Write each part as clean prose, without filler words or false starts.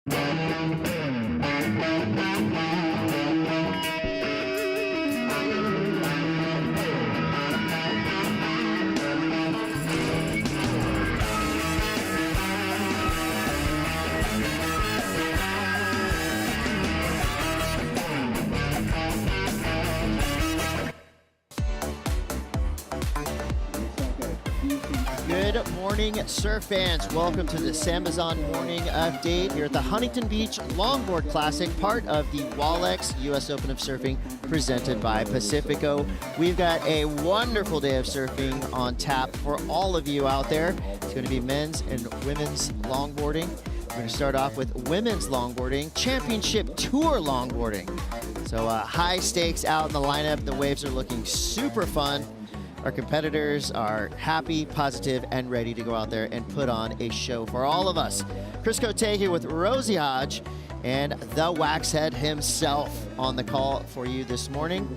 Good morning, surf fans. Welcome to the Sambazon Morning Update here at the Huntington Beach Longboard Classic, part of the Wallex US Open of Surfing presented by Pacifico. We've got a wonderful day of surfing on tap for all of you out there. It's going to be men's and women's longboarding. We're going to start off with women's longboarding, championship tour longboarding. So high stakes out in the lineup. The waves are looking super fun. Our competitors are happy, positive, and ready to go out there and put on a show for all of us. Chris Cote here with Rosie Hodge and the Waxhead himself on the call for you this morning.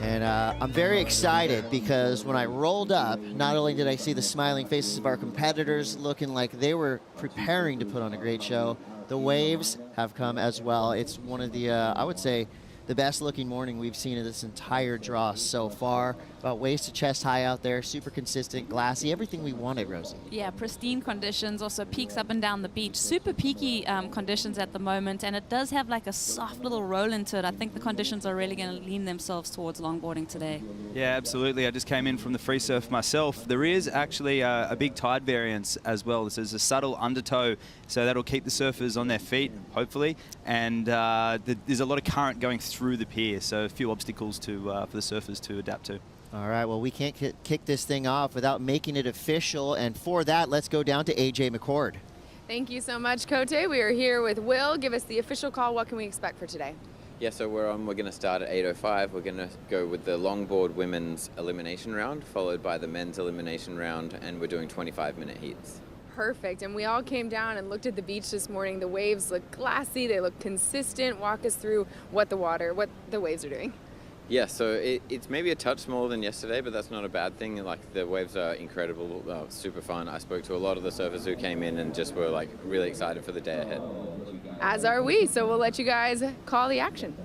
And I'm very excited because when I rolled up, not only did I see the smiling faces of our competitors looking like they were preparing to put on a great show, the waves have come as well. It's one of the, I would say, the best looking morning we've seen in this entire draw so far. About waist to chest high out there, super consistent, glassy, everything we wanted, Rosie. Yeah, pristine conditions, also peaks up and down the beach. Super peaky conditions at the moment, and it does have like a soft little roll into it. I think the conditions are really going to lean themselves towards longboarding today. Yeah, absolutely. I just came in from the free surf myself. There is actually a big tide variance as well. This is a subtle undertow, so that'll keep the surfers on their feet, hopefully. And there's a lot of current going through the pier, so a few obstacles to for the surfers to adapt to. All right, well, we can't kick this thing off without making it official, and for that, let's go down to AJ McCord. Thank you so much, Cote. We are here with Will. Give us the official call. What can we expect for today? Yeah, so we're going to start at 8:05. We're going to go with the longboard women's elimination round, followed by the men's elimination round, and we're doing 25-minute heats. Perfect. And we all came down and looked at the beach this morning. The waves look glassy. They look consistent. Walk us through what the waves are doing. Yeah, so it's maybe a touch smaller than yesterday, but that's not a bad thing. Like, the waves are incredible, super fun. I spoke to a lot of the surfers who came in and just were like really excited for the day ahead. As are we, so we'll let you guys call the action.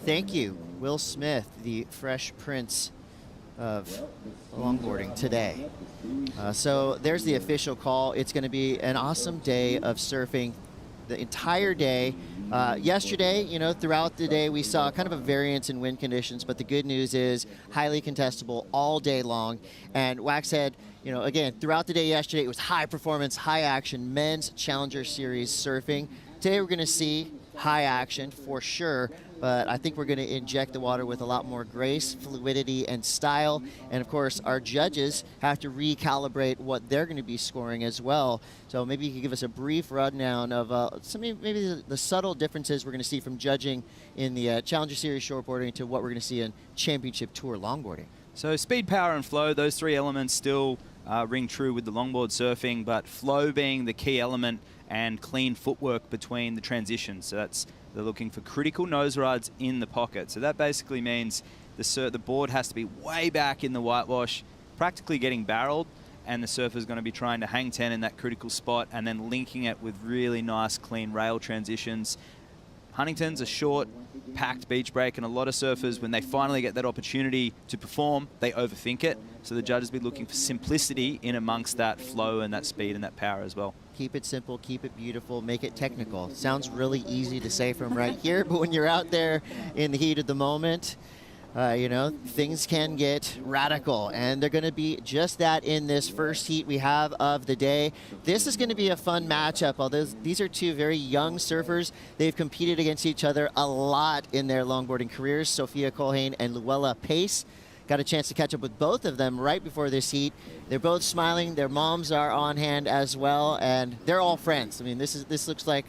Thank you, Will Smith, the Fresh Prince of longboarding today. So there's the official call. It's going to be an awesome day of surfing the entire day. Yesterday, you know, throughout the day, we saw kind of a variance in wind conditions, but the good news is highly contestable all day long. And Waxhead, you know, again, throughout the day yesterday, it was high performance, high action, men's Challenger Series surfing. Today, we're going to see high action for sure, but I think we're going to inject the water with a lot more grace, fluidity, and style. And of course, our judges have to recalibrate what they're going to be scoring as well. So maybe you could give us a brief rundown of maybe the subtle differences we're going to see from judging in the Challenger Series shortboarding to what we're going to see in Championship Tour longboarding. So speed, power, and flow, those three elements still ring true with the longboard surfing, but flow being the key element and clean footwork between the transitions. So they're looking for critical nose rides in the pocket. So that basically means the board has to be way back in the whitewash, practically getting barreled, and the surfer's going to be trying to hang 10 in that critical spot and then linking it with really nice, clean rail transitions. Huntington's a short, packed beach break, and a lot of surfers, when they finally get that opportunity to perform, they overthink it. So the judges will be looking for simplicity in amongst that flow and that speed and that power as well. Keep it simple, keep it beautiful, make it technical. Sounds really easy to say from right here, but when you're out there in the heat of the moment, you know, things can get radical, and they're going to be just that in this first heat we have of the day. This is going to be a fun matchup, although these are two very young surfers. They've competed against each other a lot in their longboarding careers. Sophia Colhane and Luella Pace. Got a chance to catch up with both of them right before this heat. They're both smiling. Their moms are on hand as well, and they're all friends. I mean, this looks like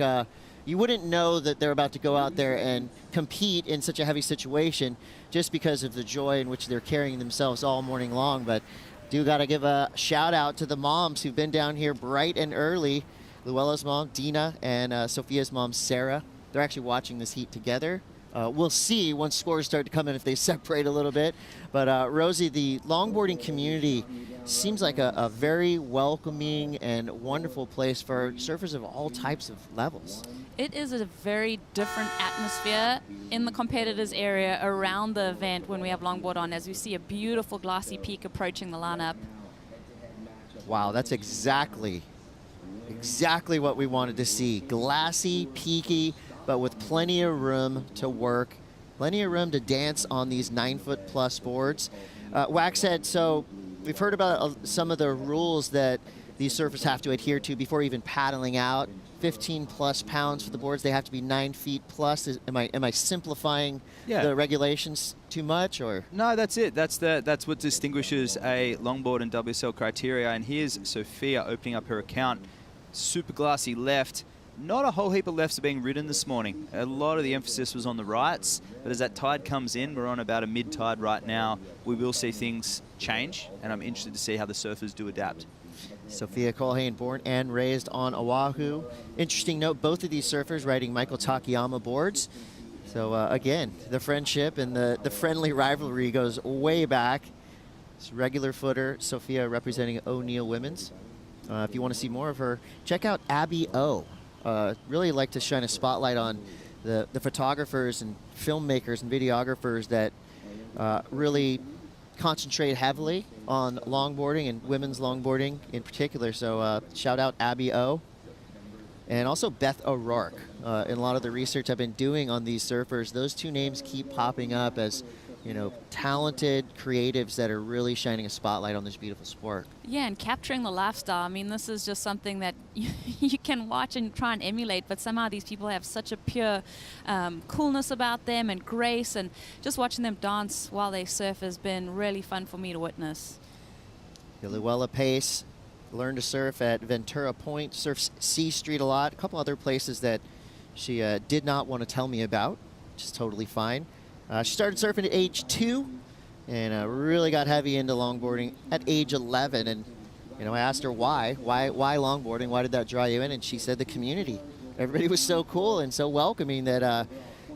you wouldn't know that they're about to go out there and compete in such a heavy situation just because of the joy in which they're carrying themselves all morning long. But do got to give a shout out to the moms who've been down here bright and early. Luella's mom, Dina, and Sophia's mom, Sarah. They're actually watching this heat together we'll see once scores start to come in if they separate a little bit. But Rosie, the longboarding community seems like a very welcoming and wonderful place for surfers of all types of levels. It is a very different atmosphere in the competitors area around the event when we have longboard on, as we see a beautiful glassy peak approaching the lineup. Wow, that's exactly what we wanted to see. Glassy, peaky, but with plenty of room to work, plenty of room to dance on these 9-foot-plus boards. Waxhead, so we've heard about some of the rules that these surfers have to adhere to before even paddling out. 15-plus pounds for the boards. They have to be 9 feet plus. Am I simplifying the regulations too much, or? No, that's it. That's what distinguishes a longboard and WSL criteria. And here's Sophia opening up her account. Super glassy left. Not a whole heap of lefts are being ridden this morning. A lot of the emphasis was on the rights, but as that tide comes in, we're on about a mid-tide right now, we will see things change, and I'm interested to see how the surfers do adapt. Sophia Colhane, born and raised on Oahu. Interesting note, both of these surfers riding Michael Takayama boards. So again, the friendship and the friendly rivalry goes way back. It's regular footer, Sophia representing O'Neill Women's. If you want to see more of her, check out Abby O. Really like to shine a spotlight on the photographers and filmmakers and videographers that really concentrate heavily on longboarding and women's longboarding in particular. So shout out Abby O. And also Beth O'Rourke. In a lot of the research I've been doing on these surfers, those two names keep popping up as, you know, talented creatives that are really shining a spotlight on this beautiful sport. Yeah, and capturing the lifestyle. I mean, this is just something that you can watch and try and emulate, but somehow these people have such a pure coolness about them and grace, and just watching them dance while they surf has been really fun for me to witness. Luella Pace learned to surf at Ventura Point, surfs C Street a lot. A couple other places that she did not want to tell me about, which is totally fine. She started surfing at age 2 and really got heavy into longboarding at age 11. And, you know, I asked her why longboarding? Why did that draw you in? And she said the community. Everybody was so cool and so welcoming that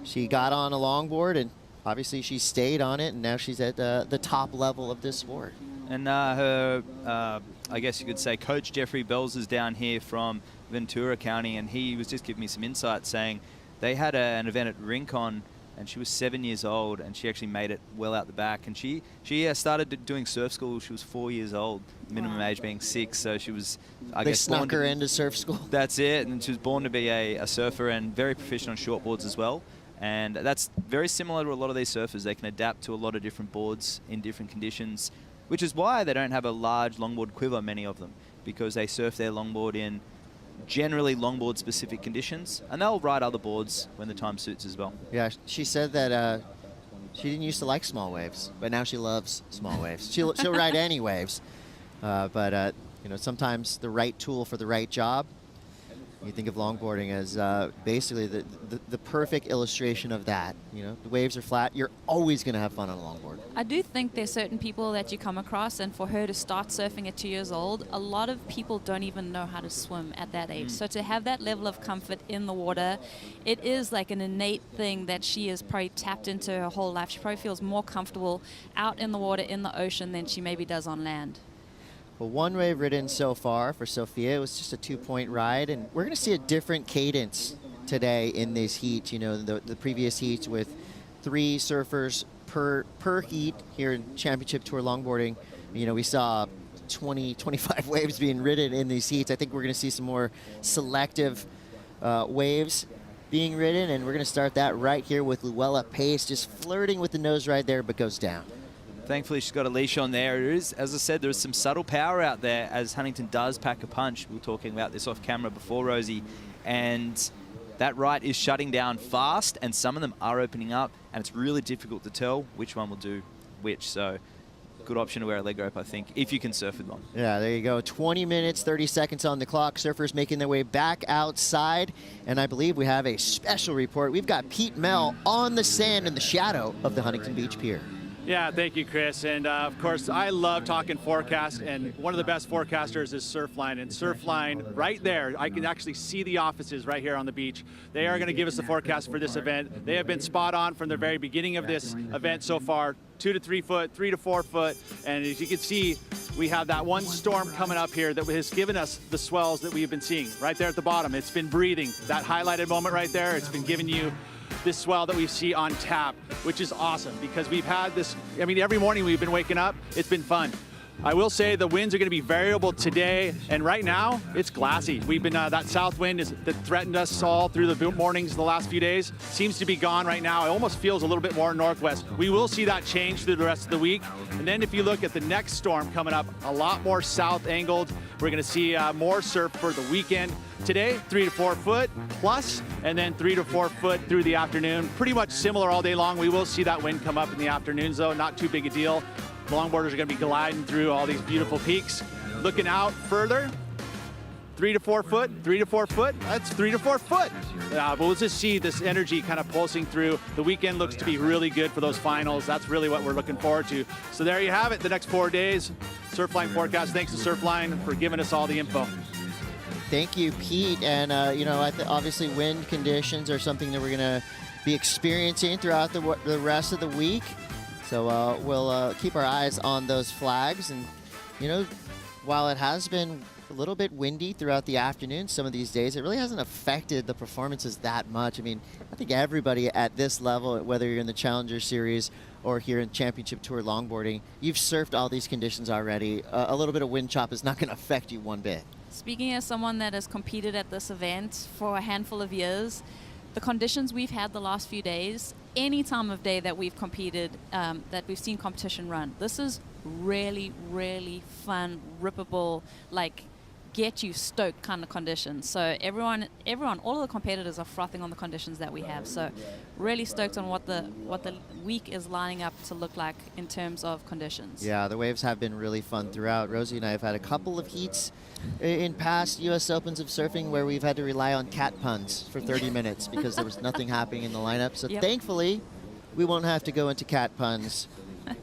she got on a longboard, and obviously she stayed on it, and now she's at the top level of this sport. And her, I guess you could say, Coach Jeffrey Bells is down here from Ventura County, and he was just giving me some insight saying they had an event at Rincon, and she was 7 years old, and she actually made it well out the back. And she started doing surf school. She was 4 years old, minimum age being 6. So she was, I guess, they snuck her into surf school. That's it. And she was born to be a surfer and very proficient on shortboards as well. And that's very similar to a lot of these surfers. They can adapt to a lot of different boards in different conditions, which is why they don't have a large longboard quiver, many of them, because they surf their longboard in generally longboard specific conditions, and they'll ride other boards when the time suits as well. Yeah, she said that she didn't used to like small waves, but now she loves small waves. She'll ride any waves, but you know, sometimes the right tool for the right job. You think of longboarding as basically the perfect illustration of that. You know, the waves are flat. You're always going to have fun on a longboard. I do think there's certain people that you come across, and for her to start surfing at 2 years old, a lot of people don't even know how to swim at that age. So to have that level of comfort in the water, it is like an innate thing that she has probably tapped into her whole life. She probably feels more comfortable out in the water, in the ocean, than she maybe does on land. Well, one wave ridden so far for Sophia. It was just a 2-point ride, and we're going to see a different cadence today in this heat. You know, the previous heats with 3 surfers per heat here in Championship Tour longboarding. You know, we saw 25 waves being ridden in these heats. I think we're going to see some more selective waves being ridden, and we're going to start that right here with Luella Pace, just flirting with the nose right there, but goes down. Thankfully, she's got a leash on there. It is, as I said, there is some subtle power out there as Huntington does pack a punch. We were talking about this off camera before, Rosie. And that right is shutting down fast, and some of them are opening up, and it's really difficult to tell which one will do which. So good option to wear a leg rope, I think, if you can surf with one. Yeah, there you go. 20 minutes, 30 seconds on the clock. Surfers making their way back outside. And I believe we have a special report. We've got Pete Mell on the sand in the shadow of the Huntington Beach Pier. Yeah, thank you, Chris. And of course, I love talking forecast, and one of the best forecasters is Surfline. And Surfline, right there, I can actually see the offices right here on the beach. They are going to give us the forecast for this event. They have been spot on from the very beginning of this event so far. 2 to 3 foot, 3 to 4 foot, and as you can see, we have that one storm coming up here that has given us the swells that we've been seeing right there at the bottom. It's been breathing. That highlighted moment right there, it's been giving you this swell that we see on tap, which is awesome because we've had this, I mean, every morning we've been waking up, it's been fun. I will say the winds are going to be variable today, and right now it's glassy. We've been, that south wind that threatened us all through the mornings the last few days seems to be gone right now. It almost feels a little bit more northwest. We will see that change through the rest of the week. And then if you look at the next storm coming up, a lot more south angled. We're going to see more surf for the weekend. Today, 3 to 4 foot plus, and then 3 to 4 foot through the afternoon. Pretty much similar all day long. We will see that wind come up in the afternoons though, not too big a deal. Longboarders are going to be gliding through all these beautiful peaks. Looking out further, 3 to 4 foot, 3 to 4 foot, that's 3 to 4 foot. But we'll just see this energy kind of pulsing through. The weekend looks to be really good for those finals. That's really what we're looking forward to. So there you have it, the next 4 days. Surfline forecast. Thanks to Surfline for giving us all the info. Thank you, Pete. And, you know, obviously wind conditions are something that we're going to be experiencing throughout the rest of the week. So we'll keep our eyes on those flags. And, you know, while it has been a little bit windy throughout the afternoon some of these days, it really hasn't affected the performances that much. I mean, I think everybody at this level, whether you're in the Challenger Series or here in Championship Tour longboarding, you've surfed all these conditions already. A little bit of wind chop is not going to affect you one bit. Speaking as someone that has competed at this event for a handful of years, the conditions we've had the last few days, any time of day that we've competed, that we've seen competition run, this is really, really fun, rippable, like get you stoked kind of conditions. So everyone, all of the competitors are frothing on the conditions that we have. So really stoked on what the week is lining up to look like in terms of conditions. Yeah, the waves have been really fun throughout. Rosie and I have had a couple of heats in past U.S. Opens of surfing where we've had to rely on cat puns for 30 minutes because there was nothing happening in the lineup. So thankfully, we won't have to go into cat puns,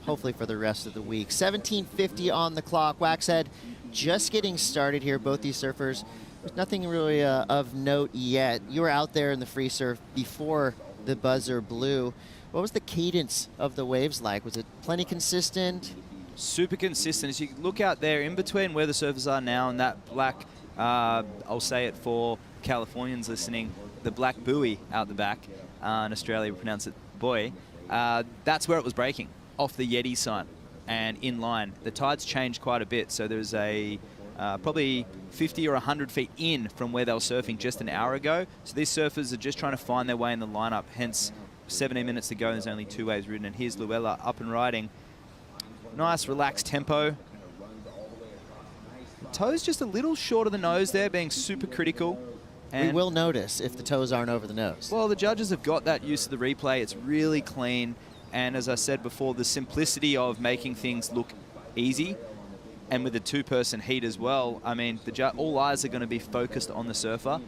hopefully for the rest of the week. 17:50 on the clock. Waxhead just getting started here. Both these surfers, there's nothing really of note yet. You were out there in the free surf before the buzzer blew. What was the cadence of the waves like? Was it plenty consistent? Super consistent. As you look out there in between where the surfers are now and that black, I'll say it for Californians listening, the black buoy out the back, in Australia we pronounce it buoy, that's where it was breaking, off the Yeti sign and in line. The tides changed quite a bit, so there's a probably 50 or 100 feet in from where they were surfing just an hour ago. So these surfers are just trying to find their way in the lineup, hence 17 minutes to go and there's only 2 waves ridden, and here's Luella up and riding. Nice relaxed tempo. Toes just a little short of the nose there, being super critical. And we will notice if the toes aren't over the nose. Well, the judges have got that use of the replay. It's really clean. And as I said before, the simplicity of making things look easy, and with the 2-person heat as well, I mean, all eyes are going to be focused on the surfer,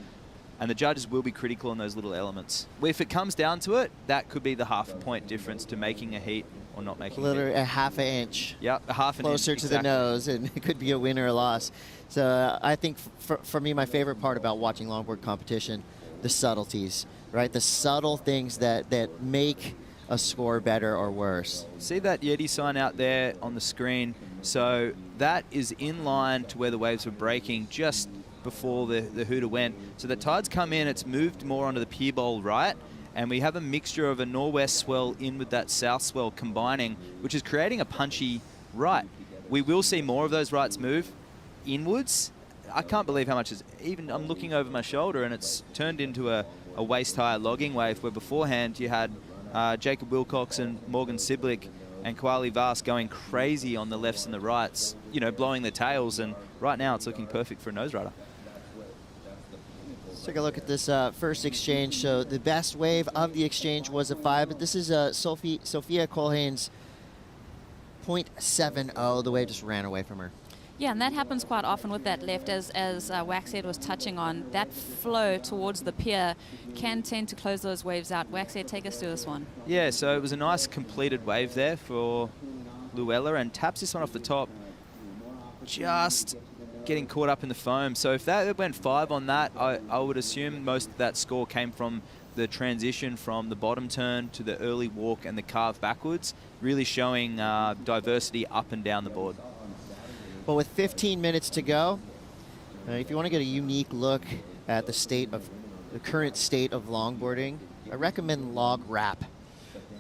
and the judges will be critical on those little elements. If it comes down to it, that could be the half-point difference to making a heat or not making literally a heat. A half an inch. Yep, a half an inch. Closer to the nose, and it could be a win or a loss. So I think for me, my favorite part about watching longboard competition, the subtleties, right? The subtle things that make a score better or worse. See that Yeti sign out there on the screen? So that is in line to where the waves were breaking just before the hooter went. So the tides come in, it's moved more onto the pier bowl right, and we have a mixture of a northwest swell in with that south swell combining, which is creating a punchy right. We will see more of those rights move inwards. I can't believe how much is, even I'm looking over my shoulder and it's turned into a waist-high logging wave, where beforehand you had Jacob Wilcox and Morgan Siblick and Koali Vast going crazy on the lefts and the rights, you know, blowing their tails, and right now it's looking perfect for a nose rider. Let's take a look at this first exchange. So the best wave of the exchange was a 5, but this is Sophia Colhane's .70. The wave just ran away from her. Yeah, and that happens quite often with that left, as Waxhead was touching on. That flow towards the pier can tend to close those waves out. Waxhead, take us through this one. Yeah, so it was a nice completed wave there for Luella, and taps this one off the top, just getting caught up in the foam. So if that went 5 on that, I would assume most of that score came from the transition from the bottom turn to the early walk and the carve backwards, really showing diversity up and down the board. Well, with 15 minutes to go, if you want to get a unique look at the current state of longboarding, I recommend Log Wrap.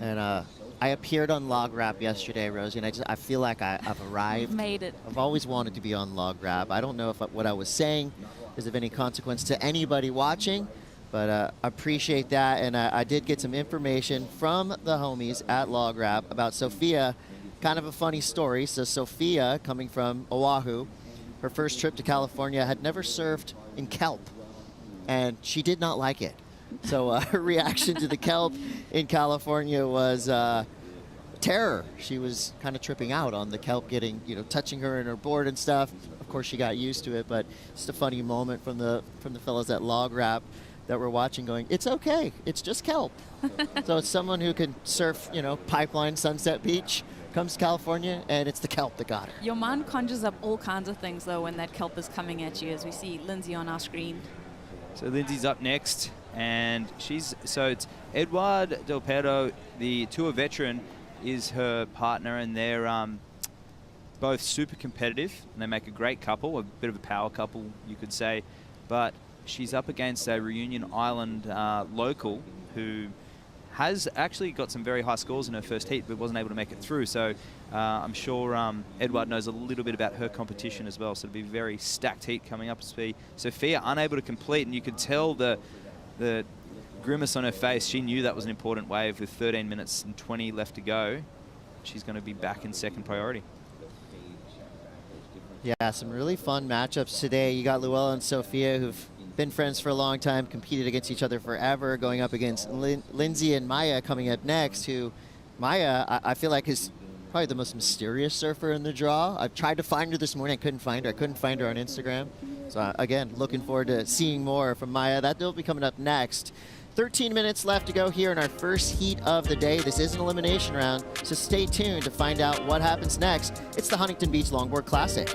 And I appeared on Log Wrap yesterday, Rosie, and I feel like I've arrived. You've made it. I've always wanted to be on Log Wrap. I don't know if what I was saying is of any consequence to anybody watching, but appreciate that. And I did get some information from the homies at Log Wrap about Sophia. Kind of a funny story. So Sophia, coming from Oahu, her first trip to California, had never surfed in kelp, and she did not like it. So her reaction to the kelp in California was terror. She was kind of tripping out on the kelp getting, touching her and her board and stuff. Of course, she got used to it, but just a funny moment from the fellows at Log Wrap that were watching going, it's okay, it's just kelp. So it's someone who can surf, Pipeline, Sunset Beach, comes to California, and it's the kelp that got her. Your mind conjures up all kinds of things, though, when that kelp is coming at you, as we see Lindsay on our screen. So Lindsay's up next, and it's Eduard Del Perro, the tour veteran, is her partner, and they're both super competitive, and they make a great couple, a bit of a power couple, you could say. But she's up against a Reunion Island local who has actually got some very high scores in her first heat, but wasn't able to make it through. So I'm sure Eduard knows a little bit about her competition as well. So it'll be a very stacked heat coming up. Sophia unable to complete, and you could tell the grimace on her face. She knew that was an important wave with 13 minutes and 20 left to go. She's going to be back in second priority. Yeah, some really fun matchups today. You got Luella and Sophia, who've been friends for a long time, competed against each other forever, going up against Lindsay and Maya coming up next, who Maya, I feel like, is probably the most mysterious surfer in the draw. I've tried to find her this morning. I couldn't find her. I couldn't find her on Instagram. So, again, looking forward to seeing more from Maya. That will be coming up next. 13 minutes left to go here in our first heat of the day. This is an elimination round, so stay tuned to find out what happens next. It's the Huntington Beach Longboard Classic.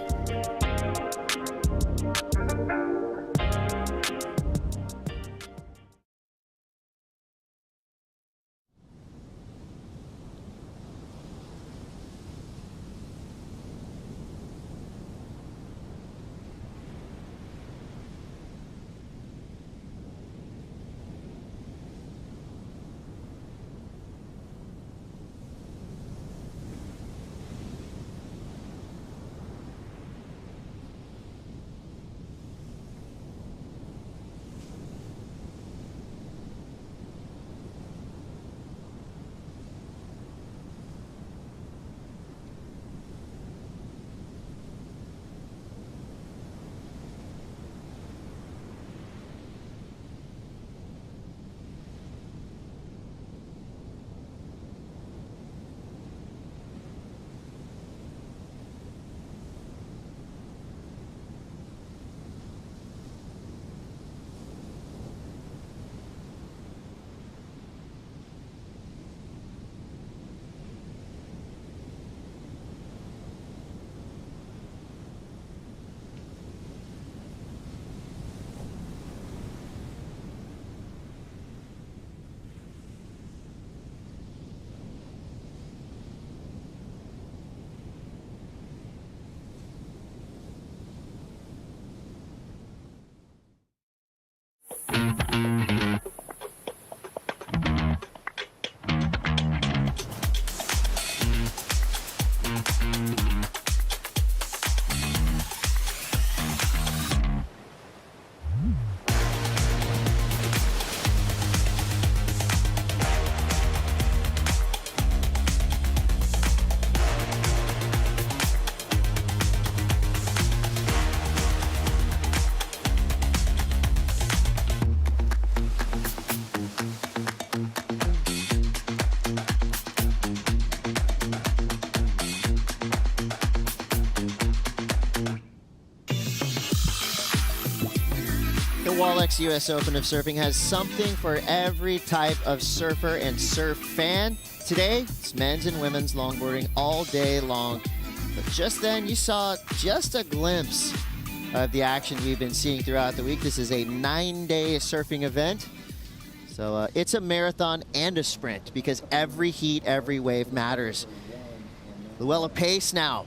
Wallex US Open of Surfing has something for every type of surfer and surf fan. Today, it's men's and women's longboarding all day long. But just then, you saw just a glimpse of the action we've been seeing throughout the week. This is a 9-day surfing event. So it's a marathon and a sprint because every heat, every wave matters. Luella Pace now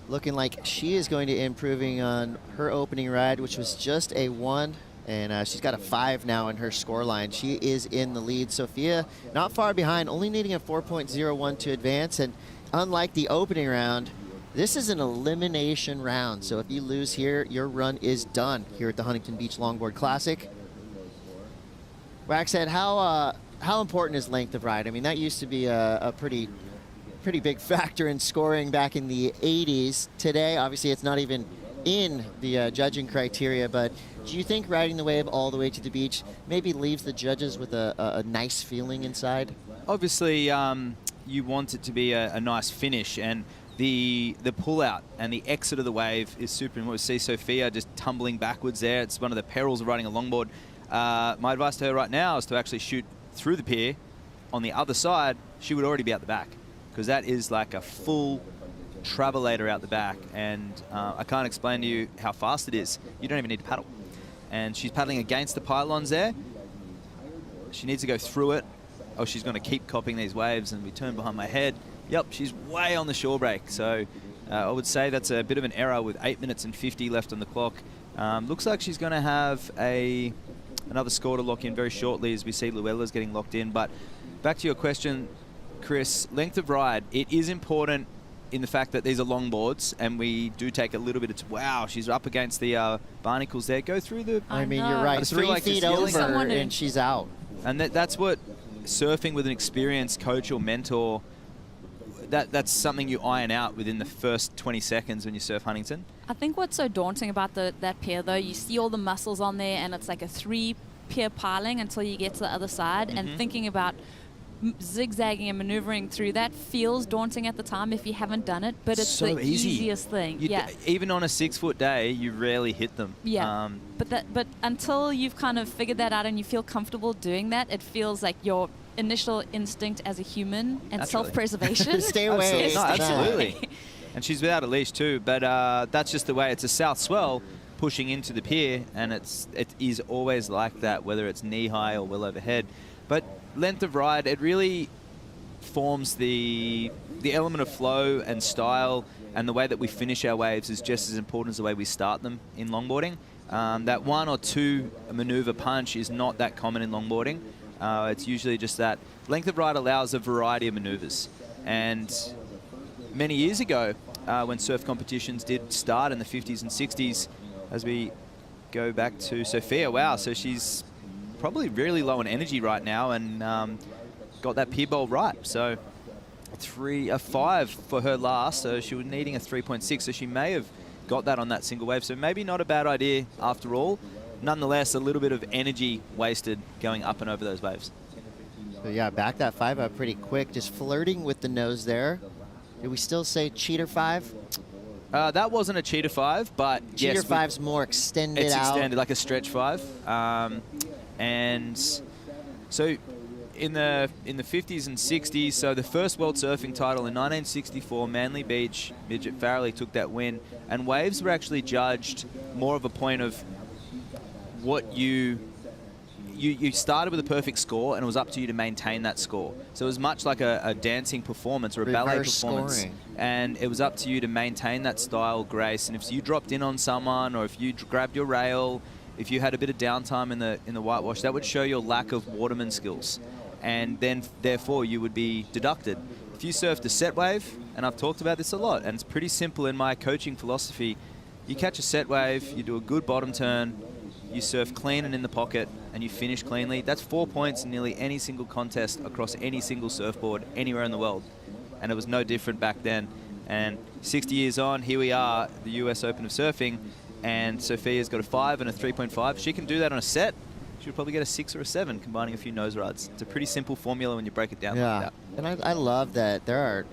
looking like she is going to improving on her opening ride, which was just a 1, and she's got a 5 now in her scoreline. She is in the lead. Sophia not far behind, only needing a 4.01 to advance, and unlike the opening round, this is an elimination round. So if you lose here, your run is done here at the Huntington Beach Longboard Classic. Waxhead, how important is length of ride? I mean, that used to be a pretty big factor in scoring back in the 80s. Today, obviously, it's not even in the judging criteria, but do you think riding the wave all the way to the beach maybe leaves the judges with a nice feeling inside? Obviously, you want it to be a nice finish, and the pull-out and the exit of the wave is super important. We see Sophia just tumbling backwards there. It's one of the perils of riding a longboard. My advice to her right now is to actually shoot through the pier. On the other side, she would already be out the back, because that is like a full travelator out the back, and I can't explain to you how fast it is. You don't even need to paddle. And she's paddling against the pylons there. She needs to go through it, or she's going to keep copying these waves and be turned behind my head. Yep, she's way on the shore break. So I would say that's a bit of an error with 8 minutes and 50 left on the clock. Looks like she's going to have another score to lock in very shortly as we see Luella's getting locked in. But back to your question, Chris, length of ride, it is important in the fact that these are longboards, and we do take a little bit of, wow, she's up against the barnacles there. Go through the... I mean, you're right. 3 feet over and she's out. And that's what surfing with an experienced coach or mentor, that's something you iron out within the first 20 seconds when you surf Huntington. I think what's so daunting about that pier, though, you see all the muscles on there, and it's like a 3-pier piling until you get to the other side, and thinking about zigzagging and maneuvering through that feels daunting at the time if you haven't done it, but it's so the easy. easiest thing. Even on a 6-foot day, you rarely hit them. But until you've kind of figured that out and you feel comfortable doing that, it feels like your initial instinct as a human and self-preservation. Stay away. Absolutely. And she's without a leash too, but that's just the way. It's a south swell pushing into the pier, and it is always like that, whether it's knee-high or well overhead. But length of ride, it really forms the element of flow and style, and the way that we finish our waves is just as important as the way we start them in longboarding. That 1 or 2 maneuver punch is not that common in longboarding. It's usually just that. Length of ride allows a variety of maneuvers. And many years ago, when surf competitions did start in the 50s and 60s, as we go back to Sophia, wow, so she's probably really low on energy right now, and got that pier bowl right. So a 5 for her last, so she was needing a 3.6, so she may have got that on that single wave. So maybe not a bad idea after all. Nonetheless, a little bit of energy wasted going up and over those waves. So yeah, back that 5 up pretty quick, just flirting with the nose there. Did we still say cheater 5? That wasn't a cheater 5, but cheater yes, 5's more extended it's out. Extended, like a stretch 5. And so in the 50s and 60s, so the first world surfing title in 1964, Manly Beach, Midget Farrelly took that win, and waves were actually judged more of a point of what you started with a perfect score, and it was up to you to maintain that score. So it was much like a dancing performance or a ballet performance. Scoring. And it was up to you to maintain that style, grace. And if you dropped in on someone, or if you grabbed your rail, if you had a bit of downtime in the whitewash, that would show your lack of waterman skills. And then, therefore, you would be deducted. If you surfed a set wave, and I've talked about this a lot, and it's pretty simple in my coaching philosophy, you catch a set wave, you do a good bottom turn, you surf clean and in the pocket, and you finish cleanly. That's 4 points in nearly any single contest across any single surfboard anywhere in the world. And it was no different back then. And 60 years on, here we are, the US Open of Surfing, and Sophia's got a 5 and a 3.5. She can do that on a set. She would probably get a 6 or a 7, combining a few nose rides. It's a pretty simple formula when you break it down like that. And I love that there are,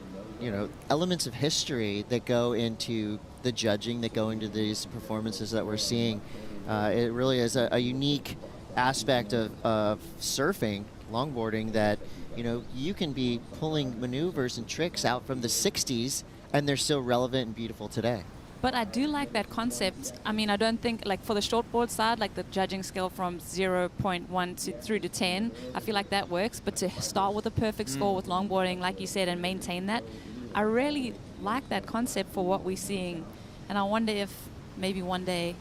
elements of history that go into the judging, that go into these performances that we're seeing. It really is a unique aspect of surfing, longboarding, that, you know, you can be pulling maneuvers and tricks out from the 60s and they're still relevant and beautiful today. But I do like that concept. I mean, I don't think, like, for the shortboard side, like the judging scale from 0.1 through to 10, I feel like that works. But to start with a perfect score with longboarding, like you said, and maintain that, I really like that concept for what we're seeing. And I wonder if maybe one day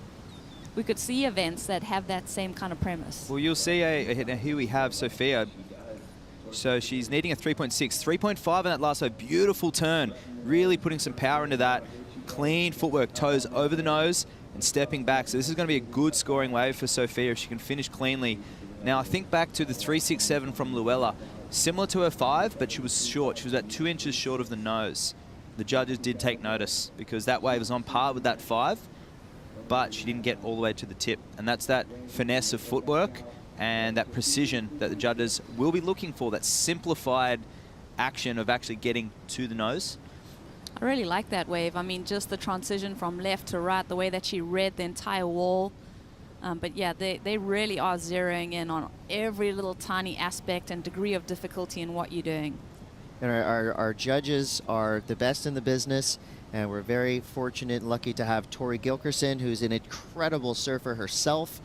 we could see events that have that same kind of premise. Well, you'll see here we have Sophia. So she's needing a 3.6, 3.5 in that last, so beautiful turn, really putting some power into that. Clean footwork, toes over the nose and stepping back. So this is going to be a good scoring wave for Sophia if she can finish cleanly. Now, I think back to the 3.67 from Luella. Similar to her 5, but she was short. She was about 2 inches short of the nose. The judges did take notice because that wave was on par with that 5, but she didn't get all the way to the tip. And that's that finesse of footwork and that precision that the judges will be looking for, that simplified action of actually getting to the nose. I really like that wave. I mean, just the transition from left to right, the way that she read the entire wall. But yeah, they really are zeroing in on every little tiny aspect and degree of difficulty in what you're doing. And our judges are the best in the business, and we're very fortunate and lucky to have Tori Gilkerson, who's an incredible surfer herself,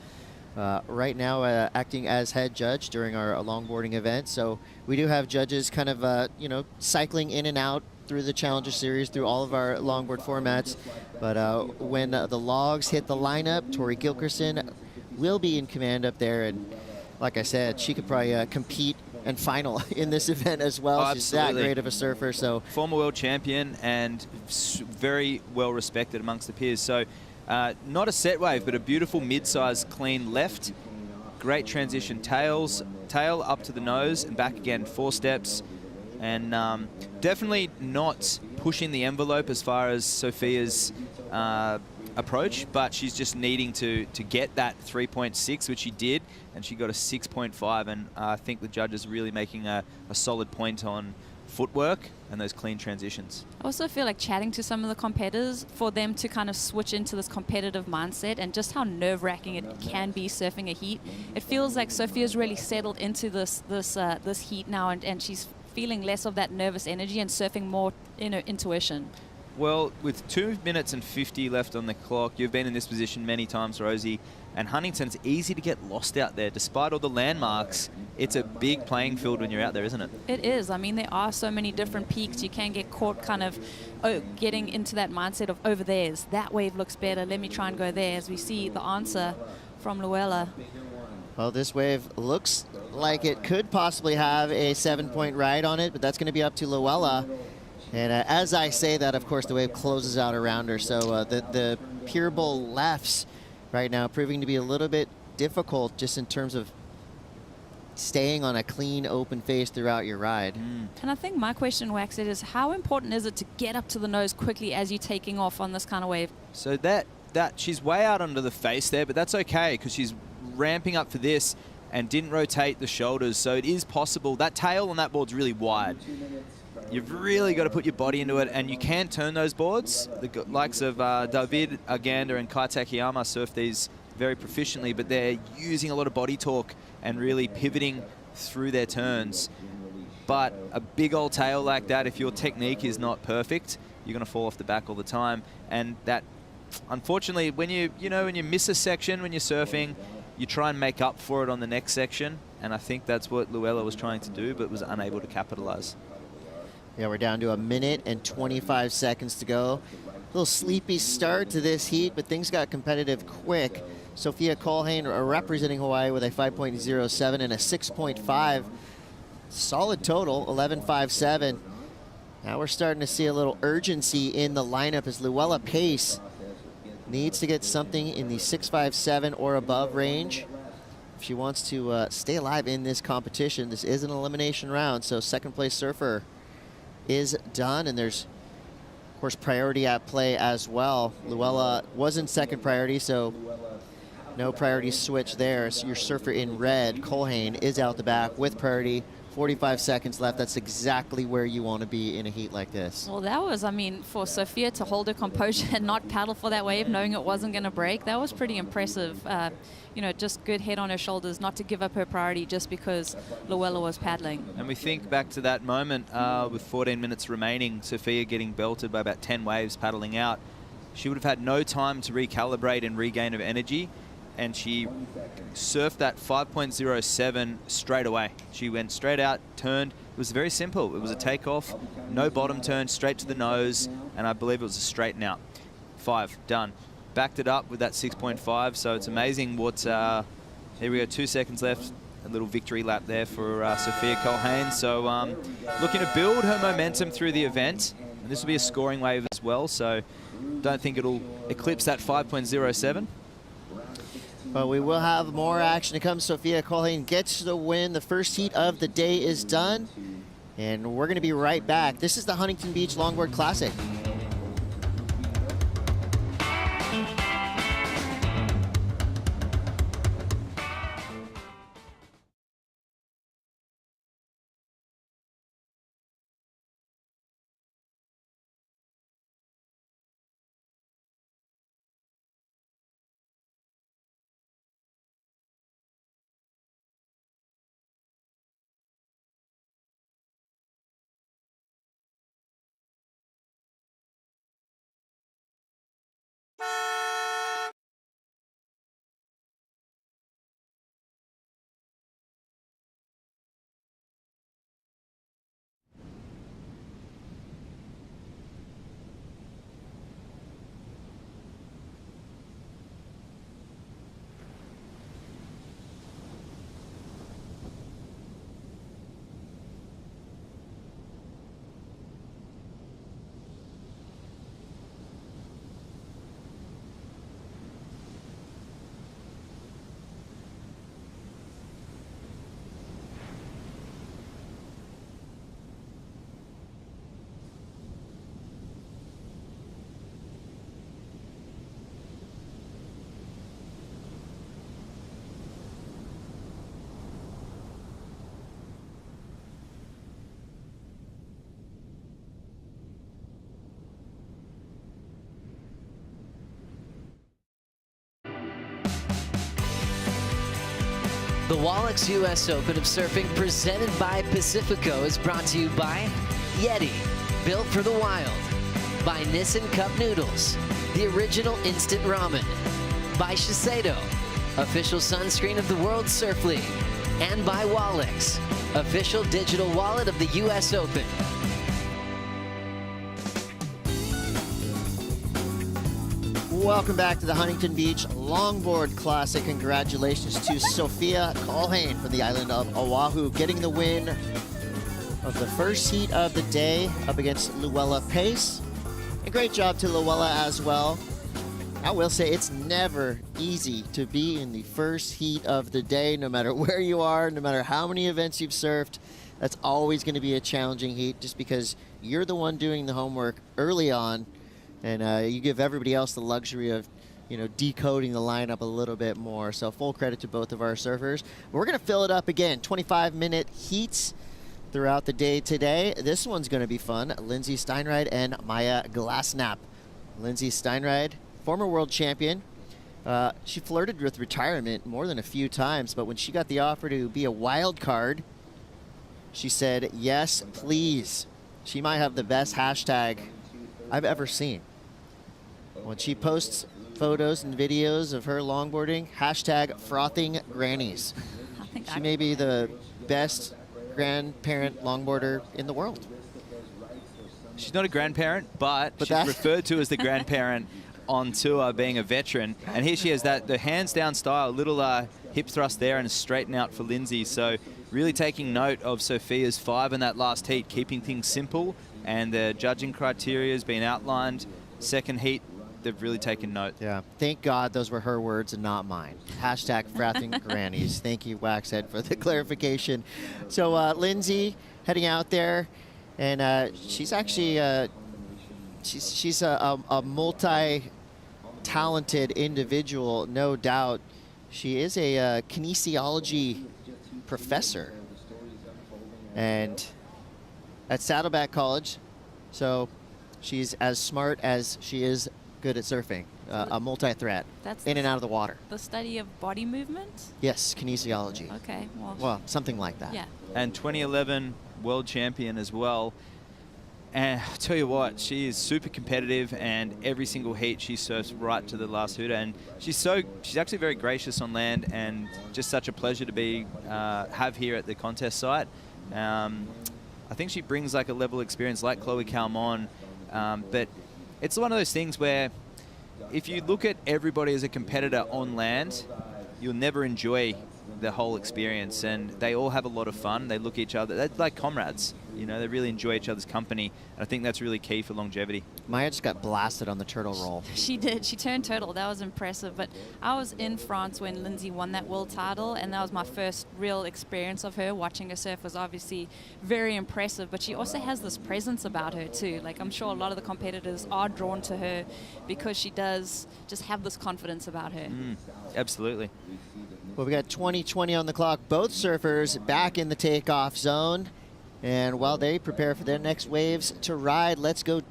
right now acting as head judge during our longboarding event. So we do have judges kind of, you know, cycling in and out through the Challenger Series, through all of our longboard formats. But when the logs hit the lineup, Tori Gilkerson will be in command up there. And like I said, she could probably compete and final in this event as well. Oh, she's that great of a surfer. So former world champion and very well respected amongst the peers. So not a set wave, but a beautiful mid-size clean left. Great transition, tail up to the nose and back again, 4 steps. And definitely not pushing the envelope as far as Sophia's approach, but she's just needing to get that 3.6, which she did, and she got a 6.5. And I think the judges are really making a solid point on footwork and those clean transitions. I also feel like chatting to some of the competitors, for them to kind of switch into this competitive mindset and just how nerve-wracking it can be surfing a heat. It feels like Sophia's really settled into this heat now, and she's feeling less of that nervous energy and surfing more in her intuition. Well, with 2 minutes and 50 left on the clock, you've been in this position many times, Rosie, and Huntington's easy to get lost out there. Despite all the landmarks, it's a big playing field when you're out there, isn't it? It is. I mean, there are so many different peaks. You can get caught kind of getting into that mindset of over there's, that wave looks better, let me try and go there, as we see the answer from Luella. Well, this wave looks like it could possibly have a 7-point ride on it, but that's going to be up to Luella. And as I say that, of course, the wave closes out around her. So the pier bowl lefts right now proving to be a little bit difficult just in terms of staying on a clean, open face throughout your ride. And I think my question, Wax, is how important is it to get up to the nose quickly as you're taking off on this kind of wave? So that she's way out under the face there, but that's okay because she's ramping up for this and didn't rotate the shoulders, so it is possible. That tail on that board's really wide. You've really got to put your body into it, and you can turn those boards. The likes of David Aganda and Kai Takayama surf these very proficiently, but they're using a lot of body torque and really pivoting through their turns. But a big old tail like that, if your technique is not perfect, you're going to fall off the back all the time. And that, unfortunately, when you miss a section when you're surfing, you try and make up for it on the next section, and I think that's what Luella was trying to do, but was unable to capitalize. Yeah, we're down to 1 minute and 25 seconds to go. A little sleepy start to this heat, but things got competitive quick. Sophia Colhane representing Hawaii with a 5.07 and a 6.5. Solid total, 11.57. Now we're starting to see a little urgency in the lineup as Luella Pace needs to get something in the 6.57 or above range if she wants to stay alive in this competition. This is an elimination round, so second place surfer is done, and there's of course priority at play as well. Luella was in second priority, so no priority switch there. So your surfer in red, Colhane, is out the back with priority 45 seconds left. That's exactly where you want to be in a heat like this. Well, that was, I mean, for Sophia to hold her composure and not paddle for that wave, knowing it wasn't going to break, that was pretty impressive. You know, just good head on her shoulders, not to give up her priority just because Luella was paddling. And we think back to that moment with 14 minutes remaining, Sophia getting belted by about 10 waves paddling out. She would have had no time to recalibrate and regain of energy, and she surfed that 5.07 straight away. She went straight out, turned. It was very simple. It was a takeoff, no bottom turn, straight to the nose, and I believe it was a straighten out. 5, done. Backed it up with that 6.5, so it's amazing what, here we go, 2 seconds left. A little victory lap there for Sophia Culhane. So looking to build her momentum through the event. And this will be a scoring wave as well, so don't think it'll eclipse that 5.07. But we will have more action to come. Sophia Culhane gets the win. The first heat of the day is done. And we're going to be right back. This is the Huntington Beach Longboard Classic. The Wallex US Open of Surfing presented by Pacifico is brought to you by Yeti, built for the wild, by Nissin Cup Noodles, the original instant ramen, by Shiseido, official sunscreen of the World Surf League, and by Wallex, official digital wallet of the US Open. Welcome back to the Huntington Beach Longboard Classic. Congratulations to Sophia Culhane from the island of Oahu, getting the win of the first heat of the day up against Luella Pace. A great job to Luella as well. I will say it's never easy to be in the first heat of the day, no matter where you are, no matter how many events you've surfed. That's always going to be a challenging heat just because you're the one doing the homework early on. And you give everybody else the luxury of, you know, decoding the lineup a little bit more. So full credit to both of our surfers. We're going to fill it up again. 25-minute heats throughout the day today. This one's going to be fun. Lindsay Steinride and Maya Glassnap. Lindsay Steinride, former world champion. She flirted with retirement more than a few times, but when she got the offer to be a wild card, she said, yes, please. She might have the best hashtag I've ever seen. When she posts photos and videos of her longboarding, hashtag frothing grannies. She may be the best grandparent longboarder in the world. She's not a grandparent, but she's referred to as the grandparent on tour, being a veteran. And here she has the hands down style, little hip thrust there and a straighten out for Lindsay. So really taking note of Sophia's 5 in that last heat, keeping things simple. And the judging criteria has been outlined. Second heat, they've really taken note. Yeah, thank God those were her words and not mine. Hashtag frothing grannies. Thank you, Waxhead, for the clarification. So Lindsay heading out there, and she's actually she's a multi-talented individual, no doubt. She is a kinesiology professor. and at Saddleback College. So she's as smart as she is good at surfing, a multi-threat, That's in and out of the water. the study of body movement? Yes, kinesiology. Okay, Well, something like that. yeah. And 2011 world champion as well. And I'll tell you what, she is super competitive, and every single heat she surfs right to the last hooter. And she's actually very gracious on land, and just such a pleasure to be have here at the contest site. I think she brings like a level of experience like Chloe Calmon, but it's one of those things where if you look at everybody as a competitor on land, you'll never enjoy the whole experience, and they all have a lot of fun. They look at each other, they're like comrades, you know, they really enjoy each other's company, and I think that's really key for longevity. Maya just got blasted on the turtle roll. She did. She turned turtle. That was impressive. But I was in France when Lindsay won that world title, and that was my first real experience of her. Watching her surf was obviously very impressive, but she also has this presence about her too. Like, I'm sure a lot of the competitors are drawn to her because she does just have this confidence about her. Absolutely. Well, we got 20:20 on the clock. Both surfers back in the takeoff zone. And while they prepare for their next waves to ride, let's go.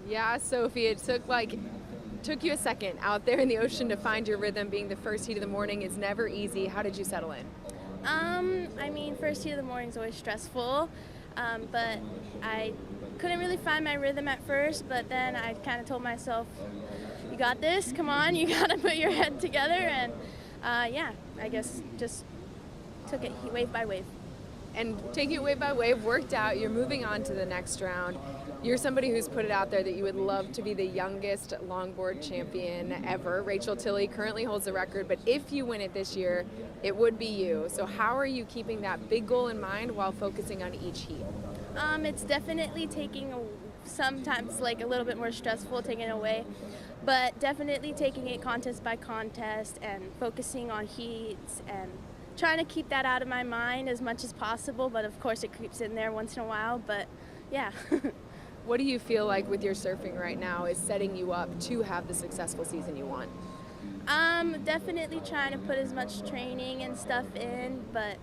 Yeah, Sophie, it took you a second out there in the ocean to find your rhythm. Being the first heat of the morning is never easy. How did you settle in? I mean, first heat of the morning is always stressful, but I couldn't really find my rhythm at first, but then I kind of told myself, you got this, come on, you got to put your head together, and yeah, I guess just took it wave by wave. And taking it wave by wave worked out. You're moving on to the next round. You're somebody who's put it out there that you would love to be the youngest longboard champion ever. Rachel Tilley currently holds the record, but if you win it this year, it would be you. So how are you keeping that big goal in mind while focusing on each heat? It's definitely sometimes like a little bit more stressful taking it away, but definitely taking it contest by contest and focusing on heats and trying to keep that out of my mind as much as possible, but of course it creeps in there once in a while, but yeah. What do you feel like with your surfing right now is setting you up to have the successful season you want? Definitely trying to put as much training and stuff in, but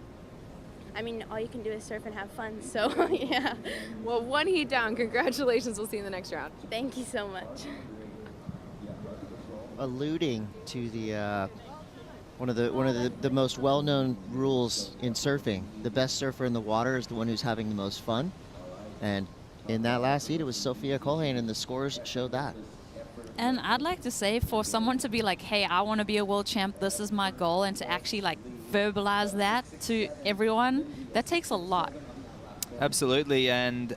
I mean, all you can do is surf and have fun, so yeah. Well, one heat down. Congratulations. We'll see you in the next round. Thank you so much. Alluding to the one of the most well-known rules in surfing, the best surfer in the water is the one who's having the most fun. And in that last heat, it was Sophia Colhane, and the scores showed that. And I'd like to say, for someone to be like, hey, I want to be a world champ, this is my goal, and to actually like verbalize that to everyone, that takes a lot. Absolutely, and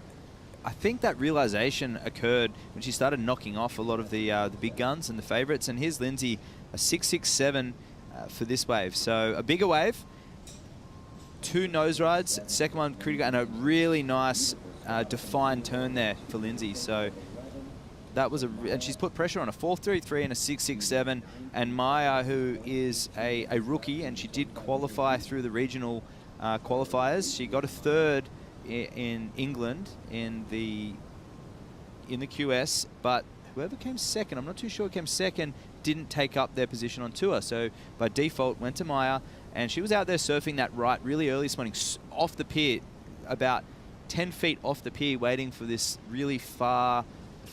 I think that realization occurred when she started knocking off a lot of the big guns and the favorites. And here's Lindsay, a 6.67 for this wave. So a bigger wave, 2 nose rides, second one critical, and a really nice defined turn there for Lindsay. So that was and she's put pressure on a 4.33 and a 6.67. And Maya, who is a rookie, and she did qualify through the regional qualifiers. She got a third in England in the QS, but whoever came second, I'm not too sure, came second, didn't take up their position on tour. So by default went to Maya, and she was out there surfing that right really early this morning off the pier, about 10 feet off the pier, waiting for this really far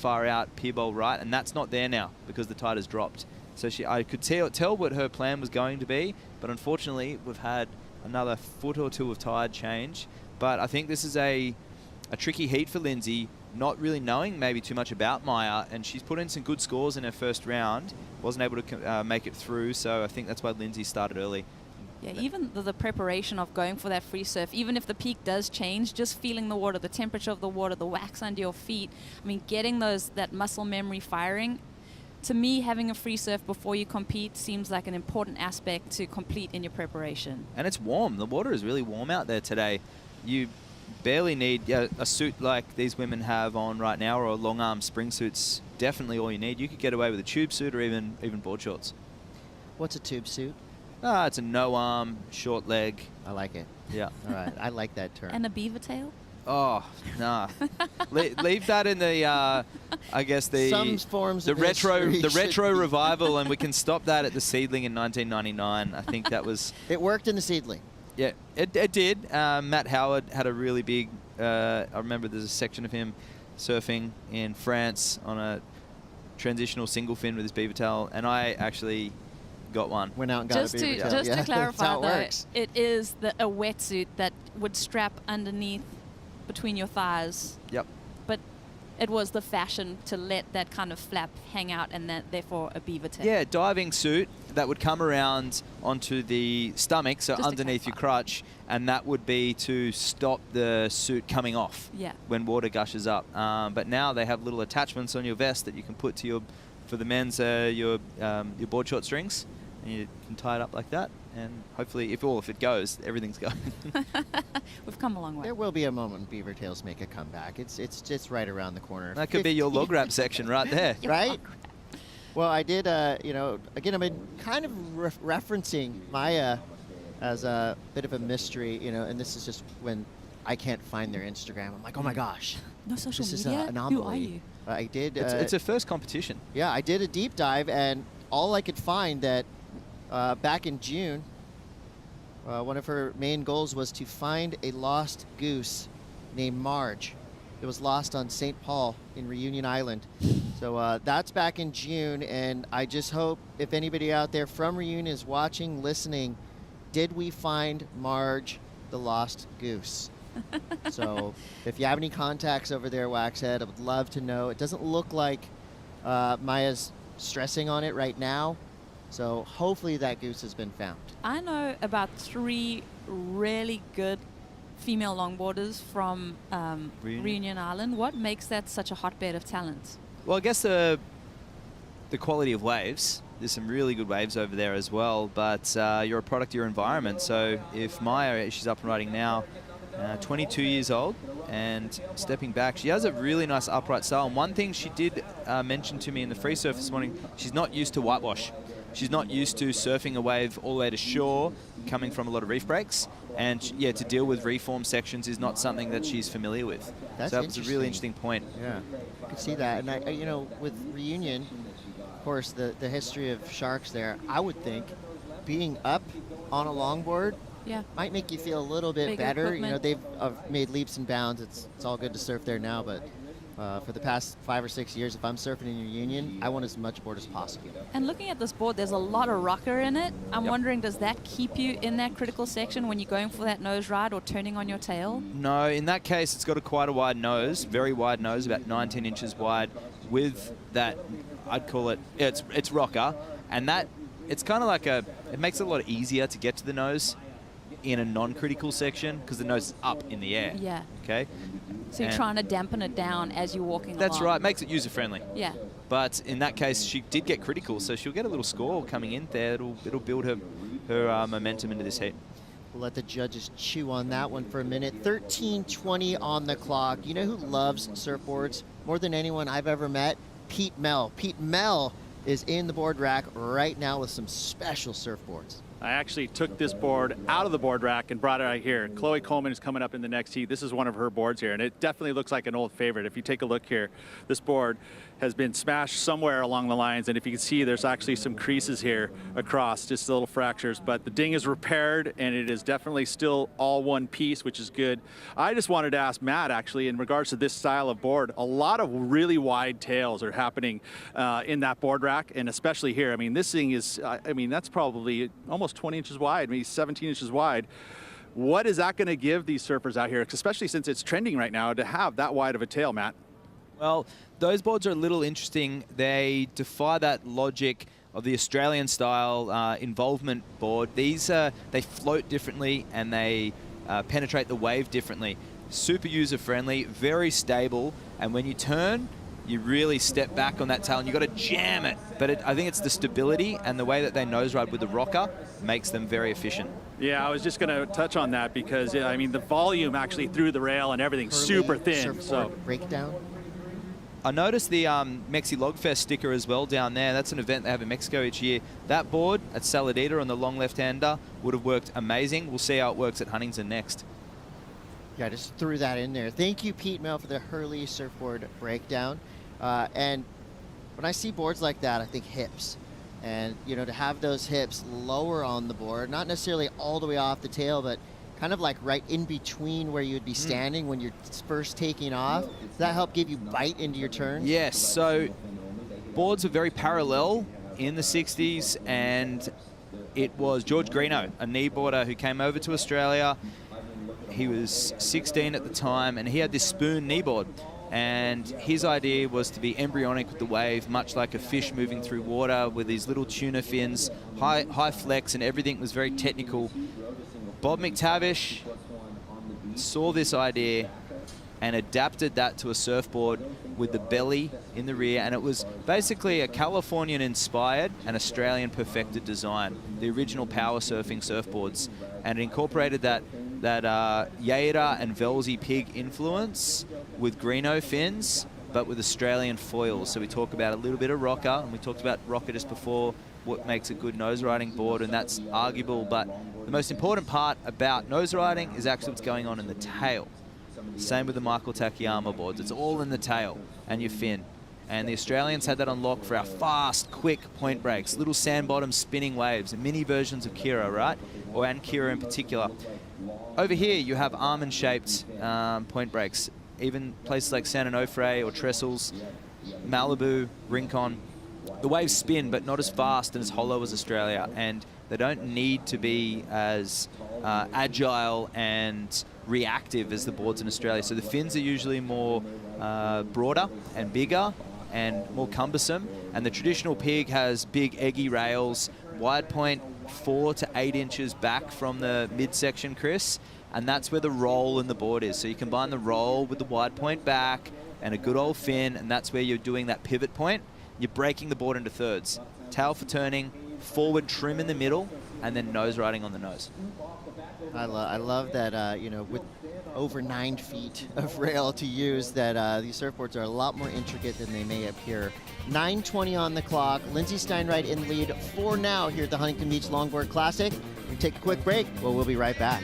out pier bowl right, and that's not there now because the tide has dropped. So I could tell what her plan was going to be, but unfortunately we've had another foot or two of tide change. But I think this is a tricky heat for Lindsay, not really knowing maybe too much about Maya, and she's put in some good scores in her first round, wasn't able to make it through, so I think that's why Lindsay started early. Yeah, even the preparation of going for that free surf, even if the peak does change, just feeling the water, the temperature of the water, the wax under your feet, I mean, getting that muscle memory firing, to me, having a free surf before you compete seems like an important aspect to complete in your preparation. And it's warm. The water is really warm out there today. You barely need a suit like these women have on right now, or a long arm spring suit's definitely all you need. You could get away with a tube suit or even board shorts. What's a tube suit? It's a no arm, short leg. I like it. Yeah. All right. I like that term. And a beaver tail? Oh, nah. Leave that in the, I guess Some forms the of retro history revival, and we can stop that at the Seedling in 1999. I think that was. It worked in the Seedling. Yeah, it did. Matt Howard had a really big. I remember there's a section of him surfing in France on a transitional single fin with his beaver tail, and I actually got one. Went out and got Just a beaver tail. to That's clarify, how it though, works. it is a wetsuit that would strap underneath between your thighs. Yep. But it was the fashion to let that kind of flap hang out, and that therefore a beaver tail. Yeah, diving suit that would come around onto the stomach, so Just to underneath your clarify. crutch, and that would be to stop the suit coming off Yeah. when water gushes up. But now they have little attachments on your vest that you can put to your, for the men's, your board short strings, and you can tie it up like that. And hopefully, if it goes, everything's going. We've come a long way. There will be a moment when beaver tails make a comeback. It's just right around the corner. That could be your log wrap section right there. Right? Well, I did, again, I've been kind of referencing Maya as a bit of a mystery, and this is just when I can't find their Instagram. I'm like, oh my gosh. No social This is media? an anomaly. Who are you? I did. It's a first competition. Yeah, I did a deep dive, and all I could find that back in June, one of her main goals was to find a lost goose named Marge. It was lost on St. Paul in Reunion Island. So that's back in June, and I just hope if anybody out there from Reunion is watching, listening, did we find Marge the lost goose? So if you have any contacts over there, Waxhead, I would love to know. It doesn't look like Maya's stressing on it right now, so hopefully that goose has been found. I know about 3 really good female longboarders from Reunion Island. What makes that such a hotbed of talent? Well, I guess the quality of waves. There's some really good waves over there as well, but you're a product of your environment. So if Maya, she's up and riding now, 22 years old, and stepping back, she has a really nice upright style. And one thing she did mention to me in the free surf this morning, she's not used to whitewash. She's not used to surfing a wave all the way to shore, coming from a lot of reef breaks. And yeah, to deal with reform sections is not something that she's familiar with. That's so that was a really interesting point. Yeah, I could see that. And I with Reunion, of course, the history of sharks there, I would think being up on a longboard might make you feel a little bit Bigger better. equipment. They've made leaps and bounds. It's all good to surf there now, but for the past 5 or 6 years, if I'm surfing in Reunion, I want as much board as possible. And looking at this board, there's a lot of rocker in it. I'm wondering, does that keep you in that critical section when you're going for that nose ride or turning on your tail? No, in that case, it's got quite a wide nose, very wide nose, about 19 inches wide, with that, I'd call it, it's rocker, and that, it's kind of like it makes it a lot easier to get to the nose in a non-critical section because the nose is up in the air. Yeah. Okay. So you're trying to dampen it down as you're walking That's along. right. Makes it user-friendly. Yeah. But in that case, she did get critical, so she'll get a little score coming in there. It'll build her momentum into this heat. We'll let the judges chew on that one for a minute. 13:20 on the clock. You know who loves surfboards more than anyone I've ever met? Pete Mell. Pete Mell is in the board rack right now with some special surfboards. I actually took this board out of the board rack and brought it out here. Chloe Coleman is coming up in the next heat. This is one of her boards here, and it definitely looks like an old favorite. If you take a look here, this board has been smashed somewhere along the lines, and if you can see, there's actually some creases here across, just little fractures, but the ding is repaired, and it is definitely still all one piece, which is good. I just wanted to ask Matt, actually, in regards to this style of board, a lot of really wide tails are happening in that board rack, and especially here. I mean, this thing is, that's probably almost 20 inches wide, maybe 17 inches wide. What is that going to give these surfers out here, especially since it's trending right now to have that wide of a tail, Matt? Well, those boards are a little interesting. They defy that logic of the Australian style involvement board. These they float differently and they penetrate the wave differently. Super user friendly, very stable, and when you turn, you really step back on that tail and you've got to jam it. But I think it's the stability and the way that they nose ride with the rocker makes them very efficient. Yeah, I was just going to touch on that because, the volume actually through the rail and everything's super thin. So breakdown. I noticed the Mexi Logfest sticker as well down there. That's an event they have in Mexico each year. That board at Saladita on the long left-hander would have worked amazing. We'll see how it works at Huntington next. Yeah, I just threw that in there. Thank you, Pete Mel, for the Hurley surfboard breakdown. And when I see boards like that, I think hips. And, you know, to have those hips lower on the board, not necessarily all the way off the tail, but kind of like right in between where you'd be standing when you're first taking off. Does that help give you bite into your turn? Yes, so boards were very parallel in the 60s, and it was George Greeno, a kneeboarder who came over to Australia. He was 16 at the time, and he had this spoon kneeboard. And his idea was to be embryonic with the wave, much like a fish moving through water with these little tuna fins, high flex, and everything was very technical. Bob McTavish saw this idea and adapted that to a surfboard with the belly in the rear, and it was basically a Californian-inspired and Australian-perfected design, the original power surfing surfboards, and it incorporated that Yaira and Velzy pig influence with Greeno fins, but with Australian foils. So we talk about a little bit of rocker, and we talked about rocker just before, what makes a good nose riding board, and that's arguable, but the most important part about nose riding is actually what's going on in the tail. Same with the Michael Takayama boards. It's all in the tail and your fin. And the Australians had that on lock for our fast, quick point breaks, little sand bottom spinning waves, mini versions of Kira, right? And Kira in particular. Over here, you have almond-shaped point breaks. Even places like San Onofre or Trestles, Malibu, Rincon. The waves spin, but not as fast and as hollow as Australia. And they don't need to be as agile and reactive as the boards in Australia. So the fins are usually more broader and bigger and more cumbersome. And the traditional pig has big eggy rails, wide point 4 to 8 inches back from the midsection, Chris. And that's where the roll in the board is. So you combine the roll with the wide point back and a good old fin, and that's where you're doing that pivot point. You're breaking the board into thirds. Tail for turning, forward trim in the middle, and then nose riding on the nose. I love that, you know, with over 9 feet of rail to use, that these surfboards are a lot more intricate than they may appear. 9:20 on the clock. Lindsay Steinreit in lead for now here at the Huntington Beach Longboard Classic. We take a quick break. Well, we'll be right back.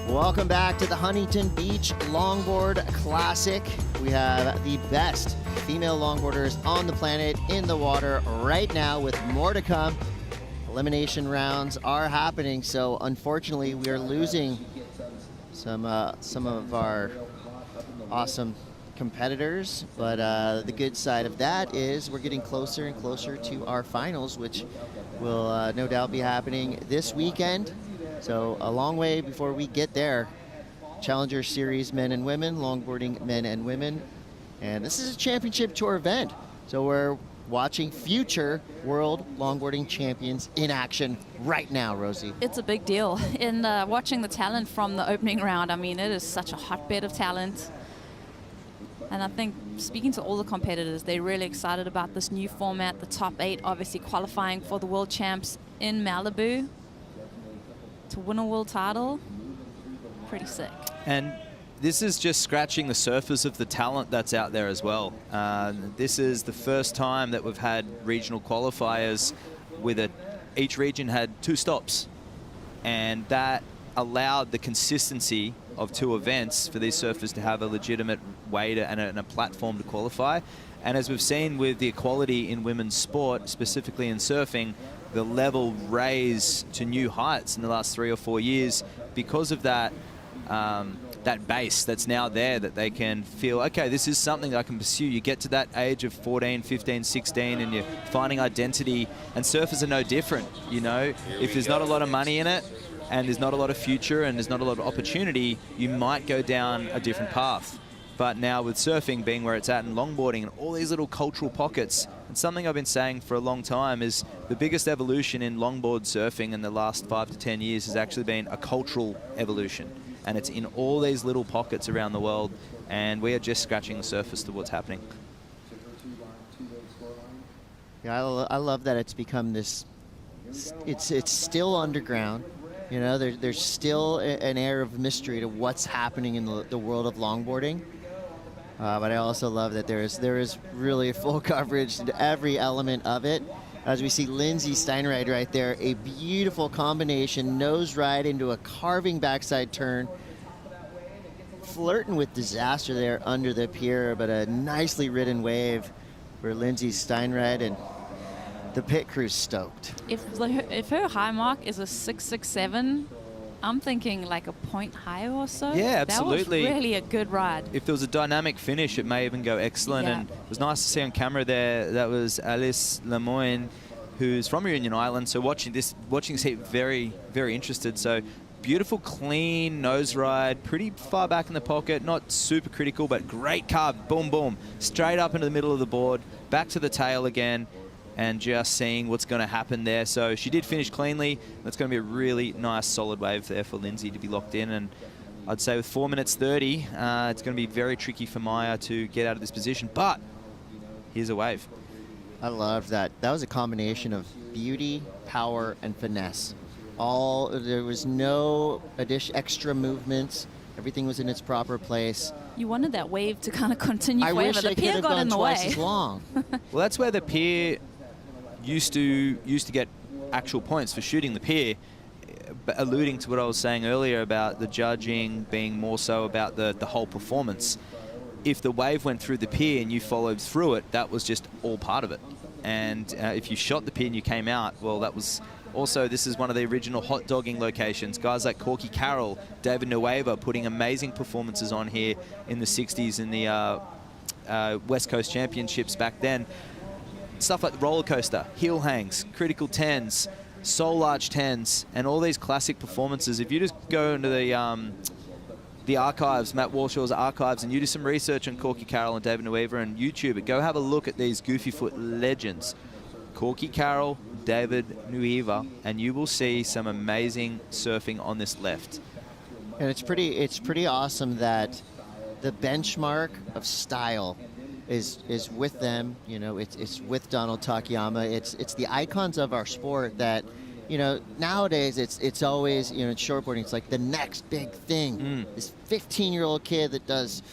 Welcome back to the Huntington Beach Longboard Classic. We have the best female longboarders on the planet in the water right now, with more to come. Elimination rounds are happening, so unfortunately we are losing some of our awesome competitors, but the good side of that is we're getting closer and closer to our finals, which will no doubt be happening this weekend. So a long way before we get there. Challenger Series men and women, longboarding men and women. And this is a championship tour event. So we're watching future world longboarding champions in action right now, Rosie. It's a big deal. In watching the talent from the opening round, I mean, it is such a hotbed of talent. And I think speaking to all the competitors, they're really excited about this new format, the top 8 obviously qualifying for the World Champs in Malibu to win a world title. Pretty sick. And this is just scratching the surface of the talent that's out there as well. This is the first time that we've had regional qualifiers with each region had 2 stops. And that allowed the consistency of 2 events for these surfers to have a legitimate way to, and a platform to qualify. And as we've seen with the equality in women's sport, specifically in surfing, the level raised to new heights in the last 3 or 4 years because of that that base that's now there, that they can feel, okay, this is something that I can pursue. You get to that age of 14, 15, 16, and you're finding identity, and surfers are no different. You know, if there's not a lot of money in it, and there's not a lot of future, and there's not a lot of opportunity, you might go down a different path. But now with surfing being where it's at, and longboarding, and all these little cultural pockets, and something I've been saying for a long time is the biggest evolution in longboard surfing in the last 5 to 10 years has actually been a cultural evolution. And it's in all these little pockets around the world, and we are just scratching the surface to what's happening. Yeah, I love that it's become this, it's still underground. You know, there's still an air of mystery to what's happening in the world of longboarding. But I also love that there is really full coverage to every element of it. As we see Lindsay Steinride right there, a beautiful combination, nose ride into a carving backside turn. Flirting with disaster there under the pier, but a nicely ridden wave for Lindsay Steinride, and the pit crew's stoked. If her high mark is a 667, I'm thinking like a point higher or so. Yeah, absolutely. That was really a good ride. If there was a dynamic finish, it may even go excellent. Yeah. And it was nice to see on camera there. That was Alice Lemoyne, who's from Reunion Island. So watching this heat, very, very interested. So beautiful, clean nose ride, pretty far back in the pocket, not super critical, but great carve, boom, boom, straight up into the middle of the board, back to the tail again, and just seeing what's going to happen there. So she did finish cleanly. That's going to be a really nice, solid wave there for Lindsay to be locked in. And I'd say with 4 minutes 30, it's going to be very tricky for Maya to get out of this position. But here's a wave. I love that. That was a combination of beauty, power, and finesse. There was no extra movements. Everything was in its proper place. You wanted that wave to kind of continue forever. I wish the they could pier have got gone in the twice way. as long. Well, that's where the pier used to get actual points for shooting the pier, alluding to what I was saying earlier about the judging being more so about the whole performance. If the wave went through the pier and you followed through it, that was just all part of it. And if you shot the pier and you came out, well, that was also, this is one of the original hot dogging locations. Guys like Corky Carroll, David Nueva putting amazing performances on here in the 60s in the West Coast Championships back then. Stuff like roller coaster, heel hangs, critical 10s, soul arch 10s, and all these classic performances. If you just go into the archives, Matt Warshaw's archives, and you do some research on Corky Carroll and David Nueva and YouTube it, go have a look at these goofy foot legends. Corky Carroll, David Nueva, and you will see some amazing surfing on this left. And it's pretty awesome that the benchmark of style is with them. You know, it's with Donald Takayama. It's the icons of our sport that, you know, nowadays it's always, you know, in shortboarding, it's like the next big thing. This 15-year-old kid that does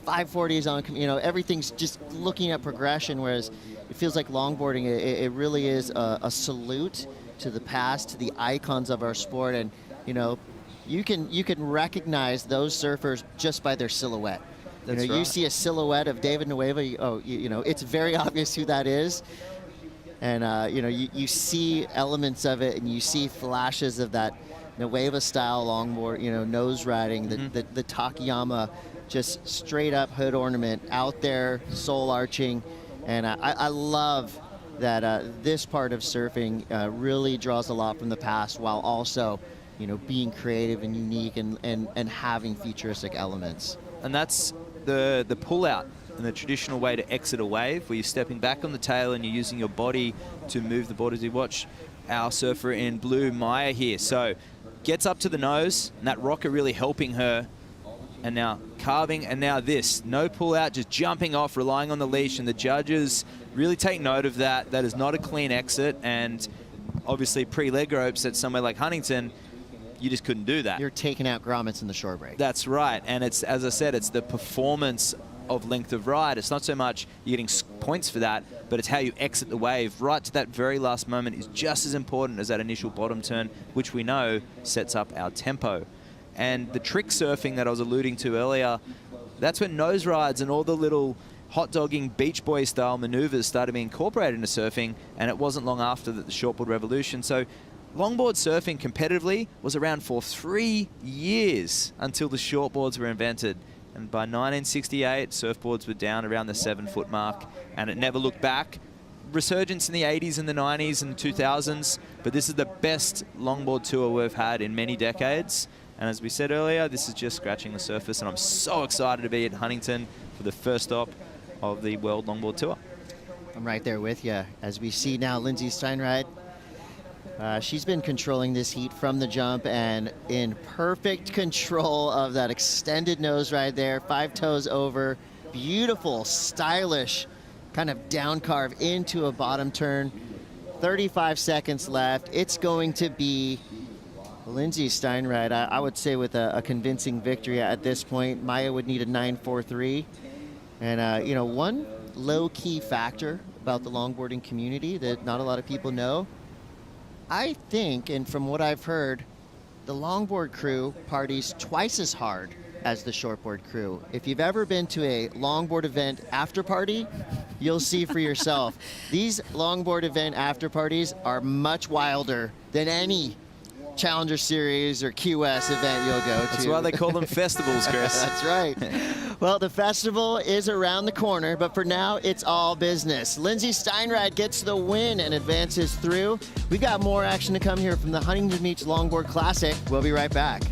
540s on, you know, everything's just looking at progression, whereas it feels like longboarding, it really is a salute to the past, to the icons of our sport. And, you know, you can recognize those surfers just by their silhouette. That's you know, right. You see a silhouette of David Nueva, you know, it's very obvious who that is. And, you know, you see elements of it, and you see flashes of that Nueva-style longboard, you know, nose riding, the Takayama, just straight up hood ornament out there, soul arching. And I love that this part of surfing really draws a lot from the past, while also, you know, being creative and unique and having futuristic elements. And that's the pull-out and the traditional way to exit a wave, where you're stepping back on the tail and you're using your body to move the board. As you watch our surfer in blue, Maya here. So gets up to the nose, and that rocker really helping her and now carving, and now this. No pull out, just jumping off, relying on the leash, and the judges really take note of that. That is not a clean exit, and obviously pre-leg ropes at somewhere like Huntington, you just couldn't do that. You're taking out grommets in the shore break. That's right, and it's, as I said, it's the performance of length of ride. It's not so much you're getting points for that, but it's how you exit the wave right to that very last moment is just as important as that initial bottom turn, which we know sets up our tempo. And the trick surfing that I was alluding to earlier, that's when nose rides and all the little hot dogging Beach Boy style maneuvers started being incorporated into surfing, and it wasn't long after that the shortboard revolution. So longboard surfing competitively was around for 3 years until the shortboards were invented. And by 1968, surfboards were down around the 7-foot mark, and it never looked back. Resurgence in the 80s and the 90s and 2000s, but this is the best longboard tour we've had in many decades. And as we said earlier, this is just scratching the surface, and I'm so excited to be at Huntington for the first stop of the World Longboard Tour. I'm right there with you. As we see now, Lindsay Steinride, she's been controlling this heat from the jump and in perfect control of that extended nose ride there, 5 toes over, beautiful, stylish kind of down carve into a bottom turn. 35 seconds left. It's going to be Lindsay Steinride, I would say, with a convincing victory at this point. Maya would need a 9.43. And, you know, one low-key factor about the longboarding community that not a lot of people know, I think, and from what I've heard, the longboard crew parties twice as hard as the shortboard crew. If you've ever been to a longboard event after party, you'll see for yourself. These longboard event after parties are much wilder than any Challenger Series or QS event you'll go to. That's why they call them festivals, Chris. That's right. Well, the festival is around the corner, but for now, it's all business. Lindsay Steinride gets the win and advances through. We got more action to come here from the Huntington Beach Longboard Classic. We'll be right back.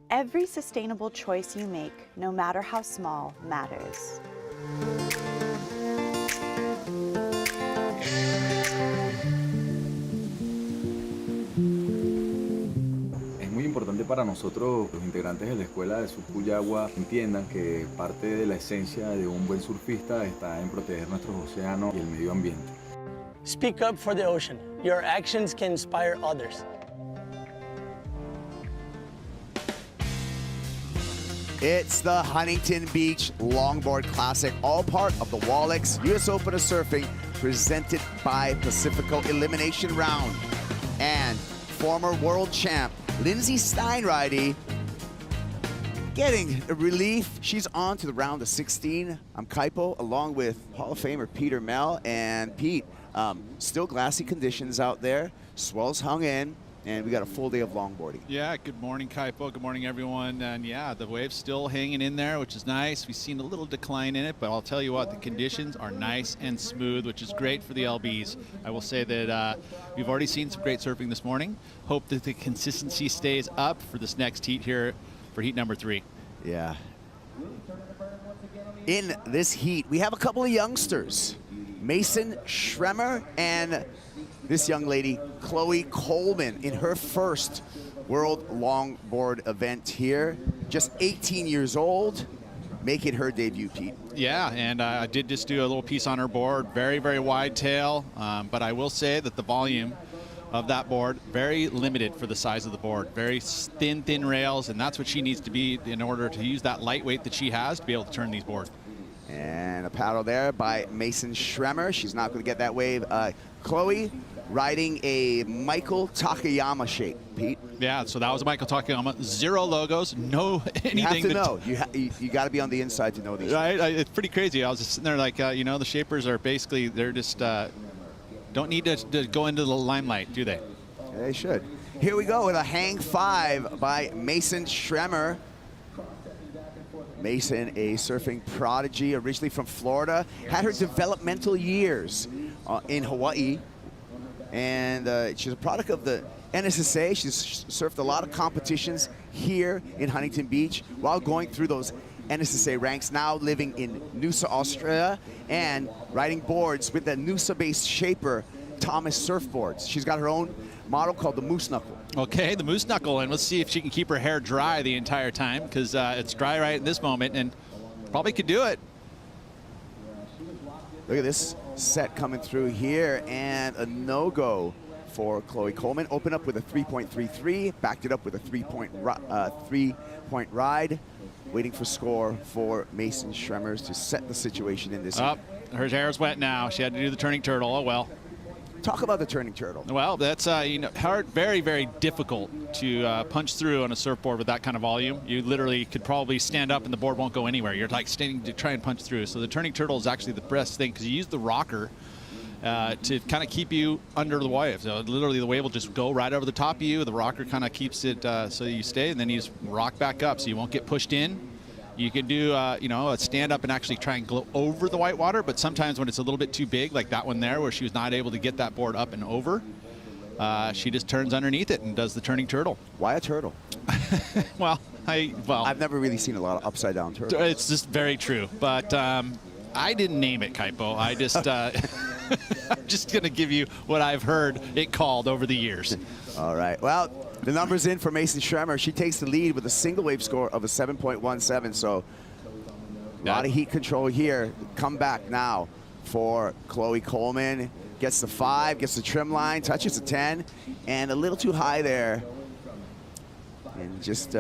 Every sustainable choice you make, no matter how small, matters. Es muy importante para nosotros, los integrantes de la Escuela de Surf Cuyagua, entiendan que parte de la esencia de un buen surfista está en proteger nuestros océanos y el medio ambiente. Speak up for the ocean. Your actions can inspire others. It's the Huntington Beach Longboard Classic, all part of the Wallex US Open of Surfing, presented by Pacifico Elimination Round. And former world champ Lindsay Steinride getting a relief. She's on to the round of 16. I'm Kaipo, along with Hall of Famer Peter Mel. And Pete, still glassy conditions out there. Swells hung in. and we got a full day of longboarding. Yeah, good morning, Kaipo. Good morning, everyone. And yeah, the wave's still hanging in there, which is nice. We've seen a little decline in it, but I'll tell you what, the conditions are nice and smooth, which is great for the LBs. I will say that we've already seen some great surfing this morning. Hope that the consistency stays up for this next heat here for heat number 3. Yeah. In this heat, we have a couple of youngsters. Mason Schremer and this young lady, Chloe Coleman, in her first World Longboard event here. Just 18 years old, making her debut, Pete. Yeah, and I did just do a little piece on her board. Very, very wide tail, but I will say that the volume of that board, very limited for the size of the board. Very thin rails, and that's what she needs to be in order to use that lightweight that she has to be able to turn these boards. And a paddle there by Mason Schremer. She's not going to get that wave. Chloe riding a Michael Takayama shape, Pete. Yeah, so that was a Michael Takayama. 0 logos, no anything. You have to know. You got to be on the inside to know these. Right, it's pretty crazy. I was just sitting there like, you know, the shapers are basically, they're just, don't need to go into the limelight, do they? They should. Here we go with a hang 5 by Mason Schremer. Mason, a surfing prodigy, originally from Florida, had her developmental years in Hawaii, and she's a product of the NSSA. She's surfed a lot of competitions here in Huntington Beach while going through those NSSA ranks, now living in Noosa, Australia, and riding boards with the Noosa-based shaper, Thomas Surfboards. She's got her own model called the Moose Knuckle. Okay, the Moose Knuckle, and let's see if she can keep her hair dry the entire time, because it's dry right in this moment, and probably could do it. Look at this set coming through here, and a no-go for Chloe Coleman. Opened up with a 3.33, backed it up with a three-point ride. Waiting for score for Mason Schremers to set the situation in this. Her hair's wet now. She had to do the turning turtle. Oh, well. Talk about the turning turtle. Well, that's you know, hard, very, very difficult to punch through on a surfboard with that kind of volume. You literally could probably stand up and the board won't go anywhere. You're like standing to try and punch through. So the turning turtle is actually the best thing because you use the rocker to kind of keep you under the wave. So literally the wave will just go right over the top of you. The rocker kind of keeps it so you stay, and then you just rock back up so you won't get pushed in. You can do, you know, a stand up and actually try and go over the white water, but sometimes when it's a little bit too big, like that one there where she was not able to get that board up and over, she just turns underneath it and does the turning turtle. Why a turtle? well, I've never really seen a lot of upside down turtles. It's just very true, but I didn't name it, Kaipo. I just, I'm just going to give you what I've heard it called over the years. All right. Well, the number's in for Mason Schremer. She takes the lead with a single wave score of a 7.17. So a lot of heat control here. Come back now for Chloe Coleman. Gets the 5, gets the trim line, touches the 10, and a little too high there. And just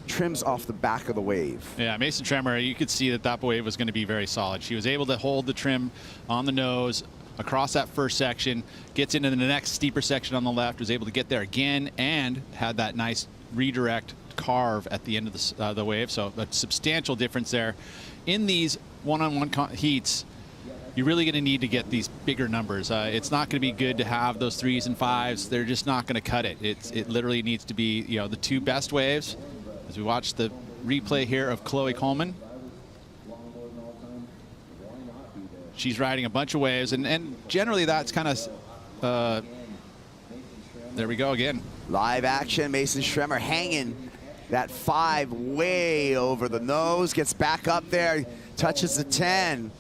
trims off the back of the wave. Yeah, Mason Schremer, you could see that that wave was going to be very solid. She was able to hold the trim on the nose across that first section, gets into the next steeper section on the left, was able to get there again, and had that nice redirect carve at the end of the wave. So a substantial difference there. In these one-on-one heats, you're really going to need to get these bigger numbers. It's not going to be good to have those 3s and 5s. They're just not going to cut it. It literally needs to be, you know, the 2 best waves. As we watch the replay here of Chloe Coleman, she's riding a bunch of waves, and generally that's kind of, there we go again. Live action, Mason Schremer hanging that 5 way over the nose, gets back up there, touches the 10.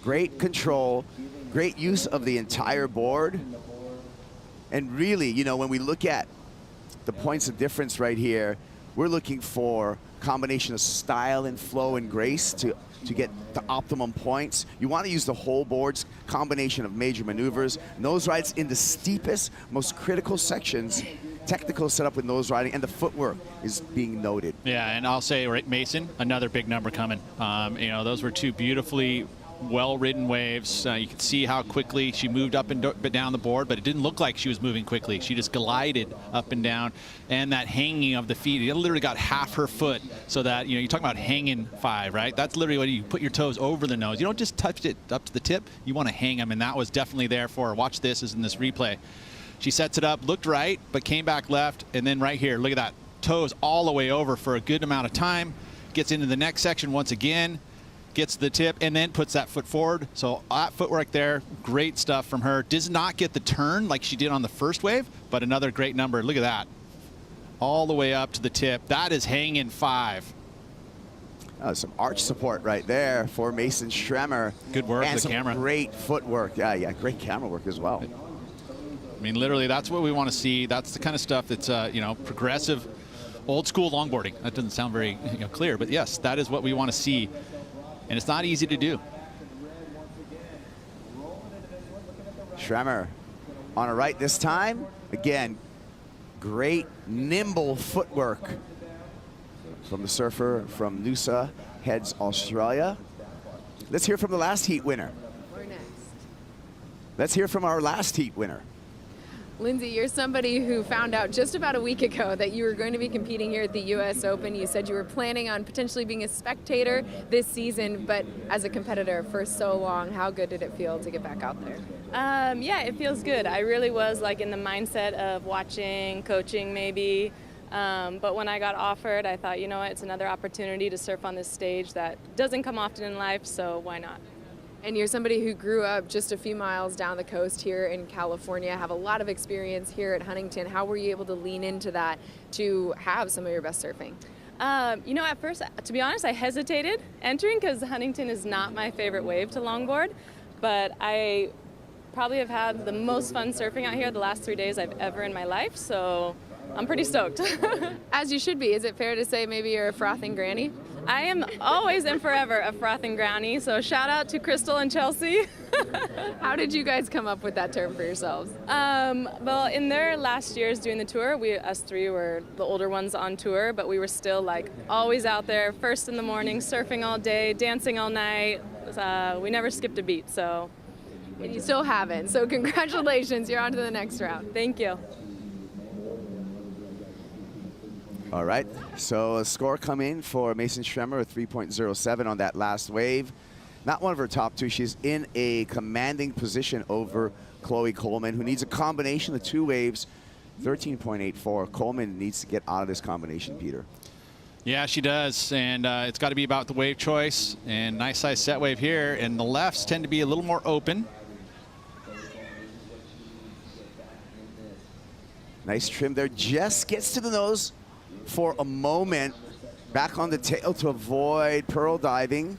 Great control, great use of the entire board. And really, you know, when we look at the points of difference right here, we're looking for a combination of style and flow and grace to get the optimum points. You want to use the whole board's combination of major maneuvers. Nose rides in the steepest, most critical sections. Technical setup with nose riding, and the footwork is being noted. Yeah, and I'll say, right, Mason, another big number coming. You know, those were 2 beautifully well-ridden waves. You could see how quickly she moved up and down the board, but it didn't look like she was moving quickly. She just glided up and down, and that hanging of the feet, it literally got half her foot, so that, you know, you're talking about hanging 5, right? That's literally when you put your toes over the nose. You don't just touch it up to the tip. You want to hang them, and that was definitely there for her. Watch this, is in this replay. She sets it up, looked right, but came back left, and then right here, look at that. Toes all the way over for a good amount of time. Gets into the next section once again, gets the tip, and then puts that foot forward. So that footwork there, great stuff from her. Does not get the turn like she did on the first wave, but another great number. Look at that. All the way up to the tip. That is hanging 5. Some arch support right there for Mason Schremer. Good work and with the some camera. Great footwork. Yeah, great camera work as well. I mean, literally, that's what we want to see. That's the kind of stuff that's, you know, progressive, old school longboarding. That doesn't sound very clear, but yes, that is what we want to see. And it's not easy to do. Schremer on a right this time. Again, great nimble footwork from the surfer from Noosa Heads, Australia. Let's hear from the last heat winner. We're next. Let's hear from our last heat winner. Lindsay, you're somebody who found out just about a week ago that you were going to be competing here at the U.S. Open. You said you were planning on potentially being a spectator this season, but as a competitor for so long, how good did it feel to get back out there? Yeah, it feels good. I really was like in the mindset of watching, coaching maybe. But when I got offered, I thought, you know what, it's another opportunity to surf on this stage that doesn't come often in life, so why not? And you're somebody who grew up just a few miles down the coast here in California, have a lot of experience here at Huntington. How were you able to lean into that to have some of your best surfing? You know, at first, to be honest, I hesitated entering because Huntington is not my favorite wave to longboard, but I probably have had the most fun surfing out here the last 3 days I've ever in my life, so I'm pretty stoked. As you should be. Is it fair to say maybe you're a frothing granny? I am always and forever a frothing granny, so shout out to Crystal and Chelsea. How did you guys come up with that term for yourselves? Well, in their last years doing the tour, us three were the older ones on tour, but we were still like always out there, first in the morning, surfing all day, dancing all night. We never skipped a beat, so. And you still haven't, so congratulations, you're on to the next round. Thank you. All right, so a score come in for Mason Schremer, a 3.07 on that last wave. Not one of her top two. She's in a commanding position over Chloe Coleman, who needs a combination of two waves, 13.84. Coleman needs to get out of this combination, Peter. Yeah, she does, and it's got to be about the wave choice, and nice size set wave here, and the lefts tend to be a little more open. Nice trim there, just gets to the nose for a moment, back on the tail to avoid pearl diving.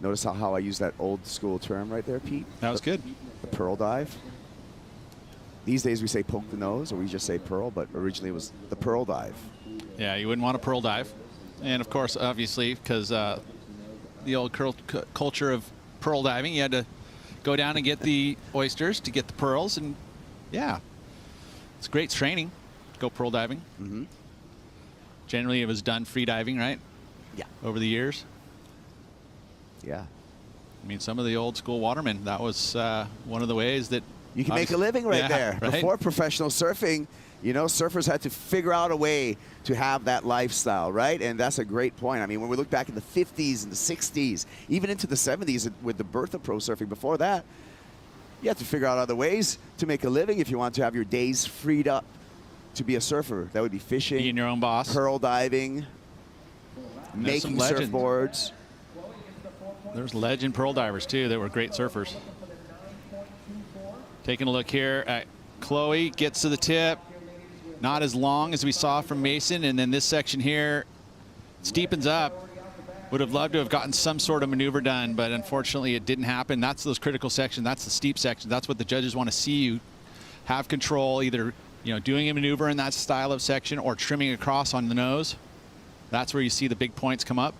Notice how I use that old school term right there, Pete? That was good. The pearl dive. These days we say poke the nose, or we just say pearl, but originally it was the pearl dive. Yeah, you wouldn't want a pearl dive. And of course, obviously, because the old culture of pearl diving, you had to go down and get the oysters to get the pearls, and yeah, it's great training. Go pearl diving. Mm-hmm. Generally, it was done free diving, right? Yeah. Over the years. Yeah. I mean, some of the old school watermen, that was one of the ways that you can make a living right there. Right? Before professional surfing, you know, surfers had to figure out a way to have that lifestyle, right? And that's a great point. I mean, when we look back in the 50s and the 60s, even into the 70s with the birth of pro surfing, before that, you have to figure out other ways to make a living if you want to have your days freed up to be a surfer. That would be fishing, being your own boss, pearl diving, making surfboards. There's legend pearl divers too that were great surfers. Taking a look here at Chloe, gets to the tip, not as long as we saw from Mason, and then this section here steepens up. Would have loved to have gotten some sort of maneuver done, but unfortunately it didn't happen. That's those critical sections. That's the steep section. That's what the judges want to see you have control, either doing a maneuver in that style of section or trimming across on the nose. That's where you see the big points come up.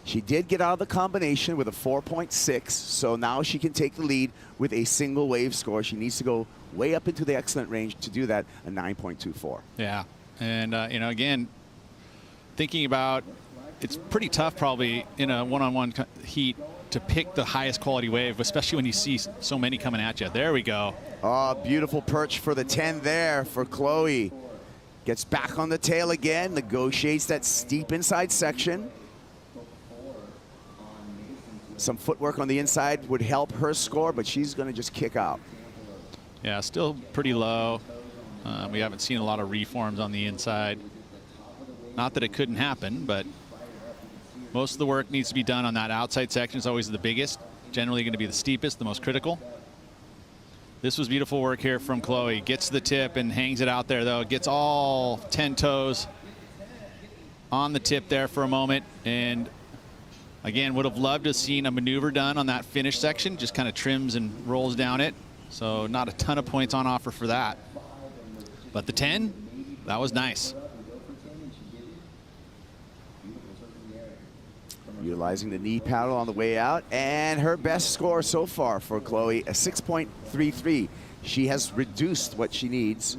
She did get out of the combination with a 4.6, so now she can take the lead with a single wave score. She needs to go way up into the excellent range to do that, a 9.24. Yeah, and again, thinking about, it's pretty tough probably in a one-on-one heat to pick the highest quality wave, especially when you see so many coming at you. There we go. Oh, beautiful perch for the 10 there for Chloe. Gets back on the tail again, negotiates that steep inside section. Some footwork on the inside would help her score, but she's going to just kick out. Yeah, still pretty low. We haven't seen a lot of reforms on the inside. Not that it couldn't happen, but most of the work needs to be done on that outside section. It's always the biggest, generally going to be the steepest, the most critical. This was beautiful work here from Chloe. Gets to the tip and hangs it out there, though. Gets all 10 toes on the tip there for a moment. And again, would have loved to have seen a maneuver done on that finish section. Just kind of trims and rolls down it. So not a ton of points on offer for that. But the 10, that was nice. Utilizing the knee paddle on the way out, and her best score so far for Chloe, a 6.33. She has reduced what she needs.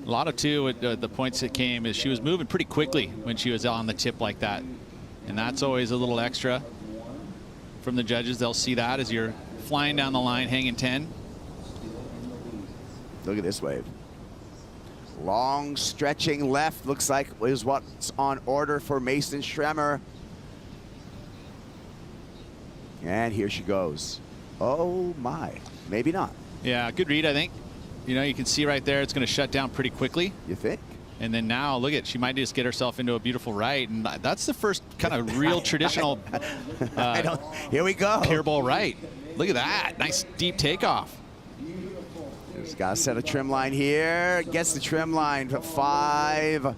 A lot of, too, with the points that came is she was moving pretty quickly when she was on the tip like that. And that's always a little extra from the judges. They'll see that as you're flying down the line, hanging 10. Look at this wave. Long stretching left looks like is what's on order for Mason Schremer. And here she goes. Oh my, maybe not. Yeah, good read, I think. You know, you can see right there, it's going to shut down pretty quickly. You think? And then now, look at, she might just get herself into a beautiful right. And that's the first kind of real traditional here we go. Pier bowl right. Look at that, nice deep takeoff. She's got to set a trim line here. Gets the trim line to 5. A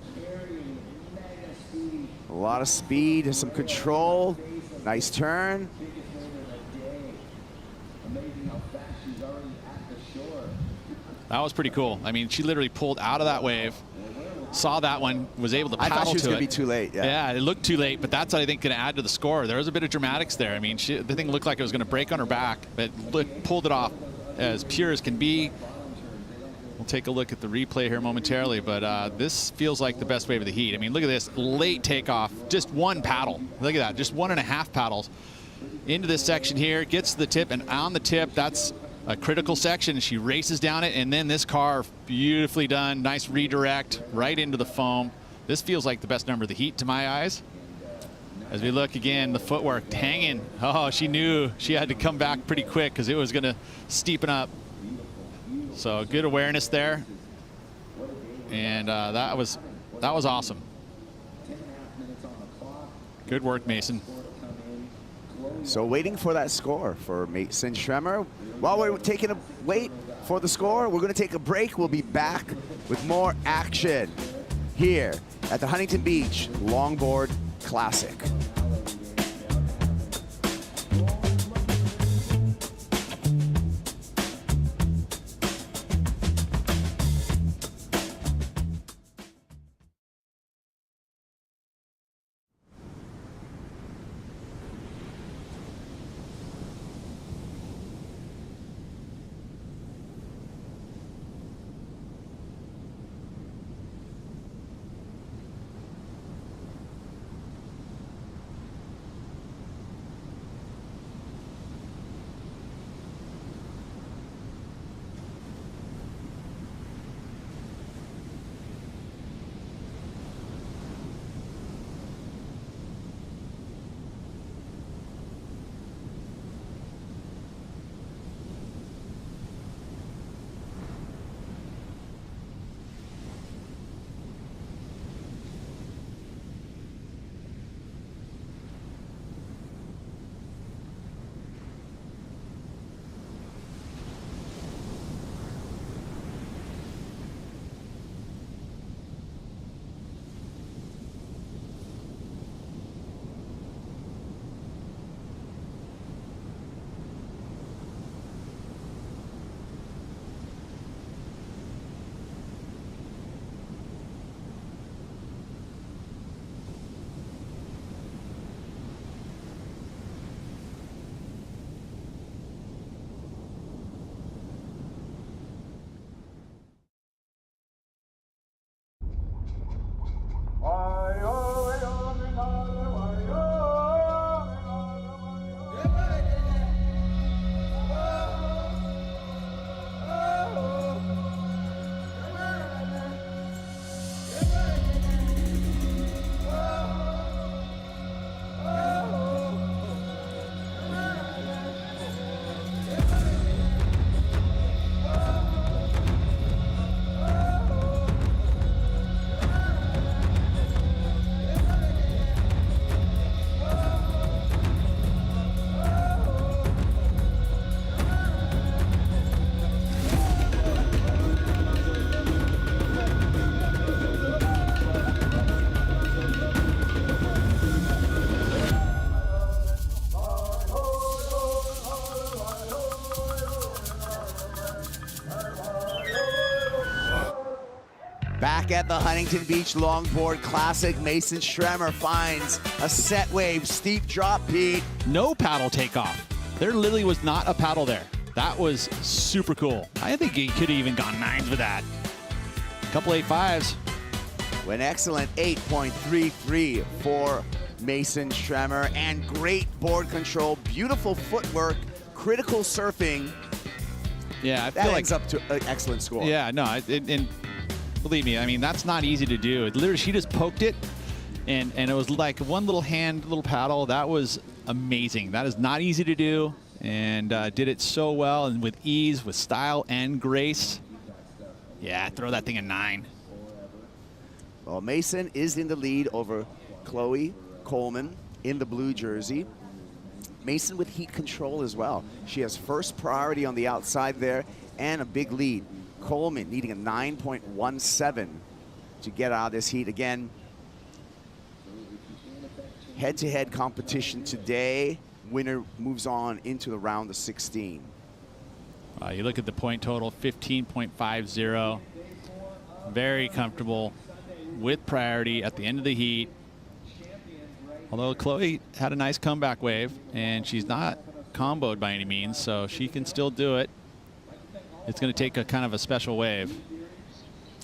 lot of speed, some control. Nice turn. That was pretty cool. I mean, she literally pulled out of that wave, saw that one, was able to paddle to it. I thought she was going to be too late. Yeah, it looked too late, but that's, I think, going to add to the score. There was a bit of dramatics there. I mean, the thing looked like it was going to break on her back, but pulled it off as pure as can be. We'll take a look at the replay here momentarily, but this feels like the best wave of the heat. I mean, look at this late takeoff, just one paddle. Look at that, just 1.5 paddles into this section here, gets to the tip, and on the tip, that's a critical section. She races down it, and then this car, beautifully done, nice redirect right into the foam. This feels like the best number of the heat to my eyes. As we look again, the footwork hanging. Oh, she knew she had to come back pretty quick because it was going to steepen up. So good awareness there, and that was awesome. Good work, Mason. So waiting for that score for Mason Schremer. While we're taking a wait for the score, we're going to take a break. We'll be back with more action here at the Huntington Beach Longboard Classic. Back at the Huntington Beach Longboard Classic, Mason Schremer finds a set wave, steep drop, Pete. No paddle takeoff. There literally was not a paddle there. That was super cool. I think he could have even gone 9s with that. A couple 8.5s. An excellent 8.33 for Mason Schremer, and great board control, beautiful footwork, critical surfing. Yeah, I that feel ends like, up to an excellent score. Yeah, no, and believe me, I mean, that's not easy to do. Literally, she just poked it, and it was like one little hand, little paddle. That was amazing. That is not easy to do, and did it so well and with ease, with style and grace. Yeah, throw that thing a 9. Well, Mason is in the lead over Chloe Coleman in the blue jersey. Mason with heat control as well. She has first priority on the outside there and a big lead. Coleman needing a 9.17 to get out of this heat. Again, head-to-head competition today. Winner moves on into the round of 16. You look at the point total, 15.50. Very comfortable with priority at the end of the heat. Although Chloe had a nice comeback wave, and she's not comboed by any means, so she can still do it. It's going to take a kind of a special wave.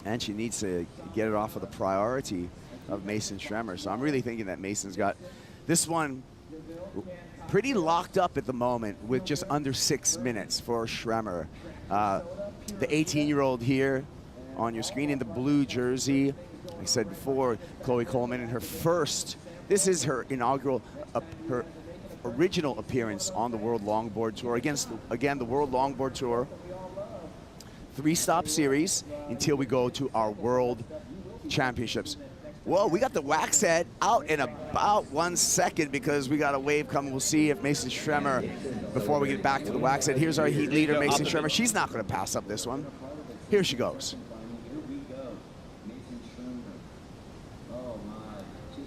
And she needs to get it off of the priority of Mason Schremer. So I'm really thinking that Mason's got this one pretty locked up at the moment with just under 6 minutes for Schremer. The 18-year-old here on your screen in the blue jersey. Like I said before, Chloe Coleman in her first, this is her inaugural, her original appearance on the World Longboard Tour. Again, the World Longboard Tour, 3-stop series until we go to our World Championships. Whoa, we got the wax head out in about 1 second because we got a wave coming. We'll see if Mason Schremer, before we get back to the wax head, here's our heat leader, Mason Schremer. She's not going to pass up this one. Here she goes.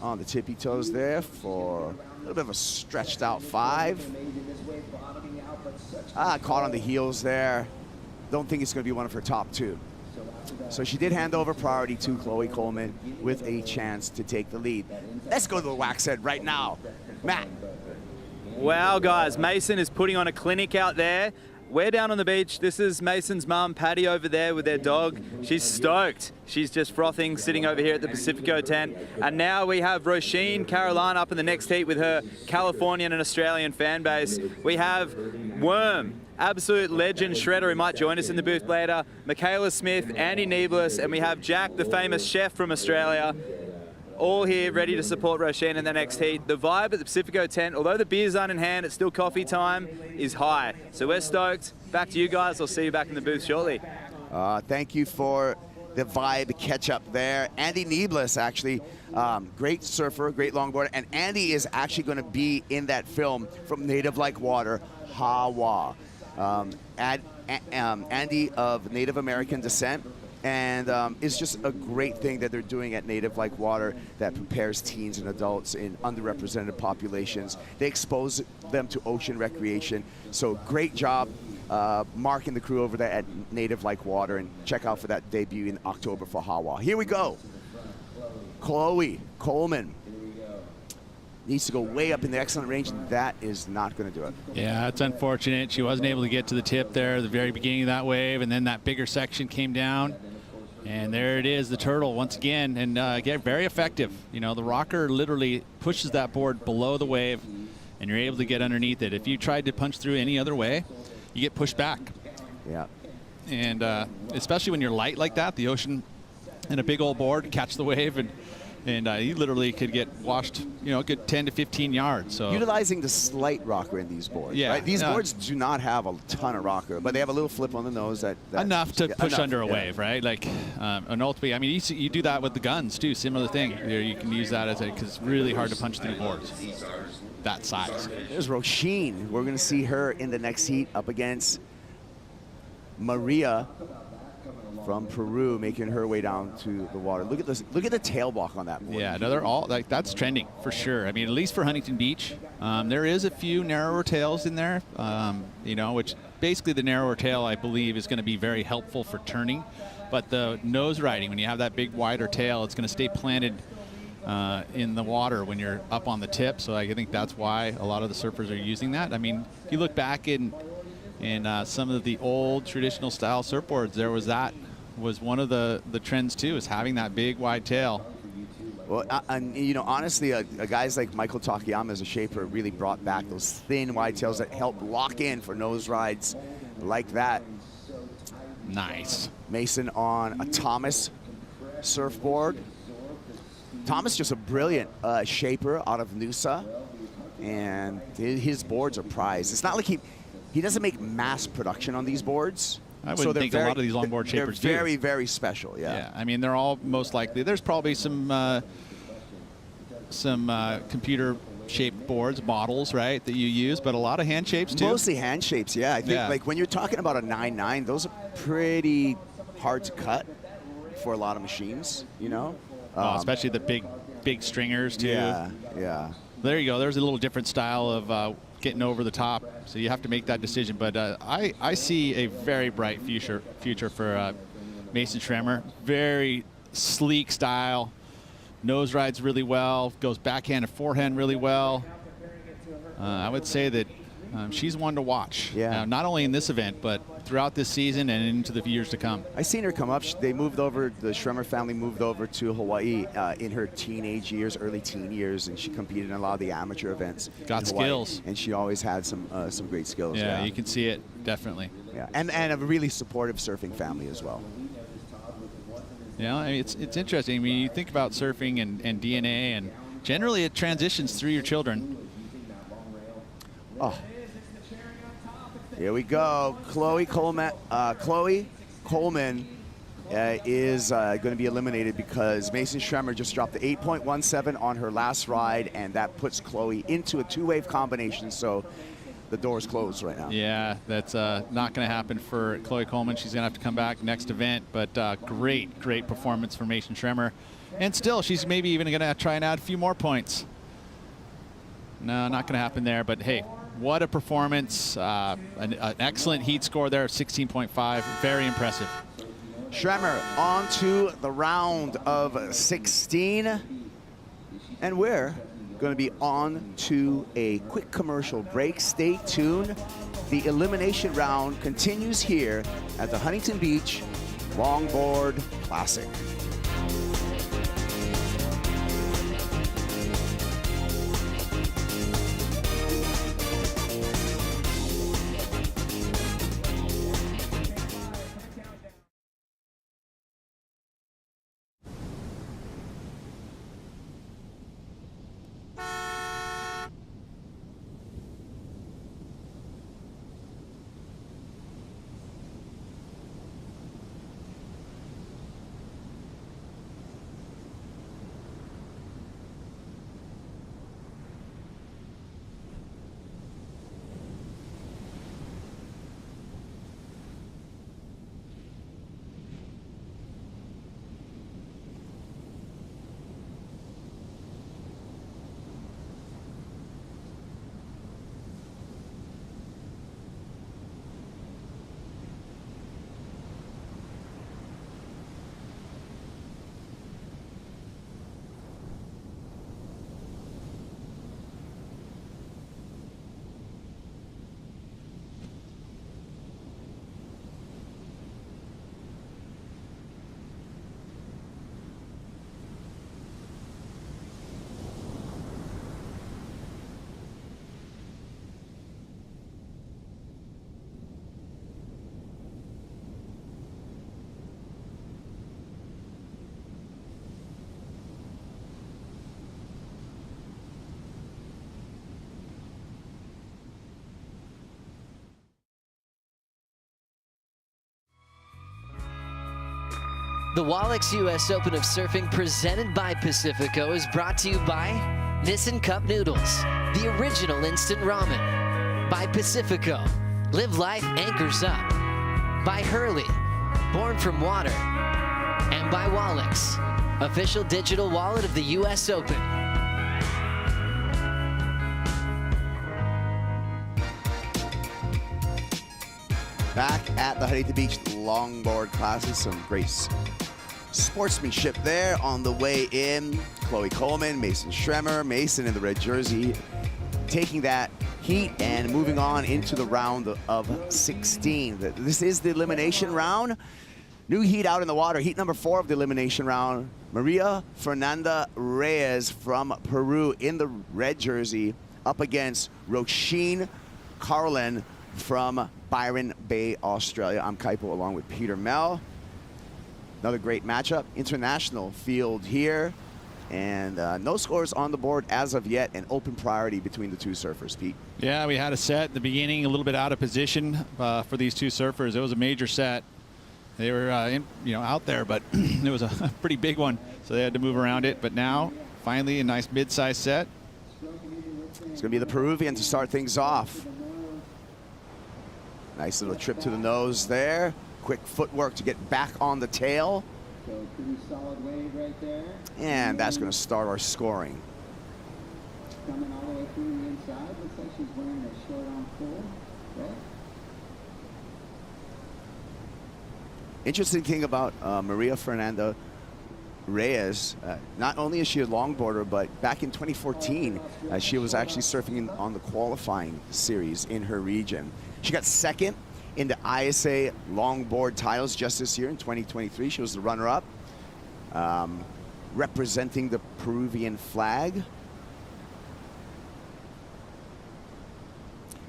On the tippy toes there for a little bit of a stretched out 5. Caught on the heels there. Don't think it's going to be one of her top 2. So she did hand over priority to Chloe Coleman with a chance to take the lead. Let's go to the wax head right now. Matt. Wow, guys, Mason is putting on a clinic out there. We're down on the beach. This is Mason's mum, Patty, over there with their dog. She's stoked. She's just frothing, sitting over here at the Pacifico tent. And now we have Roisin Caroline up in the next heat with her Californian and Australian fan base. We have Worm, absolute legend shredder, who might join us in the booth later, Michaela Smith, Andy Nieblas, and we have Jack, the famous chef from Australia, all here ready to support Roisin in the next heat. The vibe at the Pacifico tent, although the beers aren't in hand, it's still coffee time, is high. So we're stoked. Back to you guys. I'll see you back in the booth shortly. Thank you for the vibe catch up there. Andy Nieblas, actually, great surfer, great longboarder, and Andy is actually going to be in that film from Native Like Water, Hawa. Andy of Native American descent. And it's just a great thing that they're doing at Native Like Water that prepares teens and adults in underrepresented populations. They expose them to ocean recreation. So great job, Mark and the crew over there at Native Like Water, and check out for that debut in October for Hawa. Here we go. Chloe Coleman needs to go way up in the excellent range, and that is not going to do it. Yeah, it's unfortunate. She wasn't able to get to the tip there at the very beginning of that wave, and then that bigger section came down. And there it is, the turtle once again, and get very effective. You know, the rocker literally pushes that board below the wave, and you're able to get underneath it. If you tried to punch through any other way, you get pushed back. Yeah. And especially when you're light like that, the ocean and a big old board catch the wave, and you literally could get washed, you know, a good 10 to 15 yards. So utilizing the slight rocker in these boards. Yeah, right? These boards do not have a ton of rocker, but they have a little flip on the nose that enough to push enough, under a wave, right? Like, and ultimately, I mean, you do that with the guns too. Similar thing. You can use that as because it's really hard to punch through boards that size. There's Roisin. We're going to see her in the next heat up against Maria from Peru, making her way down to the water. Look at this. Look at the tail walk on that board. Yeah, no, they're all like that's trending for sure. I mean, at least for Huntington Beach, there is a few narrower tails in there. You know, which basically the narrower tail, I believe, is going to be very helpful for turning But the nose riding, when you have that big wider tail, it's going to stay planted in the water when you're up on the tip. So I think that's why a lot of the surfers are using that. I mean, if you look back in some of the old traditional style surfboards, there was one of the trends too, is having that big wide tail. Well, and you know, honestly, guys like Michael Takayama as a shaper really brought back those thin wide tails that help lock in for nose rides like that. Nice. Mason on a Thomas surfboard. Thomas just a brilliant shaper out of Noosa, and his boards are prized. It's not like he doesn't make mass production on these boards. I wouldn't think a lot of these longboard shapers do. They're very, very special, yeah. Yeah, I mean, they're all most likely. There's probably some computer-shaped boards, models, right, that you use, but a lot of hand shapes too. Mostly hand shapes, yeah. I think like when you're talking about a 9.9, those are pretty hard to cut for a lot of machines, you know. Especially the big stringers too. Yeah, yeah. There you go. There's a little different style of getting over the top, so you have to make that decision. But I see a very bright future for Mason Schremer. Very sleek style, nose rides really well, goes backhand and forehand really well. I would say that she's one to watch. Yeah. Not only in this event, but throughout this season and into the years to come. I seen her come up. They moved over. The Schremer family moved over to Hawaii in her teenage years, early teen years, and she competed in a lot of the amateur events. Got skills, and she always had some great skills. Yeah, you can see it definitely. Yeah, and a really supportive surfing family as well. Yeah, I mean, it's interesting. I mean, you think about surfing and DNA, and generally it transitions through your children. Oh. Here we go. Chloe Coleman is going to be eliminated because Mason Schremer just dropped the 8.17 on her last ride, and that puts Chloe into a two-wave combination, so the door's closed right now. Yeah, that's not going to happen for Chloe Coleman. She's going to have to come back next event, but great performance for Mason Schremer. And still, she's maybe even going to try and add a few more points. No, not going to happen there, but hey, what a performance. An excellent heat score there, 16.5. Very impressive. Schremer on to the round of 16. And we're going to be on to a quick commercial break. Stay tuned. The elimination round continues here at the Huntington Beach Longboard Classic. The Wallex US Open of Surfing presented by Pacifico is brought to you by Nissin Cup Noodles, the original instant ramen. By Pacifico, live life anchors up. By Hurley, born from water. And by Wallex, official digital wallet of the US Open. Back at the Huntington Beach Longboard Classic. Some great sportsmanship there on the way in. Chloe Coleman, Mason Schremer, Mason in the red jersey, taking that heat and moving on into the round of 16. This is the elimination round. New heat out in the water. Heat number 4 of the elimination round. Maria Fernanda Reyes from Peru in the red jersey up against Roisin Carlin from Byron Bay, Australia. I'm Kaipo along with Peter Mel. Another great matchup. International field here. And no scores on the board as of yet. An open priority between the two surfers, Pete. Yeah, we had a set at the beginning, a little bit out of position for these two surfers. It was a major set. They were out there, but it was a pretty big one, so they had to move around it. But now, finally, a nice mid-sized set. It's going to be the Peruvian to start things off. Nice little trip to the nose there. Quick footwork to get back on the tail. Pretty solid wave right there. And that's going to start our scoring. Coming all the way through the inside. Looks like she's wearing a short on full. Okay. Interesting thing about Maria Fernanda Reyes, not only is she a longboarder, but back in 2014, she was actually surfing on the qualifying series in her region. She got second in the ISA longboard titles just this year in 2023. She was the runner-up, representing the Peruvian flag.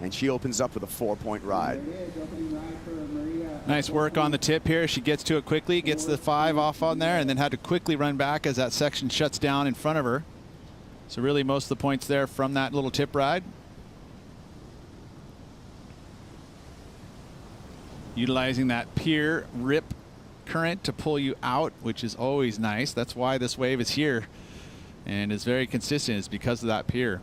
And she opens up with a 4-point ride. Nice work on the tip here. She gets to it quickly, gets the 5 off on there, and then had to quickly run back as that section shuts down in front of her. So really most of the points there from that little tip ride. Utilizing that pier rip current to pull you out, which is always nice. That's why this wave is here and is very consistent. It's because of that pier.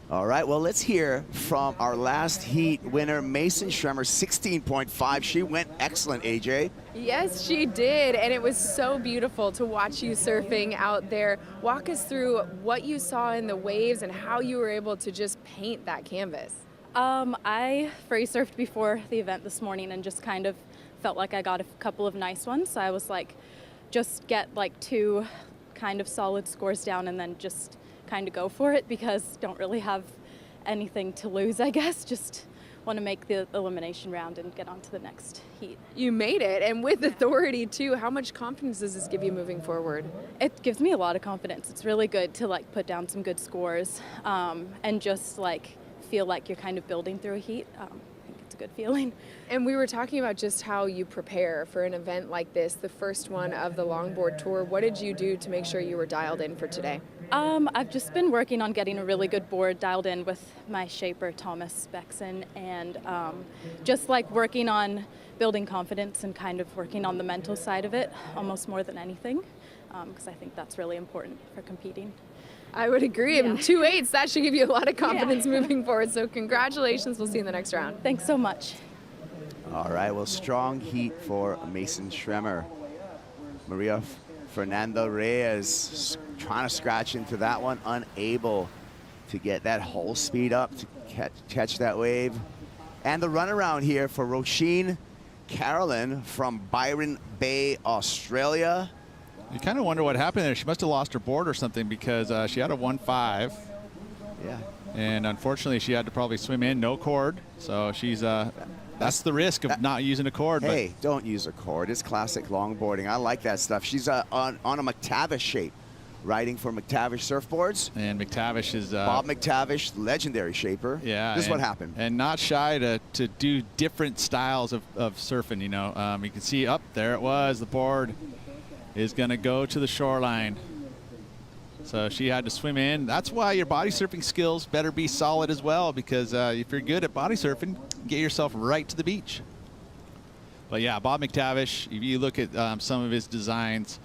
All right, well, let's hear from our last heat winner, Mason Schremer, 16.5. She went excellent, AJ. Yes, she did, and it was so beautiful to watch you surfing out there. Walk us through what you saw in the waves and how you were able to just paint that canvas. I free surfed before the event this morning and just kind of felt like I got a couple of nice ones. So I was like, just get like 2 kind of solid scores down and then just kind of go for it because don't really have anything to lose, I guess. Just want to make the elimination round and get on to the next heat. You made it, and with authority too. How much confidence does this give you moving forward? It gives me a lot of confidence. It's really good to like put down some good scores and just like feel like you're kind of building through a heat. I think it's a good feeling. And we were talking about just how you prepare for an event like this, the first one of the Longboard Tour. What did you do to make sure you were dialed in for today? I've just been working on getting a really good board dialed in with my shaper, Thomas Beckson, and just like working on building confidence and kind of working on the mental side of it almost more than anything, because I think that's really important for competing. I would agree. Yeah. 2 8s, that should give you a lot of confidence moving forward. So congratulations. We'll see you in the next round. Thanks so much. All right, well, strong heat for Mason Schremer. Maria Fernanda Reyes trying to scratch into that one, unable to get that hull speed up to catch that wave. And the runaround here for Roisin Carolyn from Byron Bay, Australia. You kind of wonder what happened there. She must have lost her board or something because she had a 1.5. Yeah. And unfortunately, she had to probably swim in, no cord. So she's that's the risk of not using a cord. Hey, don't use a cord. It's classic longboarding. I like that stuff. She's on a McTavish shape, riding for McTavish surfboards. And McTavish is Bob McTavish, legendary shaper. Yeah. This is what happened. And not shy to do different styles of surfing. You know, you can see up there it was. The board is going to go to the shoreline. So she had to swim in. That's why your body surfing skills better be solid as well, because if you're good at body surfing, get yourself right to the beach. But yeah, Bob McTavish, if you look at some of his designs,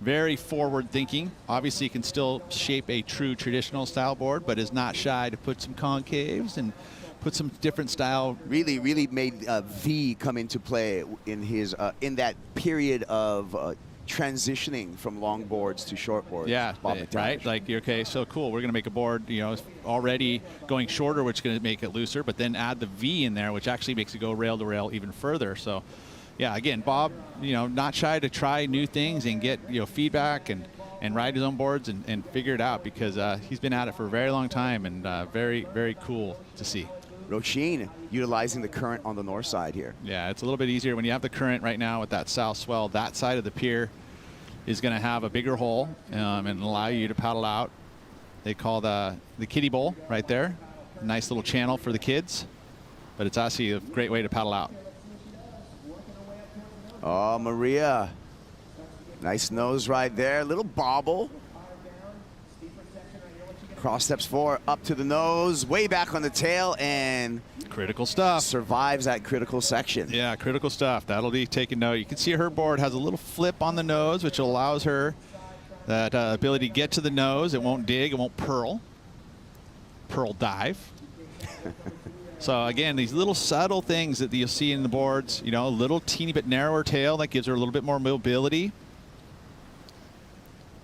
very forward thinking. Obviously, he can still shape a true traditional style board, but is not shy to put some concaves and put some different style. Really made V come into play in his in that period of transitioning from longboards to shortboards. Yeah, Bob McTavish. right. Like, okay, so cool. We're going to make a board, you know, already going shorter, which is going to make it looser, but then add the V in there, which actually makes it go rail to rail even further. So, yeah, again, Bob, you know, not shy to try new things and get, you know, feedback and ride his own boards and figure it out, because he's been at it for a very long time, and very, very cool to see. Roisin utilizing the current on the north side here. Yeah, it's a little bit easier when you have the current right now with that south swell. That side of the pier is going to have a bigger hole and allow you to paddle out. They call the kiddie bowl right there. Nice little channel for the kids, but it's actually a great way to paddle out. Oh, Maria. Nice nose right there. Little bobble. Cross steps forward, up to the nose, way back on the tail, and critical stuff. Survives that critical section. Yeah, critical stuff. That'll be taken note. You can see her board has a little flip on the nose, which allows her that ability to get to the nose. It won't dig, it won't pearl dive. So again, these little subtle things that you'll see in the boards, you know, a little teeny bit narrower tail that gives her a little bit more mobility.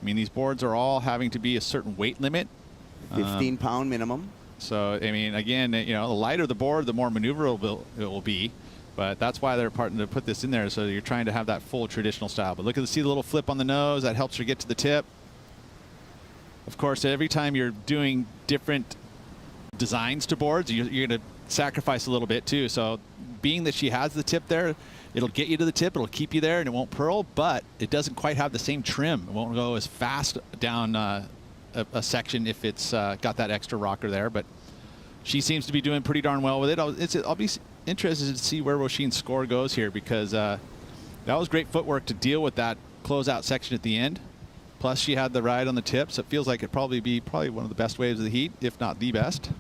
I mean, these boards are all having to be a certain weight limit. 15-pound minimum. So, I mean, again, you know, the lighter the board, the more maneuverable it will be. But that's why they're partnering to put this in there, so you're trying to have that full traditional style. But see the little flip on the nose. That helps her get to the tip. Of course, every time you're doing different designs to boards, you're going to sacrifice a little bit too. So being that she has the tip there, it'll get you to the tip, it'll keep you there, and it won't pearl, but it doesn't quite have the same trim. It won't go as fast down a section if it's got that extra rocker there. But she seems to be doing pretty darn well with it. I'll be interested to see where Roisin's score goes here, because that was great footwork to deal with that closeout section at the end. Plus she had the ride on the tip, so it feels like it'd probably be one of the best waves of the heat, if not the best.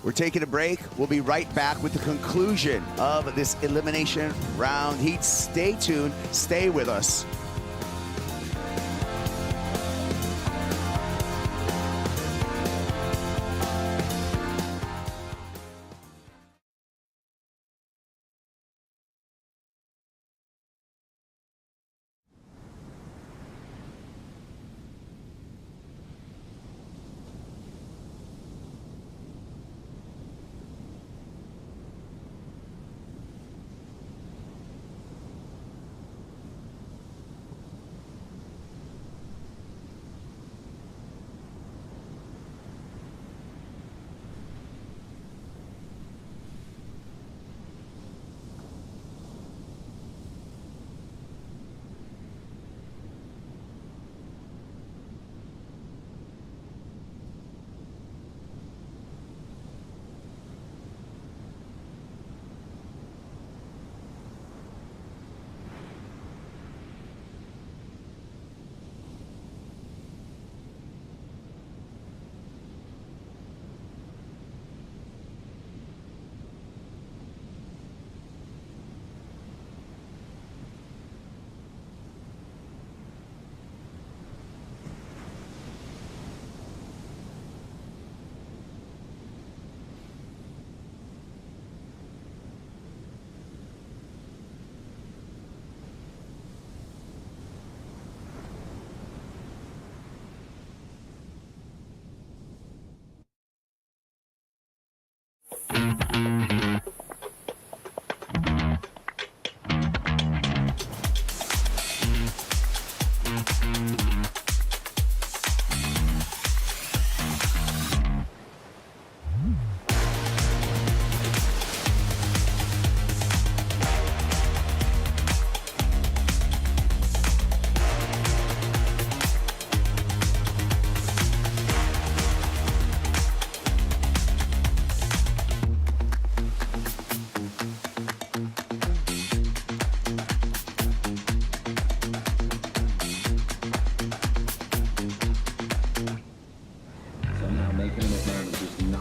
We're taking a break. We'll be right back with the conclusion of this elimination round heat. Stay tuned. Stay with us.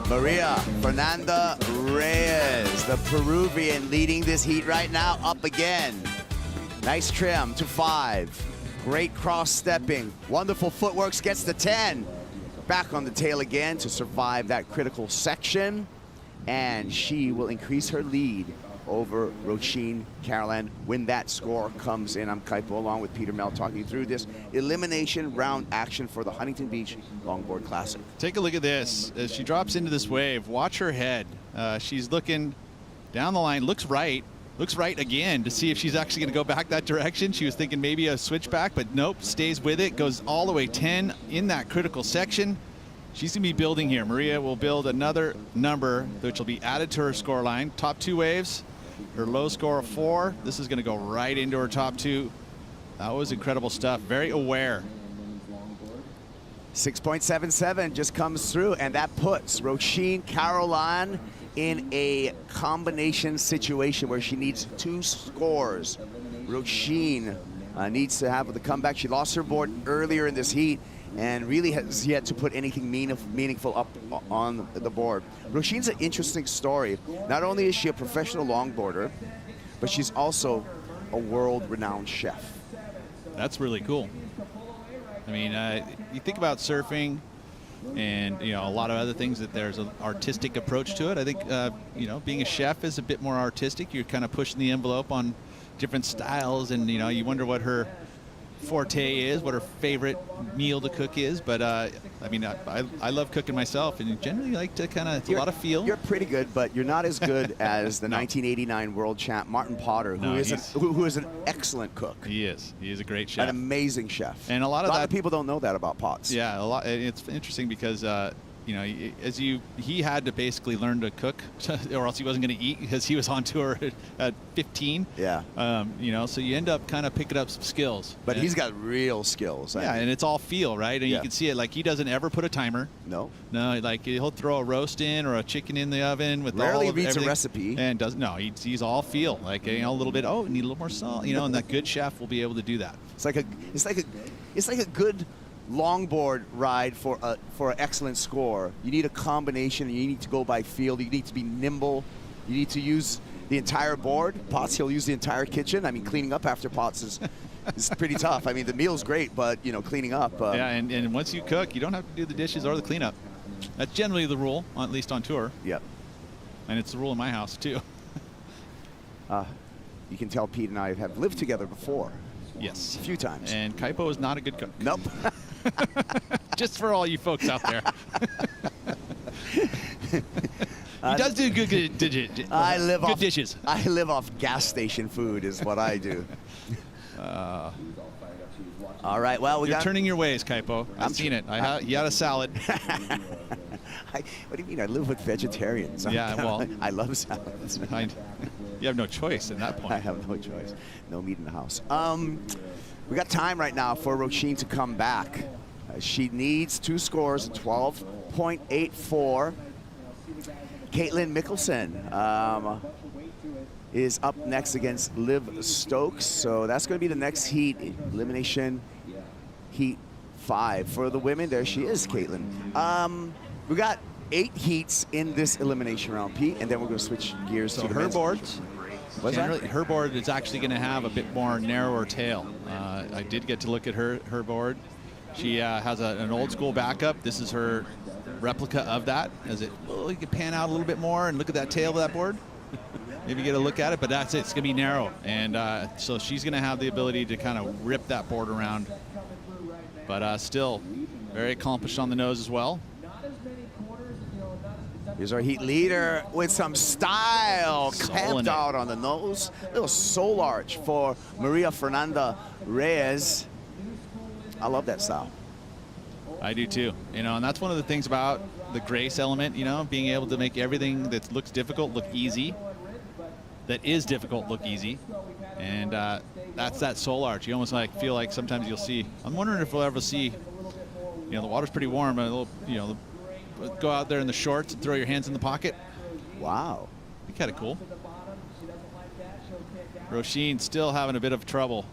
Maria Fernanda Reyes, the Peruvian, leading this heat right now, up again. Nice trim to 5. Great cross stepping. Wonderful footwork, gets to 10. Back on the tail again to survive that critical section. and she will increase her lead over Roisin Carolan when that score comes in. I'm Kaipo along with Peter Mel talking you through this elimination round action for the Huntington Beach Longboard Classic. Take a look at this. As she drops into this wave, watch her head. She's looking down the line, looks right again to see if she's actually going to go back that direction. She was thinking maybe a switchback, but nope, stays with it, goes all the way 10 in that critical section. She's going to be building here. Maria will build another number, which will be added to her score line. Top 2 waves, her low score of 4. This is going to go right into her top 2. That was incredible stuff. Very aware. 6.77 just comes through, and that puts Roisin Carolan in a combination situation where she needs 2 scores. Roisin needs to have the comeback. She lost her board earlier in this heat and really has yet to put anything meaningful up on the board. Roisin's an interesting story. Not only is she a professional longboarder, but she's also a world-renowned chef. That's really cool. I mean, you think about surfing and, you know, a lot of other things that there's an artistic approach to it. I think, you know, being a chef is a bit more artistic. You're kind of pushing the envelope on different styles, and, you know, you wonder what her forte is, what her favorite meal to cook is. But I mean, I love cooking myself, and generally like to kind of, it's a lot of feel. You're pretty good, but you're not as good as the 1989 world champ Martin Potter, who is an excellent cook. He is a great chef, an amazing chef, and a lot of people don't know that about Potts. Yeah, a lot. It's interesting because you know, he had to basically learn to cook, or else he wasn't going to eat, because he was on tour at 15. Yeah. You know, so you end up kind of picking up some skills. But he's got real skills. Yeah, and it's all feel, right? And yeah. You can see it. Like, he doesn't ever put a timer. No. No, like he'll throw a roast in or a chicken in the oven with rarely all of reads everything. a recipe. And does no, he's all feel. Like, you know, a little bit. Oh, need a little more salt. You know, and that good chef will be able to do that. It's like a good longboard ride for an excellent score. You need a combination, and you need to go by feel. You need to be nimble. You need to use the entire board. Potts, he'll use the entire kitchen. I mean, cleaning up after Potts is pretty tough. I mean, the meal's great, but, you know, cleaning up. Yeah, and once you cook, you don't have to do the dishes or the cleanup. That's generally the rule, at least on tour. Yep. And it's the rule in my house, too. You can tell Pete and I have lived together before. Yes. A few times. And Kaipo is not a good cook. Nope. Just for all you folks out there. He does do good dishes. I live off gas station food is what I do. All right, well, You're turning your ways, Kaipo. I've seen it. You had a salad. What do you mean? I live with vegetarians. Yeah, well, I love salads. You have no choice at that point. I have no choice. No meat in the house. We got time right now for Roisin to come back. She needs 2 scores, 12.84. Caitlin Mickelson is up next against Liv Stokes. So that's going to be the next heat, elimination heat 5. For the women, there she is, Caitlin. We got 8 heats in this elimination round, Pete, and then we're going to switch gears to the her board. Her board is actually going to have a bit more narrower tail. I did get to look at her board. She has an old school backup. This is her replica of that. You can pan out a little bit more and look at that tail of that board. Maybe get a look at it, but that's it. It's going to be narrow. And so she's going to have the ability to kind of rip that board around. But still very accomplished on the nose as well. Here's our heat leader with some style, camped out on the nose. Little soul arch for Maria Fernanda Reyes. I love that style. I do too. You know, and that's one of the things about the grace element, you know, being able to make everything that looks difficult look easy, that is difficult look easy. And that's that soul arch. You almost feel like sometimes you'll see, I'm wondering if we'll ever see, you know, the water's pretty warm, but a little, you know, go out there in the shorts and throw your hands in the pocket. Wow. Be kind of cool. Roisin still having a bit of trouble,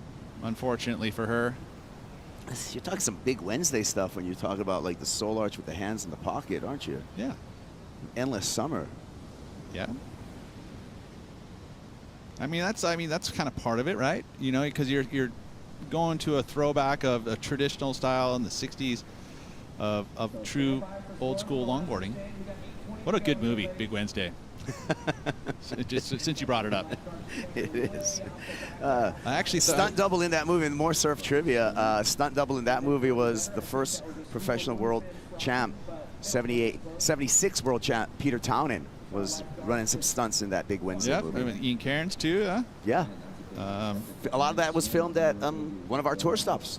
unfortunately for her. You're talking some big Wednesday stuff when you talk about like the soul arch with the hands in the pocket, aren't you? Yeah. Endless summer. Yeah. I mean that's kind of part of it, right? You know, because you're going to a throwback of a traditional style in the 60s of true old school longboarding. What a good movie, Big Wednesday. Just since you brought it up. It is. I actually stunt double in that movie, and more surf trivia. Stunt double in that movie was the first professional world champ, 76 world champ, Peter Townend, was running some stunts in that Big Wednesday movie. With Ian Cairns too, huh? Yeah. A lot of that was filmed at one of our tour stops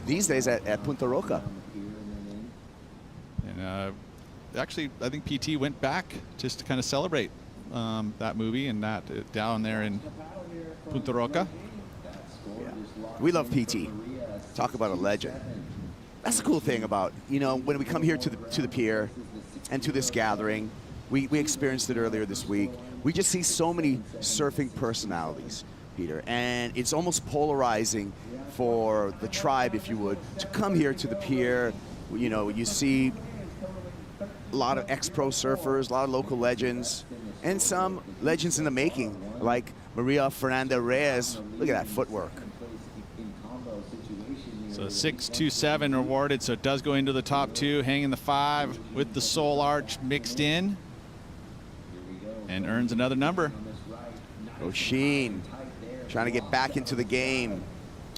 these days at Punta Roca. And actually, I think PT went back just to kind of celebrate that movie and that down there in Punta Roca. Yeah. We love PT. Talk about a legend. That's the cool thing about, when we come here to the pier and to this gathering, we experienced it earlier this week. We just see so many surfing personalities, Peter, and it's almost polarizing for the tribe, if you would, to come here to the pier. You see a lot of ex-pro surfers, a lot of local legends, and some legends in the making, like Maria Fernanda Reyes. Look at that footwork. So 6.27 awarded, so it does go into the top two, hanging the 5 with the sole arch mixed in, and earns another number. O'Sheen trying to get back into the game.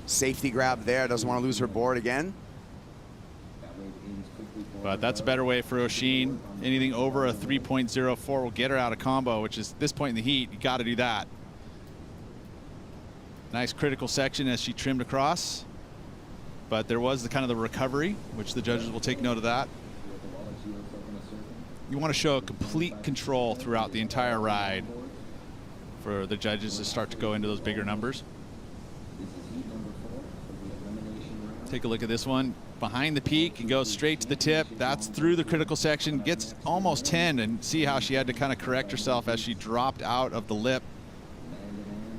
Safety grab there, doesn't want to lose her board again. But that's a better way for O'Sheen. Anything over a 3.04 will get her out of combo, which is, at this point in the heat, you got to do that. Nice critical section as she trimmed across. But there was the kind of the recovery, which the judges will take note of that. You want to show complete control throughout the entire ride for the judges to start to go into those bigger numbers. Take a look at this one. Behind the peak and goes straight to the tip. That's through the critical section. Gets almost 10, and see how she had to kind of correct herself as she dropped out of the lip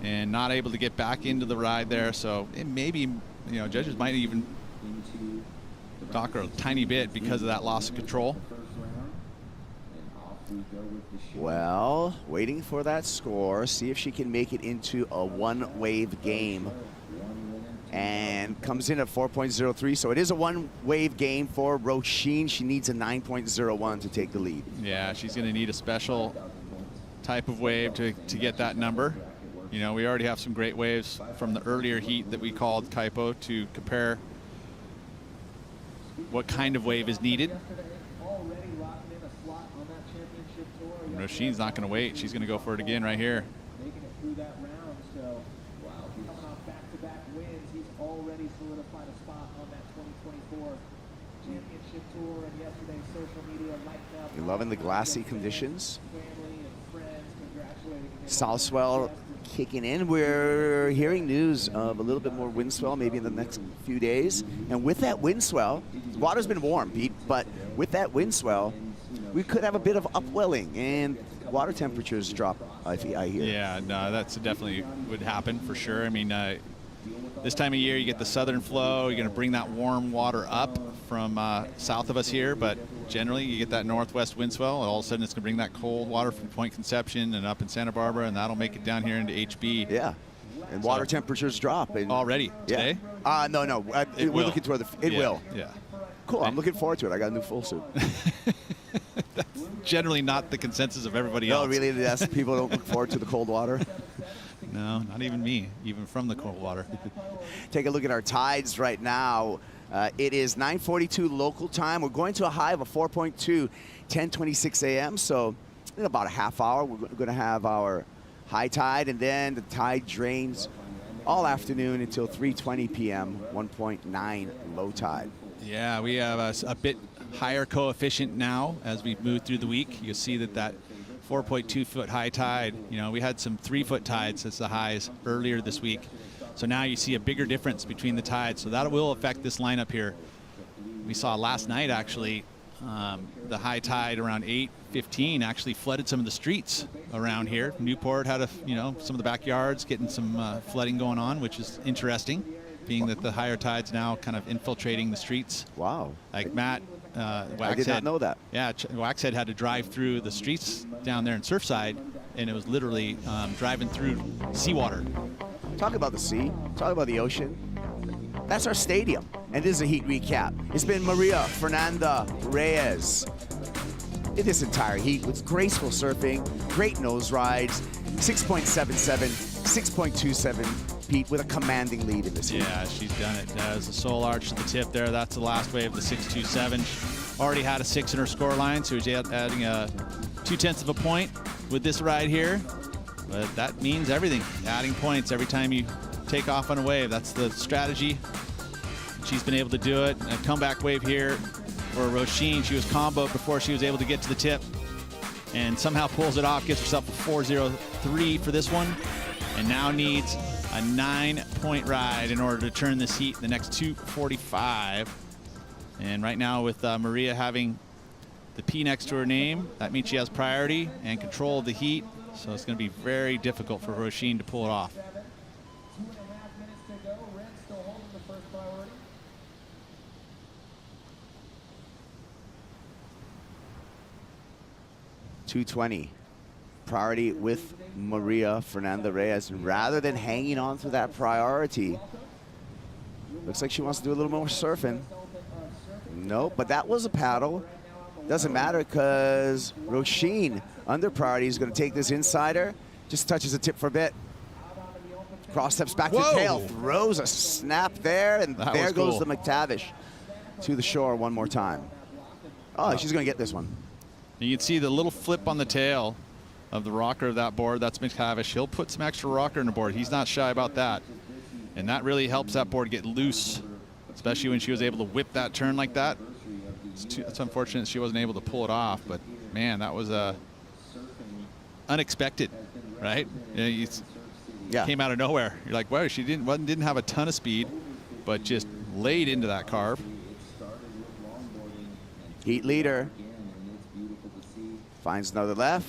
and not able to get back into the ride there. So it maybe, judges might even dock her a tiny bit because of that loss of control. Well, waiting for that score. See if she can make it into a one-wave game. And comes in at 4.03, so it is a one-wave game for Roisin. She needs a 9.01 to take the lead. Yeah, she's going to need a special type of wave to get that number. We already have some great waves from the earlier heat that we called Kaipo to compare what kind of wave is needed. Roisin's not going to wait. She's going to go for it again right here. Already solidified a spot on that 2024 championship tour, and yesterday's social media lighting up. You're loving the glassy conditions. South swell kicking in. We're hearing news of a little bit more wind swell maybe in the next few days. And with that wind swell, the water's been warm, Pete, but with that wind swell, we could have a bit of upwelling and water temperatures drop, I hear. Yeah, no, that's definitely would happen for sure. I mean, this time of year, you get the southern flow. You're going to bring that warm water up from south of us here, but generally you get that northwest wind swell, and all of a sudden it's going to bring that cold water from Point Conception and up in Santa Barbara, and that'll make it down here into HB. Yeah, and water temperatures drop. And already today? No. We're looking toward it will. Yeah. Cool. I'm looking forward to it. I got a new full suit. That's generally not the consensus of everybody else. No, really, that's people don't look forward to the cold water. No, not even me, even from the cold water. Take a look at our tides right now. It is 9:42 local time. We're going to a high of a 4.2, 10:26 a.m. So in about a half hour, we're going to have our high tide, and then the tide drains all afternoon until 3:20 p.m., 1.9 low tide. Yeah, we have a bit higher coefficient now as we move through the week. You'll see that 4.2 foot high tide, we had some 3 foot tides as the highs earlier this week. So now you see a bigger difference between the tides. So that will affect this lineup here. We saw last night actually the high tide around 8:15 actually flooded some of the streets around here. Newport had some of the backyards getting some flooding going on, which is interesting, being that the higher tide's now kind of infiltrating the streets. Wow. Like Matt I did not know that. Yeah, Waxhead had to drive through the streets down there in Surfside, and it was literally driving through seawater. Talk about the sea. Talk about the ocean. That's our stadium. And this is a heat recap. It's been Maria Fernanda Reyes, in this entire heat with graceful surfing, great nose rides, 6.77, 6.27, Pete, with a commanding lead in this heat. Yeah, she's done it. As a sole arch to the tip there, that's the last wave, the 6.27. She already had a 6 in her score line, so she's adding a 0.2 of a point with this ride here. But that means everything, adding points every time you take off on a wave. That's the strategy. She's been able to do it. A comeback wave here for Roisin. She was comboed before she was able to get to the tip and somehow pulls it off, gets herself a 4.03 for this one, and now needs a 9-point ride in order to turn this heat in the next 2:45. And right now with Maria having the P next to her name, that means she has priority and control of the heat. So it's going to be very difficult for Roisin to pull it off. 2.5 minutes to go. Red still holding the first priority. .220. Priority with Maria Fernanda Reyes. And rather than hanging on to that priority, looks like she wants to do a little more surfing. Nope, but that was a paddle. Doesn't matter because Roisin, under priority, is going to take this insider. Just touches the tip for a bit. Cross steps back to the tail, throws a snap there, and there goes the McTavish to the shore one more time. Oh, she's going to get this one. You can see the little flip on the tail of the rocker of that board. That's McTavish. He'll put some extra rocker in the board. He's not shy about that. And that really helps that board get loose, especially when she was able to whip that turn like that. It's unfortunate she wasn't able to pull it off, but man, that was unexpected, right? Yeah, came out of nowhere. You're like, wow, she didn't have a ton of speed, but just laid into that carve. Heat leader finds another left,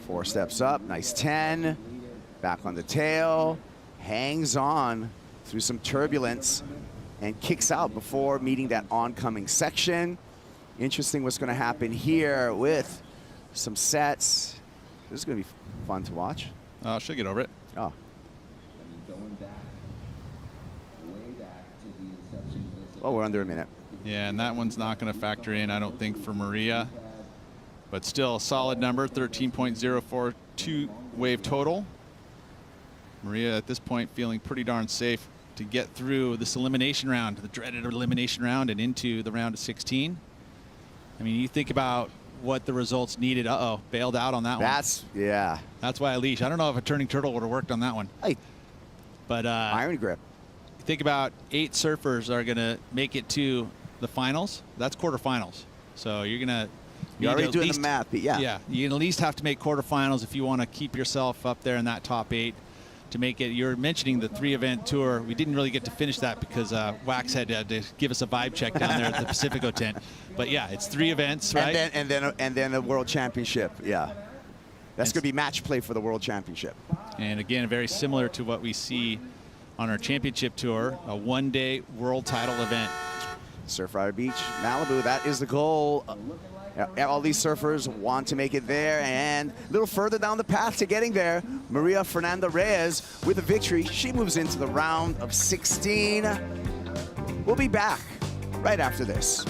4 steps up, nice 10, back on the tail, hangs on through some turbulence, and kicks out before meeting that oncoming section. Interesting what's going to happen here with some sets. This is going to be fun to watch. She'll get over it. Oh. Well, we're under a minute. Yeah, and that one's not going to factor in, I don't think, for Maria. But still a solid number, 13.042 wave total. Maria at this point feeling pretty darn safe to get through this elimination round, the dreaded elimination round, and into the round of 16. I mean, you think about what the results needed. Bailed out on that one. Yeah. That's why I leash. I don't know if a turning turtle would have worked on that one. But iron grip. Think about 8 surfers are going to make it to the finals. That's quarterfinals. So you're going to... You're already doing the math, but yeah. Yeah, you at least have to make quarterfinals if you want to keep yourself up there in that top 8 to make it. You're mentioning the 3-event tour. We didn't really get to finish that because Wax had to give us a vibe check down there at the Pacifico tent. But yeah, it's 3 events, right? And then a World Championship. Yeah, that's going to be match play for the World Championship. And again, very similar to what we see on our championship tour, a 1-day world title event. Surfrider Beach, Malibu. That is the goal. All these surfers want to make it there, and a little further down the path to getting there, Maria Fernanda Reyes with a victory. She moves into the round of 16. We'll be back right after this.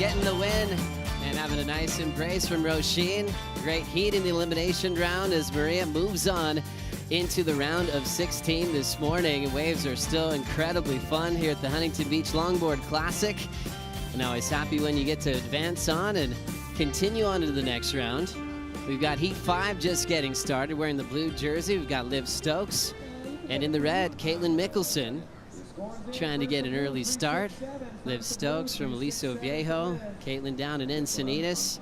getting the win and having a nice embrace from Roisin. Great heat in the elimination round as Maria moves on into the round of 16 this morning. Waves are still incredibly fun here at the Huntington Beach Longboard Classic. And always happy when you get to advance on and continue on to the next round. We've got Heat 5 just getting started, wearing the blue jersey. We've got Liv Stokes. And in the red, Caitlin Mickelson trying to get an early start. Liv Stokes from Aliso Viejo. Caitlin down in Encinitas.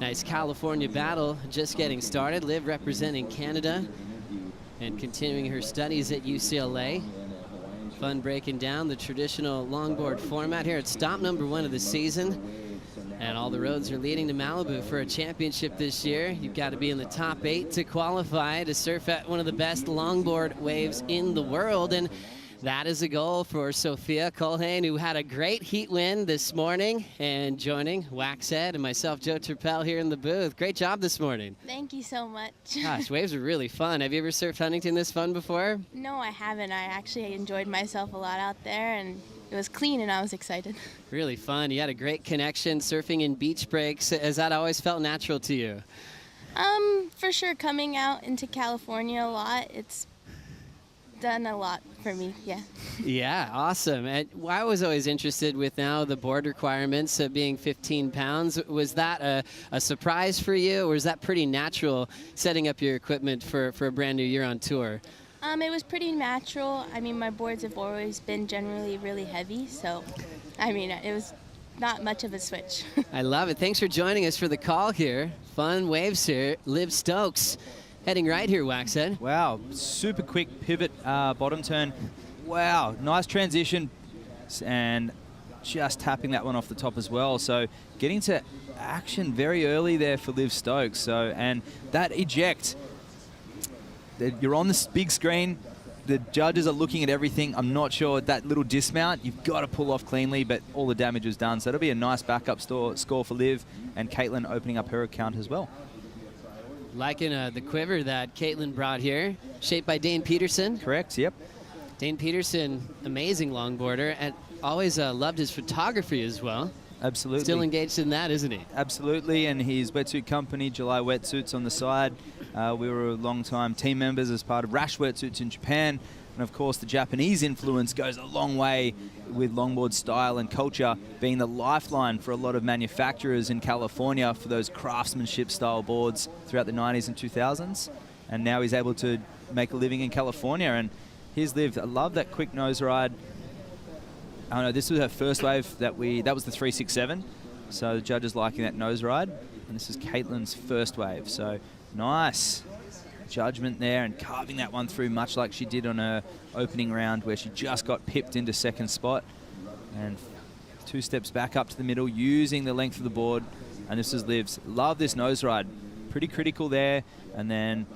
Nice California battle just getting started. Liv representing Canada and continuing her studies at UCLA. Fun breaking down the traditional longboard format here at stop number 1 of the season. And all the roads are leading to Malibu for a championship this year. You've got to be in the top 8 to qualify to surf at one of the best longboard waves in the world. And that is a goal for Sophia Culhane, who had a great heat win this morning, and joining Waxhead and myself, Joe Turpel, here in the booth. Great job this morning. Thank you so much. Gosh, waves are really fun. Have you ever surfed Huntington this fun before? No, I haven't. I actually enjoyed myself a lot out there, and it was clean, and I was excited. Really fun. You had a great connection surfing in beach breaks. Has that always felt natural to you? For sure, coming out into California a lot, it's done a lot for me, yeah. Yeah, awesome. And I was always interested with now the board requirements of being 15 pounds. Was that a surprise for you, or is that pretty natural setting up your equipment for a brand new year on tour? It was pretty natural. I mean, my boards have always been generally really heavy, so, I mean, it was not much of a switch. I love it. Thanks for joining us for the call here. Fun waves here. Liv Stokes heading right here, Waxhead. Wow, super quick pivot, bottom turn. Wow, nice transition, and just tapping that one off the top as well. So getting to action very early there for Liv Stokes. So, and that eject, you're on this big screen. The judges are looking at everything. I'm not sure that little dismount, you've got to pull off cleanly, but all the damage was done. So it'll be a nice backup score for Liv, and Caitlin opening up her account as well. Liking the quiver that Caitlin brought here, shaped by Dane Peterson. Correct, yep. Dane Peterson, amazing longboarder, and always loved his photography as well. Absolutely. Still engaged in that, isn't he? Absolutely, and his wetsuit company, July Wetsuits, on the side. We were long-time team members as part of Rash Wetsuits in Japan. And of course, the Japanese influence goes a long way with longboard style and culture, being the lifeline for a lot of manufacturers in California for those craftsmanship style boards throughout the 90s and 2000s. And now he's able to make a living in California. And here's Liv. I love that quick nose ride. I don't know, this was her first wave that was the 367. So the judges liking that nose ride. And this is Caitlin's first wave. So nice judgment there, and carving that one through much like she did on her opening round, where she just got pipped into second spot. And 2 steps back up to the middle, using the length of the board. And this is Liv's. Love this nose ride. Pretty critical there. And then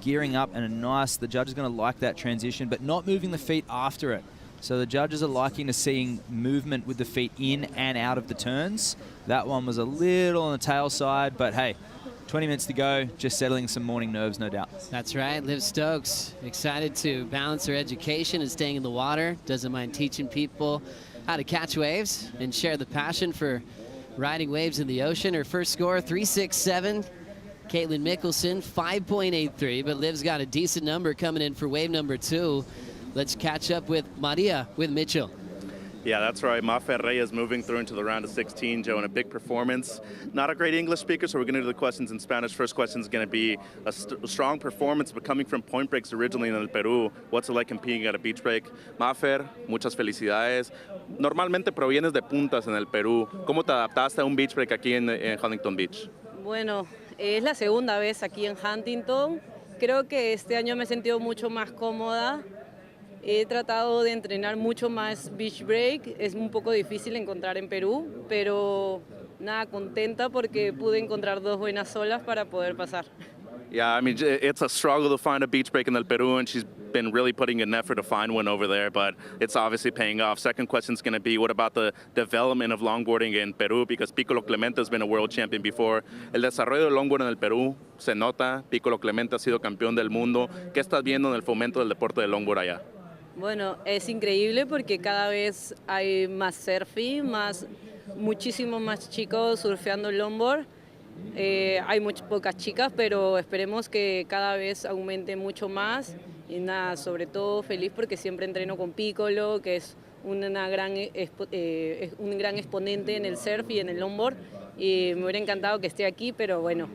gearing up, and a nice, the judge is going to like that transition, but not moving the feet after it. So the judges are liking to seeing movement with the feet in and out of the turns. That one was a little on the tail side, but hey, 20 minutes to go, just settling some morning nerves, no doubt. That's right. Liv Stokes, excited to balance her education and staying in the water. Doesn't mind teaching people how to catch waves and share the passion for riding waves in the ocean. Her first score, 3.67. Caitlin Mickelson, 5.83, but Liv's got a decent number coming in for wave number 2. Let's catch up with Maria with Mitchell. Yeah, that's right. Mafer Reyes moving through into the round of 16, Joe, in a big performance. Not a great English speaker, so we're going to do the questions in Spanish. First question is going to be a strong performance, but coming from point breaks originally in El Peru. What's it like competing at a beach break? Mafer, muchas felicidades. Normalmente provienes de puntas en el Perú. ¿Cómo te adaptaste a un beach break aquí en Huntington Beach? Bueno, es la segunda vez aquí en Huntington. Creo que este año me he sentido mucho más cómoda. He tratado de entrenar mucho más beach break. Es un poco difícil encontrar en Perú, pero nada, contenta porque pude encontrar 2 buenas olas para poder pasar. Yeah, I mean, it's a struggle to find a beach break in El Peru, and she's been really putting an effort to find one over there, but it's obviously paying off. Second question is going to be, what about the development of longboarding in Peru? Because Piccolo Clemente has been a world champion before. El desarrollo del longboard en el Perú se nota. Piccolo Clemente ha sido campeón del mundo. ¿Qué estás viendo en el fomento del deporte del longboard allá? Bueno, es increíble porque cada vez hay más surfing, más muchísimos más chicos surfeando el longboard. Hay muy pocas chicas, pero esperemos que cada vez aumente mucho más. Y nada, sobre todo feliz porque siempre entreno con Piccolo, que es un gran exponente en el surf y en el longboard. Y me hubiera encantado que esté aquí, pero bueno,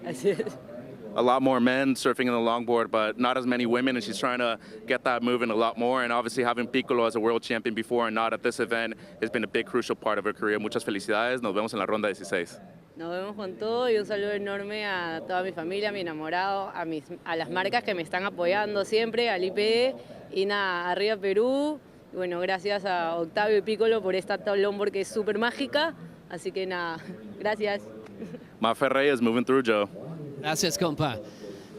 así es. A lot more men surfing in the longboard, but not as many women, and she's trying to get that moving a lot more. And obviously having Piccolo as a world champion before and not at this event has been a big, crucial part of her career. Muchas felicidades. Nos vemos en la ronda 16. Nos vemos con todo y un saludo enorme a toda mi familia, a mi enamorado, a las marcas que me están apoyando siempre, al IPE y nada, arriba Perú. Y bueno, gracias a Octavio y Piccolo por esta longboard que es súper mágica. Así que nada, gracias. Mafer Reyes moving through, Joe. Gracias, compa.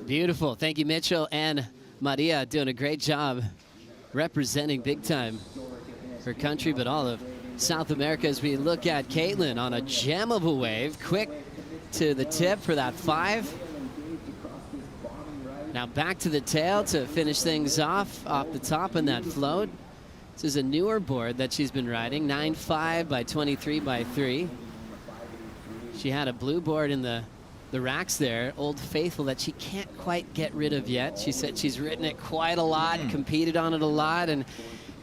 Beautiful. Thank you, Mitchell and Maria, doing a great job representing big time her country, but all of South America as we look at Caitlin on a gem of a wave. Quick to the tip for that 5. Now back to the tail to finish things off the top in that float. This is a newer board that she's been riding, 9.5 by 23 by 3. She had a blue board in the racks there, Old Faithful, that she can't quite get rid of yet. She said she's ridden it quite a lot, competed on it a lot, and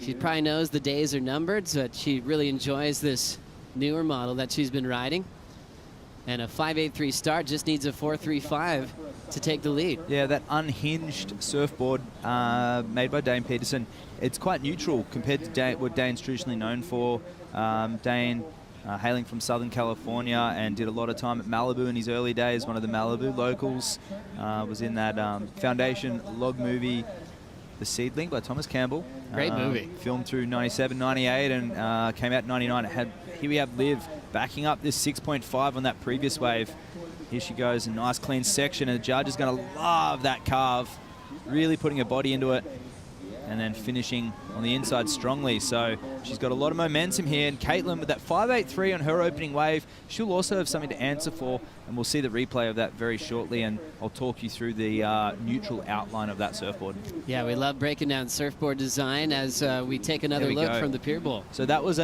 she probably knows the days are numbered, but she really enjoys this newer model that she's been riding. And a 5.83 start, just needs a 4.35 to take the lead. Yeah, that unhinged surfboard made by Dane Peterson, it's quite neutral compared to what Dane's traditionally known for. Dane hailing from Southern California and did a lot of time at Malibu in his early days, one of the Malibu locals, was in that Foundation log movie, The Seedling by Thomas Campbell. Great movie. Filmed through 97, 98 and came out 99. Here we have Liv backing up this 6.5 on that previous wave. Here she goes, a nice clean section, and the judge is going to love that carve, really putting her body into it, and then finishing on the inside strongly. So she's got a lot of momentum here, and Caitlin with that 5.83 on her opening wave, she'll also have something to answer for, and we'll see the replay of that very shortly, and I'll talk you through the neutral outline of that surfboard. Yeah, we love breaking down surfboard design as we take another look from the Pier Bowl. So that was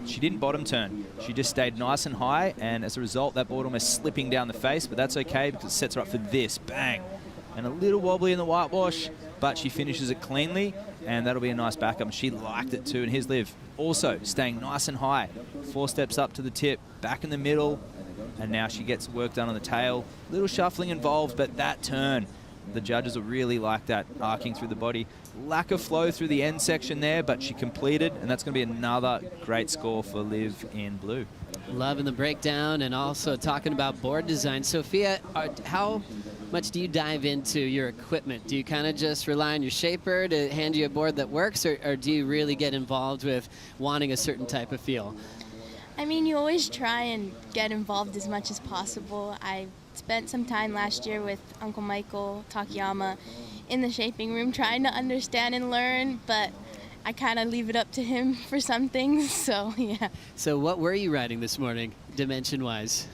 she didn't bottom turn. She just stayed nice and high, and as a result, that board almost slipping down the face, but that's okay because it sets her up for this, bang. And a little wobbly in the whitewash, but she finishes it cleanly, and that'll be a nice backup. And she liked it too, and here's Liv, also staying nice and high. 4 steps up to the tip, back in the middle, and now she gets work done on the tail. Little shuffling involved, but that turn, the judges will really like that, arcing through the body. Lack of flow through the end section there, but she completed, and that's going to be another great score for Liv in blue. Loving the breakdown, and also talking about board design. Sophia, how much do you dive into your equipment? Do you kind of just rely on your shaper to hand you a board that works, or do you really get involved with wanting a certain type of feel? I mean, you always try and get involved as much as possible. I spent some time last year with Uncle Michael Takayama in the shaping room trying to understand and learn, but I kind of leave it up to him for some things, so yeah. So what were you riding this morning, dimension-wise?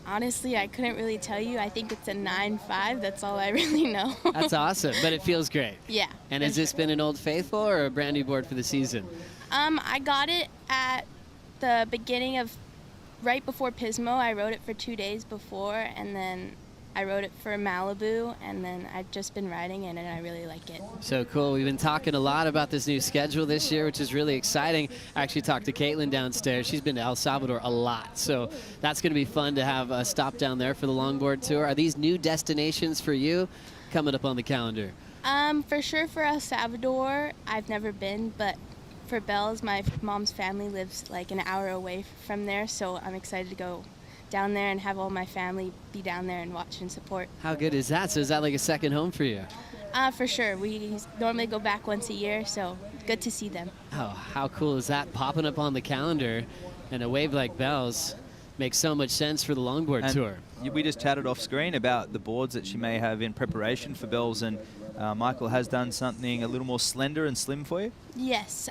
Honestly, I couldn't really tell you. I think it's a 9.5. That's all I really know. That's awesome, but it feels great. Yeah. And has this been an Old Faithful or a brand new board for the season? I got it at the beginning of, right before Pismo. I rode it for 2 days before, and then I rode it for Malibu, and then I've just been riding it, and I really like it. So cool. We've been talking a lot about this new schedule this year, which is really exciting. I actually talked to Caitlin downstairs. She's been to El Salvador a lot, so that's going to be fun to have a stop down there for the longboard tour. Are these new destinations for you coming up on the calendar? For sure for El Salvador, I've never been, but for Bells, my mom's family lives like an hour away from there, so I'm excited to go down there and have all my family be down there and watch and support. How good is that? So is that like a second home for you? For sure. We normally go back once a year, so good to see them. Oh, how cool is that? Popping up on the calendar, and a wave like Bells makes so much sense for the longboard tour. We just chatted off screen about the boards that she may have in preparation for Bells, and Michael has done something a little more slender and slim for you? Yes,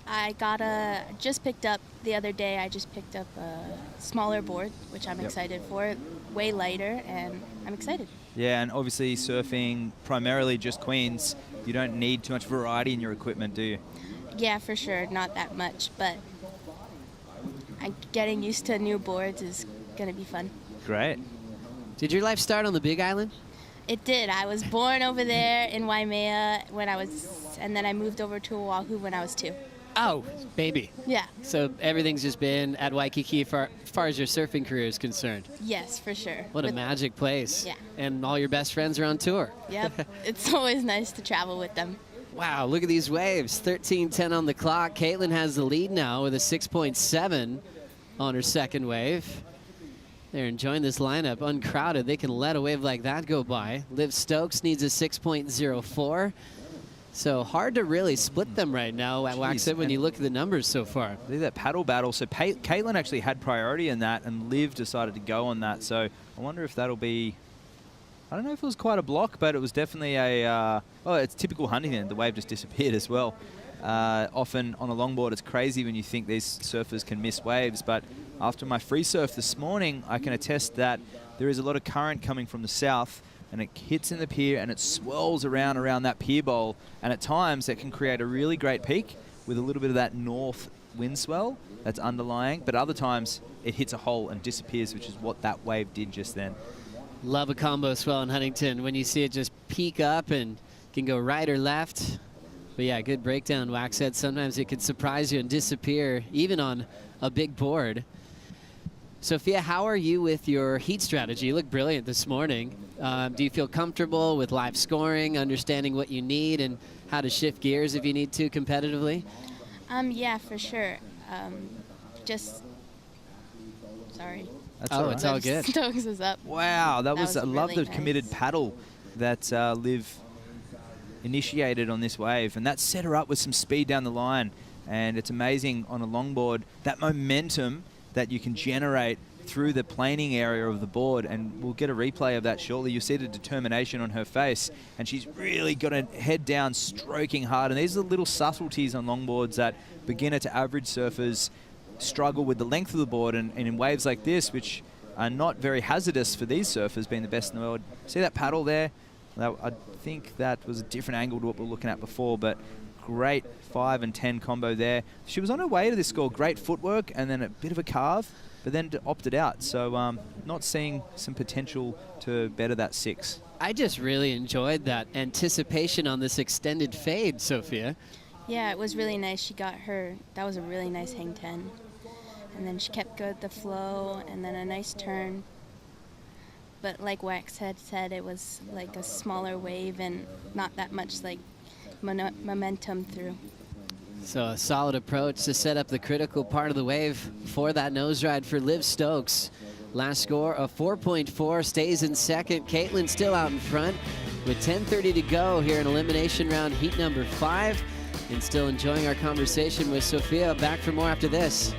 just picked up the other day, I just picked up a smaller board, which I'm excited for, way lighter, and I'm excited. Yeah, and obviously surfing primarily just queens, you don't need too much variety in your equipment, do you? Yeah, for sure, not that much, but getting used to new boards is going to be fun. Great. Did your life start on the Big Island? It did. I was born over there in Waimea and then I moved over to Oahu when I was 2. Oh, baby. Yeah. So everything's just been at Waikiki as far as your surfing career is concerned. Yes, for sure. What a magic place. Yeah. And all your best friends are on tour. Yep. It's always nice to travel with them. Wow, look at these waves. 13:10 on the clock. Caitlin has the lead now with a 6.7 on her second wave. They're enjoying this lineup, uncrowded. They can let a wave like that go by. Liv Stokes needs a 6.04. So hard to really split them right now at Waxhead when you look at the numbers so far. Look at that paddle battle. So Caitlin actually had priority in that, and Liv decided to go on that. So I wonder if that'll be, I don't know if it was quite a block, but it was definitely a, well, it's typical Huntington. The wave just disappeared as well. Often on a longboard, it's crazy when you think these surfers can miss waves, but after my free surf this morning, I can attest that there is a lot of current coming from the south, and it hits in the pier and it swirls around that pier bowl, and at times it can create a really great peak with a little bit of that north wind swell that's underlying, but other times it hits a hole and disappears, which is what that wave did just then. Love a combo swell in Huntington when you see it just peak up and can go right or left. But yeah, good breakdown, Waxhead. Sometimes it could surprise you and disappear even on a big board. Sophia, how are you with your heat strategy? You look brilliant this morning. Do you feel comfortable with live scoring, understanding what you need and how to shift gears if you need to competitively? Yeah, for sure. Sorry. That's all right. It's all good. Stokes is up. Wow, that was I love really the committed paddle that Liv initiated on this wave, and that set her up with some speed down the line. And it's amazing on a longboard, that momentum that you can generate through the planing area of the board, and we'll get a replay of that shortly. You see the determination on her face, and she's really got her head down, stroking hard. And these are the little subtleties on longboards that beginner to average surfers struggle with, the length of the board, and in waves like this, which are not very hazardous for these surfers, being the best in the world. See that paddle there? I think that was a different angle to what we were looking at before, but great 5 and 10 combo there. She was on her way to this score. Great footwork and then a bit of a carve, but then opted out. So not seeing some potential to better that 6. I just really enjoyed that anticipation on this extended fade, Sophia. Yeah, it was really nice. She got her, that was a really nice hang 10. And then she kept good the flow and then a nice turn. But like Wax had said, it was like a smaller wave and not that much like momentum through. So a solid approach to set up the critical part of the wave for that nose ride for Liv Stokes. Last score of 4.4, stays in second. Caitlin still out in front with 10:30 to go here in elimination round heat number 5. And still enjoying our conversation with Sophia. Back for more after this.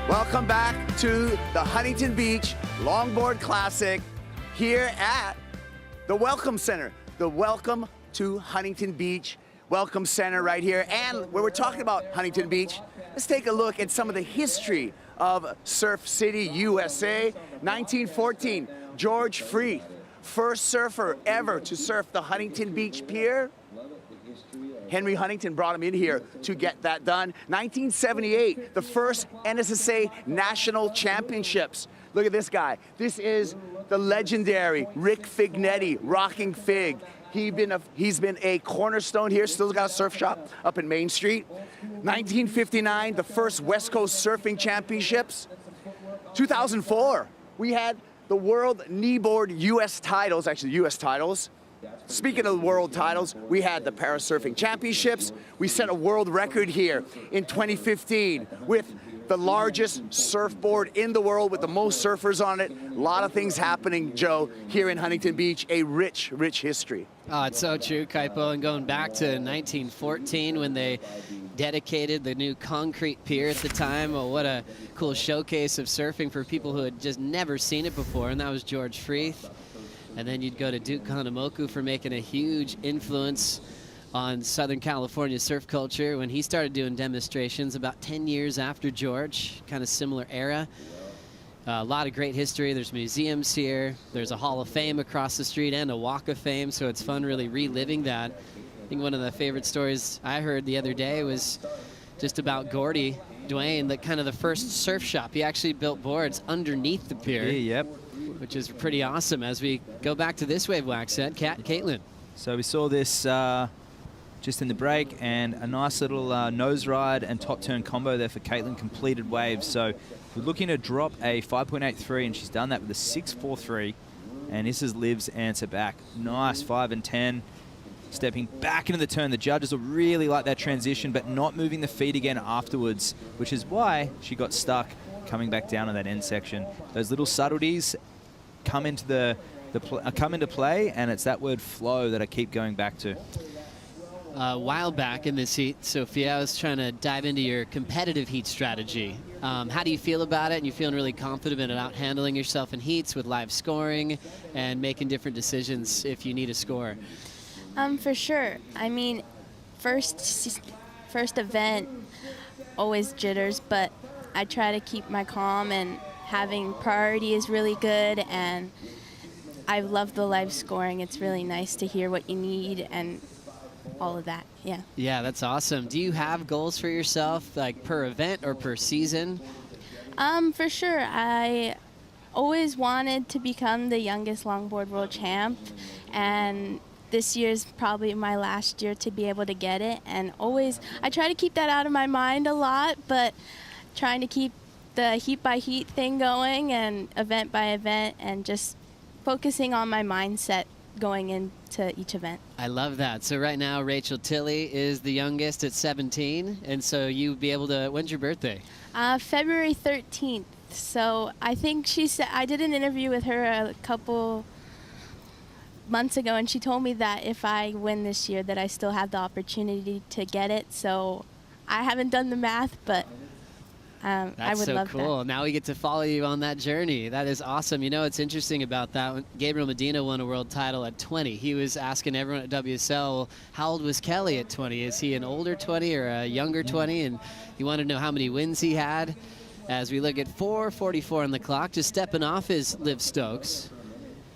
Welcome back to the Huntington Beach Longboard Classic here at the Welcome Center. The Welcome to Huntington Beach Welcome Center right here. And when we're talking about Huntington Beach, let's take a look at some of the history of Surf City, USA. 1914, George Freeth, first surfer ever to surf the Huntington Beach Pier. Henry Huntington brought him in here to get that done. 1978, the first NSSA National Championships. Look at this guy. This is the legendary Rick Fignetti, Rocking Fig. He's been a cornerstone here, still got a surf shop up in Main Street. 1959, the first West Coast Surfing Championships. 2004, we had the World Kneeboard US titles, actually US titles. Speaking of world titles, we had the Paris Surfing Championships. We set a world record here in 2015 with the largest surfboard in the world with the most surfers on it. A lot of things happening, Joe, here in Huntington Beach, a rich, rich history. Oh, it's so true, Kaipo. And going back to 1914 when they dedicated the new concrete pier at the time. Oh, what a cool showcase of surfing for people who had just never seen it before, and that was George Freeth. And then you'd go to Duke Kahanamoku for making a huge influence on Southern California surf culture when he started doing demonstrations about 10 years after George, kind of similar era. A lot of great history. There's museums here. There's a Hall of Fame across the street and a Walk of Fame, so it's fun really reliving that. I think one of the favorite stories I heard the other day was just about Gordy Dwayne, the kind of the first surf shop. He actually built boards underneath the pier. Yeah, yep. Which is pretty awesome. As we go back to this wave, Wax said, Caitlin. So we saw this just in the break, and a nice little nose ride and top turn combo there for Caitlin, completed waves. So we're looking to drop a 5.83, and she's done that with a 6.43. And this is Liv's answer back. Nice 5 and 10. Stepping back into the turn. The judges will really like that transition, but not moving the feet again afterwards, which is why she got stuck coming back down on that end section. Those little subtleties come into come into play, and it's that word flow that I keep going back to. A while back in this heat, Sophia, I was trying to dive into your competitive heat strategy. How do you feel about it? And you feeling really confident about handling yourself in heats with live scoring and making different decisions if you need a score? For sure. I mean, first event, always jitters, but I try to keep my calm, and having priority is really good, and I love the live scoring. It's really nice to hear what you need and all of that. Yeah. Yeah, that's awesome. Do you have goals for yourself, like per event or per season? For sure. I always wanted to become the youngest longboard world champ, and this year's probably my last year to be able to get it. And always, I try to keep that out of my mind a lot, but trying to keep the heat by heat thing going and event by event, and just focusing on my mindset going into each event. I love that. So right now, Rachel Tilley is the youngest at 17, and so you'd be able to, when's your birthday? February 13th. So I think she said, I did an interview with her a couple months ago, and she told me that if I win this year that I still have the opportunity to get it. So I haven't done the math, but I would love that. That's so cool. Now we get to follow you on that journey. That is awesome. You know, it's interesting about that. When Gabriel Medina won a world title at 20. He was asking everyone at WSL, how old was Kelly at 20? Is he an older 20 or a younger 20? And he wanted to know how many wins he had. As we look at 4:44 on the clock, just stepping off is Liv Stokes.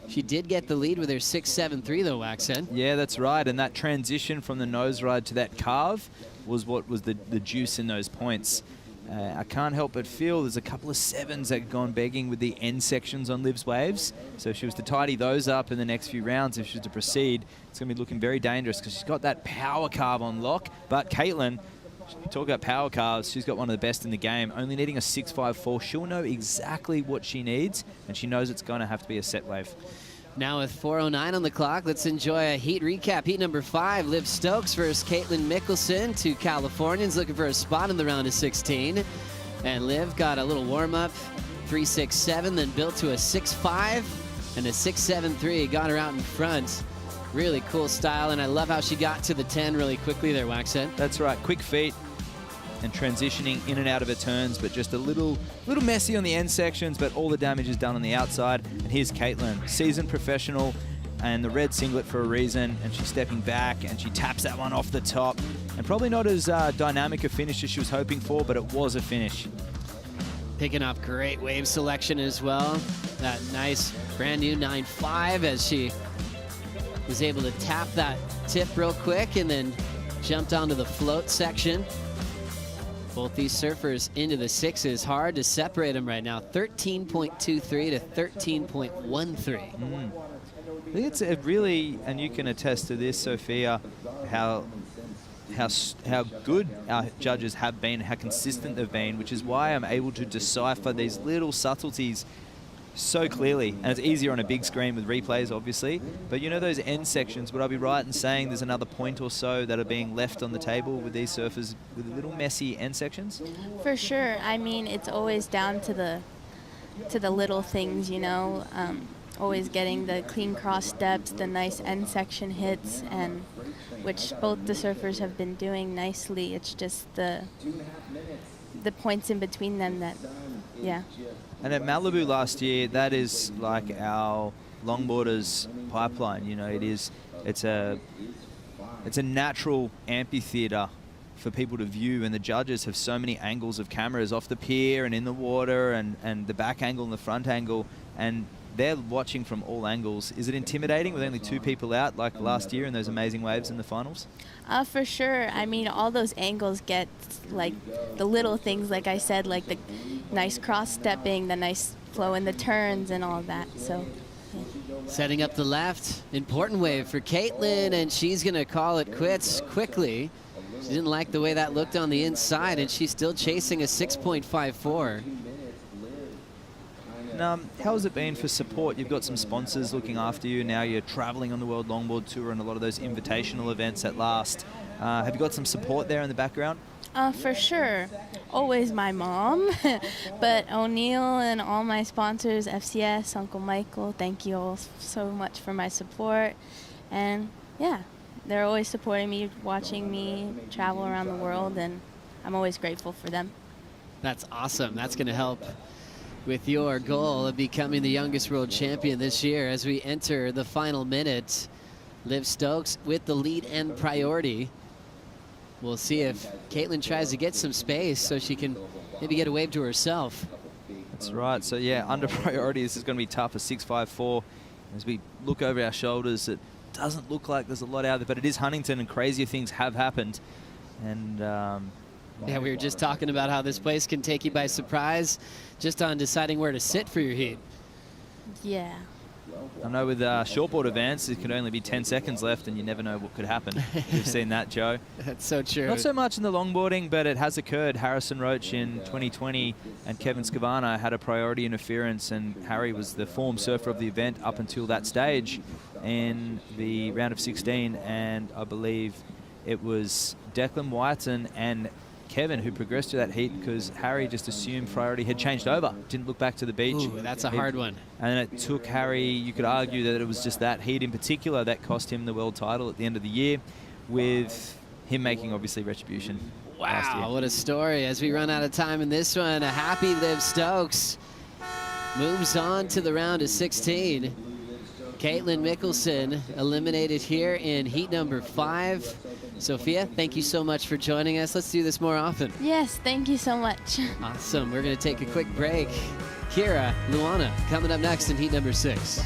She did get the lead with her 6.73 though, Waxen. Yeah, that's right. And that transition from the nose ride to that carve was what was the juice in those points. I can't help but feel there's a couple of sevens that have gone begging with the end sections on Liv's waves. So if she was to tidy those up in the next few rounds, if she was to proceed, it's going to be looking very dangerous because she's got that power carve on lock. But Caitlin, talk about power carves, she's got one of the best in the game. Only needing a 6.54, she'll know exactly what she needs, and she knows it's going to have to be a set wave. Now with 4:09 on the clock, let's enjoy a heat recap. Heat number 5, Liv Stokes versus Caitlin Mickelson. Two Californians looking for a spot in the round of 16. And Liv got a little warm-up, 3.67, then built to a 6.5 and a 6.73. Got her out in front. Really cool style, and I love how she got to the 10 really quickly there, Waxen. That's right, quick feet and transitioning in and out of her turns, but just a little messy on the end sections, but all the damage is done on the outside. And here's Caitlin, seasoned professional, and the red singlet for a reason, and she's stepping back and she taps that one off the top. And probably not as dynamic a finish as she was hoping for, but it was a finish. Picking up great wave selection as well. That nice brand new 9.5 as she was able to tap that tip real quick and then jumped onto the float section. Both these surfers into the sixes. Hard to separate them right now. 13.23 to 13.13. I think it's a really, and you can attest to this, Sophia, how good our judges have been, how consistent they've been, which is why I'm able to decipher these little subtleties so clearly. And it's easier on a big screen with replays, obviously. But you know those end sections, would I be right in saying there's another point or so that are being left on the table with these surfers with little messy end sections? For sure. I mean, it's always down to the little things, you know. Always getting the clean cross steps, the nice end section hits, and which both the surfers have been doing nicely. It's just the points in between them that, yeah. And at Malibu last year, that is like our longboarders pipeline. You know, it's a natural amphitheater for people to view, and the judges have so many angles of cameras off the pier and in the water, and the back angle and the front angle, and they're watching from all angles. Is it intimidating with only 2 people out like last year in those amazing waves in the finals? For sure. I mean, all those angles get like the little things, like I said, like the nice cross stepping, the nice flow in the turns and all that. So Setting up the left, important wave for Caitlin, and she's gonna call it quits quickly. She didn't like the way that looked on the inside, and she's still chasing a 6.54. And, how has it been for support? You've got some sponsors looking after you. Now you're traveling on the World Longboard Tour and a lot of those invitational events at last. Have you got some support there in the background? For sure. Always my mom. But O'Neill and all my sponsors, FCS, Uncle Michael, thank you all so much for my support. And yeah, they're always supporting me, watching me travel around the world, and I'm always grateful for them. That's awesome. That's going to help with your goal of becoming the youngest world champion this year. As we enter the final minute, Liv Stokes with the lead and priority. We'll see if Caitlin tries to get some space so she can maybe get a wave to herself. That's right. So yeah, under priority, this is going to be tough. A 6.54. As we look over our shoulders, it doesn't look like there's a lot out there, but it is Huntington, and crazier things have happened. And yeah, we were just talking about how this place can take you by surprise just on deciding where to sit for your heat. Yeah. I know with shortboard events, it could only be 10 seconds left, and you never know what could happen. You've seen that, Joe. That's so true. Not so much in the longboarding, but it has occurred. Harrison Roach in 2020 and Kevin Scavano had a priority interference, and Harry was the form surfer of the event up until that stage in the round of 16, and I believe it was Declan Whiten and Kevin who progressed to that heat because Harry just assumed priority had changed over, didn't look back to the beach. Ooh, that's a hard one. And then it took Harry, you could argue that it was just that heat in particular that cost him the world title at the end of the year, with him making obviously retribution last year. Wow, what a story. As we run out of time in this one, a happy Liv Stokes moves on to the round of 16. Caitlin Mickelson eliminated here in heat number 5. Sophia, thank you so much for joining us. Let's do this more often. Yes, thank you so much. Awesome. We're going to take a quick break. Kira Luana coming up next in heat number 6.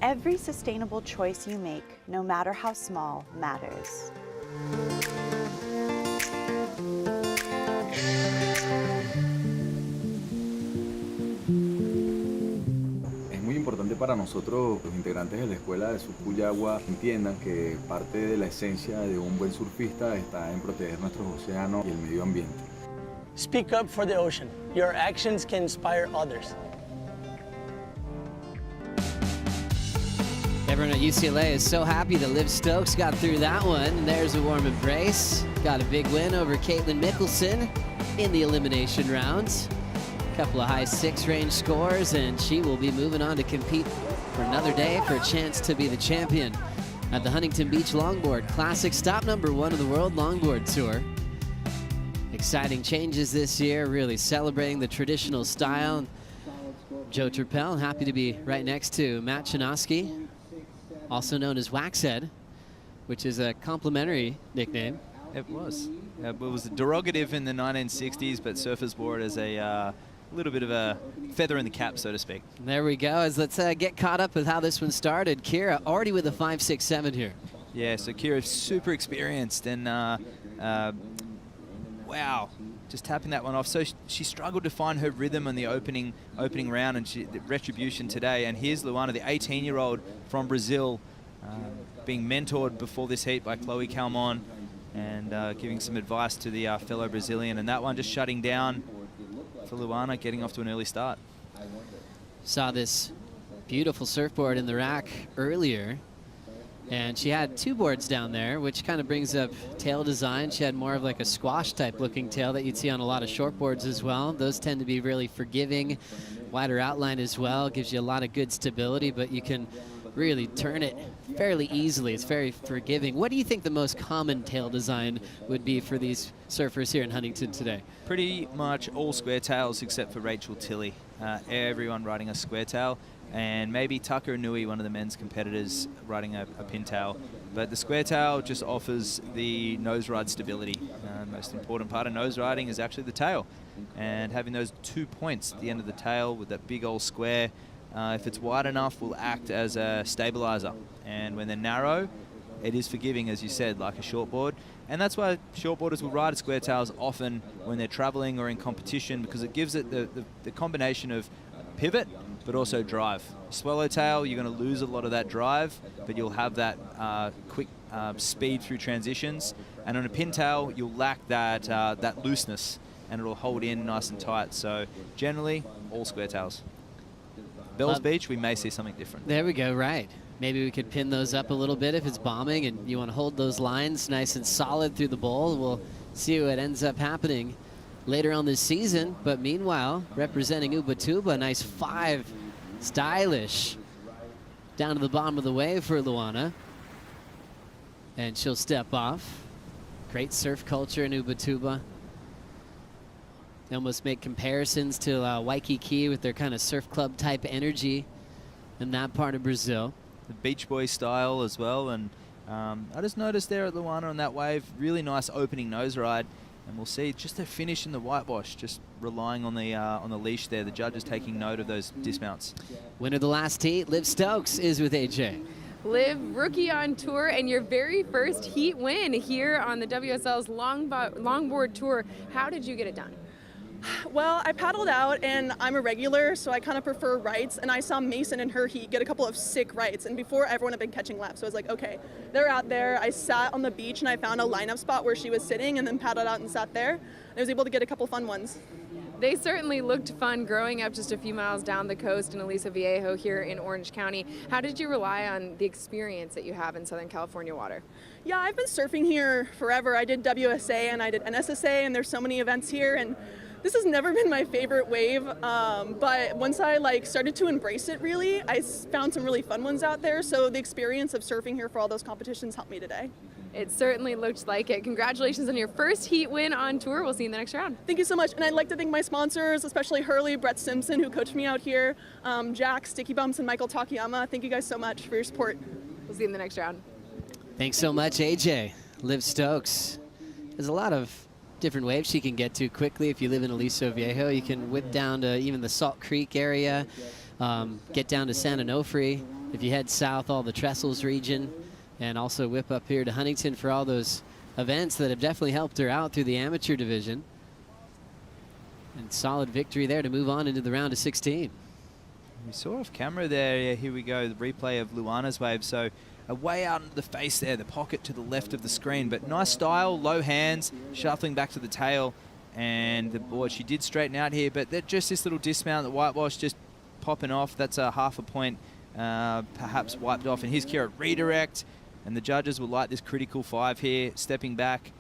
Every sustainable choice you make, no matter how small, matters. Es muy importante para nosotros, los integrantes de la escuela de surf Cuyagua, entiendan que parte de la esencia de un buen surfista está en proteger nuestros océanos y el medio ambiente. Speak up for the ocean. Your actions can inspire others. Everyone at UCLA is so happy that Liv Stokes got through that one. There's a warm embrace. Got a big win over Caitlin Mickelson in the elimination rounds. A couple of high 6 range scores, and she will be moving on to compete for another day for a chance to be the champion at the Huntington Beach Longboard Classic, stop number 1 of the World Longboard Tour. Exciting changes this year, really celebrating the traditional style. Joe Turpel, happy to be right next to Matt Chinoski, also known as Waxhead, which is a complimentary nickname. It was. It was derogative in the 1960s, but surfers wore it as a little bit of a feather in the cap, so to speak. There we go. Let's get caught up with how this one started. Kira already with a 5.67 here. Yeah, so Kira's super experienced, and wow, just tapping that one off. So she struggled to find her rhythm in the opening round, and the retribution today. And here's Luana, the 18-year-old from Brazil, being mentored before this heat by Chloe Calmon, and giving some advice to the fellow Brazilian. And that one just shutting down for Luana, getting off to an early start. Saw this beautiful surfboard in the rack earlier, and she had 2 boards down there, which kind of brings up tail design. She had more of like a squash type looking tail that you'd see on a lot of short boards as well. Those tend to be really forgiving, wider outline as well, gives you a lot of good stability, but you can really turn it fairly easily. It's very forgiving. What do you think the most common tail design would be for these surfers here in Huntington today? Pretty much all square tails except for Rachel Tilley. Everyone riding a square tail, and maybe Tucker Nui, one of the men's competitors, riding a pintail. But the square tail just offers the nose ride stability. Most important part of nose riding is actually the tail, and having those 2 points at the end of the tail with that big old square, if it's wide enough, will act as a stabilizer. And when they're narrow, it is forgiving, as you said, like a shortboard. And that's why shortboarders will ride square tails often when they're traveling or in competition, because it gives it the combination of pivot but also drive. Swallowtail, you're going to lose a lot of that drive, but you'll have that quick speed through transitions. And on a pintail, you'll lack that looseness, and it'll hold in nice and tight. So generally, all square tails. Bells Beach, we may see something different. There we go, right. Maybe we could pin those up a little bit if it's bombing and you want to hold those lines nice and solid through the bowl. We'll see what ends up happening later on this season. But meanwhile, representing Ubatuba, nice 5, stylish, down to the bottom of the wave for Luana. And she'll step off. Great surf culture in Ubatuba. They almost make comparisons to Waikiki with their kind of surf club type energy in that part of Brazil. The Beach Boy style as well, and I just noticed there at Luana on that wave, really nice opening nose ride, and we'll see just the finish in the whitewash, just relying on the leash there. The judges taking note of those dismounts. Winner of the last heat, Liv Stokes, is with AJ. Liv, rookie on tour, and your very first heat win here on the WSL's Longboard Tour. How did you get it done? Well, I paddled out, and I'm a regular, so I kind of prefer rights, and I saw Mason in her heat get a couple of sick rights, and before everyone had been catching laps, so I was like, okay, they're out there. I sat on the beach, and I found a lineup spot where she was sitting, and then paddled out and sat there, and I was able to get a couple fun ones. They certainly looked fun growing up just a few miles down the coast in Aliso Viejo here in Orange County. How did you rely on the experience that you have in Southern California water? Yeah, I've been surfing here forever. I did WSA, and I did NSSA, and there's so many events here, and this has never been my favorite wave, but once I started to embrace it really, I found some really fun ones out there, so the experience of surfing here for all those competitions helped me today. It certainly looked like it. Congratulations on your first heat win on tour. We'll see you in the next round. Thank you so much, and I'd like to thank my sponsors, especially Hurley, Brett Simpson, who coached me out here, Jack, Sticky Bumps, and Michael Takayama. Thank you guys so much for your support. We'll see you in the next round. Thanks so much, AJ. Liv Stokes. There's a lot of different waves she can get to quickly. If you live in Aliso Viejo, you can whip down to even the Salt Creek area, get down to San Onofre, if you head south, all the Trestles region, and also whip up here to Huntington for all those events that have definitely helped her out through the amateur division. And solid victory there to move on into the round of 16. We saw off camera there, yeah, here we go, the replay of Luana's wave. So way out into the face there, the pocket to the left of the screen, but nice style, low hands, shuffling back to the tail. And the board, she did straighten out here, but just this little dismount, the whitewash just popping off. That's a half a point perhaps wiped off. And here's Kira redirect, and the judges will like this critical 5 here, stepping back.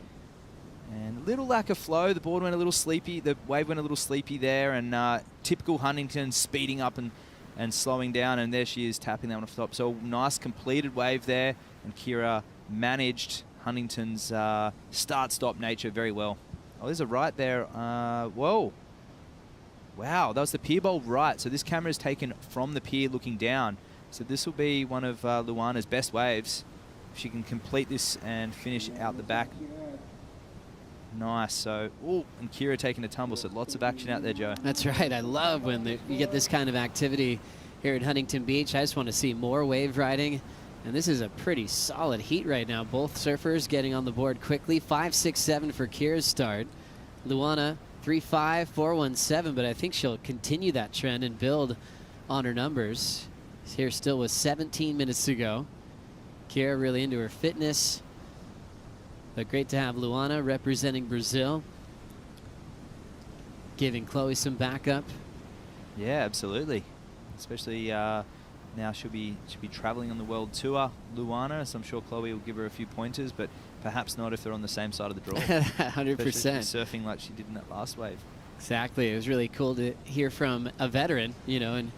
And a little lack of flow. The board went a little sleepy. The wave went a little sleepy there, and typical Huntington speeding up and slowing down. And there she is tapping that one off the top. So nice completed wave there, and Kira managed Huntington's start-stop nature very well. Oh, there's a right there. Whoa. Wow, that was the pier bowl right. So this camera is taken from the pier looking down. So this will be one of Luana's best waves. If she can complete this and finish out the back. Nice. So, ooh, and Kira taking a tumble. So lots of action out there, Joe. That's right. I love when you get this kind of activity here at Huntington Beach. I just want to see more wave riding. And this is a pretty solid heat right now. Both surfers getting on the board quickly. 5.67 for Kira's start. Luana, 3.5, 4.17, but I think she'll continue that trend and build on her numbers. Here still with 17 minutes to go. Kira really into her fitness. But great to have Luana representing Brazil, giving Chloe some backup. Yeah, absolutely. Especially now she'll be traveling on the world tour, Luana, so I'm sure Chloe will give her a few pointers, but perhaps not if they're on the same side of the draw. 100%. Surfing like she did in that last wave. Exactly. It was really cool to hear from a veteran, you know, and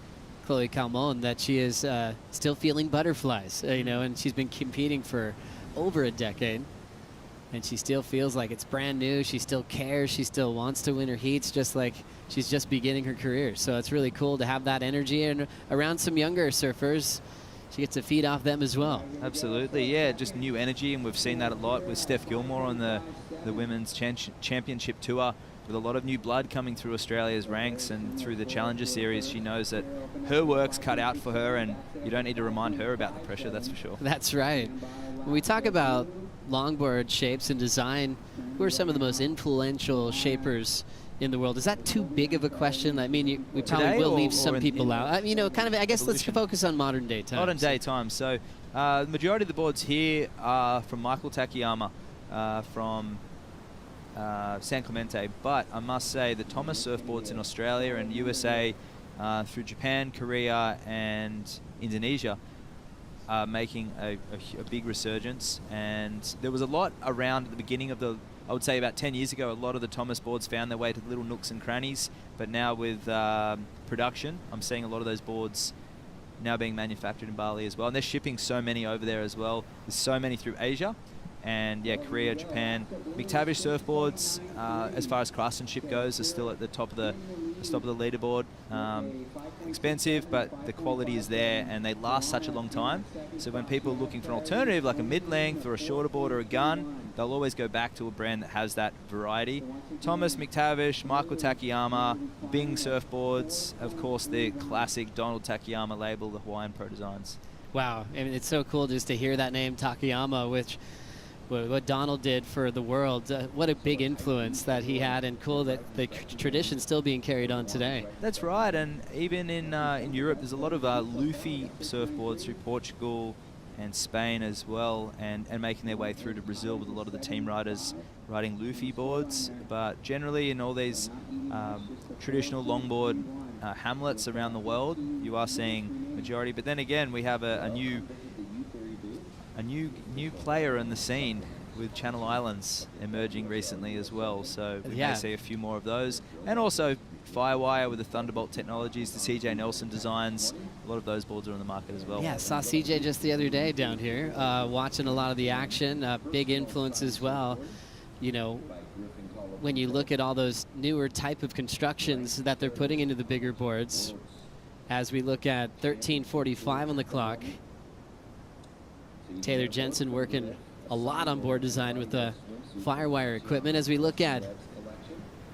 Chloe Calmon, that she is still feeling butterflies, you know, and she's been competing for over a decade. And she still feels like it's brand new. She still cares. She still wants to win her heats, just like she's just beginning her career. So it's really cool to have that energy. And around some younger surfers, she gets to feed off them as well. Absolutely, yeah, just new energy. And we've seen that a lot with Steph Gilmore on the Women's Championship Tour, with a lot of new blood coming through Australia's ranks and through the Challenger Series. She knows that her work's cut out for her, and you don't need to remind her about the pressure, that's for sure. That's right. When we talk about longboard shapes and design, who are some of the most influential shapers in the world? Is that too big of a question? I mean, we probably will leave some people out. You know, kind of, I guess let's focus on modern day times. Modern day times. So the majority of the boards here are from Michael Takayama from San Clemente, but I must say the Thomas surfboards in Australia and USA through Japan, Korea and Indonesia are making a big resurgence. And there was a lot around at the beginning of I would say about 10 years ago, a lot of the Thomas boards found their way to the little nooks and crannies, but now with production, I'm seeing a lot of those boards now being manufactured in Bali as well. And they're shipping so many over there as well. There's so many through Asia. And yeah, Korea, Japan. McTavish surfboards, as far as craftsmanship goes, are still at the top of the leaderboard. Expensive, but the quality is there, and they last such a long time. So when people are looking for an alternative, like a mid-length or a shorter board or a gun, they'll always go back to a brand that has that variety. Thomas, McTavish, Michael Takayama, Bing surfboards, of course the classic Donald Takayama label, the Hawaiian Pro Designs. Wow, I mean, it's so cool just to hear that name, Takayama, which what Donald did for the world. What a big influence that he had, and cool that the tradition's still being carried on today. That's right, and even in Europe, there's a lot of Luffy surfboards through Portugal and Spain as well, and making their way through to Brazil with a lot of the team riders riding Luffy boards. But generally in all these traditional longboard hamlets around the world, you are seeing majority. But then again, we have a new player in the scene with Channel Islands emerging recently as well, so we may see a few more of those. And also Firewire with the Thunderbolt technologies, the CJ Nelson designs, a lot of those boards are on the market as well. Yeah, saw CJ just the other day down here, watching a lot of the action, big influence as well. You know, when you look at all those newer type of constructions that they're putting into the bigger boards, as we look at 13:45 on the clock, Taylor Jensen working a lot on board design with the Firewire equipment. As we look at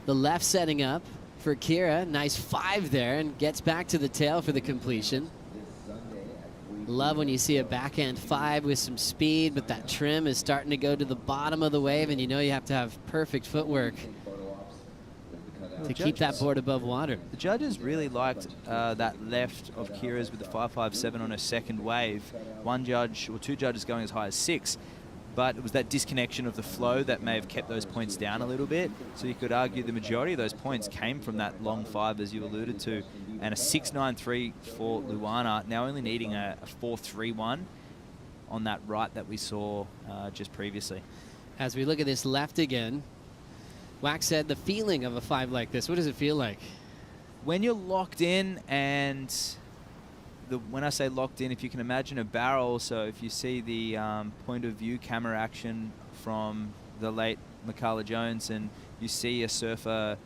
the left setting up for Kira, nice 5 there, and gets back to the tail for the completion. Love when you see a backhand 5 with some speed, but that trim is starting to go to the bottom of the wave, and you know you have to have perfect footwork to keep that board above water. The judges really liked that left of Kira's with the 5.57 on her second wave. One judge, or two judges going as high as 6. But it was that disconnection of the flow that may have kept those points down a little bit. So you could argue the majority of those points came from that long 5, as you alluded to. And a 6.93 for Luana, now only needing a 4.31 on that right that we saw just previously. As we look at this left again, Wax said the feeling of a 5 like this, what does it feel like? When you're locked in, and when I say locked in, if you can imagine a barrel, so if you see the point of view camera action from the late Mikala Jones, and you see a surfer,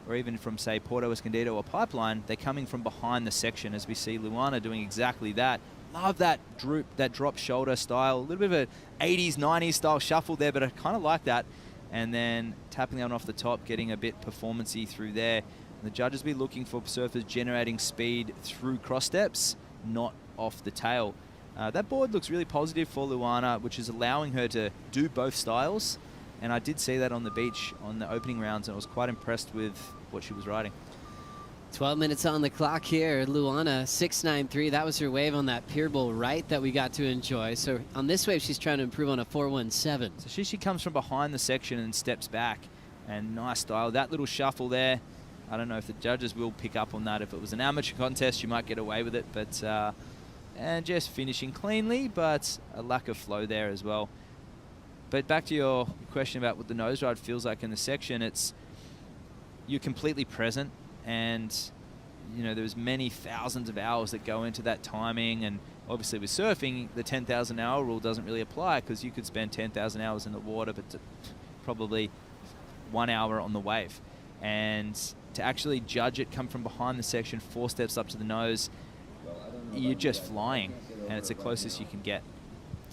or even from, say, Porto Escondido or Pipeline, they're coming from behind the section, as we see Luana doing exactly that. Love that droop, that drop shoulder style, a little bit of an 80s, 90s style shuffle there, but I kind of like that. And then tapping that one off the top, getting a bit performance-y through there. And the judges will be looking for surfers generating speed through cross steps, not off the tail. That board looks really positive for Luana, which is allowing her to do both styles. And I did see that on the beach on the opening rounds, and I was quite impressed with what she was riding. 12 minutes on the clock here. Luana, 6.93. That was her wave on that pier bowl right that we got to enjoy. So on this wave, she's trying to improve on a 4.17. So she comes from behind the section and steps back. And nice style. That little shuffle there, I don't know if the judges will pick up on that. If it was an amateur contest, you might get away with it. But and just finishing cleanly, but a lack of flow there as well. But back to your question about what the nose ride feels like in the section, you're completely present. And, you know, there's many thousands of hours that go into that timing. And obviously with surfing, the 10,000 hour rule doesn't really apply, because you could spend 10,000 hours in the water, but probably 1 hour on the wave. And to actually judge it come from behind the section, 4 steps up to the nose, you're just flying. And it's the closest you can get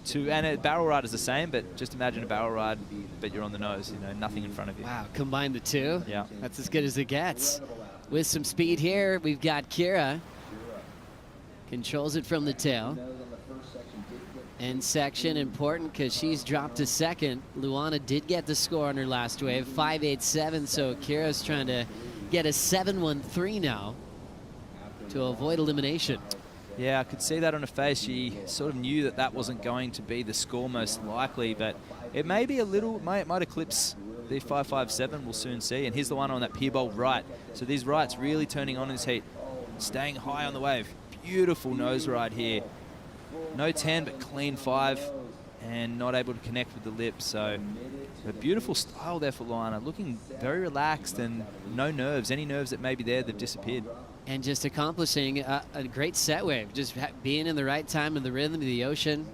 to. And a barrel ride is the same, but just imagine a barrel ride, but you're on the nose, you know, nothing in front of you. Wow, combine the two? Yeah. That's as good as it gets. With some speed here, we've got Kira. Controls it from the tail. End section important because she's dropped to second. Luana did get the score on her last wave, 5.87, so Kira's trying to get a 7.13 now to avoid elimination. Yeah, I could see that on her face. She sort of knew that that wasn't going to be the score most likely, but it may be a little, might eclipse the 5.57, we'll soon see. And here's the one on that pier bowl right. So these rights really turning on in this heat, staying high on the wave. Beautiful nose ride here. No 10, but clean 5, and not able to connect with the lip. So a beautiful style there for Luana, looking very relaxed and no nerves. Any nerves that may be there, they've disappeared. And just accomplishing a great set wave, just being in the right time in the rhythm of the ocean.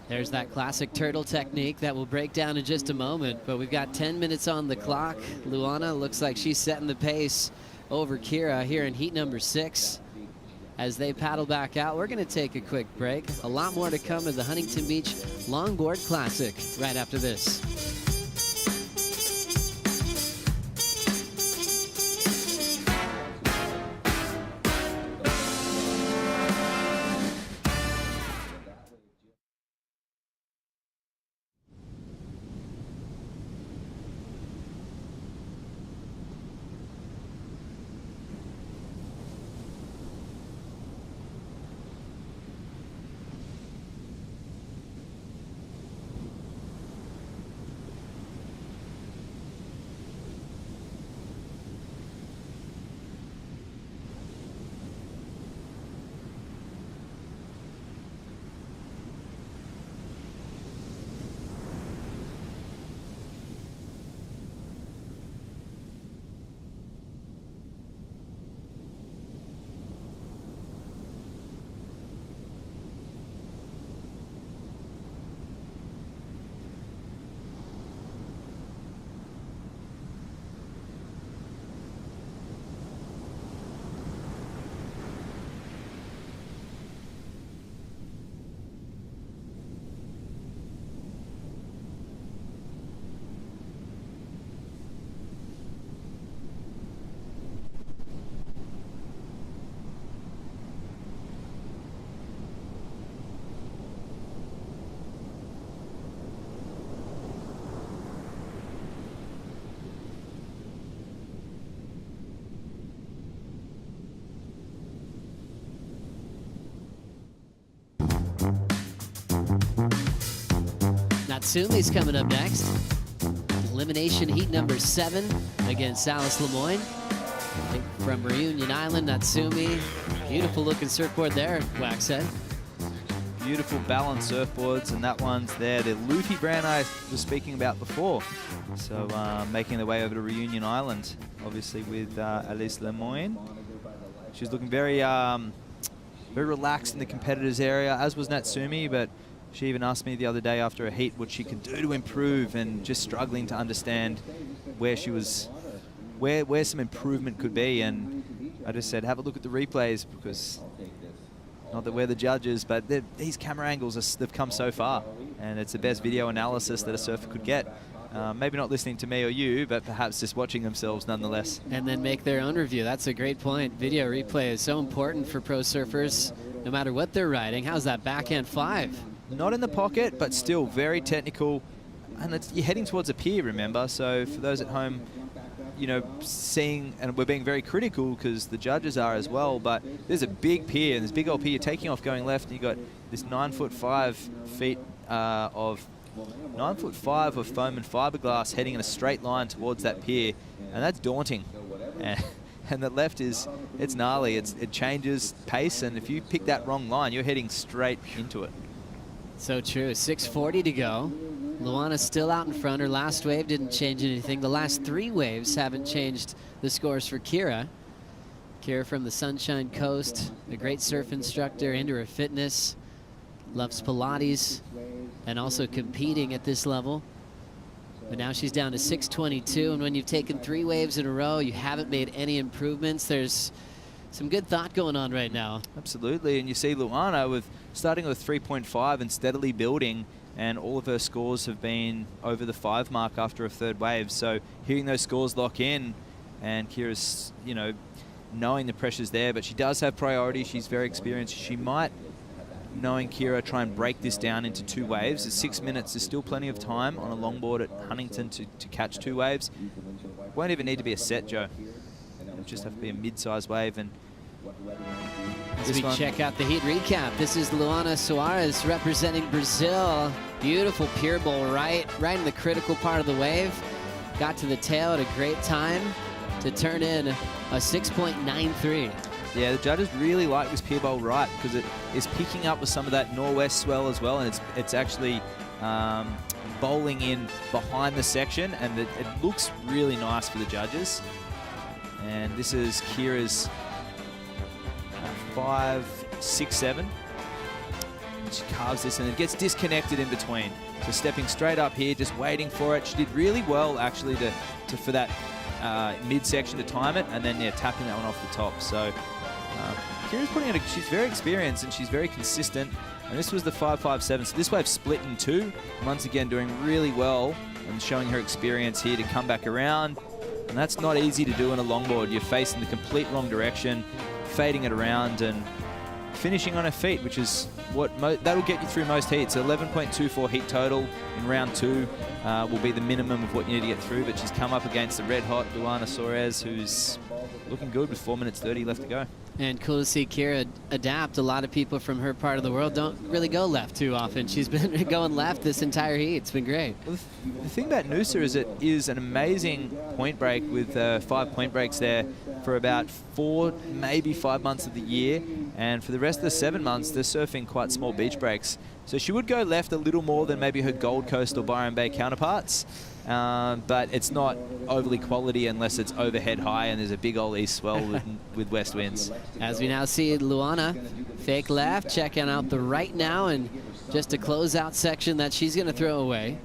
There's that classic turtle technique that will break down in just a moment, but we've got 10 minutes on the clock. Luana looks like she's setting the pace over Kira here in heat number 6. As they paddle back out, we're going to take a quick break. A lot more to come of the Huntington Beach Longboard Classic right after this. Natsumi's coming up next. Elimination heat number 7 against Alice Lemoyne. From Reunion Island, Natsumi. Beautiful looking surfboard there, Waxhead. Beautiful balanced surfboards, and that one's there. The Luffy brand I was speaking about before. So making their way over to Reunion Island, obviously with Alice Lemoyne. She's looking very relaxed in the competitors area, as was Natsumi, but she even asked me the other day after a heat what she could do to improve, and just struggling to understand where she was, where some improvement could be. And I just said, have a look at the replays, because not that we're the judges, but these camera angles, they've come so far, and it's the best video analysis that a surfer could get. Maybe not listening to me or you, but perhaps just watching themselves nonetheless. And then make their own review. That's a great point. Video replay is so important for pro surfers, no matter what they're riding. How's that backhand 5? Not in the pocket, but still very technical. And you're heading towards a pier, remember? So for those at home, you know, seeing, and we're being very critical because the judges are as well, but there's a big pier, and this big old pier, you're taking off going left, and you've got this 9'5" of 9'5" of foam and fiberglass heading in a straight line towards that pier, and that's daunting. And the left it's gnarly. It changes pace, and if you pick that wrong line, you're heading straight into it. So true. 6:40 to go. Luana's still out in front. Her last wave didn't change anything. The last 3 waves haven't changed the scores for Kira. Kira from the Sunshine Coast, a great surf instructor, into her fitness, loves Pilates, and also competing at this level. But now she's down to 6:22, and when you've taken 3 waves in a row, you haven't made any improvements. There's some good thought going on right now. Absolutely, and you see Luana starting with 3.5 and steadily building, and all of her scores have been over the 5 mark after a 3rd wave. So hearing those scores lock in, and Kira's, you know, knowing the pressure's there, but she does have priority. She's very experienced. She might, knowing Kira, try and break this down into 2 waves. At 6 minutes, there's still plenty of time on a longboard at Huntington to catch 2 waves. Won't even need to be a set, Joe. It'll just have to be a mid-sized wave. And as we check out the heat recap, this is Luana Soares representing Brazil. Beautiful pier bowl right in the critical part of the wave. Got to the tail at a great time to turn in a 6.93. Yeah, the judges really like this pier bowl right because it is picking up with some of that northwest swell as well, and it's actually bowling in behind the section, and it looks really nice for the judges. And this is Kira's 5, 6, 7. And she carves this, and it gets disconnected in between. So stepping straight up here, just waiting for it. She did really well actually for that midsection to time it, and then tapping that one off the top. So Kira's putting in she's very experienced and she's very consistent. And this was the 5.57. So this wave split in 2. Once again, doing really well and showing her experience here to come back around. And that's not easy to do in a longboard. You're facing the complete wrong direction, fading it around, and finishing on her feet, which is what that'll get you through most heats. 11.24 heat total in round 2 will be the minimum of what you need to get through. But she's come up against the red-hot Luana Soares, who's looking good with 4 minutes 30 left to go. And cool to see Kira adapt. A lot of people from her part of the world don't really go left too often. She's been going left this entire heat. It's been great. Well, the thing about Noosa is it is an amazing point break with 5 point breaks there for about 4, maybe 5 months of the year. And for the rest of the 7 months, they're surfing quite small beach breaks. So she would go left a little more than maybe her Gold Coast or Byron Bay counterparts. But it's not overly quality unless it's overhead high and there's a big old east swell with west winds. As we now see Luana fake left, checking out the right now, and just a closeout section that she's going to throw away.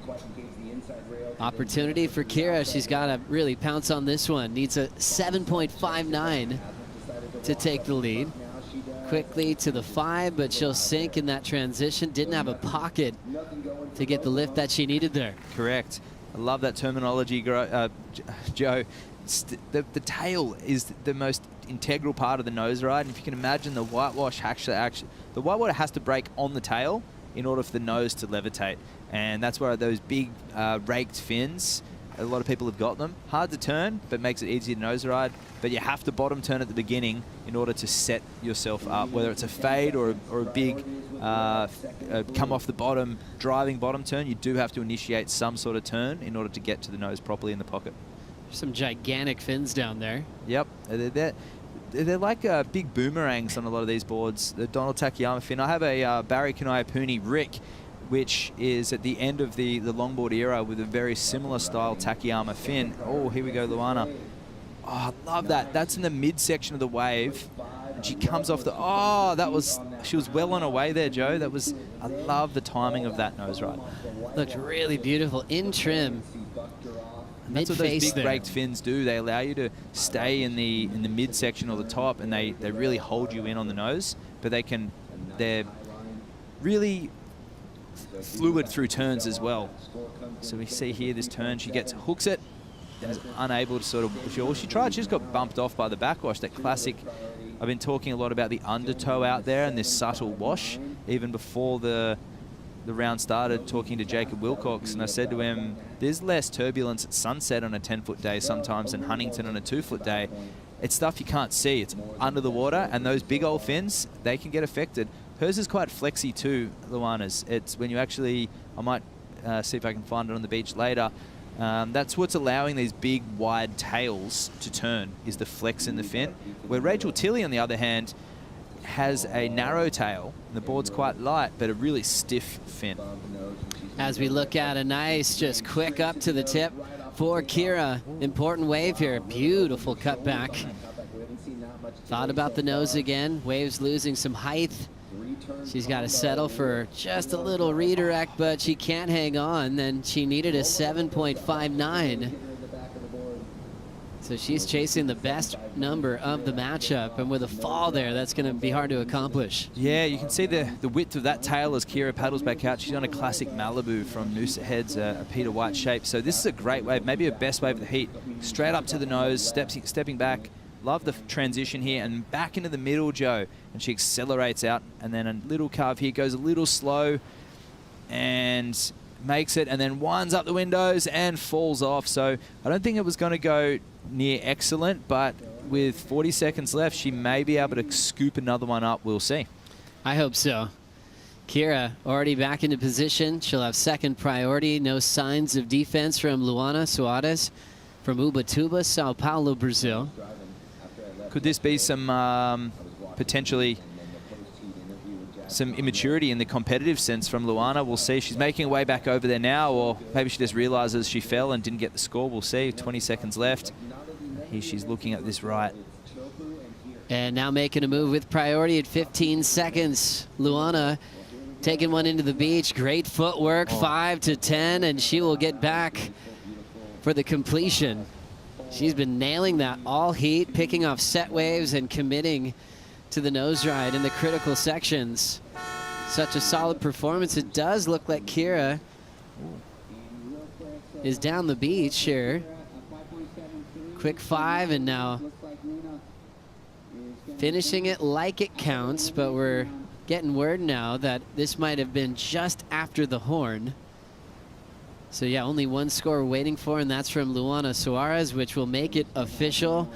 Opportunity for Kira. She's got to really pounce on this one. Needs a 7.59 to take the lead. Quickly to the 5, but she'll sink in that transition. Didn't have a pocket to get the lift that she needed there. Correct. I love that terminology, Joe. The tail is the most integral part of the nose ride, and if you can imagine the whitewash the whitewater has to break on the tail in order for the nose to levitate, and that's where those big raked fins A lot of people have got them. Hard to turn, but makes it easier to nose ride. But you have to bottom turn at the beginning in order to set yourself up, whether it's a fade or a big come off the bottom, driving bottom turn. You do have to initiate some sort of turn in order to get to the nose properly in the pocket. Some gigantic fins down there. Yep. They're like big boomerangs on a lot of these boards. The Donald Takayama fin. I have a Barry Kanayapuni Rick, which is at the end of the longboard era with a very similar style Takayama fin. Oh, here we go, Luana. Oh, I love that. That's in the midsection of the wave. And she comes off the, she was well on her way there, Joe. I love the timing of that nose ride. Looked really beautiful in trim. That's what those big raked fins do. They allow you to stay in the midsection or the top, and they really hold you in on the nose, but they're really fluid through turns as well. So we see here this turn, she hooks it, and is unable to sort of, she tried, she just got bumped off by the backwash. That classic, I've been talking a lot about the undertow out there and this subtle wash, even before the round started, talking to Jacob Wilcox, and I said to him, there's less turbulence at sunset on a 10-foot day sometimes than Huntington on a 2-foot day. It's stuff you can't see. It's under the water, and those big old fins, they can get affected. Hers is quite flexy too, Luana's. It's when you actually, I might see if I can find it on the beach later. That's what's allowing these big wide tails to turn, is the flex in the fin. Where Rachel Tilley, on the other hand, has a narrow tail, and the board's quite light, but a really stiff fin. As we look at a nice, just quick up to the tip for Kira. Important wave here, beautiful cutback. Thought about the nose again, waves losing some height. She's got to settle for just a little redirect, but she can't hang on. Then she needed a 7.59. So she's chasing the best number of the matchup, and with a fall there, that's going to be hard to accomplish. Yeah, you can see the width of that tail as Kira paddles back out. She's on a classic Malibu from Noosa Head's a Peter White shape. So this is a great wave, maybe a best wave of the heat. Straight up to the nose, stepping back. Love the transition here, and back into the middle, Joe. And she accelerates out, and then a little carve here, goes a little slow, and makes it, and then winds up the windows and falls off. So I don't think it was going to go near excellent, but with 40 seconds left, she may be able to scoop another one up. We'll see. I hope so. Kira already back into position. She'll have second priority. No signs of defense from Luana Soares from Ubatuba, Sao Paulo, Brazil. Could this be some potentially some immaturity in the competitive sense from Luana? We'll see. She's making her way back over there now, or maybe she just realizes she fell and didn't get the score. We'll see. 20 seconds left. Here she's looking at this right. And now making a move with priority at 15 seconds. Luana taking one into the beach. Great footwork, 5 to 10, and she will get back for the completion. She's been nailing that all heat, picking off set waves and committing to the nose ride in the critical sections. Such a solid performance. It does look like Kira is down the beach here. Quick 5, and now finishing it like it counts, but we're getting word now that this might have been just after the horn. So yeah, only one score we're waiting for, and that's from Luana Soares, which will make it official.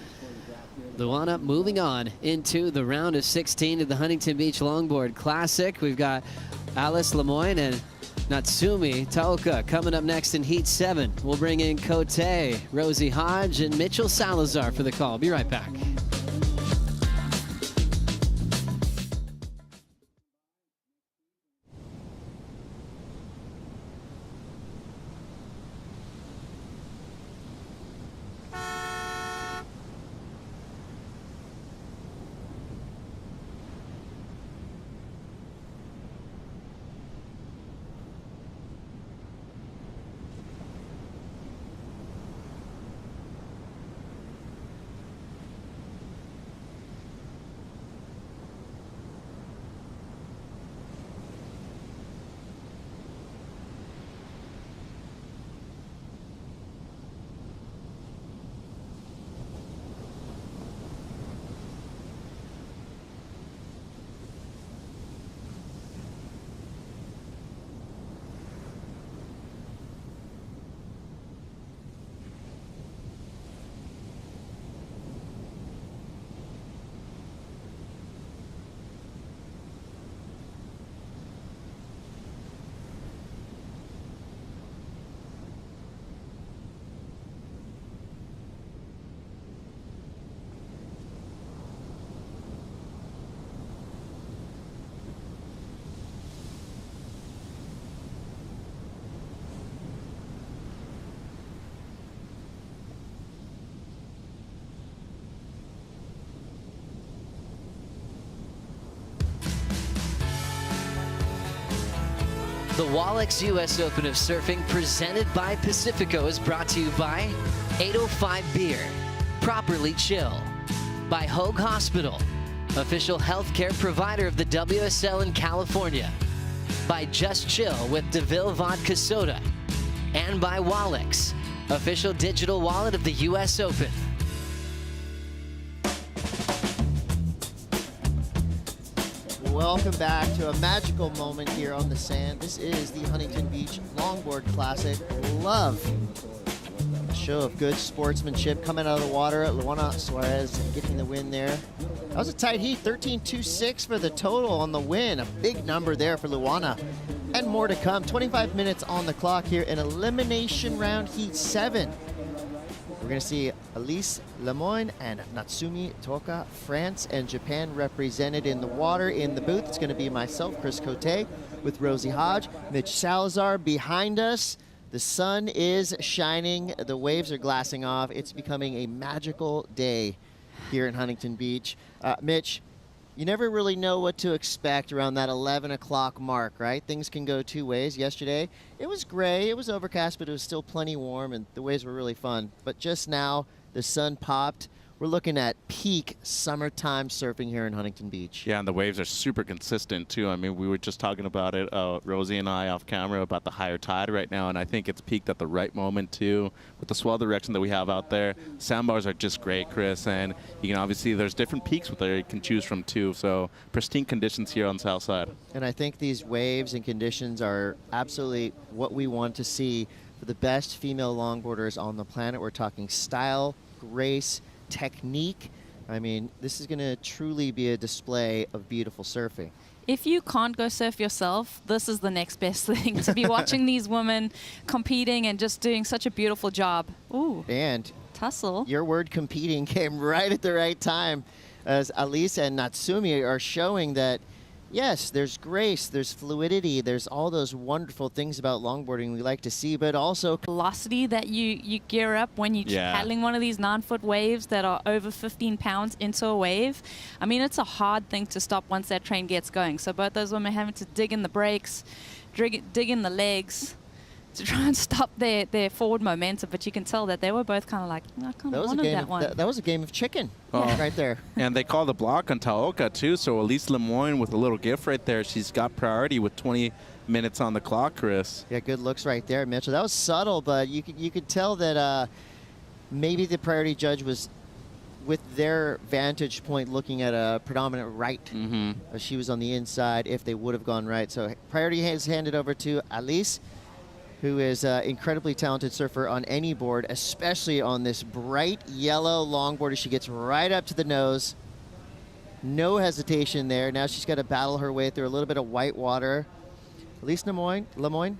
Luana moving on into the round of 16 of the Huntington Beach Longboard Classic. We've got Alice Lemoyne and Natsumi Taoka coming up next in Heat 7. We'll bring in Cote, Rosie Hodge, and Mitchell Salazar for the call. Be right back. The Wallex US Open of Surfing presented by Pacifico is brought to you by 805 Beer, Properly Chill, by Hoag Hospital, official healthcare provider of the WSL in California, by Just Chill with DeVille Vodka Soda, and by Wallex, official digital wallet of the US Open. Welcome back to a magical moment here on the sand. This is the Huntington Beach Longboard Classic. Love a show of good sportsmanship coming out of the water. Luana Suarez getting the win there. That was a tight heat, 13.26 for the total on the win. A big number there for Luana. And more to come. 25 minutes on the clock here in elimination round heat 7. We're going to see Elise Lemoyne and Natsumi Toka, France and Japan represented in the water. In the booth, it's going to be myself, Chris Cote, with Rosie Hodge, Mitch Salazar behind us. The sun is shining. The waves are glassing off. It's becoming a magical day here in Huntington Beach. Mitch, you never really know what to expect around that 11 o'clock mark, right? Things can go two ways. Yesterday, it was gray, it was overcast, but it was still plenty warm, and the waves were really fun. But just now, the sun popped. We're looking at peak summertime surfing here in Huntington Beach. Yeah, and the waves are super consistent, too. I mean, we were just talking about it, Rosie and I off camera, about the higher tide right now, and I think it's peaked at the right moment, too, with the swell direction that we have out there. Sandbars are just great, Chris, and you can obviously, there's different peaks with there you can choose from, too, so pristine conditions here on the south side. And I think these waves and conditions are absolutely what we want to see for the best female longboarders on the planet. We're talking style, grace, technique. I mean, this is going to truly be a display of beautiful surfing. If you can't go surf yourself, this is the next best thing, to be watching these women competing and just doing such a beautiful job. Ooh. And tussle. Your word competing came right at the right time, as Elise and Natsumi are showing that, yes, there's grace, there's fluidity, there's all those wonderful things about longboarding we like to see, but also velocity that you gear up when you're paddling one of these 9-foot waves that are over 15 pounds into a wave. I mean, it's a hard thing to stop once that train gets going. So both those women having to dig in the brakes, dig in the legs to try and stop their forward momentum, but you can tell that they were both kind of like, I kind of wanted that one. That was a game of chicken right there. And they call the block on Taoka, too, so Elise Lemoyne with a little gift right there. She's got priority with 20 minutes on the clock, Chris. Yeah, good looks right there, Mitchell. That was subtle, but you could tell that maybe the priority judge was with their vantage point looking at a predominant right. She was on the inside if they would have gone right. So priority is handed over to Elise, who is an incredibly talented surfer on any board, especially on this bright yellow longboard as she gets right up to the nose. No hesitation there. Now she's got to battle her way through a little bit of white water. Elise Lemoyne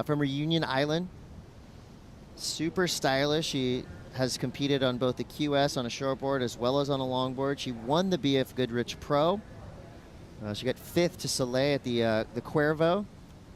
from Reunion Island. Super stylish. She has competed on both the QS on a shortboard as well as on a longboard. She won the BF Goodrich Pro. She got 5th to Soleil at the Cuervo.